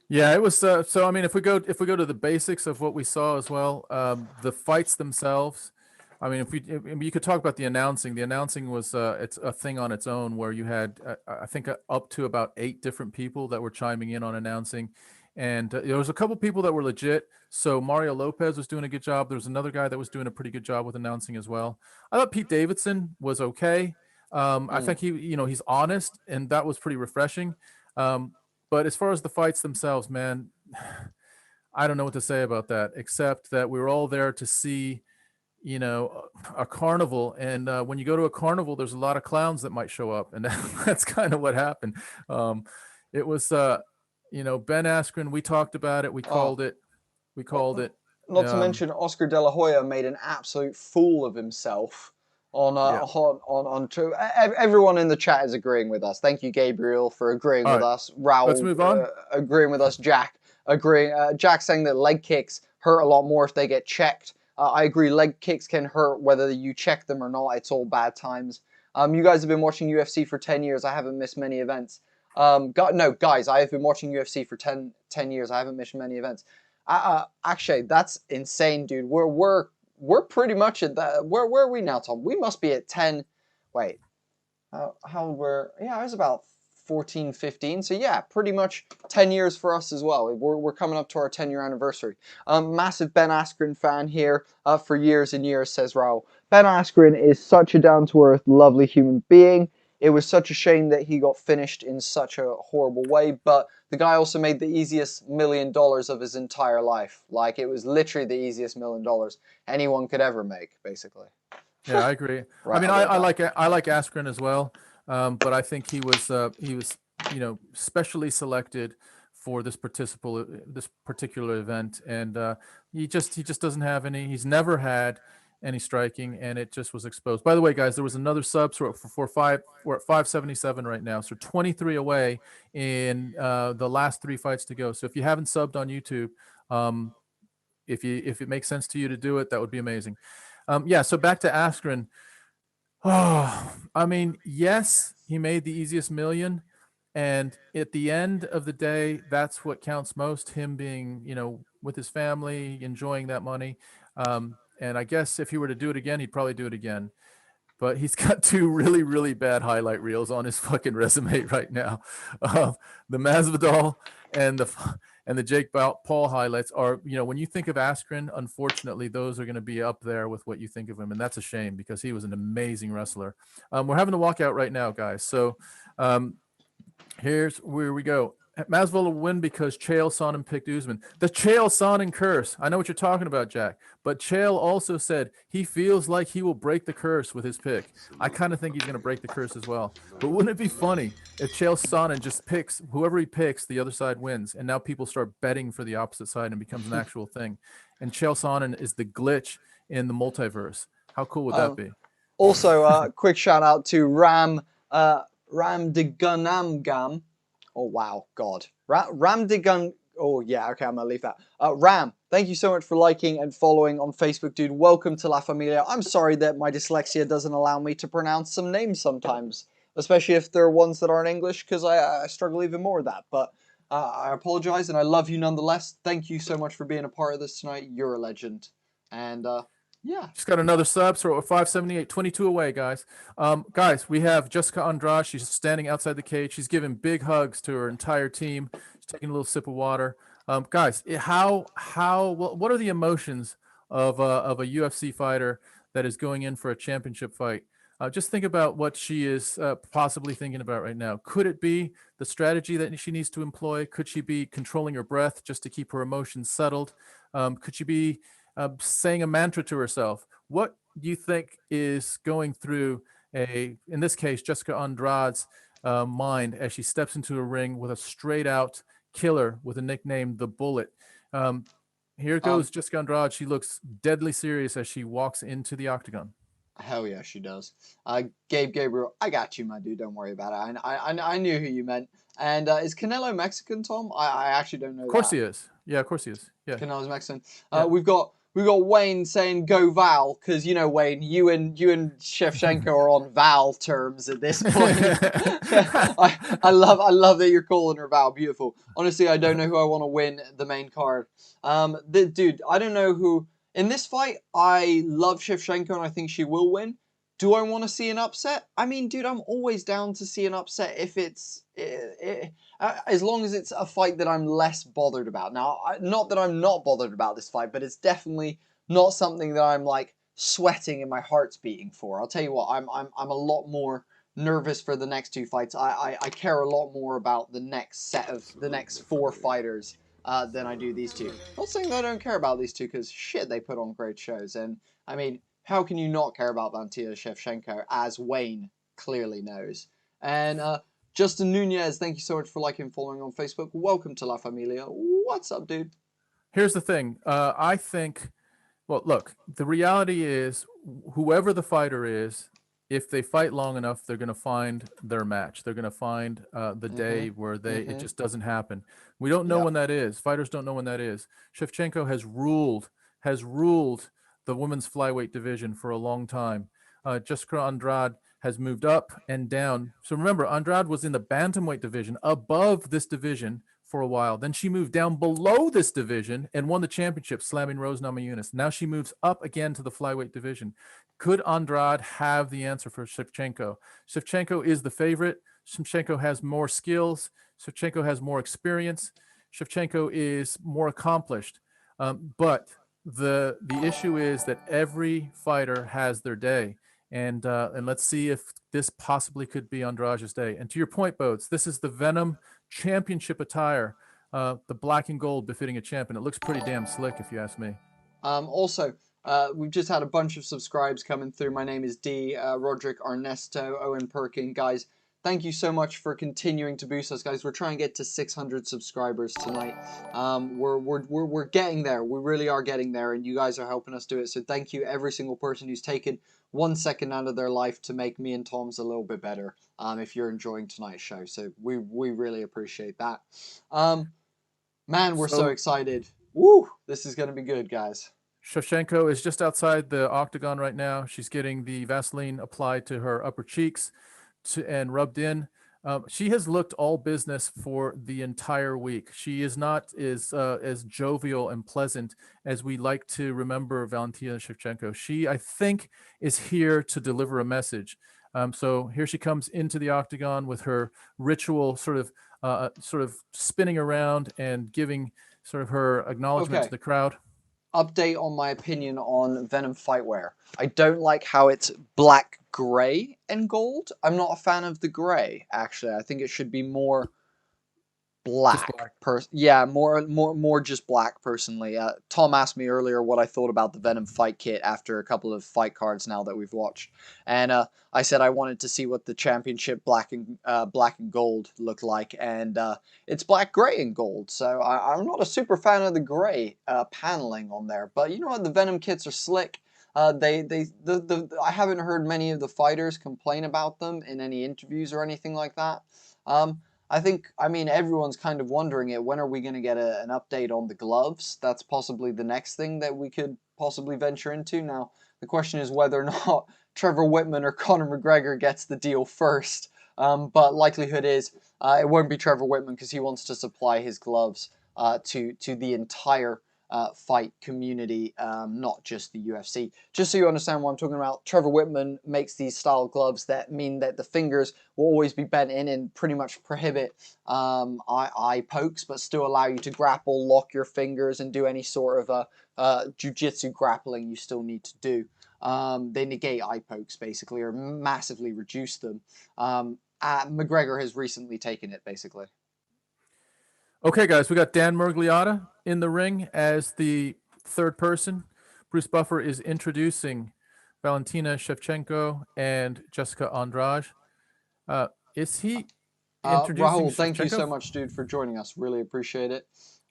Yeah, it was. So I mean, if we go to the basics of what we saw as well, the fights themselves. I mean, you could talk about the announcing. The announcing was it's a thing on its own, where you had I think up to about 8 different people that were chiming in on announcing, and there was a couple people that were legit. So Mario Lopez was doing a good job. There was another guy that was doing a pretty good job with announcing as well. I thought Pete Davidson was okay. I think he's honest, and that was pretty refreshing. But as far as the fights themselves, man, I don't know what to say about that, except that we were all there to see, a carnival. And when you go to a carnival, there's a lot of clowns that might show up. And that's kind of what happened. It was, Ben Askren, we talked about it. We called it. Not to mention Oscar De La Hoya made an absolute fool of himself on everyone in the chat is agreeing with us. Thank you, Gabriel, for agreeing with us. Raul, let's move on. Agreeing with us. Jack agreeing. Jack saying that leg kicks hurt a lot more if they get checked. I agree. Leg kicks can hurt whether you check them or not. It's all bad times. You guys have been watching UFC for 10 years. I haven't missed many events. No, guys, I have been watching UFC for 10 years. I haven't missed many events. Actually, that's insane, dude. We're pretty much at that. Where are we now, Tom? We must be at 10. Wait, how were? Yeah, I was about 14, 15. So yeah, pretty much 10 years for us as well. We're coming up to our 10-year anniversary. Massive Ben Askren fan here for years and years, says Raul. Ben Askren is such a down-to-earth, lovely human being. It was such a shame that he got finished in such a horrible way, but the guy also made the easiest $1 million of his entire life. Like, it was literally the easiest $1 million anyone could ever make, basically. Yeah, I agree. Right, I mean, I like Askren as well, but I think he was specially selected for this particular event, and he just doesn't have any. He's never had any striking, and it just was exposed. By the way, guys, there was another sub, so we're at 577 right now, so 23 away in the last 3 fights to go. So if you haven't subbed on YouTube, if it makes sense to you to do it, that would be amazing. So back to Askren. I mean, yes, he made the easiest million, and at the end of the day, that's what counts most, him being, with his family, enjoying that money. And I guess if he were to do it again, he'd probably do it again. But he's got 2 really, really bad highlight reels on his fucking resume right now. The Masvidal and the Jake Paul highlights are, when you think of Askren, unfortunately, those are going to be up there with what you think of him. And that's a shame, because he was an amazing wrestler. We're having a walkout right now, guys. So here's where we go. Masvidal will win because Chael Sonnen picked Usman. The Chael Sonnen curse. I know what you're talking about, Jack. But Chael also said he feels like he will break the curse with his pick. I kind of think he's going to break the curse as well. But wouldn't it be funny if Chael Sonnen just picks whoever he picks, the other side wins, and now people start betting for the opposite side and it becomes an actual thing. And Chael Sonnen is the glitch in the multiverse. How cool would that be? Also, quick shout out to Ram de Gunamgam. Oh wow, God. Ram de Gun. Oh yeah, okay, I'm gonna leave that. Ram, thank you so much for liking and following on Facebook, dude. Welcome to La Familia. I'm sorry that my dyslexia doesn't allow me to pronounce some names sometimes, especially if they're ones that aren't English, because I struggle even more with that. But I apologize, and I love you nonetheless. Thank you so much for being a part of this tonight. You're a legend. And yeah. She's got another sub, so we're 578, 22 away, guys. Guys, we have Jessica Andrade. She's standing outside the cage. She's giving big hugs to her entire team. She's taking a little sip of water. Guys, what are the emotions of a UFC fighter that is going in for a championship fight? Just think about what she is possibly thinking about right now. Could it be the strategy that she needs to employ? Could she be controlling her breath just to keep her emotions settled? Could she be saying a mantra to herself? What do you think is going through in this case, Jessica Andrade's mind as she steps into a ring with a straight out killer with a nickname, The Bullet? Here goes Jessica Andrade. She looks deadly serious as she walks into the octagon. Hell yeah, she does. Gabriel, I got you, my dude. Don't worry about it. I knew who you meant. And is Canelo Mexican, Tom? I actually don't know. Of course he is. Yeah, of course he is. Yeah. Canelo's Mexican. Yeah. We've got Wayne saying go Val, because you know, Wayne, you and Shevchenko are on Val terms at this point. I love that you're calling her Val. Beautiful. Honestly, I don't know who I want to win the main card. Dude, I don't know who in this fight. I love Shevchenko and I think she will win. Do I want to see an upset? I mean, dude, I'm always down to see an upset if it's as long as it's a fight that I'm less bothered about. Now, not that I'm not bothered about this fight, but it's definitely not something that I'm like sweating and my heart's beating for. I'll tell you what, I'm a lot more nervous for the next two fights. I care a lot more about the next set of the next four fighters than I do these two. Not saying that I don't care about these two, because shit, they put on great shows. And I mean, how can you not care about Valentina Shevchenko, as Wayne clearly knows? And Justin Nunez, thank you so much for liking and following on Facebook. Welcome to La Familia. What's up, dude? Here's the thing. I think, well, look, the reality is whoever the fighter is, if they fight long enough, they're going to find their match. They're going to find the day where it just doesn't happen. We don't know when that is. Fighters don't know when that is. Shevchenko has ruled the women's flyweight division for a long time. Jessica Andrade has moved up and down. So remember, Andrade was in the bantamweight division above this division for a while. Then she moved down below this division and won the championship, slamming Rose Namajunas. Now she moves up again to the flyweight division. Could Andrade have the answer for Shevchenko? Shevchenko is the favorite. Shevchenko has more skills. Shevchenko has more experience. Shevchenko is more accomplished. But the issue is that every fighter has their day. And let's see if this possibly could be Andrade's day. And to your point, Boats, this is the Venom Championship attire, the black and gold befitting a champion. It looks pretty damn slick, if you ask me. Also, we've just had a bunch of subscribes coming through. My name is D, Roderick Ernesto, Owen Perkin. Guys, thank you so much for continuing to boost us, guys. We're trying to get to 600 subscribers tonight. We're getting there. We really are getting there, and you guys are helping us do it. So thank you, every single person who's taken 1 second out of their life to make me and Tom's a little bit better. If you're enjoying tonight's show, so we really appreciate that. Man, we're so excited. Woo! This is gonna be good, guys. Shevchenko is just outside the octagon right now. She's getting the Vaseline applied to her upper cheeks and rubbed in. She has looked all business for the entire week. She is not as jovial and pleasant as we like to remember Valentina Shevchenko. She, I think, is here to deliver a message. So here she comes into the octagon with her ritual sort of spinning around and giving sort of her acknowledgement to the crowd. Update on my opinion on Venom Fightwear. I don't like how it's black, gray, and gold. I'm not a fan of the gray, actually. I think it should be more black. Yeah, more just black personally. Tom asked me earlier what I thought about the Venom fight kit after a couple of fight cards now that we've watched, and I said I wanted to see what the championship black and gold looked like, and it's black, gray, and gold. So I'm not a super fan of the gray paneling on there, but you know what? The Venom kits are slick. I haven't heard many of the fighters complain about them in any interviews or anything like that. I mean, everyone's kind of wondering it. When are we going to get an update on the gloves? That's possibly the next thing that we could possibly venture into. Now, the question is whether or not Trevor Whitman or Conor McGregor gets the deal first. But likelihood is it won't be Trevor Whitman because he wants to supply his gloves to the entire fight community, not just the UFC. Just so you understand what I'm talking about, Trevor Whitman makes these style gloves that mean that the fingers will always be bent in and pretty much prohibit eye pokes, but still allow you to grapple, lock your fingers, and do any sort of jiu-jitsu grappling you still need to do. They negate eye pokes, basically, or massively reduce them. McGregor has recently taken it, basically. Okay, guys, we got Dan Miragliotta in the ring as the third person. Bruce Buffer is introducing Valentina Shevchenko and Jessica Andrade. Is he introducing Rahul, thank you Shevchenko? so much, dude, for joining us. Really appreciate it.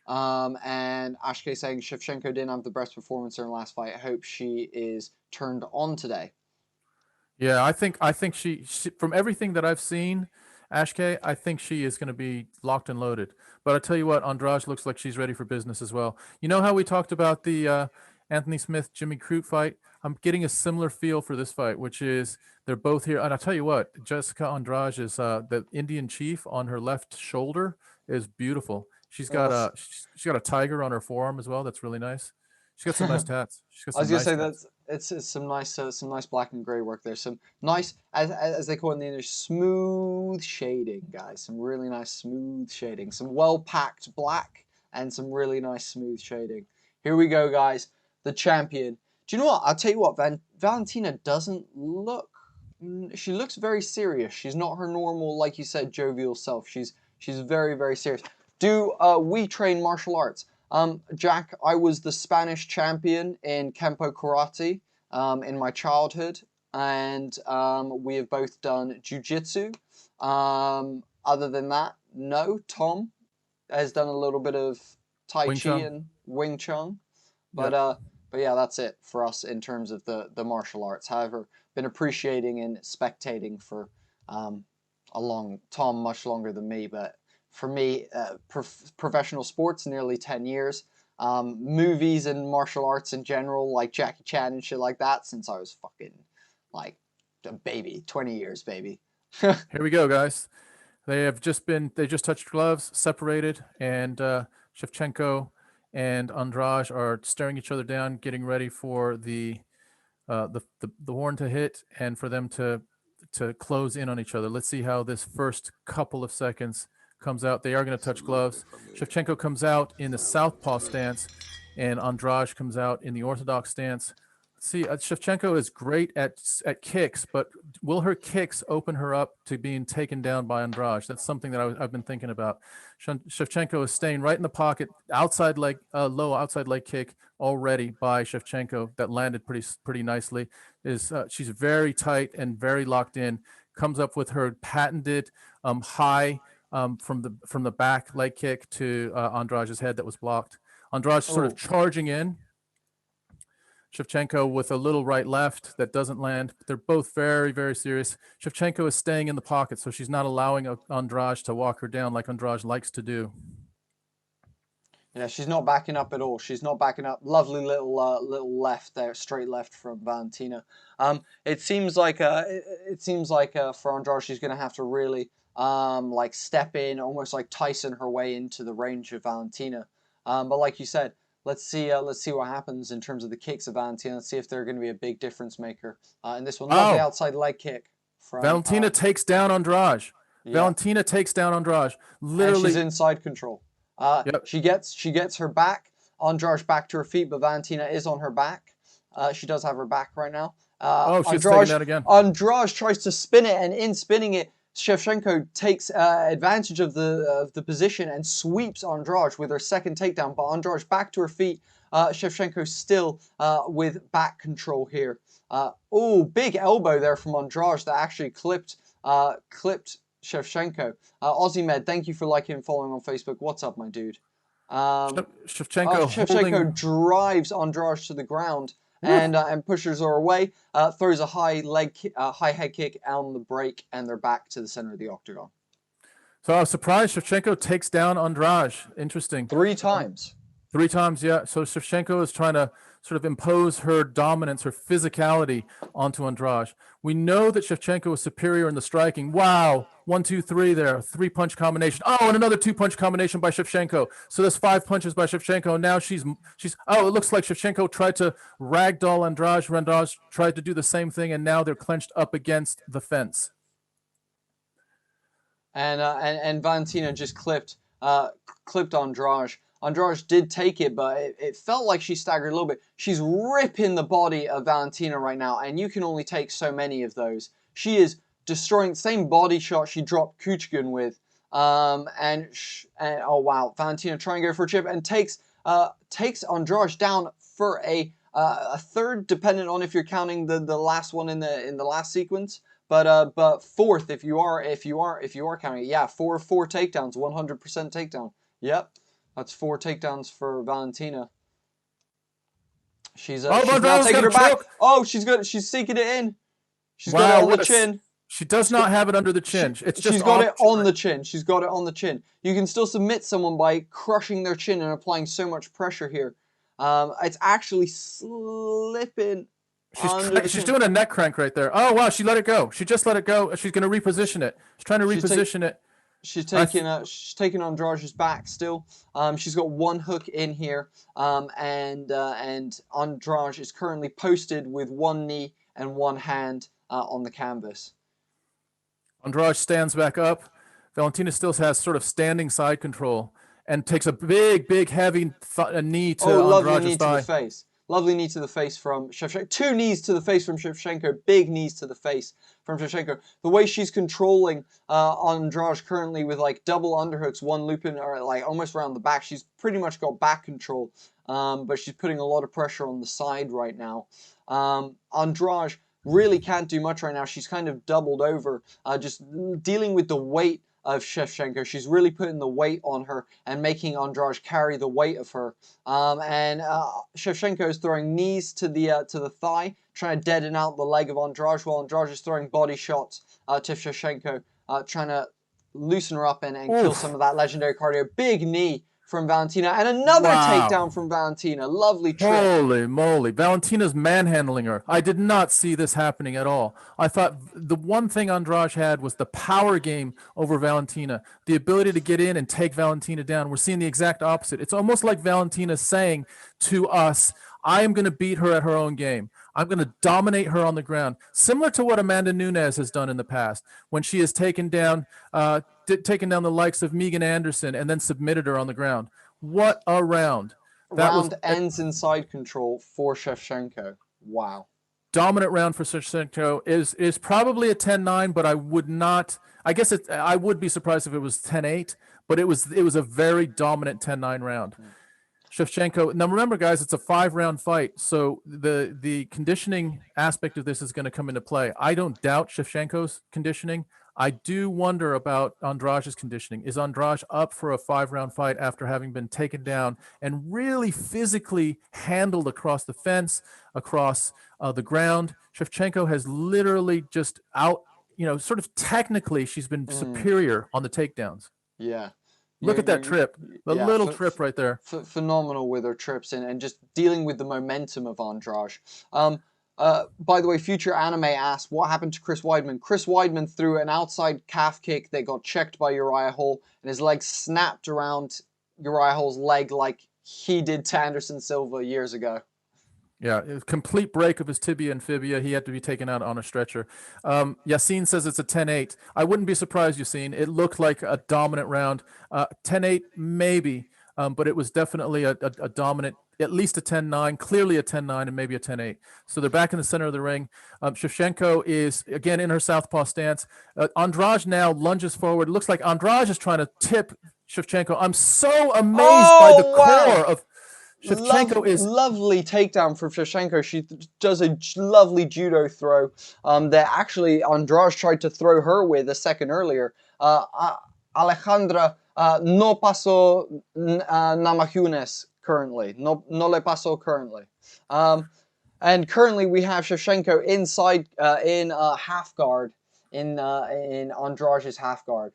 And Ashke saying Shevchenko didn't have the best performance in her last fight. I hope she is turned on today. Yeah, I think she from everything that I've seen, Ashke, I think she is going to be locked and loaded. But I tell you what, Andrade looks like she's ready for business as well. You know how we talked about the Anthony Smith Jimmy Crute fight? I'm getting a similar feel for this fight, which is they're both here. And I'll tell you what, Jessica Andrade is the Indian chief on her left shoulder is beautiful. She's got a tiger on her forearm as well. That's really nice. She's got some nice tats. I was gonna say that it's some nice black and gray work there. Some nice, as they call it in the English, smooth shading, guys. Some really nice smooth shading. Some well packed black and some really nice smooth shading. Here we go, guys. The champion. Do you know what? I'll tell you what. Valentina doesn't look. She looks very serious. She's not her normal, like you said, jovial self. She's very, very serious. Do we train martial arts? Jack, I was the Spanish champion in Kempo Karate in my childhood, and we have both done jiu-jitsu. Other than that, no. Tom has done a little bit of Tai Chi and Wing Chun, but yeah, that's it for us in terms of the martial arts. However, been appreciating and spectating for Tom much longer than me, but for me, professional sports, nearly 10 years. Movies and martial arts in general, like Jackie Chan and shit like that, since I was fucking, like, a baby. 20 years, baby. Here we go, guys. They just touched gloves, separated, and Shevchenko and Andrade are staring each other down, getting ready for the horn to hit and for them to close in on each other. Let's see how this first couple of seconds comes out. They are going to touch gloves. Shevchenko comes out in the southpaw stance, and Andrade comes out in the orthodox stance. See, Shevchenko is great at kicks, but will her kicks open her up to being taken down by Andrade? That's something that I've been thinking about. Shevchenko is staying right in the pocket, outside leg, low outside leg kick already by Shevchenko that landed pretty nicely. She's very tight and very locked in. Comes up with her patented high. From the back leg kick to Andrade's head that was blocked. Andrade sort of charging in. Shevchenko with a little right left that doesn't land. They're both very, very serious. Shevchenko is staying in the pocket, so she's not allowing Andrade to walk her down like Andrade likes to do. Yeah, she's not backing up at all. She's not backing up. Lovely little left there, straight left from Valentina. It seems like for Andrade, she's going to have to really like step in, almost like Tyson her way into the range of Valentina. But like you said, let's see what happens in terms of the kicks of Valentina. Let's see if they're going to be a big difference maker. And this one, lovely outside leg kick from Valentina takes down Andrade. Yeah. Valentina takes down Andrade. Literally, and she's inside control. Yep. She gets her back. Andrade back to her feet, but Valentina is on her back. She does have her back right now. She's taking that again. Andrade tries to spin it, and in spinning it, Shevchenko takes advantage of the position and sweeps Andrade with her second takedown, but Andrade back to her feet. Shevchenko still with back control here. Oh, big elbow there from Andrade that actually clipped Shevchenko. Aussie Med, thank you for liking and following on Facebook. What's up, my dude? Shevchenko drives Andrade to the ground and pushes her away. Throws a high head kick on the break, and they're back to the center of the octagon. So I was surprised Shevchenko takes down Andrade. Interesting. 3 times. 3 times, yeah. So Shevchenko is trying to sort of impose her dominance, her physicality onto Andrade. We know that Shevchenko is superior in the striking. Wow. 1, 2, 3 there. 3-punch combination. Oh, and another 2-punch combination by Shevchenko. So there's 5 punches by Shevchenko. Now she's oh, it looks like Shevchenko tried to ragdoll Andrade. Andrade tried to do the same thing, and now they're clenched up against the fence. And Valentina just clipped Andrade. Andrade did take it, but it felt like she staggered a little bit. She's ripping the body of Valentina right now, and you can only take so many of those. She is destroying the same body shot she dropped Kuchgun with. And oh wow, Valentina trying to go for a chip and takes Andrade down for a third, depending on if you're counting the last one in the last sequence. But fourth if you are counting it. Yeah, four takedowns, 100% takedown. Yep. That's 4 takedowns for Valentina. She's now taking her back. Oh, she's seeking it in. She's got it on the chin. She does not have it under the chin. She's got it on the chin. She's got it on the chin. You can still submit someone by crushing their chin and applying so much pressure here. It's actually slipping. She's doing a neck crank right there. Oh wow, she let it go. She just let it go. She's going to reposition it. She's trying to reposition it. She's taking Andrade's back still. She's got 1 hook in here, and Andrade is currently posted with 1 knee and 1 hand on the canvas. Andrade stands back up. Valentina still has sort of standing side control and takes a big, heavy knee to Andrade's thigh. To the face. Lovely knee to the face from Shevchenko. 2 knees to the face from Shevchenko. Big knees to the face from Shevchenko. The way she's controlling Andrade currently with like double underhooks, 1 looping or like almost around the back. She's pretty much got back control, but she's putting a lot of pressure on the side right now. Andrade really can't do much right now. She's kind of doubled over, just dealing with the weight of Shevchenko. She's really putting the weight on her and making Andrade carry the weight of her. Shevchenko is throwing knees to the thigh, trying to deaden out the leg of Andrade, while Andrade is throwing body shots to Shevchenko, trying to loosen her up and kill some of that legendary cardio. Big knee from Valentina, and another takedown from Valentina. Lovely trick. Holy moly. Valentina's manhandling her. I did not see this happening at all. I thought the one thing Andrade had was the power game over Valentina, the ability to get in and take Valentina down. We're seeing the exact opposite. It's almost like Valentina saying to us, I am going to beat her at her own game. I'm going to dominate her on the ground, similar to what Amanda Nunes has done in the past when she has taken down the likes of Megan Anderson and then submitted her on the ground. What a round. Round ends in side control for Shevchenko. Wow. Dominant round for Shevchenko is probably a 10-9, but I would be surprised if it was 10-8, but it was a very dominant 10-9 round. Shevchenko. Now remember, guys, it's a 5-round fight, so the conditioning aspect of this is going to come into play. I don't doubt Shevchenko's conditioning. I do wonder about Andrade's conditioning. Is Andrade up for a 5-round fight after having been taken down and really physically handled across the fence, across the ground? Shevchenko has literally just sort of technically, she's been superior on the takedowns. Yeah. Look at that trip. The little trip right there. Phenomenal with her trips and just dealing with the momentum of Andrade. By the way, Future Anime asked, what happened to Chris Weidman? Chris Weidman threw an outside calf kick that got checked by Uriah Hall, and his leg snapped around Uriah Hall's leg like he did to Anderson Silva years ago. Yeah, a complete break of his tibia and fibia. He had to be taken out on a stretcher. Yassine says it's a 10-8. I wouldn't be surprised, Yassine. It looked like a dominant round. 10-8 maybe, but it was definitely a dominant at least a 10-9, clearly a 10-9, and maybe a 10-8. So they're back in the center of the ring. Shevchenko is, again, in her southpaw stance. Andrade now lunges forward. It looks like Andrade is trying to tip Shevchenko. I'm so amazed by the core of Shevchenko. Lovely takedown from Shevchenko. She does a lovely judo throw that actually Andrade tried to throw her with a second earlier. Alejandra no pasó Namajunas currently. No le pasó currently. And currently we have Shevchenko inside in half guard. In Andrade's half guard.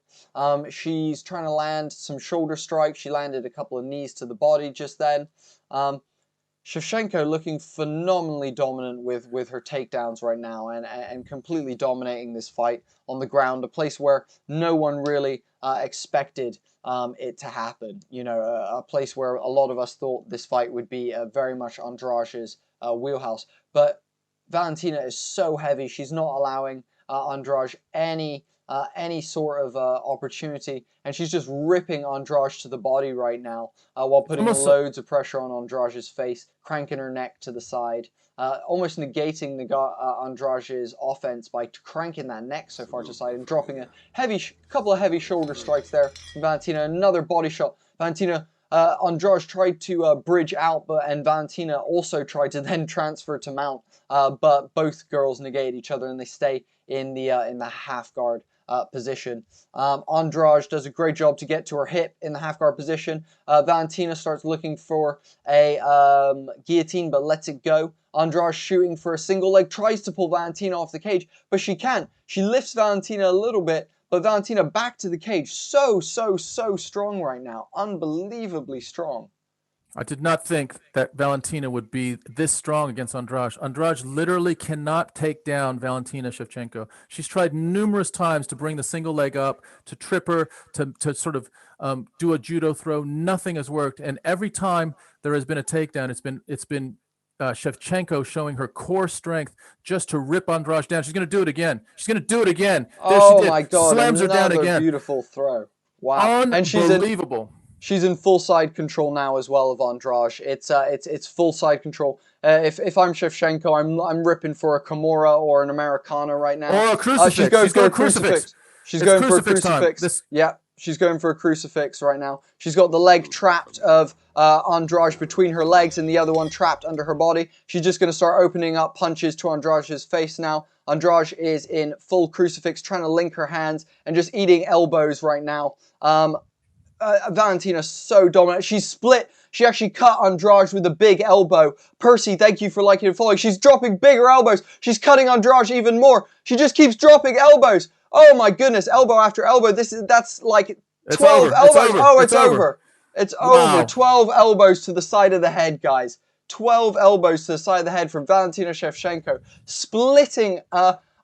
She's trying to land some shoulder strikes. She landed a couple of knees to the body just then. Shevchenko looking phenomenally dominant with her takedowns right now and completely dominating this fight on the ground, a place where no one really expected it to happen. You know, a place where a lot of us thought this fight would be very much Andrade's wheelhouse. But Valentina is so heavy, she's not allowing Andrade any sort of opportunity, and she's just ripping Andrade to the body right now while putting loads of pressure on Andrade's face, cranking her neck to the side, almost negating the Andrade's offense by cranking that neck so far to the side and dropping a couple of heavy shoulder strikes there from Valentina. Another body shot. Valentina, Andrade tried to bridge out, and Valentina also tried to then transfer to mount, but both girls negate each other and they stay in the half guard position. Andrade does a great job to get to her hip in the half guard position. Valentina starts looking for a guillotine but lets it go. Andrade shooting for a single leg, tries to pull Valentina off the cage, but she can't. She lifts Valentina a little bit, but Valentina back to the cage. So strong right now. Unbelievably strong. I did not think that Valentina would be this strong against Andrade. Andrade literally cannot take down Valentina Shevchenko. She's tried numerous times to bring the single leg up, to trip her, to sort of do a judo throw. Nothing has worked. And every time there has been a takedown, it's been Shevchenko showing her core strength just to rip Andrade down. She's going to do it again. She's going to do it again. Oh my God! Slams her down again. Beautiful throw. Wow. Unbelievable. She's in full side control now as well of Andrade. It's full side control. If I'm Shevchenko, I'm ripping for a Kimura or an Americana right now. Or a crucifix. She's going for a crucifix. She's going for a crucifix. Yeah, she's going for a crucifix right now. She's got the leg trapped of Andrade between her legs and the other one trapped under her body. She's just going to start opening up punches to Andrade's face now. Andrade is in full crucifix, trying to link her hands and just eating elbows right now. Valentina's so dominant. She's split. She actually cut Andrade with a big elbow. Percy, thank you for liking and following. She's dropping bigger elbows. She's cutting Andrade even more. She just keeps dropping elbows. Oh my goodness, elbow after elbow. That's like 12 elbows. It's over. It's over. 12 elbows to the side of the head, guys. 12 elbows to the side of the head from Valentina Shevchenko, splitting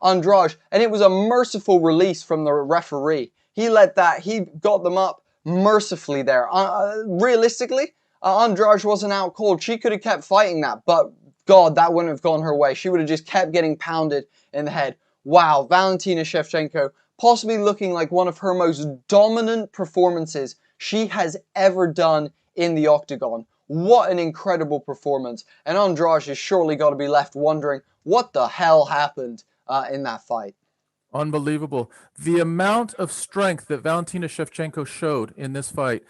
Andrade, and it was a merciful release from the referee. He got them up mercifully there. Realistically, Andrade wasn't out cold. She could have kept fighting that, but God, that wouldn't have gone her way. She would have just kept getting pounded in the head. Wow, Valentina Shevchenko possibly looking like one of her most dominant performances she has ever done in the octagon. What an incredible performance. And Andrade has surely got to be left wondering what the hell happened in that fight. Unbelievable. The amount of strength that Valentina Shevchenko showed in this fight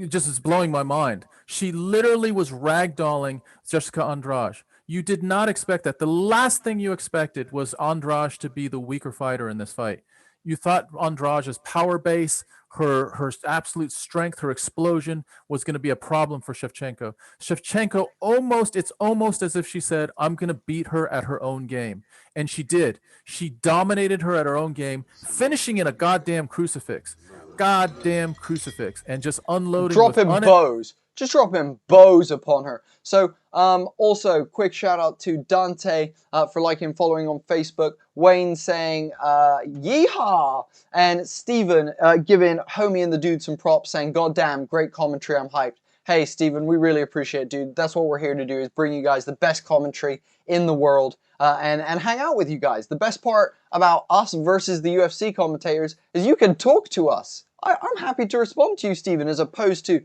just is blowing my mind. She literally was ragdolling Jessica Andrade. You did not expect that. The last thing you expected was Andrade to be the weaker fighter in this fight. You thought Andrade's power base, her absolute strength, her explosion was going to be a problem for Shevchenko. Shevchenko it's almost as if she said, I'm going to beat her at her own game. And she did. She dominated her at her own game, finishing in a goddamn crucifix. Goddamn crucifix. And just unloading. Dropping bows. Just dropping bows upon her. So, also, quick shout out to Dante for liking and following on Facebook. Wayne saying, yeehaw! And Steven giving Homie and the Dude some props, saying, goddamn, great commentary, I'm hyped. Hey, Steven, we really appreciate it, dude. That's what we're here to do, is bring you guys the best commentary in the world and hang out with you guys. The best part about us versus the UFC commentators is you can talk to us. I'm happy to respond to you, Stephen, as opposed to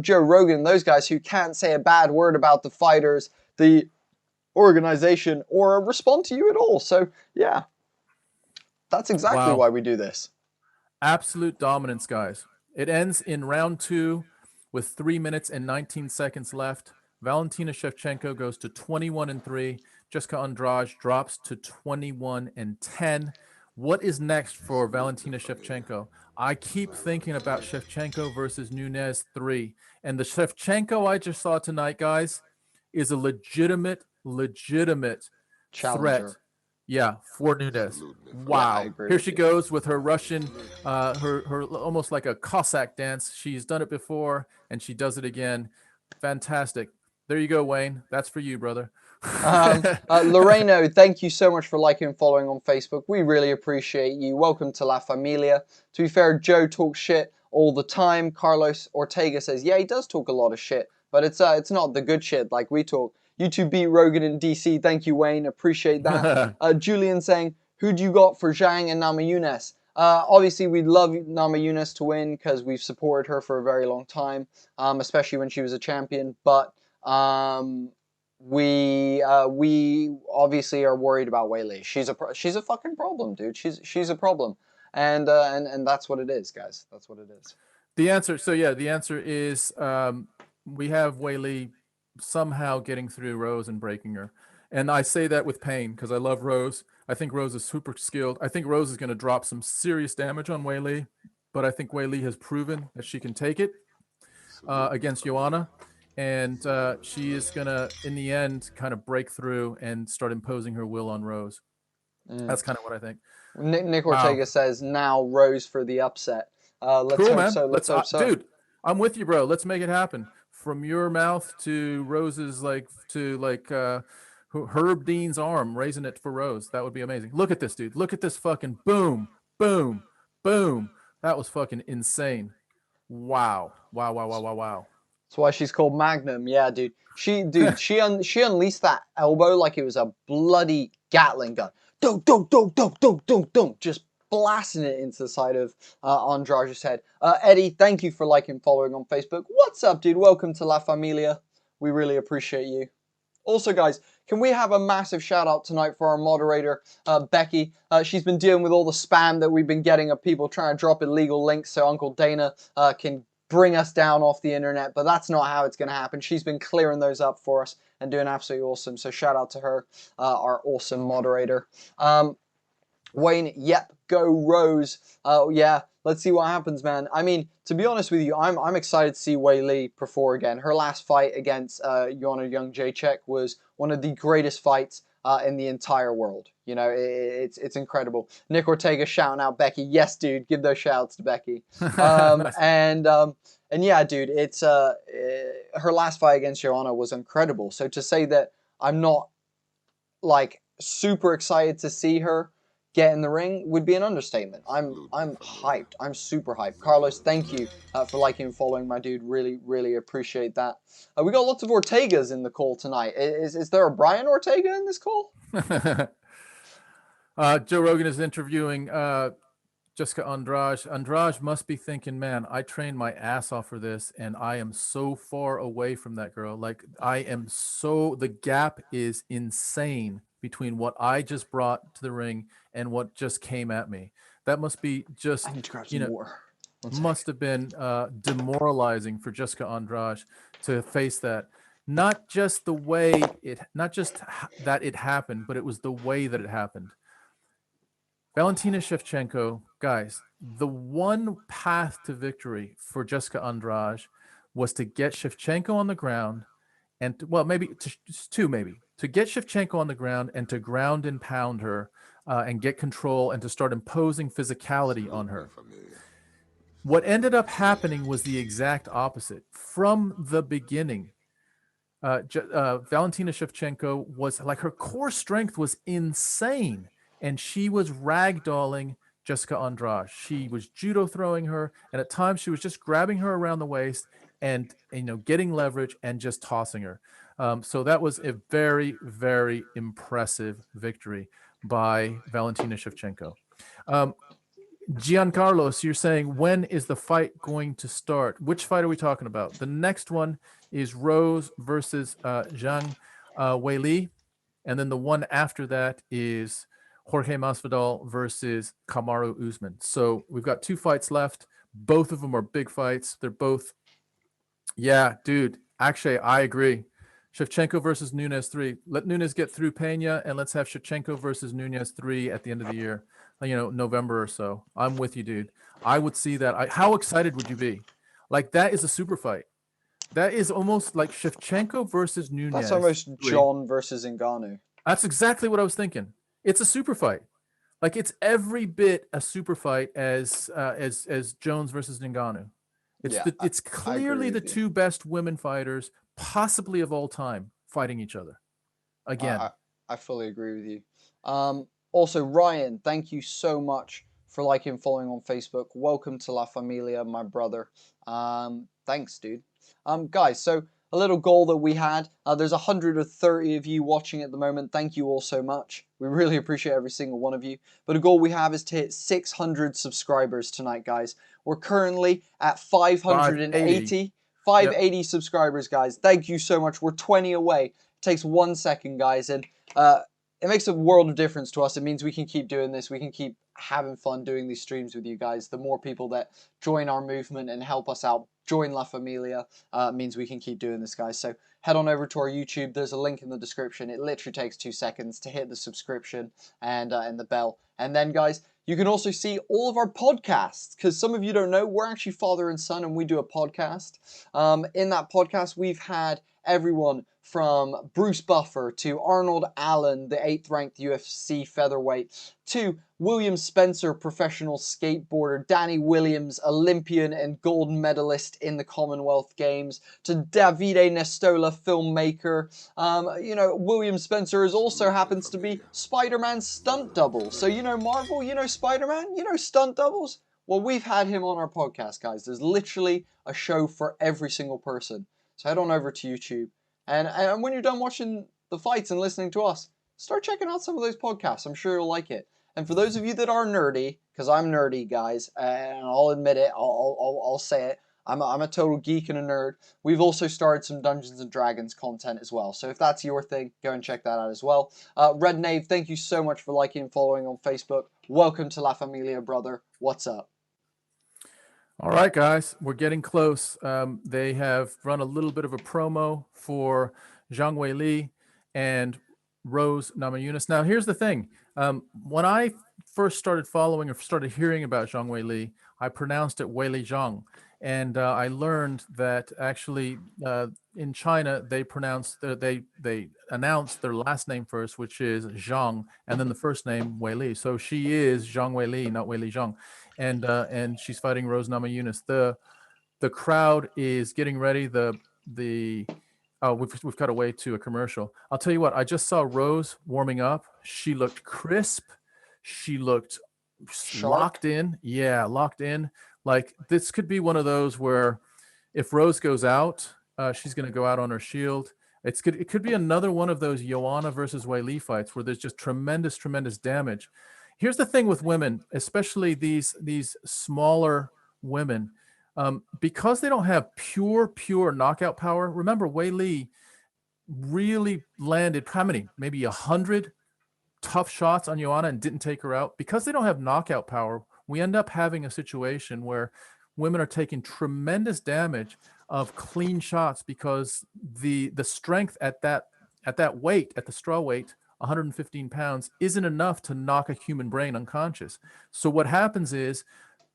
Joe Rogan and those guys who can't say a bad word about the fighters, the organization, or respond to you at all. So, yeah, that's exactly why we do this. Absolute dominance, guys. It ends in round 2 with 3 minutes and 19 seconds left. Valentina Shevchenko goes to 21-3. Jessica Andrade drops to 21-10. What is next for Valentina Shevchenko? I keep thinking about Shevchenko versus Nunes 3. And the Shevchenko I just saw tonight, guys, is a legitimate Challenger. threat. Yeah, for Nunes. Wow. Yeah, Here she goes with her Russian, her almost like a Cossack dance. She's done it before, and she does it again. Fantastic. There you go, Wayne. That's for you, brother. Loreno, thank you so much for liking and following on Facebook. We really appreciate you. Welcome to La Familia. To be fair, Joe talks shit all the time. Carlos Ortega says, yeah, he does talk a lot of shit, but it's not the good shit like we talk. You two beat Rogan in DC. Thank you, Wayne. Appreciate that. Julian saying, who do you got for Zhang and Namajunas? Obviously, we'd love Namajunas to win because we've supported her for a very long time, especially when she was a champion. But we obviously are worried about Weili. She's a fucking problem, dude. She's a problem, and that's what it is, guys. That's what it is. The answer. So yeah, the answer is we have Weili somehow getting through Rose and breaking her. And I say that with pain because I love Rose. I think Rose is super skilled. I think Rose is going to drop some serious damage on Weili, but I think Weili has proven that she can take it against Joanna. And she is going to, in the end, kind of break through and start imposing her will on Rose. That's kind of what I think. Nick Ortega says, now Rose for the upset. Let's cool, hope man. so. Let's hope so. Dude, I'm with you, bro. Let's make it happen. From your mouth to Rose's, Herb Dean's arm, raising it for Rose. That would be amazing. Look at this, dude. Look at this fucking boom, boom, boom. That was fucking insane. Wow. That's why she's called Magnum. Yeah, dude. She unleashed that elbow like it was a bloody Gatling gun. Don't. Just blasting it into the side of Andrade's head. Eddie, thank you for liking and following on Facebook. What's up, dude? Welcome to La Familia. We really appreciate you. Also, guys, can we have a massive shout out tonight for our moderator, Becky? She's been dealing with all the spam that we've been getting of people trying to drop illegal links so Uncle Dana can bring us down off the internet, but that's not how it's going to happen. She's been clearing those up for us and doing absolutely awesome. So shout out to her, our awesome moderator. Wayne, yep, go Rose. Yeah, let's see what happens, man. I mean, to be honest with you, I'm excited to see Weili perform again. Her last fight against Joanna Jędrzejczyk was one of the greatest fights in the entire world. You know, it's incredible. Nick Ortega shouting out Becky. Yes, dude, give those shouts to Becky. And yeah, dude, it's her last fight against Joanna was incredible. So to say that I'm not like super excited to see her get in the ring would be an understatement. I'm hyped. I'm super hyped. Carlos, thank you for liking and following, my dude. Really, really appreciate that. We got lots of Ortegas in the call tonight. Is there a Brian Ortega in this call? Joe Rogan is interviewing Jessica Andrade. Andrade must be thinking, man, I trained my ass off for this, and I am so far away from that girl. Like, the gap is insane between what I just brought to the ring and what just came at me. That must be just, must have been demoralizing for Jessica Andrade to face that. Not just that it happened, but it was the way that it happened. Valentina Shevchenko, guys, the one path to victory for Jessica Andrade was to get Shevchenko on the ground and, to get Shevchenko on the ground and to ground and pound her and get control and to start imposing physicality on her. What ended up happening was the exact opposite. From the beginning, Valentina Shevchenko was like, her core strength was insane, and she was ragdolling Jessica Andrade. She was judo throwing her, and at times she was just grabbing her around the waist and getting leverage and just tossing her. So that was a very, very impressive victory by Valentina Shevchenko. Giancarlos, you're saying, when is the fight going to start? Which fight are we talking about? The next one is Rose versus Zhang Weili. And then the one after that is Jorge Masvidal versus Kamaru Usman. So we've got 2 fights left. Both of them are big fights. They're both, yeah, dude, actually, I agree. Shevchenko versus Nunes 3. Let Nunes get through Pena, and let's have Shevchenko versus Nunes 3 at the end of the year, November or so. I'm with you, dude. I would see that. How excited would you be? Like, that is a super fight. That is almost like Shevchenko versus Nunes. That's almost John versus Ngannou. That's exactly what I was thinking. It's a super fight. Like, it's every bit a super fight as Jones versus Ngannou. It's clearly the 2 best women fighters, possibly of all time, fighting each other. Again, I fully agree with you. Also, Ryan, thank you so much for liking and following on Facebook. Welcome to La Familia, my brother. Thanks, dude. Guys, so a little goal that we had. There's 130 of you watching at the moment. Thank you all so much. We really appreciate every single one of you. But a goal we have is to hit 600 subscribers tonight, guys. We're currently at 580 subscribers, guys. Thank you so much. We're 20 away. It takes 1 second, guys, and it makes a world of difference to us. It means we can keep doing this. We can keep having fun doing these streams with you guys. The more people that join our movement and help us out, join La Familia, means we can keep doing this, guys. So head on over to our YouTube. There's a link in the description. It literally takes 2 seconds to hit the subscription and the bell. And then, guys, you can also see all of our podcasts, because some of you don't know, we're actually father and son, and we do a podcast. In that podcast, we've had everyone from Bruce Buffer to Arnold Allen, the 8th ranked UFC featherweight, to William Spencer, professional skateboarder, Danny Williams, Olympian and gold medalist in the Commonwealth Games, to Davide Nestola, filmmaker. William Spencer also happens to be Spider-Man's stunt double. So, Marvel, Spider-Man, stunt doubles. Well, we've had him on our podcast, guys. There's literally a show for every single person. So head on over to YouTube. And when you're done watching the fights and listening to us, start checking out some of those podcasts. I'm sure you'll like it. And for those of you that are nerdy, because I'm nerdy, guys, and I'll admit it, I'll say it, I'm a total geek and a nerd. We've also started some Dungeons and Dragons content as well. So if that's your thing, go and check that out as well. Red Knave, thank you so much for liking and following on Facebook. Welcome to La Familia, brother. What's up? All right, guys, we're getting close. They have run a little bit of a promo for Zhang Weili and Rose Namajunas. Now, here's the thing. When I first started following or started hearing about Zhang Weili, I pronounced it Weili Zhang. And I learned that actually in China, they announced their last name first, which is Zhang, and then the first name Weili. So she is Zhang Weili, not Weili Zhang. And she's fighting Rose Namajunas. The crowd is getting ready. We've got away to a commercial. I'll tell you what, I just saw Rose warming up. She looked crisp. She looked locked in. Yeah, locked in. Like, this could be one of those where if Rose goes out, she's going to go out on her shield. It could be another one of those Joanna versus Weili fights where there's just tremendous damage. Here's the thing with women, especially these smaller women, because they don't have pure knockout power. Remember, Weili really landed how many? Maybe 100 tough shots on Joanna and didn't take her out. Because they don't have knockout power, we end up having a situation where women are taking tremendous damage of clean shots because the strength at that weight, at the strawweight, 115 pounds, isn't enough to knock a human brain unconscious. So what happens is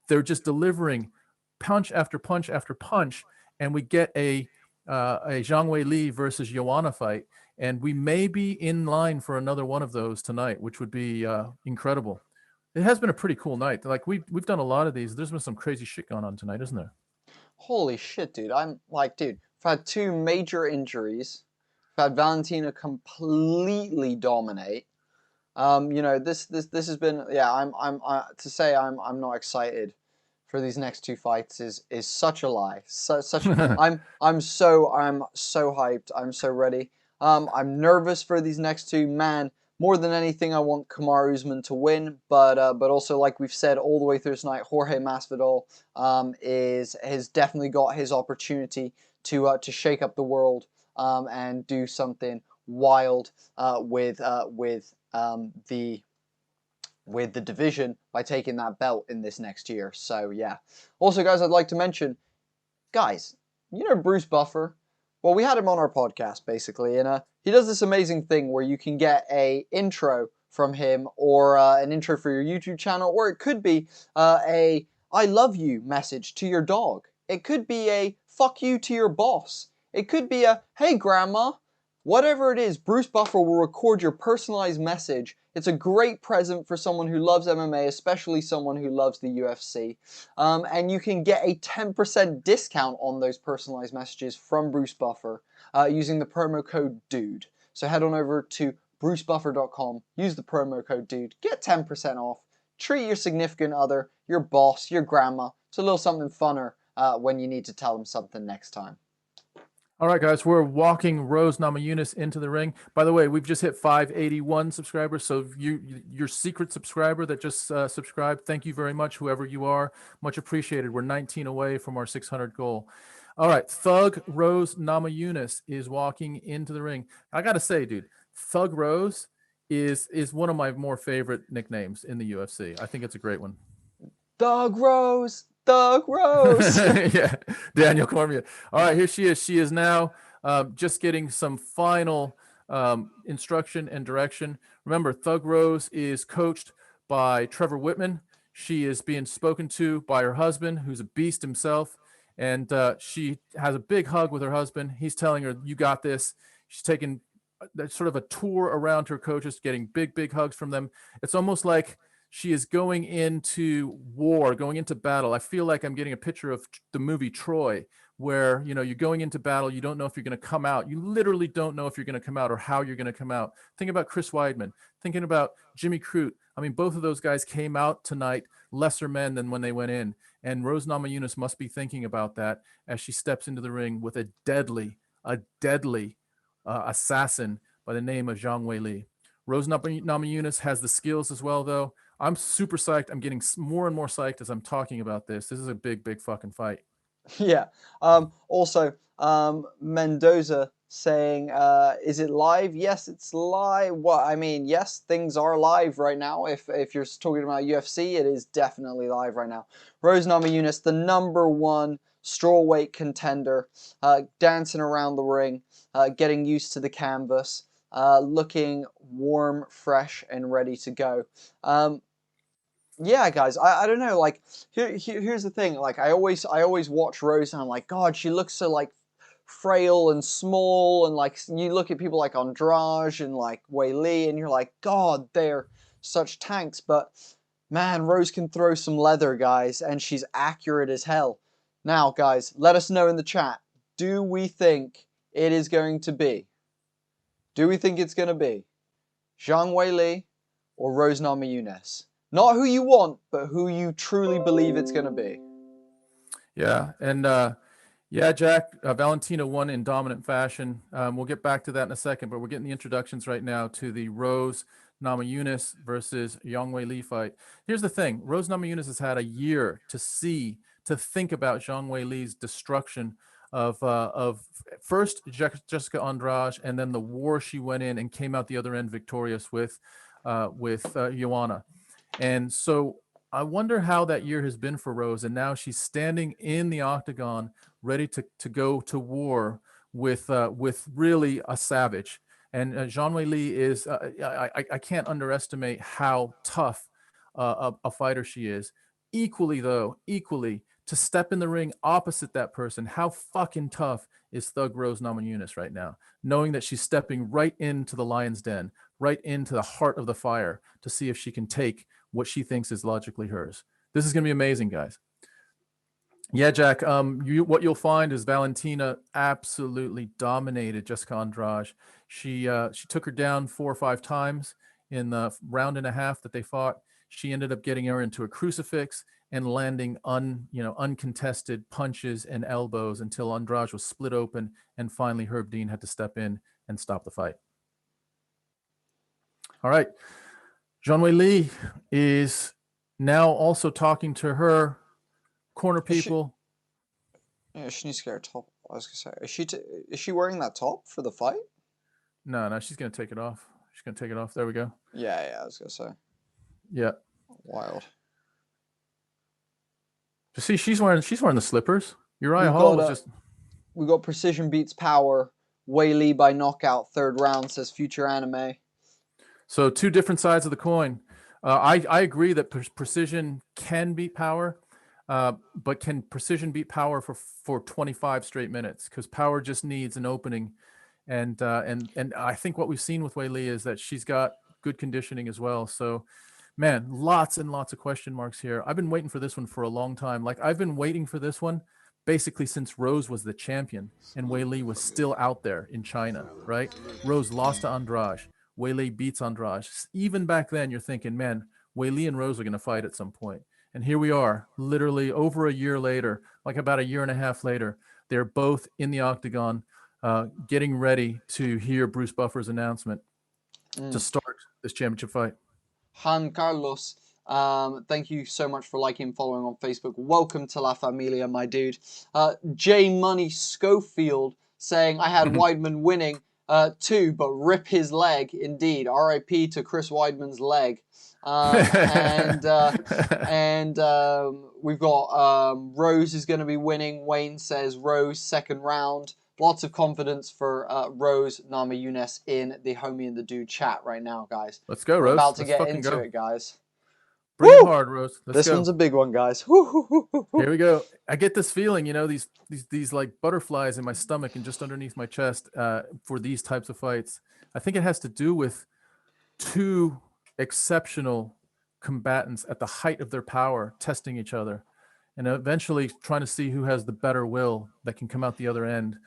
they're just delivering punch after punch after punch, and we get a Zhang Weili versus Joanna fight, and we may be in line for another one of those tonight, which would be incredible. It has been a pretty cool night. Like, we've done a lot of these. There's been some crazy shit going on tonight, isn't there? Holy shit, dude. I'm like, dude, I've had 2 major injuries. I've had Valentina completely dominate. This has been, yeah, I'm to say I'm not excited for these next 2 fights is such a lie. I'm so hyped. I'm so ready. I'm nervous for these next 2. Man, More than anything, I want Kamaru Usman to win, but also, like we've said all the way through tonight, Jorge Masvidal has definitely got his opportunity to shake up the world and do something wild with the division by taking that belt in this next year. So yeah. Also, guys, I'd like to mention, guys, you know Bruce Buffer? Well, we had him on our podcast, basically, and he does this amazing thing where you can get a intro from him, or an intro for your YouTube channel, or it could be a I love you message to your dog. It could be a fuck you to your boss. It could be a hey grandma. Whatever it is, Bruce Buffer will record your personalized message. It's a great present for someone who loves MMA, especially someone who loves the UFC. And you can get a 10% discount on those personalized messages from Bruce Buffer using the promo code DUDE. So head on over to brucebuffer.com, use the promo code DUDE, get 10% off, treat your significant other, your boss, your grandma. It's a little something funner when you need to tell them something next time. All right, guys, we're walking Rose Namajunas into the ring. By the way, we've just hit 581 subscribers. So your secret subscriber that just subscribed, thank you very much, whoever you are. Much appreciated. We're 19 away from our 600 goal. All right, Thug Rose Namajunas is walking into the ring. I got to say, dude, Thug Rose is one of my more favorite nicknames in the UFC. I think it's a great one. Thug Rose. Thug Rose. Yeah, Daniel Cormier. All right, here she is. She is now just getting some final instruction and direction. Remember, Thug Rose is coached by Trevor Whitman. She is being spoken to by her husband, who's a beast himself. And she has a big hug with her husband. He's telling her, you got this. She's taking sort of a tour around her coaches, getting big hugs from them. It's almost like she is going into war, going into battle. I feel like I'm getting a picture of the movie Troy, where, you know, you're going into battle. You don't know if you're going to come out. You literally don't know if you're going to come out or how you're going to come out. Think about Chris Weidman, thinking about Jimmy Crute. I mean, both of those guys came out tonight lesser men than when they went in. And Rose Namajunas must be thinking about that as she steps into the ring with a deadly assassin by the name of Zhang Weili. Rose Namajunas has the skills as well, though. I'm super psyched. I'm getting more and more psyched as I'm talking about this. This is a big fucking fight. Yeah. Also, Mendoza saying, is it live? Yes, it's live. What I mean, yes, things are live right now. If you're talking about UFC, it is definitely live right now. Rose Namajunas, the #1 strawweight contender, dancing around the ring, getting used to the canvas, looking warm, fresh, and ready to go. Yeah, guys, I don't know, like, here's the thing, like, I always watch Rose and I'm like, God, she looks so, like, frail and small, and, like, you look at people like Andrade and, like, Weili, and you're like, God, they're such tanks, but, man, Rose can throw some leather, guys, and she's accurate as hell. Now, guys, let us know in the chat, do we think it is going to be? Do we think it's going to be Zhang Weili or Rose Namajunas? Not who you want, but who you truly believe it's going to be. Yeah, and yeah, Jack, Valentina won in dominant fashion. We'll get back to that in a second, but we're getting the introductions right now to the Rose Namajunas versus Zhang Weili fight. Here's the thing. Rose Namajunas has had a year to think about Zhang Weili's destruction of first Jessica Andrade, and then the war she went in and came out the other end victorious with Joanna. And so I wonder how that year has been for Rose. And now she's standing in the octagon, ready to go to war with really a savage. And Zhang Weili is, I can't underestimate how tough a fighter she is. Equally, to step in the ring opposite that person, how fucking tough is Thug Rose Namajunas right now, knowing that she's stepping right into the lion's den, right into the heart of the fire to see if she can take what she thinks is logically hers. This is going to be amazing, guys. Yeah, Jack, what you'll find is Valentina absolutely dominated Jessica Andrade. She took her down 4 or 5 times in the round and a half that they fought. She ended up getting her into a crucifix and landing uncontested punches and elbows until Andrade was split open, and finally Herb Dean had to step in and stop the fight. All right. Zhang Weili is now also talking to her corner people. Yeah, she needs to get her top. I was gonna say, is she wearing that top for the fight? No, she's gonna take it off. She's gonna take it off. There we go. Yeah, I was gonna say. Yeah. Wild. You see, she's wearing the slippers. Uriah Hall was just. We got precision beats power. Weili by knockout, 3rd round, says Future Anime. So 2 different sides of the coin. I agree that precision can beat power, but can precision beat power for 25 straight minutes? Because power just needs an opening, and I think what we've seen with Weili is that she's got good conditioning as well. So, man, lots and lots of question marks here. I've been waiting for this one for a long time. Like, I've been waiting for this one basically since Rose was the champion and Weili was still out there in China, right? Rose lost to Andrade. Weili beats Andrade. Even back then, you're thinking, man, Weili and Rose are going to fight at some point. And here we are, literally over a year later, like about a year and a half later. They're both in the octagon, getting ready to hear Bruce Buffer's announcement to start this championship fight. Han Carlos, thank you so much for liking and following on Facebook. Welcome to La Familia, my dude. J Money Schofield saying, I had Weidman winning. 2, but rip his leg. Indeed, R.I.P. to Chris Weidman's leg. We've got Rose is going to be winning. Wayne says Rose 2nd round. Lots of confidence for Rose Namajunas in the Homie and the Dude chat right now, guys. Let's go, Rose. We're about to Let's get into go. it, guys. Bring it hard, Rose. This one's a big one, guys. Here we go. I get this feeling, these like butterflies in my stomach and just underneath my chest for these types of fights. I think it has to do with 2 exceptional combatants at the height of their power testing each other and eventually trying to see who has the better will that can come out the other end,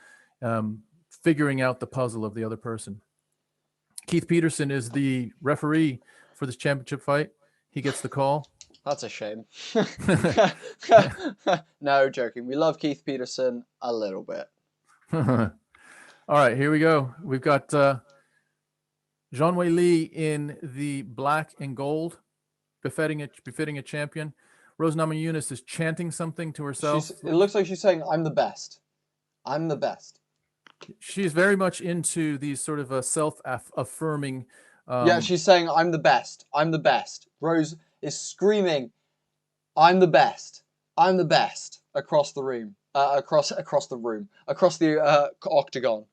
figuring out the puzzle of the other person. Keith Peterson is the referee for this championship fight. He gets the call. That's a shame. No, joking. We love Keith Peterson a little bit. All right, here we go. We've got Zhang Weili in the black and gold, befitting a champion. Rose Namajunas is chanting something to herself. It looks like she's saying, I'm the best. I'm the best. She's very much into these sort of self-affirming. Yeah, she's saying, I'm the best. I'm the best. Rose is screaming, I'm the best. I'm the best across the room. Across the octagon.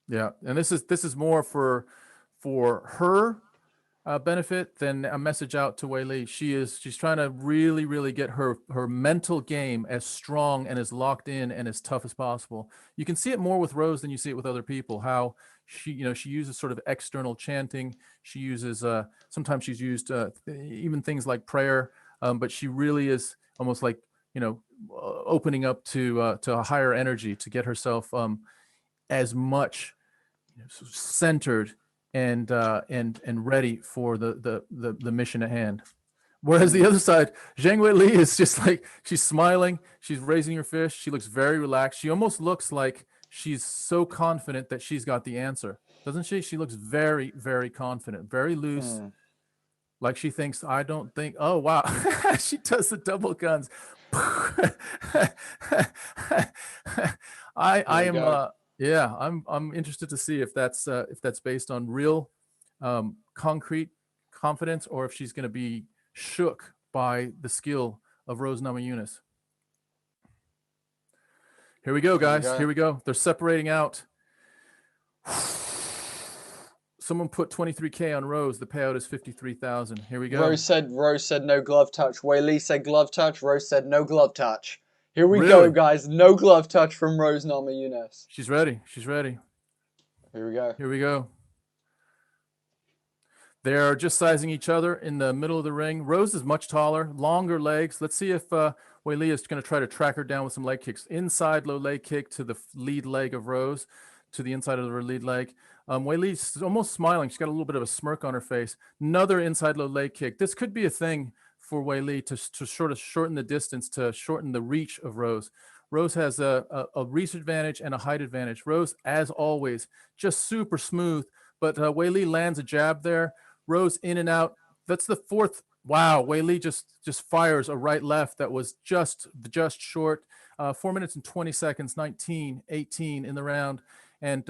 Yeah, and this is more for her benefit than a message out to Weili. She's trying to really get her mental game as strong and as locked in and as tough as possible. You can see it more with Rose than you see it with other people. How she uses sort of external chanting. She uses sometimes she's used even things like prayer, but she really is almost like opening up to a higher energy to get herself as much centered and ready for the mission at hand. Whereas the other side, Zhang Weili is just like, she's smiling, she's raising her fist, she looks very relaxed. She almost looks like she's so confident that she's got the answer, doesn't she? She looks very, very confident, very loose, like she thinks, I don't think, oh wow, she does the double guns. I'm interested to see if that's based on real concrete confidence, or if she's going to be shook by the skill of Rose Namajunas. Here we go, guys. Here we go. They're separating out. Someone put 23K on Rose. The payout is 53,000. Here we go. Rose said no glove touch. Weili said glove touch. Rose said no glove touch. Here we go, guys. No glove touch from Rose Namajunas. She's ready. She's ready. Here we go. Here we go. They're just sizing each other in the middle of the ring. Rose is much taller, longer legs. Let's see if Weili is going to try to track her down with some leg kicks. Inside low leg kick to the lead leg of Rose, to the inside of her lead leg. Weili's almost smiling. She's got a little bit of a smirk on her face. Another inside low leg kick. This could be a thing for Weili to sort of shorten the distance, to shorten the reach of Rose. Rose has a reach advantage and a height advantage. Rose, as always, just super smooth, but Weili lands a jab there. Rose in and out. That's the fourth. Wow, Weili just fires a right left that was just short. 4 minutes and 20 seconds, 19-18 in the round. And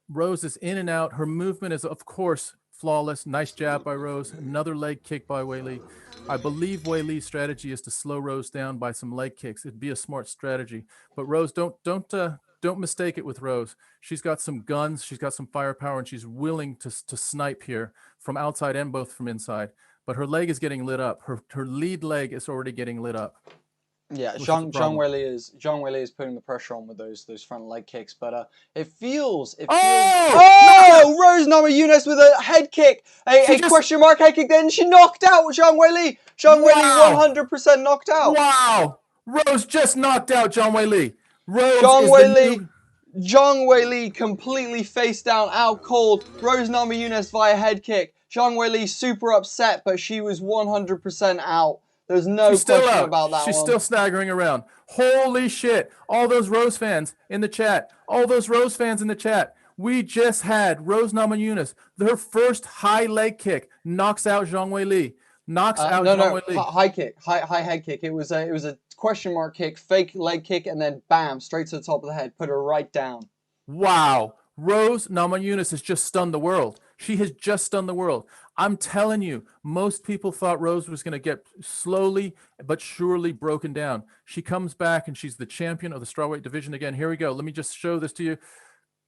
Rose is in and out. Her movement is, of course, flawless. Nice jab by Rose. Another leg kick by Weili. I believe Weili's strategy is to slow Rose down by some leg kicks. It'd be a smart strategy. But Rose, don't mistake it with Rose. She's got some guns. She's got some firepower, and she's willing to snipe here from outside and both from inside. But her leg is getting lit up. Her lead leg is already getting lit up. Yeah, Zhang Weili is putting the pressure on with those front leg kicks, but it feels. Oh! Rose Namajunas with a head kick, a question mark head kick. Then she knocked out Zhang Weili. Zhang Weili 100% knocked out. Wow! Rose just knocked out Zhang Weili. Zhang Weili completely face down, out cold. Rose Namajunas via head kick. Zhang Weili super upset, but she was 100% out. There's no question about that. She's still staggering around. Holy shit. All those Rose fans in the chat. We just had Rose Namajunas. Her first high leg kick knocks out Zhang Weili. High kick. High head kick. It was a question mark kick, fake leg kick, and then bam, straight to the top of the head. Put her right down. Wow. Rose Namajunas has just stunned the world. She has just stunned the world. I'm telling you, most people thought Rose was going to get slowly but surely broken down. She comes back and she's the champion of the strawweight division again. Here we go. Let me just show this to you.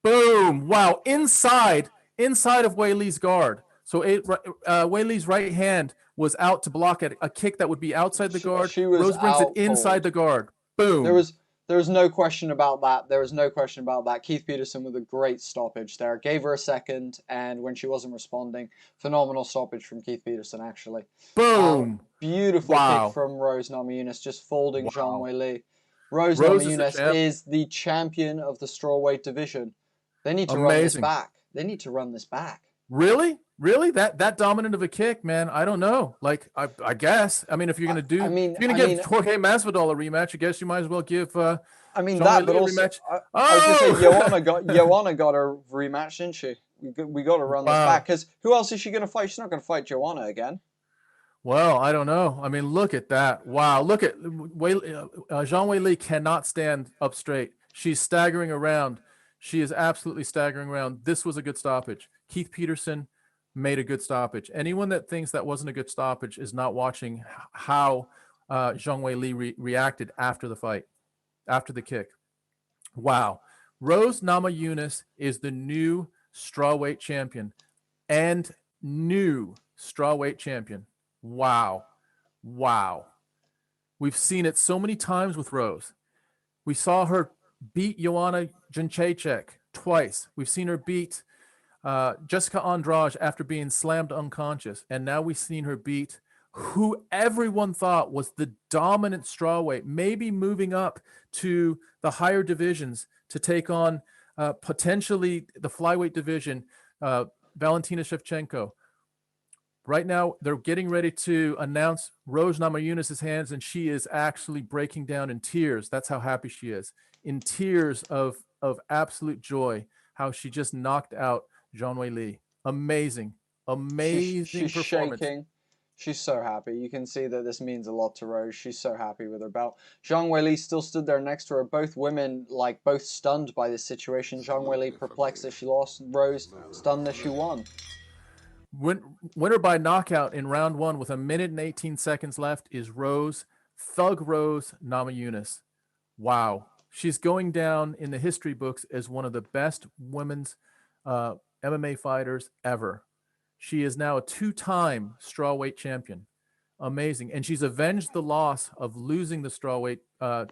Boom. Wow. Inside of Weili's guard. So Weili's right hand was out to block a kick that would be outside the guard. Rose brings it inside the guard. Boom. There was no question about that. Keith Peterson with a great stoppage there. Gave her a second, and when she wasn't responding, phenomenal stoppage from Keith Peterson, actually. Boom. Beautiful kick from Rose Namajunas, just folding Zhang Weili. Rose Namajunas is the champion of the strawweight division. They need to run this back. Really? That dominant of a kick, man? I don't know. Like, I guess. I mean, if you're gonna give Jorge Masvidal a rematch, I guess you might as well give. But also, I was gonna say Joanna got a rematch, didn't she? We got to run this back, because who else is she gonna fight? She's not gonna fight Joanna again. Well, I don't know. I mean, look at that. Wow, look at Zhang Weili cannot stand up straight. She's staggering around. She is absolutely staggering around. This was a good stoppage. Keith Peterson made a good stoppage. Anyone that thinks that wasn't a good stoppage is not watching how Zhang Weili reacted after the fight, after the kick. Wow. Rose Namajunas is the new strawweight champion and new strawweight champion. Wow. We've seen it so many times with Rose. We saw her beat Joanna Jędrzejczyk twice. We've seen her beat Jessica Andrade after being slammed unconscious. And now we've seen her beat who everyone thought was the dominant strawweight, maybe moving up to the higher divisions to take on potentially the flyweight division, Valentina Shevchenko. Right now, they're getting ready to announce Rose Namajunas' hands, and she is actually breaking down in tears. That's how happy she is. In tears of absolute joy, how she just knocked out Zhang Weili. Amazing She's performance. Shaking. She's so happy. You can see that this means a lot to Rose. She's so happy with her belt. Zhang Weili still stood there next to her. Both women, both stunned by this situation. Zhang Weili perplexed that she lost. Rose stunned that she won. Winner by knockout in round 1 with 1 minute and 18 seconds left is Thug Rose Namajunas. Wow. She's going down in the history books as one of the best women's MMA fighters ever. She is now a 2-time strawweight champion. Amazing. And she's avenged the loss of losing the strawweight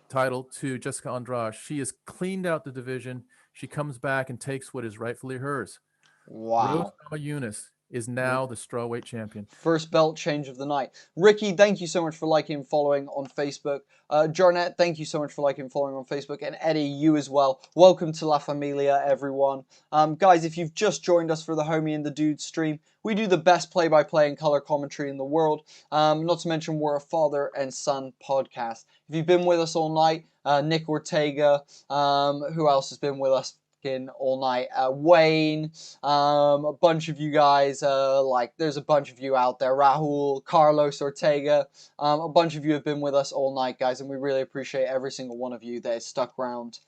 title to Jessica Andrade. She has cleaned out the division. She comes back and takes what is rightfully hers. Wow. Rose Namajunas is now the strawweight champion. First belt change of the night. Ricky, thank you so much for liking and following on Facebook. Jarnett, thank you so much for liking and following on Facebook. And Eddie, you as well. Welcome to La Familia, everyone. Guys, if you've just joined us for the Homie and the Dude stream, we do the best play-by-play and color commentary in the world. Not to mention we're a father and son podcast. If you've been with us all night, Nick Ortega, who else has been with us? fucking all night. Wayne, a bunch of you guys, like there's a bunch of you out there. Rahul, Carlos Ortega, a bunch of you have been with us all night, guys, and we really appreciate every single one of you that has stuck around.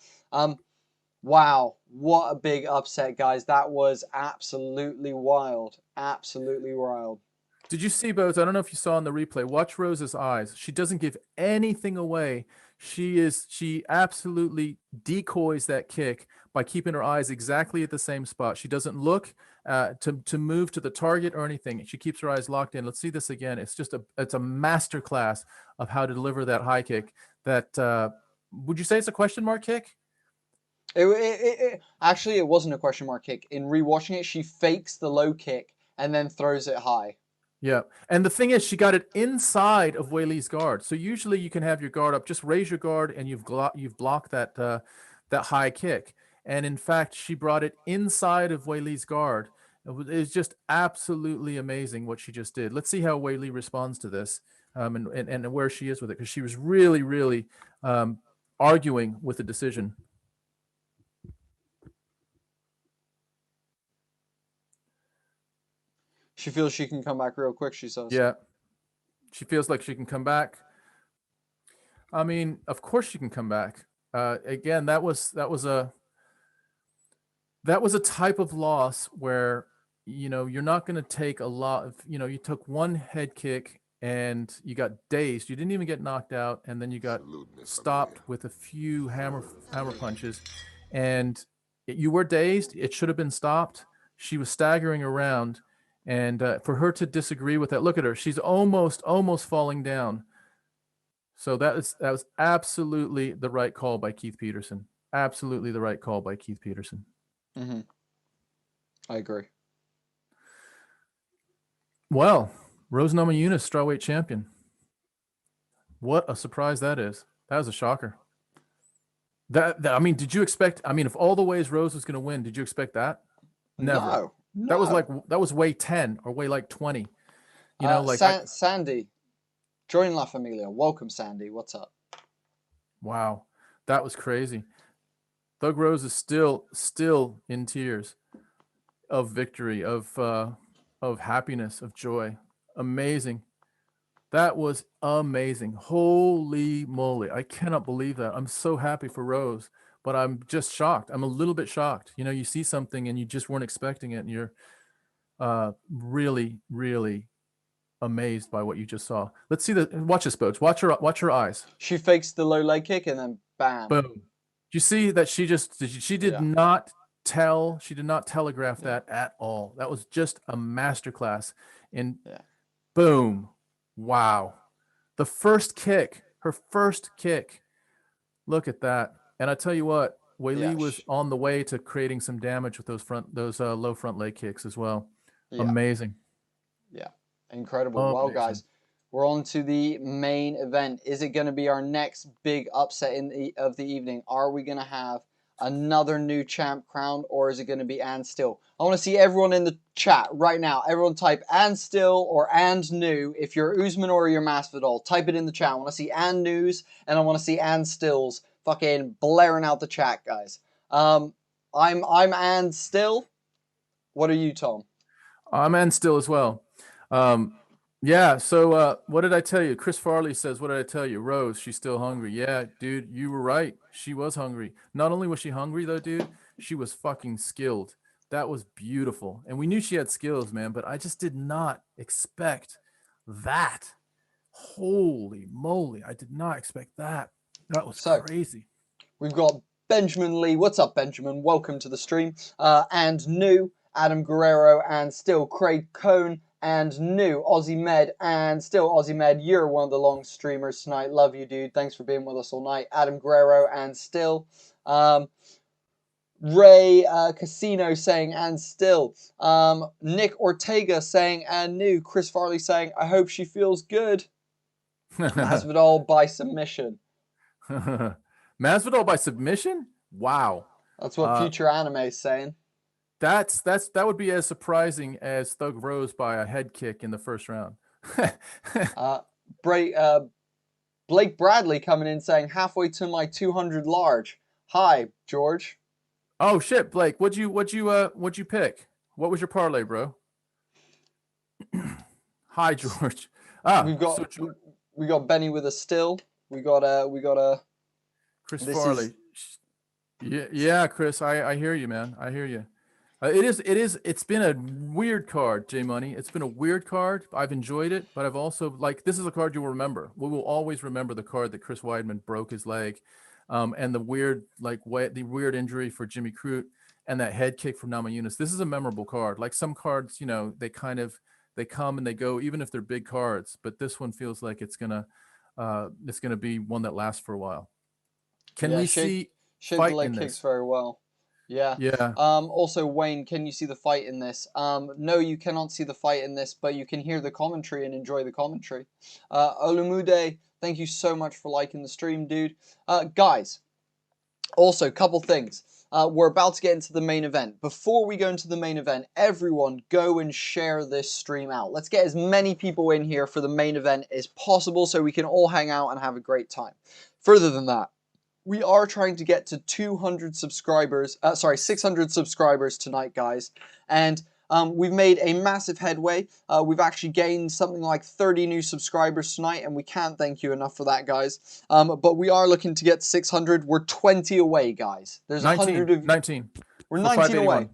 Wow, what a big upset, guys. That was absolutely wild. Absolutely wild. Did you see, Bones? I don't know if you saw in the replay. Watch Rose's eyes. She doesn't give anything away. She absolutely decoys that kick by keeping her eyes exactly at the same spot. She doesn't look to move to the target or anything. She keeps her eyes locked in. Let's see this again. It's a master class of how to deliver that high kick. That would you say it's a question mark kick? Actually, it wasn't a question mark kick. In rewatching it, she fakes the low kick and then throws it high. Yeah, and the thing is, she got it inside of Weili's guard. So usually you can have your guard up, just raise your guard, and you've blocked that that high kick. And in fact, she brought it inside of Weili's guard. It's just absolutely amazing what she just did. Let's see how Weili responds to this, and where she is with it, because she was really, really arguing with the decision. She feels she can come back real quick, she says. Yeah. She feels like she can come back. I mean, of course she can come back. Again, that was a type of loss where, you know, you're not going to take a lot of, you know, you took one head kick and you got dazed. You didn't even get knocked out, and then you got stopped with a few hammer punches, and you were dazed. It should have been stopped. She was staggering around. And for her to disagree with that, look at her. She's almost falling down. So that was absolutely the right call by Keith Peterson. Absolutely the right call by Keith Peterson. Mm-hmm. I agree. Well, Rose Namajunas, strawweight champion. What a surprise that is. That was a shocker. I mean, did you expect? I mean, of all the ways Rose was going to win, did you expect that? Never. No. That was way 10 or way like 20. You know, like Sandy, join La Familia. Welcome, Sandy. What's up? Wow, that was crazy. Thug Rose is still in tears of victory, of happiness, of joy. Amazing. That was amazing. Holy moly! I cannot believe that. I'm so happy for Rose. But I'm just shocked. I'm a little bit shocked. You know, you see something and you just weren't expecting it, and you're really, really amazed by what you just saw. Let's see watch this, Boats. Watch her eyes. She fakes the low leg kick and then bam. Boom. You see that she did not telegraph that at all. That was just a masterclass. And boom. Wow. The first kick, her first kick. Look at that. And I tell you what, Weili was on the way to creating some damage with those low front leg kicks as well. Yeah. Amazing. Yeah, incredible. Amazing. Well, guys, we're on to the main event. Is it going to be our next big upset of the evening? Are we going to have another new champ crowned, or is it going to be and still? I want to see everyone in the chat right now. Everyone type and still or and new. If you're Usman or you're Masvidal, type it in the chat. I want to see and news, and I want to see and stills. Fucking blaring out the chat, guys. I'm and still. What are you, Tom? I'm and still as well. Yeah. So what did I tell you? Chris Farley says, "What did I tell you, Rose? She's still hungry." Yeah, dude, you were right. She was hungry. Not only was she hungry though, dude, she was fucking skilled. That was beautiful, and we knew she had skills, man. But I just did not expect that. Holy moly! I did not expect that. That was crazy. We've got Benjamin Lee. What's up, Benjamin? Welcome to the stream. And new Adam Guerrero, and still Craig Cohn, and new Aussie Med, and still Aussie Med. You're one of the long streamers tonight. Love you, dude. Thanks for being with us all night. Adam Guerrero, and still Ray Casino saying and still. Nick Ortega saying and new. Chris Farley saying I hope she feels good. Masvidal by submission. Masvidal by submission? Wow. That's what Future Anime is saying. That would be as surprising as Thug Rose by a head kick in the first round. Blake Bradley coming in saying halfway to my 200 large. Hi, George. Oh shit, Blake, what'd you pick? What was your parlay, bro? Hi, George. We got Benny with a still. We got a Chris Farley. Yeah, Chris, I hear you, man. I hear you. It's been a weird card, J Money. It's been a weird card. I've enjoyed it, but I've also this is a card you will remember. We will always remember the card that Chris Weidman broke his leg, and the weird weird injury for Jimmy Crute and that head kick from Namajunas. This is a memorable card. Like some cards, they come and they go, even if they're big cards. But this one feels like it's gonna be one that lasts for a while. Can we see fight the leg kicks very well? Yeah. Yeah. Also, Wayne, can you see the fight in this? No, you cannot see the fight in this, but you can hear the commentary and enjoy the commentary. Olumude, thank you so much for liking the stream, dude. Guys, also, couple things. We're about to get into the main event. Before we go into the main event, everyone go and share this stream out. Let's get as many people in here for the main event as possible so we can all hang out and have a great time. Further than that, we are trying to get to 600 subscribers tonight, guys. And we've made a massive headway. We've actually gained something like 30 new subscribers tonight, and we can't thank you enough for that, guys. But we are looking to get 600. We're 20 away, guys. There's 100 of 19. We're 19 away.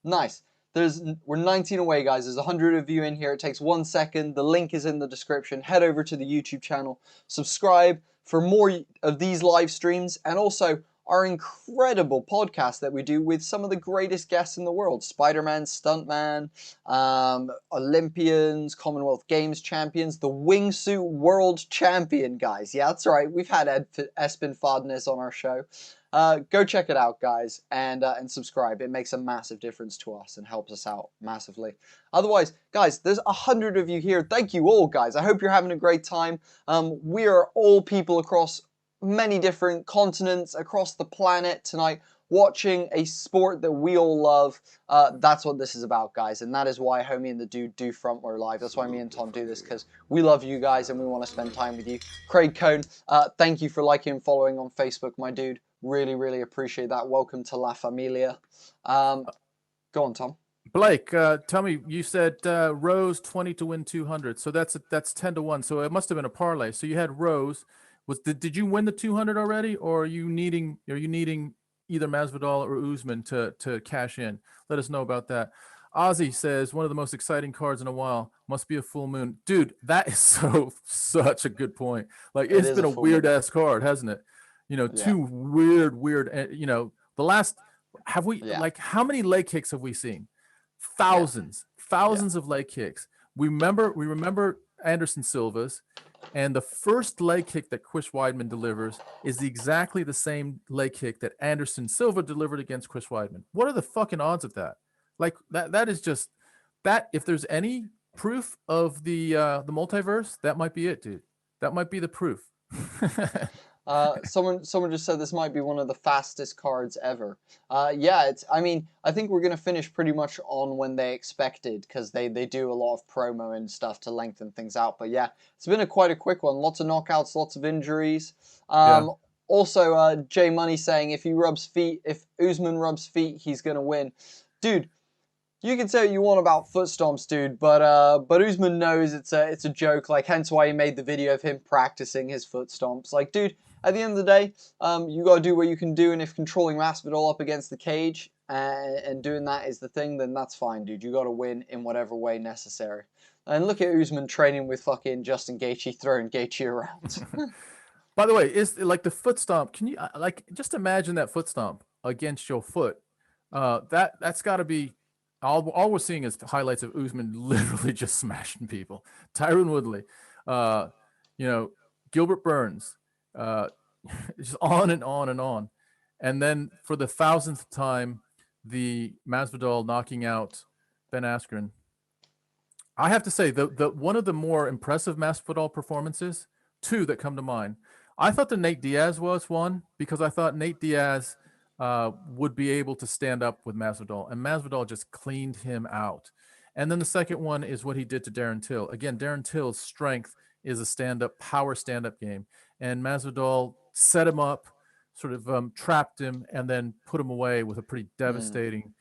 Nice. We're 19 away, guys. There's 100 of you in here. It takes 1 second. The link is in the description. Head over to the YouTube channel. Subscribe for more of these live streams, and also our incredible podcast that we do with some of the greatest guests in the world. Spider-Man, Stuntman, Olympians, Commonwealth Games champions, the wingsuit world champion, guys. Yeah, that's right. We've had Espen Fadnes on our show. Go check it out, guys, and subscribe. It makes a massive difference to us and helps us out massively. Otherwise, guys, there's 100 of you here. Thank you all, guys. I hope you're having a great time. We are all people across many different continents, across the planet tonight, watching a sport that we all love. That's what this is about, guys, and that is why Homie and the Dude do Front Row Live. That's why me and Tom do this, because we love you guys and we want to spend time with you. Craig Cohn, thank you for liking and following on Facebook, my dude. Really, really appreciate that. Welcome to La Familia. Go on, Tom. Blake, tell me, you said Rose 20 to win 200, so that's 10 to 1. So it must have been a parlay. So you had Rose. Did you win the 200 already, or are you needing either Masvidal or Usman to cash in? Let us know about that. Ozzy says one of the most exciting cards in a while. Must be a full moon, dude. That is such a good point. Like it's been a weird ass card, hasn't it? Two weird, the last, like, how many leg kicks have we seen? Thousands of leg kicks. We remember Anderson Silva's, and the first leg kick that Chris Weidman delivers is exactly the same leg kick that Anderson Silva delivered against Chris Weidman. What are the fucking odds of that? Like that is just that. If there's any proof of the multiverse, that might be it, dude. That might be the proof. Someone just said this might be one of the fastest cards ever. Yeah, I think we're gonna finish pretty much on when they expected, because they do a lot of promo and stuff to lengthen things out. But yeah, it's been quite a quick one. Lots of knockouts, lots of injuries. Also, Jay Money saying if Usman rubs feet, he's gonna win. Dude, you can say what you want about foot stomps, dude, but Usman knows it's a joke. Like, hence why he made the video of him practicing his foot stomps. Like, dude, at the end of the day, you gotta do what you can do, and if controlling Masvidal up against the cage and doing that is the thing, then that's fine, dude. You gotta win in whatever way necessary. And look at Usman training with fucking Justin Gaethje, throwing Gaethje around. By the way, is like the foot stomp? Can you just imagine that foot stomp against your foot? That's got to be. All we're seeing is the highlights of Usman literally just smashing people. Tyron Woodley, Gilbert Burns, just on and on and on. And then for the 1000th time, the Masvidal knocking out Ben Askren. I have to say, the one of the more impressive Masvidal performances, two that come to mind. I thought the Nate Diaz was one, because I thought Nate Diaz would be able to stand up with Masvidal, and Masvidal just cleaned him out. And then the second one is what he did to Darren Till. Again, Darren Till's strength is a power stand-up game, and Masvidal set him up, sort of trapped him and then put him away with a pretty devastating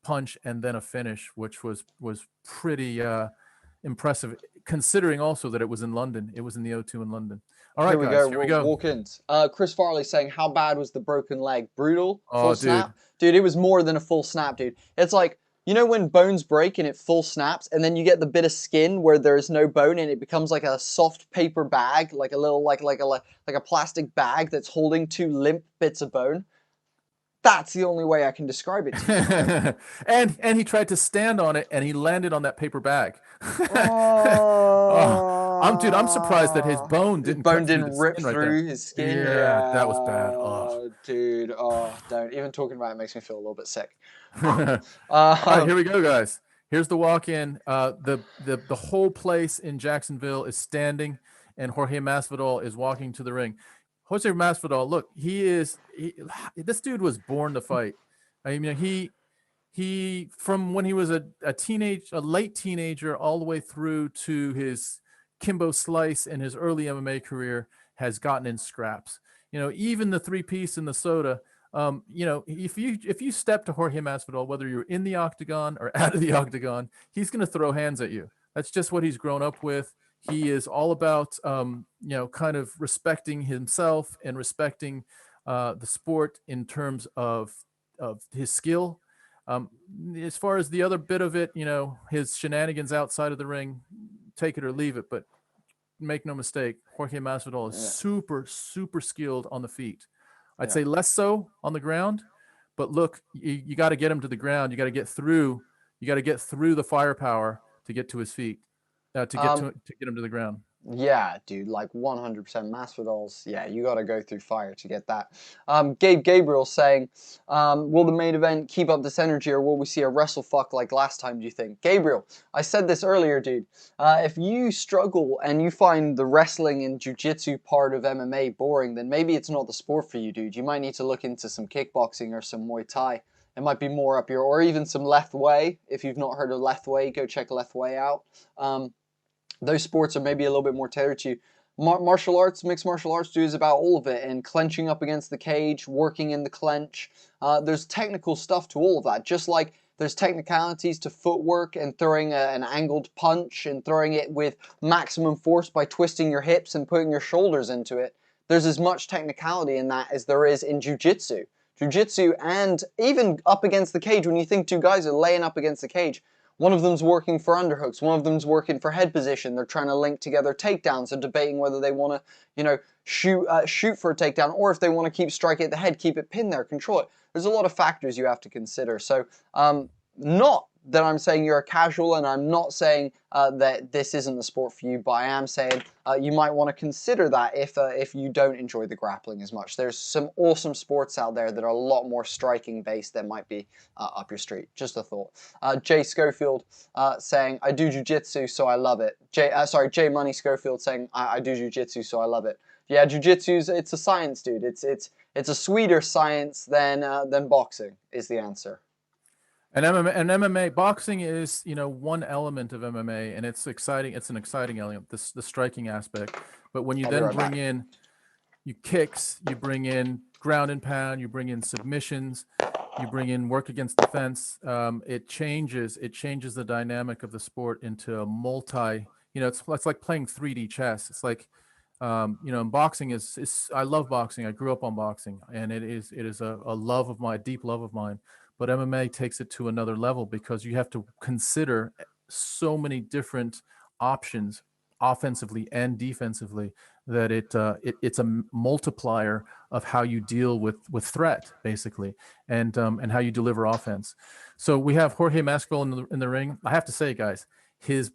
punch and then a finish, which was pretty impressive, considering also that it was in London. It was in the O2 in London. All right, guys, here we go. Walk-ins. Chris Farley saying, how bad was the broken leg? Brutal? Oh, Full snap? Dude, it was more than a full snap, dude. It's like, you know when bones break and it full snaps, and then you get the bit of skin where there is no bone and it becomes like a soft paper bag, like a little, like a plastic bag that's holding two limp bits of bone? That's the only way I can describe it to you. and he tried to stand on it and he landed on that paper bag. I'm surprised that his bone didn't rip through his skin. Yeah, that was bad. Oh, dude. Don't. Even talking about it makes me feel a little bit sick. All right, here we go, guys. Here's the walk-in. The whole place in Jacksonville is standing, and Jorge Masvidal is walking to the ring. Jorge Masvidal, look, this dude was born to fight. I mean, he from when he was a late teenager all the way through to his Kimbo Slice and his early MMA career has gotten in scraps. You know, even the 3-piece and the soda. You know, if you step to Jorge Masvidal, whether you're in the octagon or out of the octagon, he's going to throw hands at you. That's just what he's grown up with. He is all about, you know, kind of respecting himself and respecting the sport in terms of his skill. As far as the other bit of it, you know, his shenanigans outside of the ring, take it or leave it. But make no mistake, Jorge Masvidal is super, super skilled on the feet. I'd say less so on the ground, but look, you got to get him to the ground. You got to get through. You got to get through the firepower to get to his feet, to get him to the ground. Yeah, dude, like 100% Masvidal's. Yeah, you got to go through fire to get that. Gabe Gabriel saying, will the main event keep up this energy, or will we see a wrestle fuck like last time, do you think? Gabriel, I said this earlier, dude. If you struggle and you find the wrestling and jiu-jitsu part of MMA boring, then maybe it's not the sport for you, dude. You might need to look into some kickboxing or some Muay Thai. It might be more up your, or even some Lethwei. If you've not heard of Lethwei, go check Lethwei out. Those sports are maybe a little bit more tailored to you. Martial arts, mixed martial arts, is about all of it, and clenching up against the cage, working in the clench. There's technical stuff to all of that, just like there's technicalities to footwork and throwing an angled punch and throwing it with maximum force by twisting your hips and putting your shoulders into it. There's as much technicality in that as there is in jiu-jitsu. Jiu-jitsu, and even up against the cage, when you think two guys are laying up against the cage, one of them's working for underhooks, one of them's working for head position. They're trying to link together takedowns. They're debating whether they want to, you know, shoot for a takedown, or if they want to keep striking at the head, keep it pinned there, control it. There's a lot of factors you have to consider. So, not that I'm saying you're a casual, and I'm not saying that this isn't the sport for you, but I am saying you might want to consider that if you don't enjoy the grappling as much. There's some awesome sports out there that are a lot more striking based that might be up your street. Just a thought. Jay Schofield saying, I do jiu-jitsu, so I love it. Jay Money Schofield saying, I do jiu-jitsu, so I love it. Yeah, jiu-jitsu's, it's a science, dude. It's a sweeter science than boxing is the answer. And MMA boxing is, you know, one element of MMA, and it's exciting. It's an exciting element, the striking aspect. But when you then bring in kicks, you bring in ground and pound, you bring in submissions, you bring in work against the fence. It changes the dynamic of the sport into a multi. You know, it's like playing 3D chess. It's like, you know, and boxing is. I love boxing. I grew up on boxing, and it is a deep love of mine. But MMA takes it to another level because you have to consider so many different options, offensively and defensively, that it's a multiplier of how you deal with threat, basically, and how you deliver offense. So we have Jorge Masvidal in the ring. I have to say, guys, his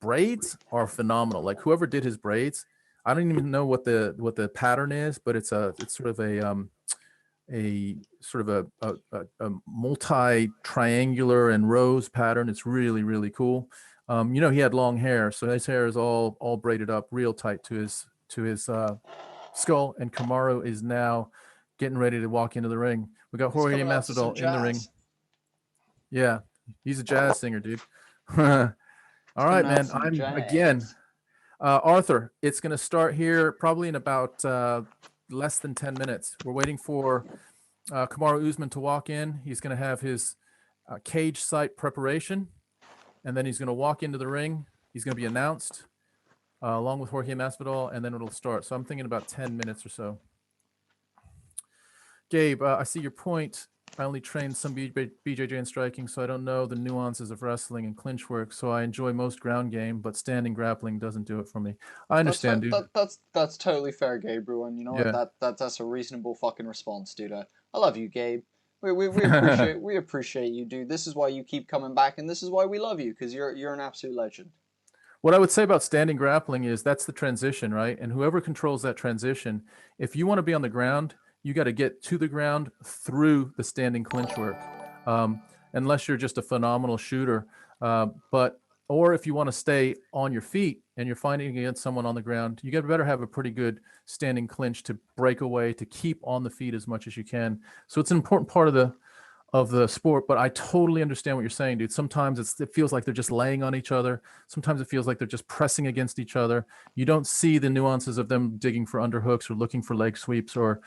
braids are phenomenal. Like, whoever did his braids, I don't even know what the pattern is, but it's sort of a multi-triangular and rose pattern. It's really, really cool. You know, he had long hair, so his hair is all braided up real tight to his skull. And Kamaru is now getting ready to walk into the ring. We got Jorge Masvidal in the ring. Yeah, he's a jazz singer, dude. All right, man. Arthur, it's going to start here probably in about less than 10 minutes. We're waiting for Kamaru Usman to walk in. He's going to have his cage site preparation, and then he's going to walk into the ring. He's going to be announced along with Jorge Masvidal, and then it'll start. So I'm thinking about 10 minutes or so. Gabe, I see your point. I only trained some BJJ in striking, so I don't know the nuances of wrestling and clinch work. So I enjoy most ground game, but standing grappling doesn't do it for me. I understand, dude. That's totally fair, Gabriel, and you know what? That's a reasonable fucking response, dude. I love you, Gabe. We appreciate you, dude. This is why you keep coming back, and this is why we love you, because you're an absolute legend. What I would say about standing grappling is that's the transition, right? And whoever controls that transition, if you want to be on the ground, you got to get to the ground through the standing clinch work, unless you're just a phenomenal shooter. Or if you want to stay on your feet and you're fighting against someone on the ground, you better have a pretty good standing clinch to break away, to keep on the feet as much as you can. So it's an important part of the sport, but I totally understand what you're saying, dude. Sometimes it feels like they're just laying on each other. Sometimes it feels like they're just pressing against each other. You don't see the nuances of them digging for underhooks or looking for leg sweeps or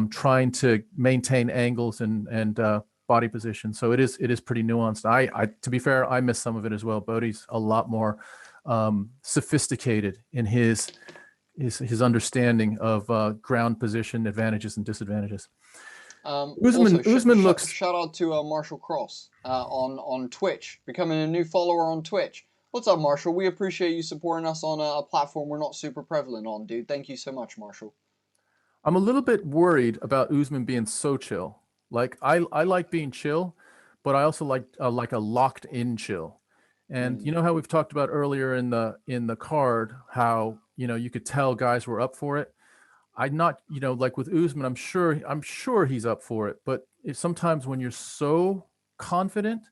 trying to maintain angles and body position. So it is pretty nuanced. I to be fair, I miss some of it as well. Bodie's a lot more sophisticated in his understanding of ground position advantages and disadvantages. Usman looks. Shout out to Marshall Cross on Twitch, becoming a new follower on Twitch. What's up, Marshall? We appreciate you supporting us on a platform we're not super prevalent on, dude. Thank you so much, Marshall. I'm a little bit worried about Usman being so chill. Like I like being chill, but I also like a locked in chill. And you know how we've talked about earlier in the card how you could tell guys were up for it. I'm not, like with Usman, I'm sure he's up for it. But sometimes when you're so confident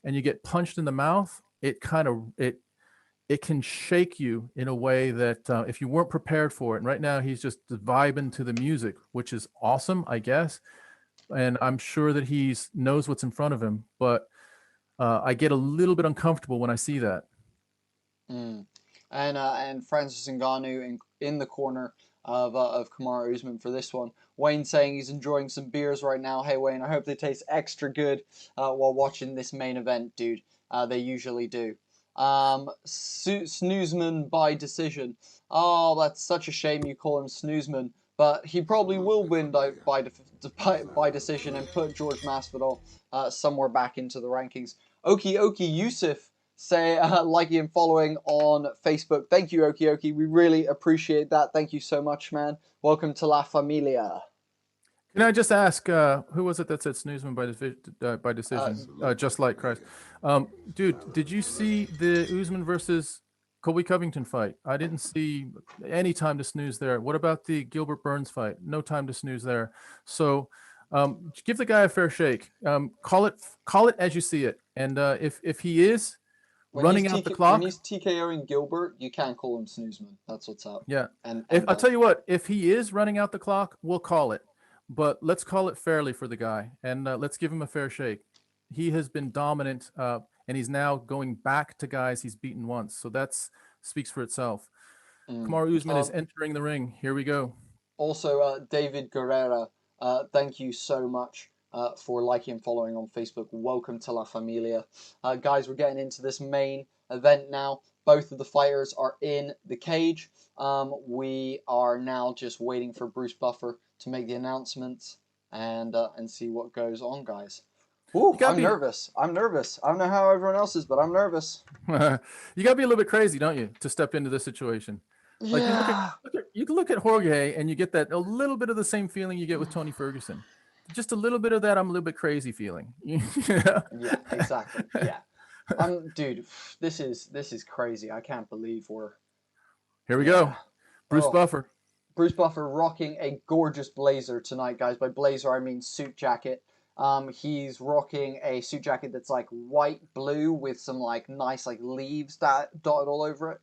and you get punched in the mouth, it can shake you in a way that if you weren't prepared for it. And right now he's just vibing to the music, which is awesome, I guess. And I'm sure that he knows what's in front of him. But I get a little bit uncomfortable when I see that. And Francis Ngannou in the corner of Kamaru Usman for this one. Wayne saying he's enjoying some beers right now. Hey Wayne, I hope they taste extra good while watching this main event, dude. They usually do. Snoozman by decision. Oh, that's such a shame you call him Snoozman, but he probably will win by decision and put Jorge Masvidal somewhere back into the rankings. Oki Yusuf say liking and following on Facebook. Thank you, Oki. We really appreciate that. Thank you so much, man. Welcome to La Familia. Can I just ask, who was it that said Snoozman by decision? Just like Christ. Dude, did you see the Usman versus Colby Covington fight? I didn't see any time to snooze there. What about the Gilbert Burns fight? No time to snooze there. So give the guy a fair shake. Call it as you see it. And if he is running out the clock, when he's TKOing Gilbert, you can't call him Snoozman. That's what's up. Yeah. And I'll tell you what, if he is running out the clock, we'll call it. But let's call it fairly for the guy, and let's give him a fair shake. He has been dominant, and he's now going back to guys he's beaten once. So that speaks for itself. Kamaru Usman is entering the ring. Here we go. Also, David Guerrera, thank you so much for liking and following on Facebook. Welcome to La Familia. Guys, we're getting into this main event now. Both of the fighters are in the cage. We are now just waiting for Bruce Buffer to make the announcements and see what goes on, guys. Ooh, I'm nervous. I don't know how everyone else is, but I'm nervous. You got to be a little bit crazy, don't you, to step into this situation? Like you look at Jorge and you get a little bit of the same feeling you get with Tony Ferguson. Just a little bit of that I'm a little bit crazy feeling. Yeah, exactly. Yeah. Dude, this is crazy. I can't believe we're... Here we go. Bruce Buffer. Bruce Buffer rocking a gorgeous blazer tonight, guys. By blazer, I mean suit jacket. He's rocking a suit jacket that's like white blue with some like nice like leaves dotted all over it.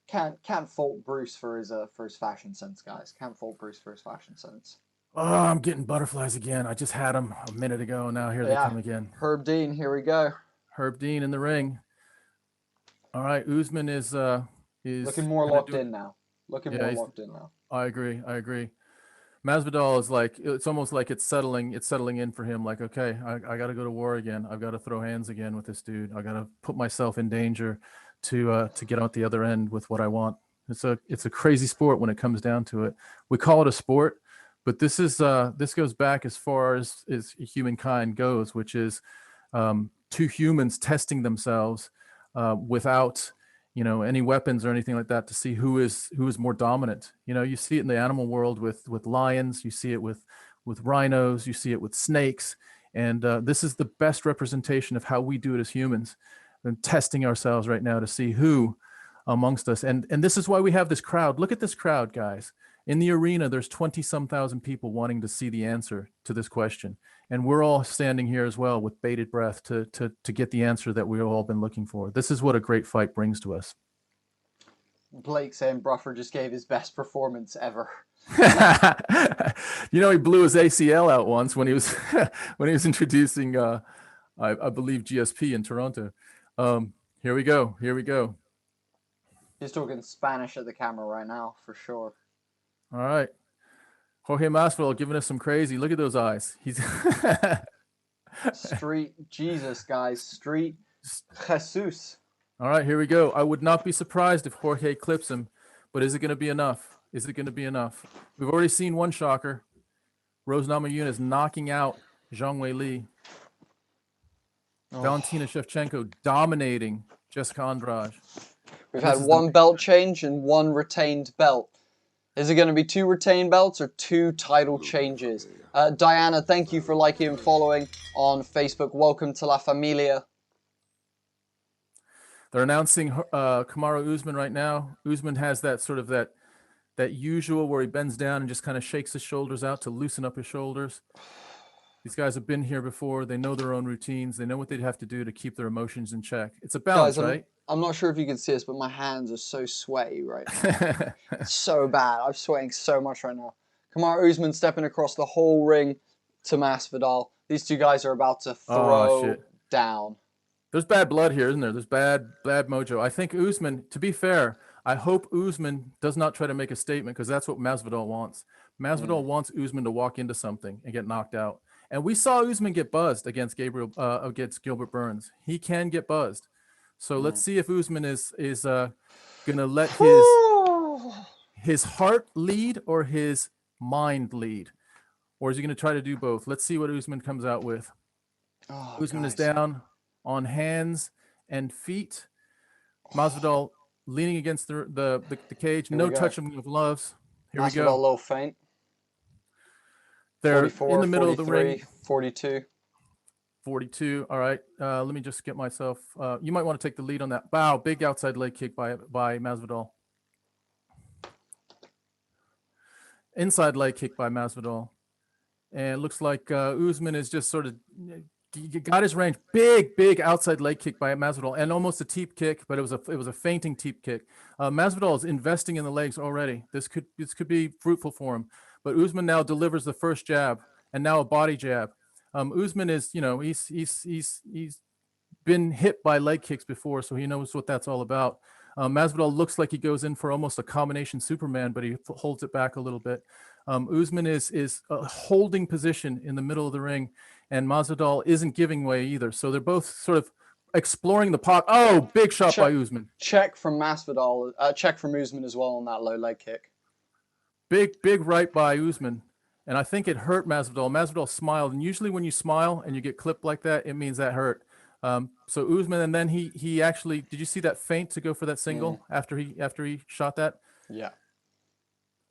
Can't fault Bruce for his fashion sense, guys. Can't fault Bruce for his fashion sense. Oh, I'm getting butterflies again. I just had them a minute ago. Now here they come again. Herb Dean, here we go. Herb Dean in the ring. All right, Usman is looking more locked in now. Locked in now. I agree. Masvidal is like, it's almost like it's settling in for him. Like, okay, I got to go to war again. I've got to throw hands again with this dude. I got to put myself in danger to get out the other end with what I want. It's a crazy sport when it comes down to it. We call it a sport, but this goes back as far as humankind goes, which is two humans testing themselves without any weapons or anything like that to see who is more dominant. You see it in the animal world with lions, you see it with rhinos, you see it with snakes, and this is the best representation of how we do it as humans, and testing ourselves right now to see who amongst us. And this is why we have this crowd. Look at this crowd, guys. In the arena, there's 20-some thousand people wanting to see the answer to this question. And we're all standing here as well with bated breath to get the answer that we've all been looking for. This is what a great fight brings to us. Blake saying Bruffer just gave his best performance ever. He blew his ACL out once when he was introducing, I believe, GSP in Toronto. Here we go. He's talking Spanish at the camera right now, for sure. All right. Jorge Masvidal giving us some crazy. Look at those eyes. He's Street Jesus, guys. Street Jesus. All right, here we go. I would not be surprised if Jorge clips him, but is it going to be enough? We've already seen one shocker. Rose Namajunas knocking out Zhang Weili. Valentina Shevchenko dominating Jessica Andrade. We've had one belt change and one retained belt. Is it going to be 2 retained belts or 2 title changes? Diana, thank you for liking and following on Facebook. Welcome to La Familia. They're announcing Kamaru Usman right now. Usman has that sort of that usual where he bends down and just kind of shakes his shoulders out to loosen up his shoulders. These guys have been here before. They know their own routines. They know what they'd have to do to keep their emotions in check. It's a balance, right? I'm not sure if you can see this, but my hands are so sweaty right now. It's so bad. I'm sweating so much right now. Kamaru Usman stepping across the whole ring to Masvidal. These two guys are about to throw down. There's bad blood here, isn't there? There's bad mojo. I think Usman, to be fair, I hope Usman does not try to make a statement, because that's what Masvidal wants. Masvidal wants Usman to walk into something and get knocked out. And we saw Usman get buzzed against Gilbert Burns. He can get buzzed. So let's see if Usman is going to let his heart lead or his mind lead. Or is he going to try to do both? Let's see what Usman comes out with. Usman is down on hands and feet. Masvidal leaning against the cage. No touching of gloves. Here we go. A little faint. They're in the middle of the ring. 42. 42. All right. Let me just get myself. You might want to take the lead on that. Wow. Big outside leg kick by Masvidal. Inside leg kick by Masvidal. And it looks like Usman is just sort of got his range. Big outside leg kick by Masvidal, and almost a teep kick, but it was a feinting teep kick. Masvidal is investing in the legs already. This could be fruitful for him. But Usman now delivers the first jab, and now a body jab. Usman is, he's been hit by leg kicks before, so he knows what that's all about. Masvidal looks like he goes in for almost a combination Superman, but he holds it back a little bit. Usman is holding position in the middle of the ring, and Masvidal isn't giving way either. So they're both sort of exploring the pocket. Oh, big shot by Usman. Check from Masvidal. Check from Usman as well on that low leg kick. Big right by Usman. And I think it hurt Masvidal. Masvidal smiled. And usually when you smile and you get clipped like that, it means that hurt. So Usman, and then he actually, did you see that feint to go for that single after he shot that? Yeah.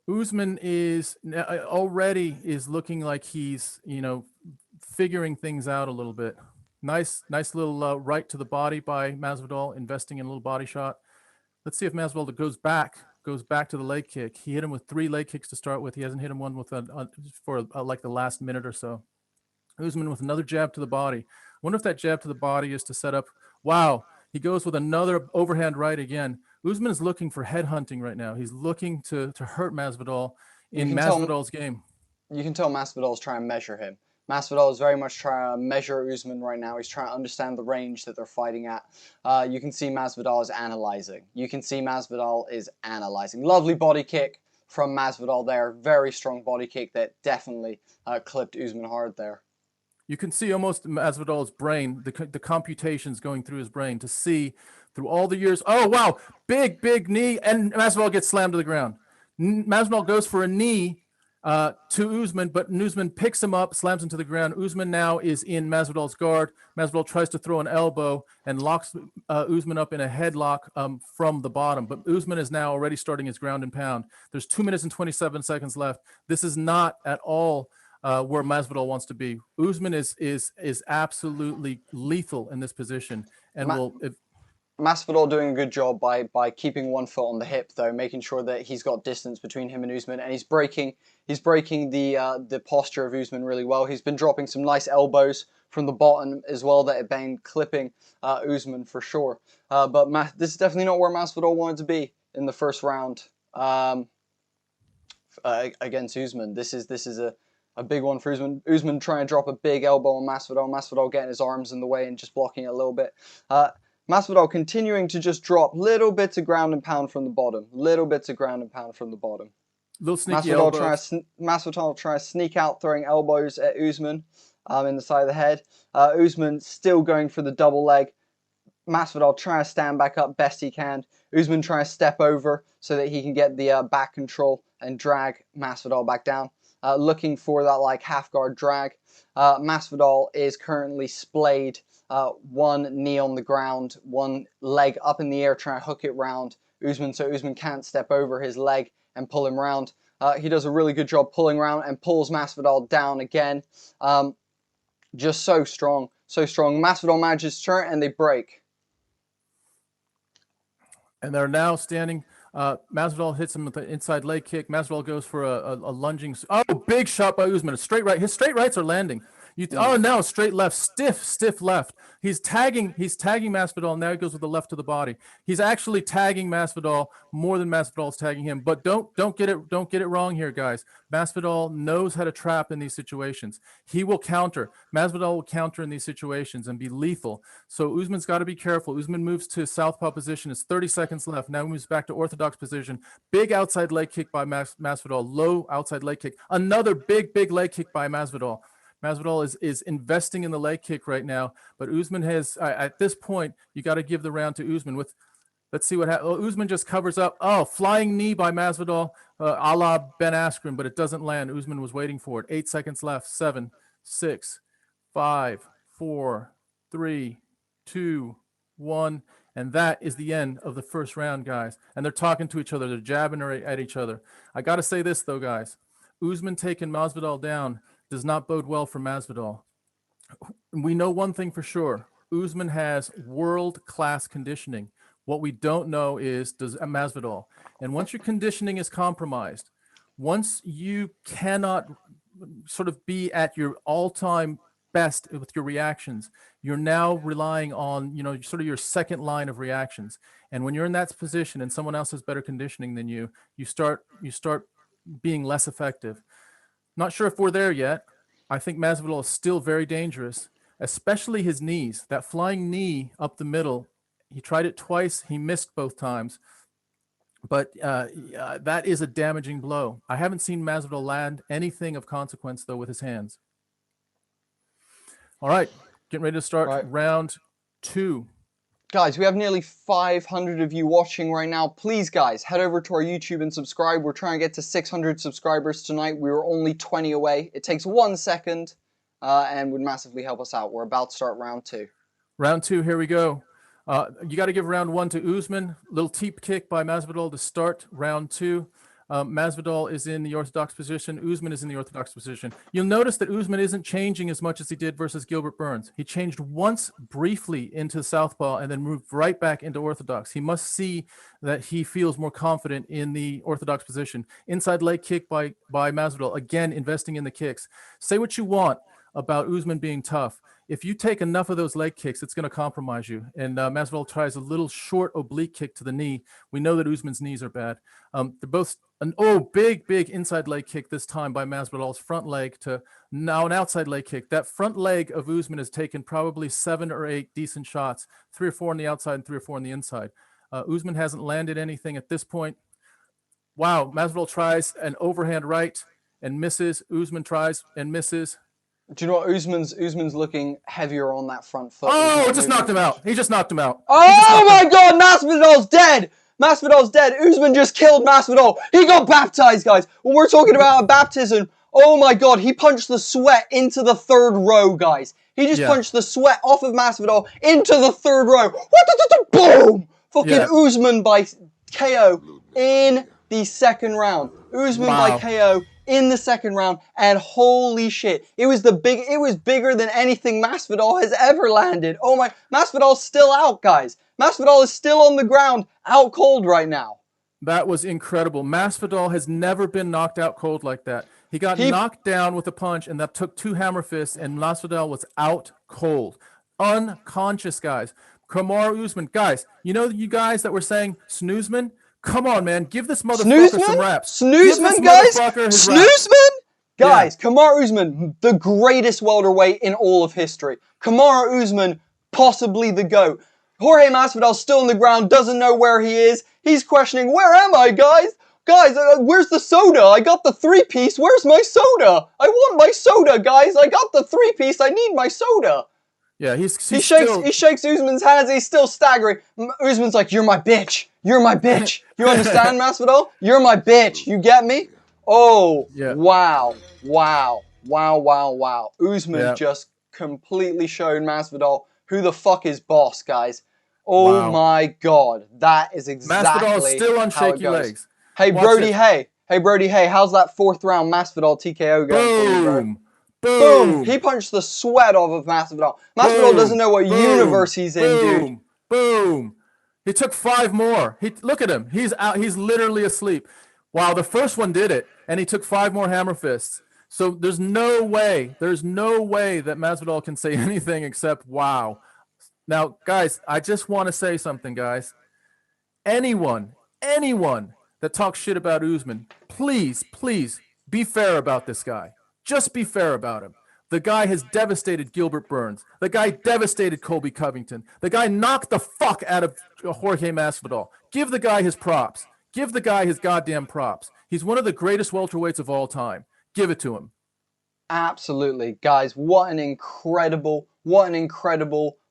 Usman is already looking like he's, figuring things out a little bit. Nice little right to the body by Masvidal, investing in a little body shot. Let's see if Masvidal goes back to the leg kick. He hit him with 3 leg kicks to start with. He hasn't hit him one with for like the last minute or so. Usman with another jab to the body. Wonder if that jab to the body is to set up. Wow, he goes with another overhand right again. Usman is looking for head hunting right now. He's looking to hurt Masvidal in Masvidal's game. You can tell Masvidal's trying to measure him. Masvidal is very much trying to measure Usman right now. He's trying to understand the range that they're fighting at. You can see Masvidal is analyzing. Lovely body kick from Masvidal there. Very strong body kick that definitely clipped Usman hard there. You can see almost Masvidal's brain, the computations going through his brain to see through all the years. Oh, wow, big knee, and Masvidal gets slammed to the ground. Masvidal goes for a knee to Usman, but Usman picks him up, slams him to the ground. Usman now is in Masvidal's guard. Masvidal tries to throw an elbow and locks Usman up in a headlock from the bottom. But Usman is now already starting his ground and pound. There's 2 minutes and 27 seconds left. This is not at all where Masvidal wants to be. Usman is absolutely lethal in this position, and Masvidal doing a good job by keeping one foot on the hip, though, making sure that he's got distance between him and Usman, and he's breaking the posture of Usman really well. He's been dropping some nice elbows from the bottom as well that have been clipping Usman for sure. But this is definitely not where Masvidal wanted to be in the first round against Usman. This is a big one for Usman. Usman trying to drop a big elbow on Masvidal. Masvidal getting his arms in the way and just blocking it a little bit. Masvidal continuing to just drop little bits of ground and pound from the bottom. Little bits of ground and pound from the bottom. Little sneaky Masvidal trying to sneak out, throwing elbows at Usman in the side of the head. Usman still going for the double leg. Masvidal trying to stand back up best he can. Usman trying to step over so that he can get the back control and drag Masvidal back down. Looking for that like half guard drag. Masvidal is currently splayed. One knee on the ground, one leg up in the air trying to hook it round Usman so Usman can't step over his leg and pull him round. He does a really good job pulling round and pulls Masvidal down again. Just so strong, so strong. Masvidal manages to turn and they break. And they're now standing. Masvidal hits him with the inside leg kick. Masvidal goes for a lunging. Oh, big shot by Usman. A straight right. His straight rights are landing. Oh no, straight left, stiff left. He's tagging Masvidal. Now he goes with the left to the body. He's actually tagging Masvidal more than Masvidal's tagging him. But don't get it wrong here, guys. Masvidal knows how to trap in these situations. He will counter. Masvidal will counter in these situations and be lethal. So Usman's got to be careful. Usman moves to southpaw position. It's 30 seconds left. Now he moves back to orthodox position. Big outside leg kick by Masvidal. Low outside leg kick. Another big leg kick by Masvidal. Masvidal is investing in the leg kick right now, but Usman has, at this point, you got to give the round to Usman. Let's see what happens. Oh, Usman just covers up. Oh, flying knee by Masvidal, a la Ben Askren, but it doesn't land. Usman was waiting for it. 8 seconds left. 7, 6, 5, 4, 3, 2, 1. And that is the end of the first round, guys. And they're talking to each other. They're jabbing at each other. I got to say this, though, guys. Usman taking Masvidal down does not bode well for Masvidal. We know one thing for sure. Usman has world-class conditioning. What we don't know is does Masvidal. And once your conditioning is compromised, once you cannot sort of be at your all-time best with your reactions, you're now relying on, sort of your second line of reactions. And when you're in that position and someone else has better conditioning than you, you start being less effective. Not sure if we're there yet. I think Masvidal is still very dangerous, especially his knees. That flying knee up the middle, he tried it twice. He missed both times. But that is a damaging blow. I haven't seen Masvidal land anything of consequence, though, with his hands. All right, getting ready to start round 2. Guys, we have nearly 500 of you watching right now. Please, guys, head over to our YouTube and subscribe. We're trying to get to 600 subscribers tonight. We were only 20 away. It takes 1 second and would massively help us out. We're about to start round 2. Round 2, here we go. You got to give round 1 to Usman. Little teep kick by Masvidal to start round 2. Masvidal is in the orthodox position. Usman is in the orthodox position. You'll notice that Usman isn't changing as much as he did versus Gilbert Burns. He changed once briefly into southpaw and then moved right back into orthodox. He must see that he feels more confident in the orthodox position. Inside leg kick by Masvidal, again investing in the kicks. Say what you want about Usman being tough. If you take enough of those leg kicks, it's going to compromise you. And Masvidal tries a little short oblique kick to the knee. We know that Usman's knees are bad. They're both big inside leg kick this time by Masvidal's front leg to now an outside leg kick. That front leg of Usman has taken probably 7 or 8 decent shots, 3 or 4 on the outside and 3 or 4 on the inside. Usman hasn't landed anything at this point. wow, Masvidal tries an overhand right and misses. Usman tries and misses. Do you know what? Usman's looking heavier on that front foot. Oh, just knocked him out. He just knocked him out. Oh my God, Masvidal's dead. Masvidal's dead. Usman just killed Masvidal. He got baptized, guys. When we're talking about a baptism, oh my God, he punched the sweat into the third row, guys. He just punched the sweat off of Masvidal into the third row. Boom! Fucking Usman by KO in the second round. Usman by KO in the second round, and holy shit, it was bigger than anything Masvidal has ever landed. Oh my, Masvidal's still out, guys. Masvidal is still on the ground, out cold right now. That was incredible. Masvidal has never been knocked out cold like that. He got knocked down with a punch, and that took 2 hammer fists, and Masvidal was out cold. Unconscious, guys. Kamaru Usman, guys, you know you guys that were saying Snoozman? Come on, man. Give this motherfucker some raps. Snoozman, guys? Snoozman? Guys, Kamaru Usman, the greatest welterweight in all of history. Kamaru Usman, possibly the GOAT. Jorge Masvidal still on the ground, doesn't know where he is. He's questioning, where am I, guys? Guys, where's the soda? I got the 3-piece. Where's my soda? I want my soda, guys. I got the 3-piece. I need my soda. Yeah, he shakes Usman's hands. He's still staggering. Usman's like, you're my bitch. You're my bitch. You understand, Masvidal? You're my bitch. You get me? Oh, wow. Usman just completely showed Masvidal who the fuck is boss, guys. Oh my God. That is exactly Masvidal is still on how it shaky goes. legs. Hey, Brody, hey, how's that 4th round Masvidal TKO going for you, bro? Boom! He punched the sweat off of Masvidal. Masvidal doesn't know what universe he's in, dude. Boom! He took 5 more. Look at him. He's out. He's literally asleep. Wow, the first one did it, and he took 5 more hammer fists. So there's no way that Masvidal can say anything except wow. Now, guys, I just want to say something, guys. Anyone that talks shit about Usman, please be fair about this guy. Just be fair about him. The guy has devastated Gilbert Burns. The guy devastated Colby Covington. The guy knocked the fuck out of Jorge Masvidal. Give the guy his props. Give the guy his goddamn props. He's one of the greatest welterweights of all time. Give it to him. Absolutely. Guys, what an incredible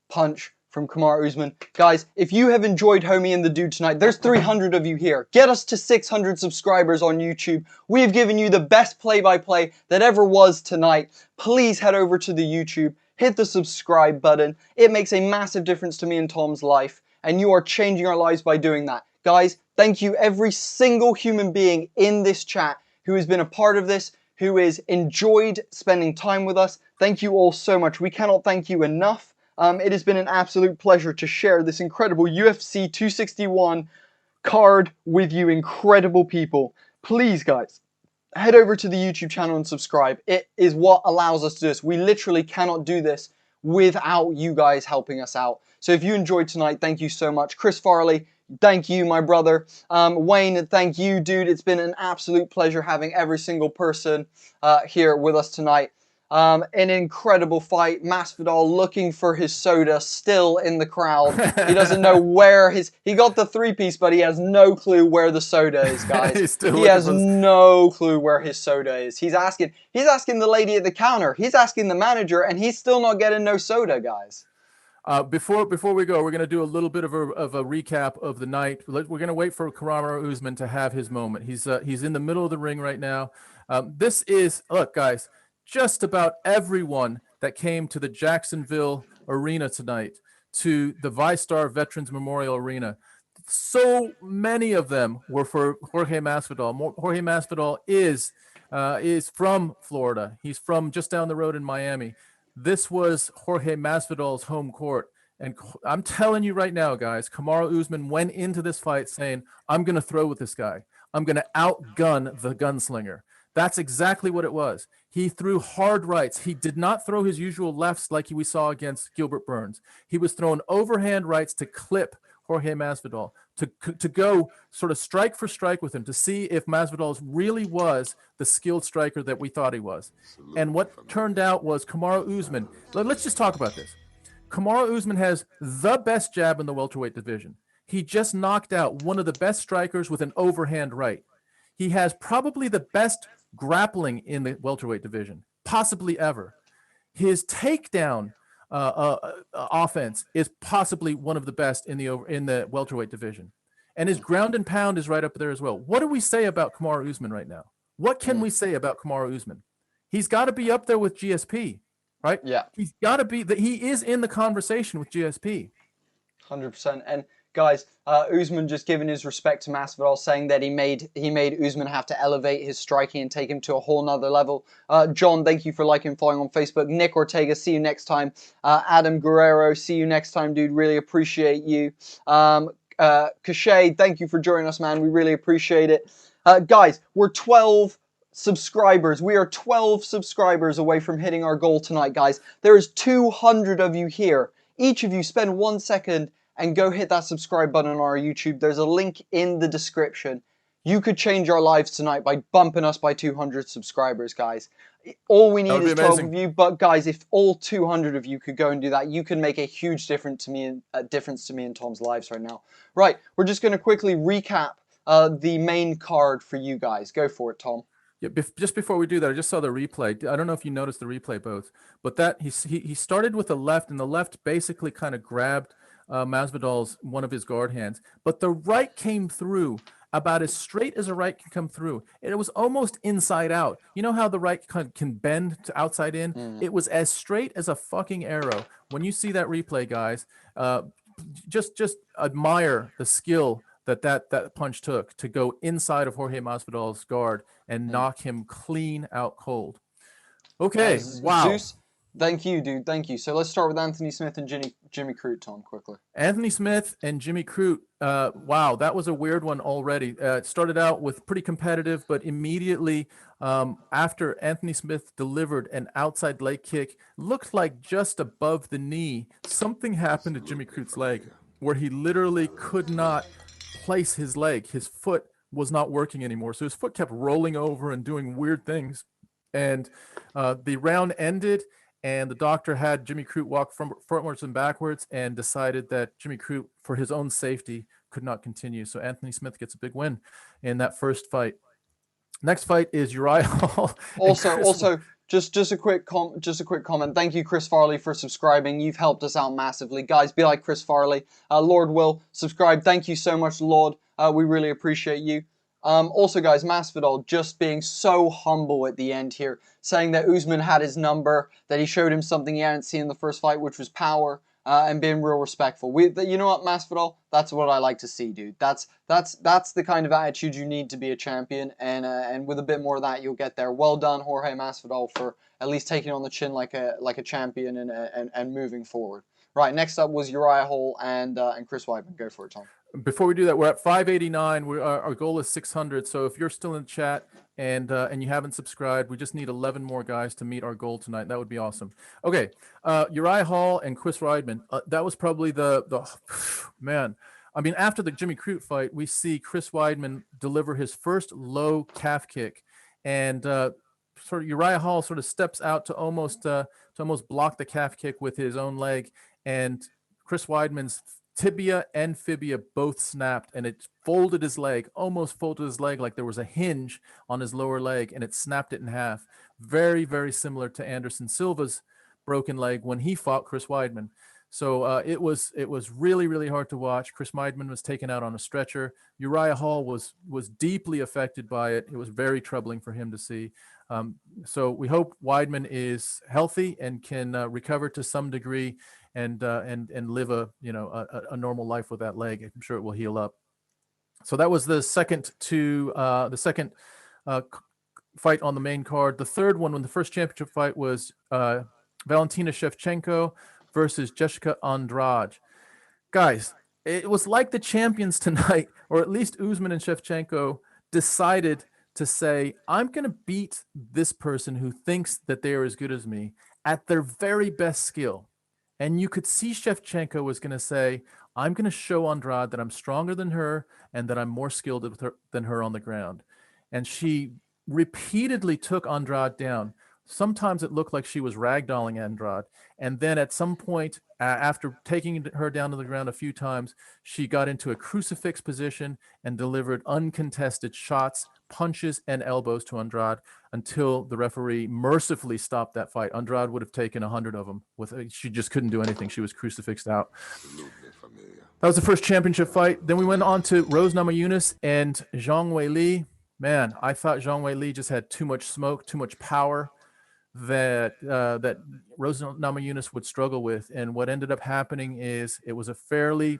punch from Kamaru Usman. Guys, if you have enjoyed Homie and the Dude tonight, there's 300 of you here. Get us to 600 subscribers on YouTube. We have given you the best play-by-play that ever was tonight. Please head over to the YouTube, hit the subscribe button. It makes a massive difference to me and Tom's life, and you are changing our lives by doing that. Guys, thank you every single human being in this chat who has been a part of this, who has enjoyed spending time with us. Thank you all so much. We cannot thank you enough. It has been an absolute pleasure to share this incredible UFC 261 card with you incredible people. Please, guys, head over to the YouTube channel and subscribe. It is what allows us to do this. We literally cannot do this without you guys helping us out. So if you enjoyed tonight, thank you so much. Chris Farley, thank you, my brother. Wayne, thank you, dude. It's been an absolute pleasure having every single person here with us tonight. An incredible fight. Masvidal looking for his soda, still in the crowd. He doesn't know where he got the 3-piece, but he has no clue where the soda is, guys. He has no clue where his soda is. He's asking the lady at the counter. He's asking the manager, and he's still not getting no soda, guys. Before we go, we're going to do a little bit of a recap of the night. We're going to wait for Kamaru Usman to have his moment. He's in the middle of the ring right now. Look, guys, just about everyone that came to the Jacksonville arena tonight, to the Vystar Veterans Memorial Arena, so many of them were for Jorge Masvidal. Jorge Masvidal is from Florida. He's from just down the road in Miami. This was Jorge Masvidal's home court. And I'm telling you right now, guys, Kamaru Usman went into this fight saying, I'm going to throw with this guy. I'm going to outgun the gunslinger. That's exactly what it was. He threw hard rights. He did not throw his usual lefts like we saw against Gilbert Burns. He was throwing overhand rights to clip Jorge Masvidal, to go sort of strike for strike with him, to see if Masvidal really was the skilled striker that we thought he was. And what turned out was Kamaru Usman. Let's just talk about this. Kamaru Usman has the best jab in the welterweight division. He just knocked out one of the best strikers with an overhand right. He has probably the best grappling in the welterweight division, possibly ever. His takedown offense is possibly one of the best in the welterweight division, and his ground and pound is right up there as well. What do we say about Kamaru Usman right now? What can we say about Kamaru Usman? He's got to be up there with GSP, right? Yeah, he's got to be. He is in the conversation with GSP. 100%. And guys, Usman just giving his respect to Masvidal, saying that he made Usman have to elevate his striking and take him to a whole nother level. John, thank you for liking and following on Facebook. Nick Ortega, see you next time. Adam Guerrero, see you next time, dude. Really appreciate you. Kashay, thank you for joining us, man. We really appreciate it. Guys, we're 12 subscribers. We are 12 subscribers away from hitting our goal tonight, guys. There is 200 of you here. Each of you spend 1 second and go hit that subscribe button on our YouTube. There's a link in the description. You could change our lives tonight by bumping us by 200 subscribers, guys. All we need is 12 of you, but guys, if all 200 of you could go and do that, you can make a huge difference to me and Tom's lives right now. Right, we're just going to quickly recap the main card for you guys. Go for it, Tom. Yeah, just before we do that, I just saw the replay. I don't know if you noticed the replay, both, but that he started with the left, and the left basically kind of grabbed Masvidal's one of his guard hands, but the right came through about as straight as a right can come through. It was almost inside out. You know how the right can bend to outside in? It was as straight as a fucking arrow. When you see that replay, guys, just admire the skill that punch took to go inside of Jorge Masvidal's guard and knock him clean out cold. Okay, wow. Zeus, thank you, dude. Thank you. So let's start with Anthony Smith and Jimmy Crute, Tom, quickly. Anthony Smith and Jimmy Crute. Wow, that was a weird one already. It started out with pretty competitive, but immediately after Anthony Smith delivered an outside leg kick, looked like just above the knee, something happened to Jimmy Crute's leg where he literally could not place his leg. His foot was not working anymore. So his foot kept rolling over and doing weird things. And the round ended, and the doctor had Jimmy Crute walk frontwards and backwards and decided that Jimmy Crute, for his own safety, could not continue. So Anthony Smith gets a big win in that first fight. Next fight is Uriah Hall. Also, just a quick comment. Thank you, Chris Farley, for subscribing. You've helped us out massively, guys. Be like Chris Farley. Lord Will, subscribe. Thank you so much, Lord. We really appreciate you. Also, guys, Masvidal just being so humble at the end here, saying that Usman had his number, that he showed him something he hadn't seen in the first fight, which was power, and being real respectful. You know what, Masvidal? That's what I like to see, dude. That's the kind of attitude you need to be a champion, and with a bit more of that, you'll get there. Well done, Jorge Masvidal, for at least taking on the chin like a champion and moving forward. Right, next up was Uriah Hall and Chris Weidman. Go for it, Tom. Before we do that, we're at 589. Our goal is 600. So if you're still in the chat and you haven't subscribed, we just need 11 more guys to meet our goal tonight. That would be awesome. Okay, Uriah Hall and Chris Weidman. That was probably the man. I mean, after the Jimmy Crute fight, we see Chris Weidman deliver his first low calf kick, and sort of Uriah Hall sort of steps out to almost block the calf kick with his own leg, and Chris Weidman's tibia and fibia both snapped, and it folded his leg, almost folded his leg like there was a hinge on his lower leg, and it snapped it in half. Very, very similar to Anderson Silva's broken leg when he fought Chris Weidman. So it was really, really hard to watch. Chris Weidman was taken out on a stretcher. Uriah Hall was deeply affected by it. It was very troubling for him to see. So we hope Weidman is healthy and can recover to some degree and live a normal life with that leg. I'm sure it will heal up. So that was the second fight on the main card. The third one, when the first championship fight was Valentina Shevchenko versus Jessica Andrade. Guys, it was like the champions tonight, or at least Usman and Shevchenko, decided to say, I'm going to beat this person who thinks that they are as good as me at their very best skill. And you could see Shevchenko was going to say, I'm going to show Andrade that I'm stronger than her and that I'm more skilled with her, than her on the ground. And she repeatedly took Andrade down, sometimes it looked like she was ragdolling Andrade. And then at some point, after taking her down to the ground a few times, she got into a crucifix position and delivered uncontested shots, punches, and elbows to Andrade until the referee mercifully stopped that fight. Andrade would have taken 100 of them. She just couldn't do anything. She was crucifixed out. That was the first championship fight. Then we went on to Rose Namajunas and Zhang Weili. Man, I thought Zhang Weili just had too much smoke, too much power that Rose Namajunas would struggle with. And what ended up happening is it was a fairly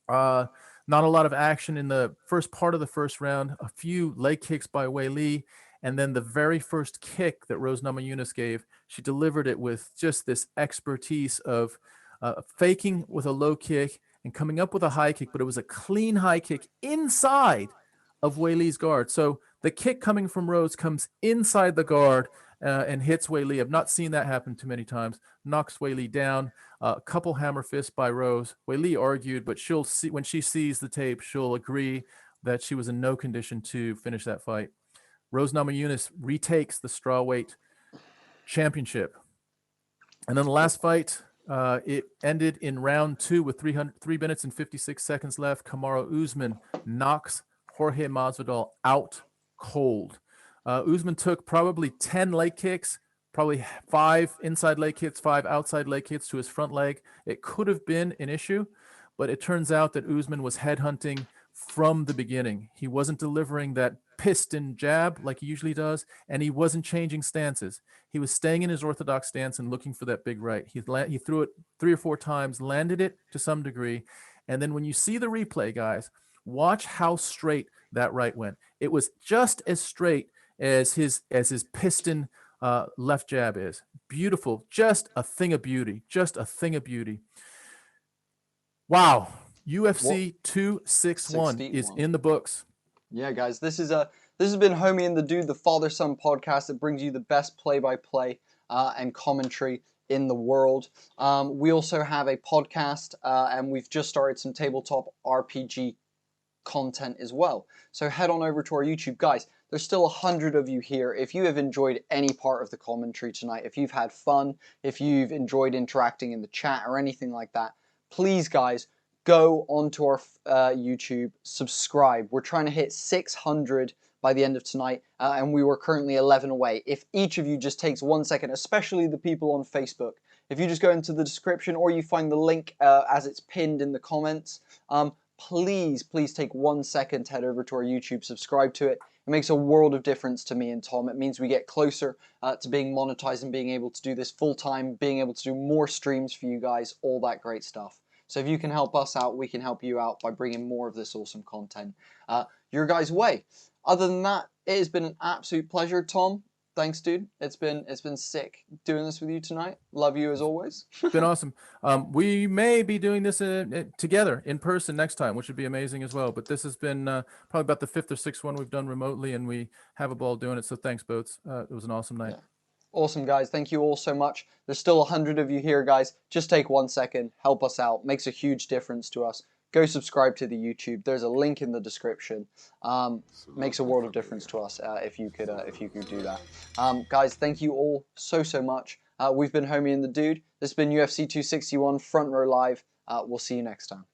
not a lot of action in the first part of the first round, a few leg kicks by Weili, and then the very first kick that Rose Namajunas gave, she delivered it with just this expertise of faking with a low kick and coming up with a high kick, but it was a clean high kick inside of Weili's guard. So the kick coming from Rose comes inside the guard and hits Weili. I've not seen that happen too many times. Knocks Weili down. A couple hammer fists by Rose. Weili argued, but she'll see when she sees the tape, she'll agree that she was in no condition to finish that fight. Rose Namajunas retakes the Strawweight Championship. And then the last fight, it ended in round 2 with 3 minutes and 56 seconds left. Kamaru Usman knocks Jorge Masvidal out cold. Usman took probably 10 leg kicks, probably 5 inside leg kicks, 5 outside leg kicks to his front leg. It could have been an issue, but it turns out that Usman was headhunting from the beginning. He wasn't delivering that piston jab like he usually does, and he wasn't changing stances. He was staying in his orthodox stance and looking for that big right. He threw it 3 or 4 times, landed it to some degree, and then when you see the replay, guys, watch how straight that right went. It was just as straight as his piston left jab is. Beautiful, just a thing of beauty, just a thing of beauty. Wow, UFC 261 is in the books. Yeah, guys, this has been Homie and the Dude, the father-son podcast that brings you the best play-by-play and commentary in the world. We also have a podcast, and we've just started some tabletop RPG content as well. So head on over to our YouTube. Guys, there's still 100 of you here. If you have enjoyed any part of the commentary tonight, if you've had fun, if you've enjoyed interacting in the chat or anything like that, please, guys, go onto our YouTube, subscribe. We're trying to hit 600 by the end of tonight, and we were currently 11 away. If each of you just takes 1 second, especially the people on Facebook, if you just go into the description or you find the link as it's pinned in the comments, please take 1 second to head over to our YouTube, subscribe to it. It makes a world of difference to me and Tom. It means we get closer to being monetized and being able to do this full time, being able to do more streams for you guys, all that great stuff. So if you can help us out, we can help you out by bringing more of this awesome content your guys' way. Other than that, it has been an absolute pleasure, Tom. Thanks, dude. It's been sick doing this with you tonight. Love you as always. It's been awesome. We may be doing this together in person next time, which would be amazing as well. But this has been probably about the 5th or 6th one we've done remotely, and we have a ball doing it. So thanks, Boats. It was an awesome night. Yeah. Awesome, guys. Thank you all so much. There's still 100 of you here, guys. Just take 1 second. Help us out. Makes a huge difference to us. Go subscribe to the YouTube. There's a link in the description. Makes a world of difference to us if you could do that. Guys, thank you all so much. We've been Homie and the Dude. This has been UFC 261 Front Row Live. We'll see you next time.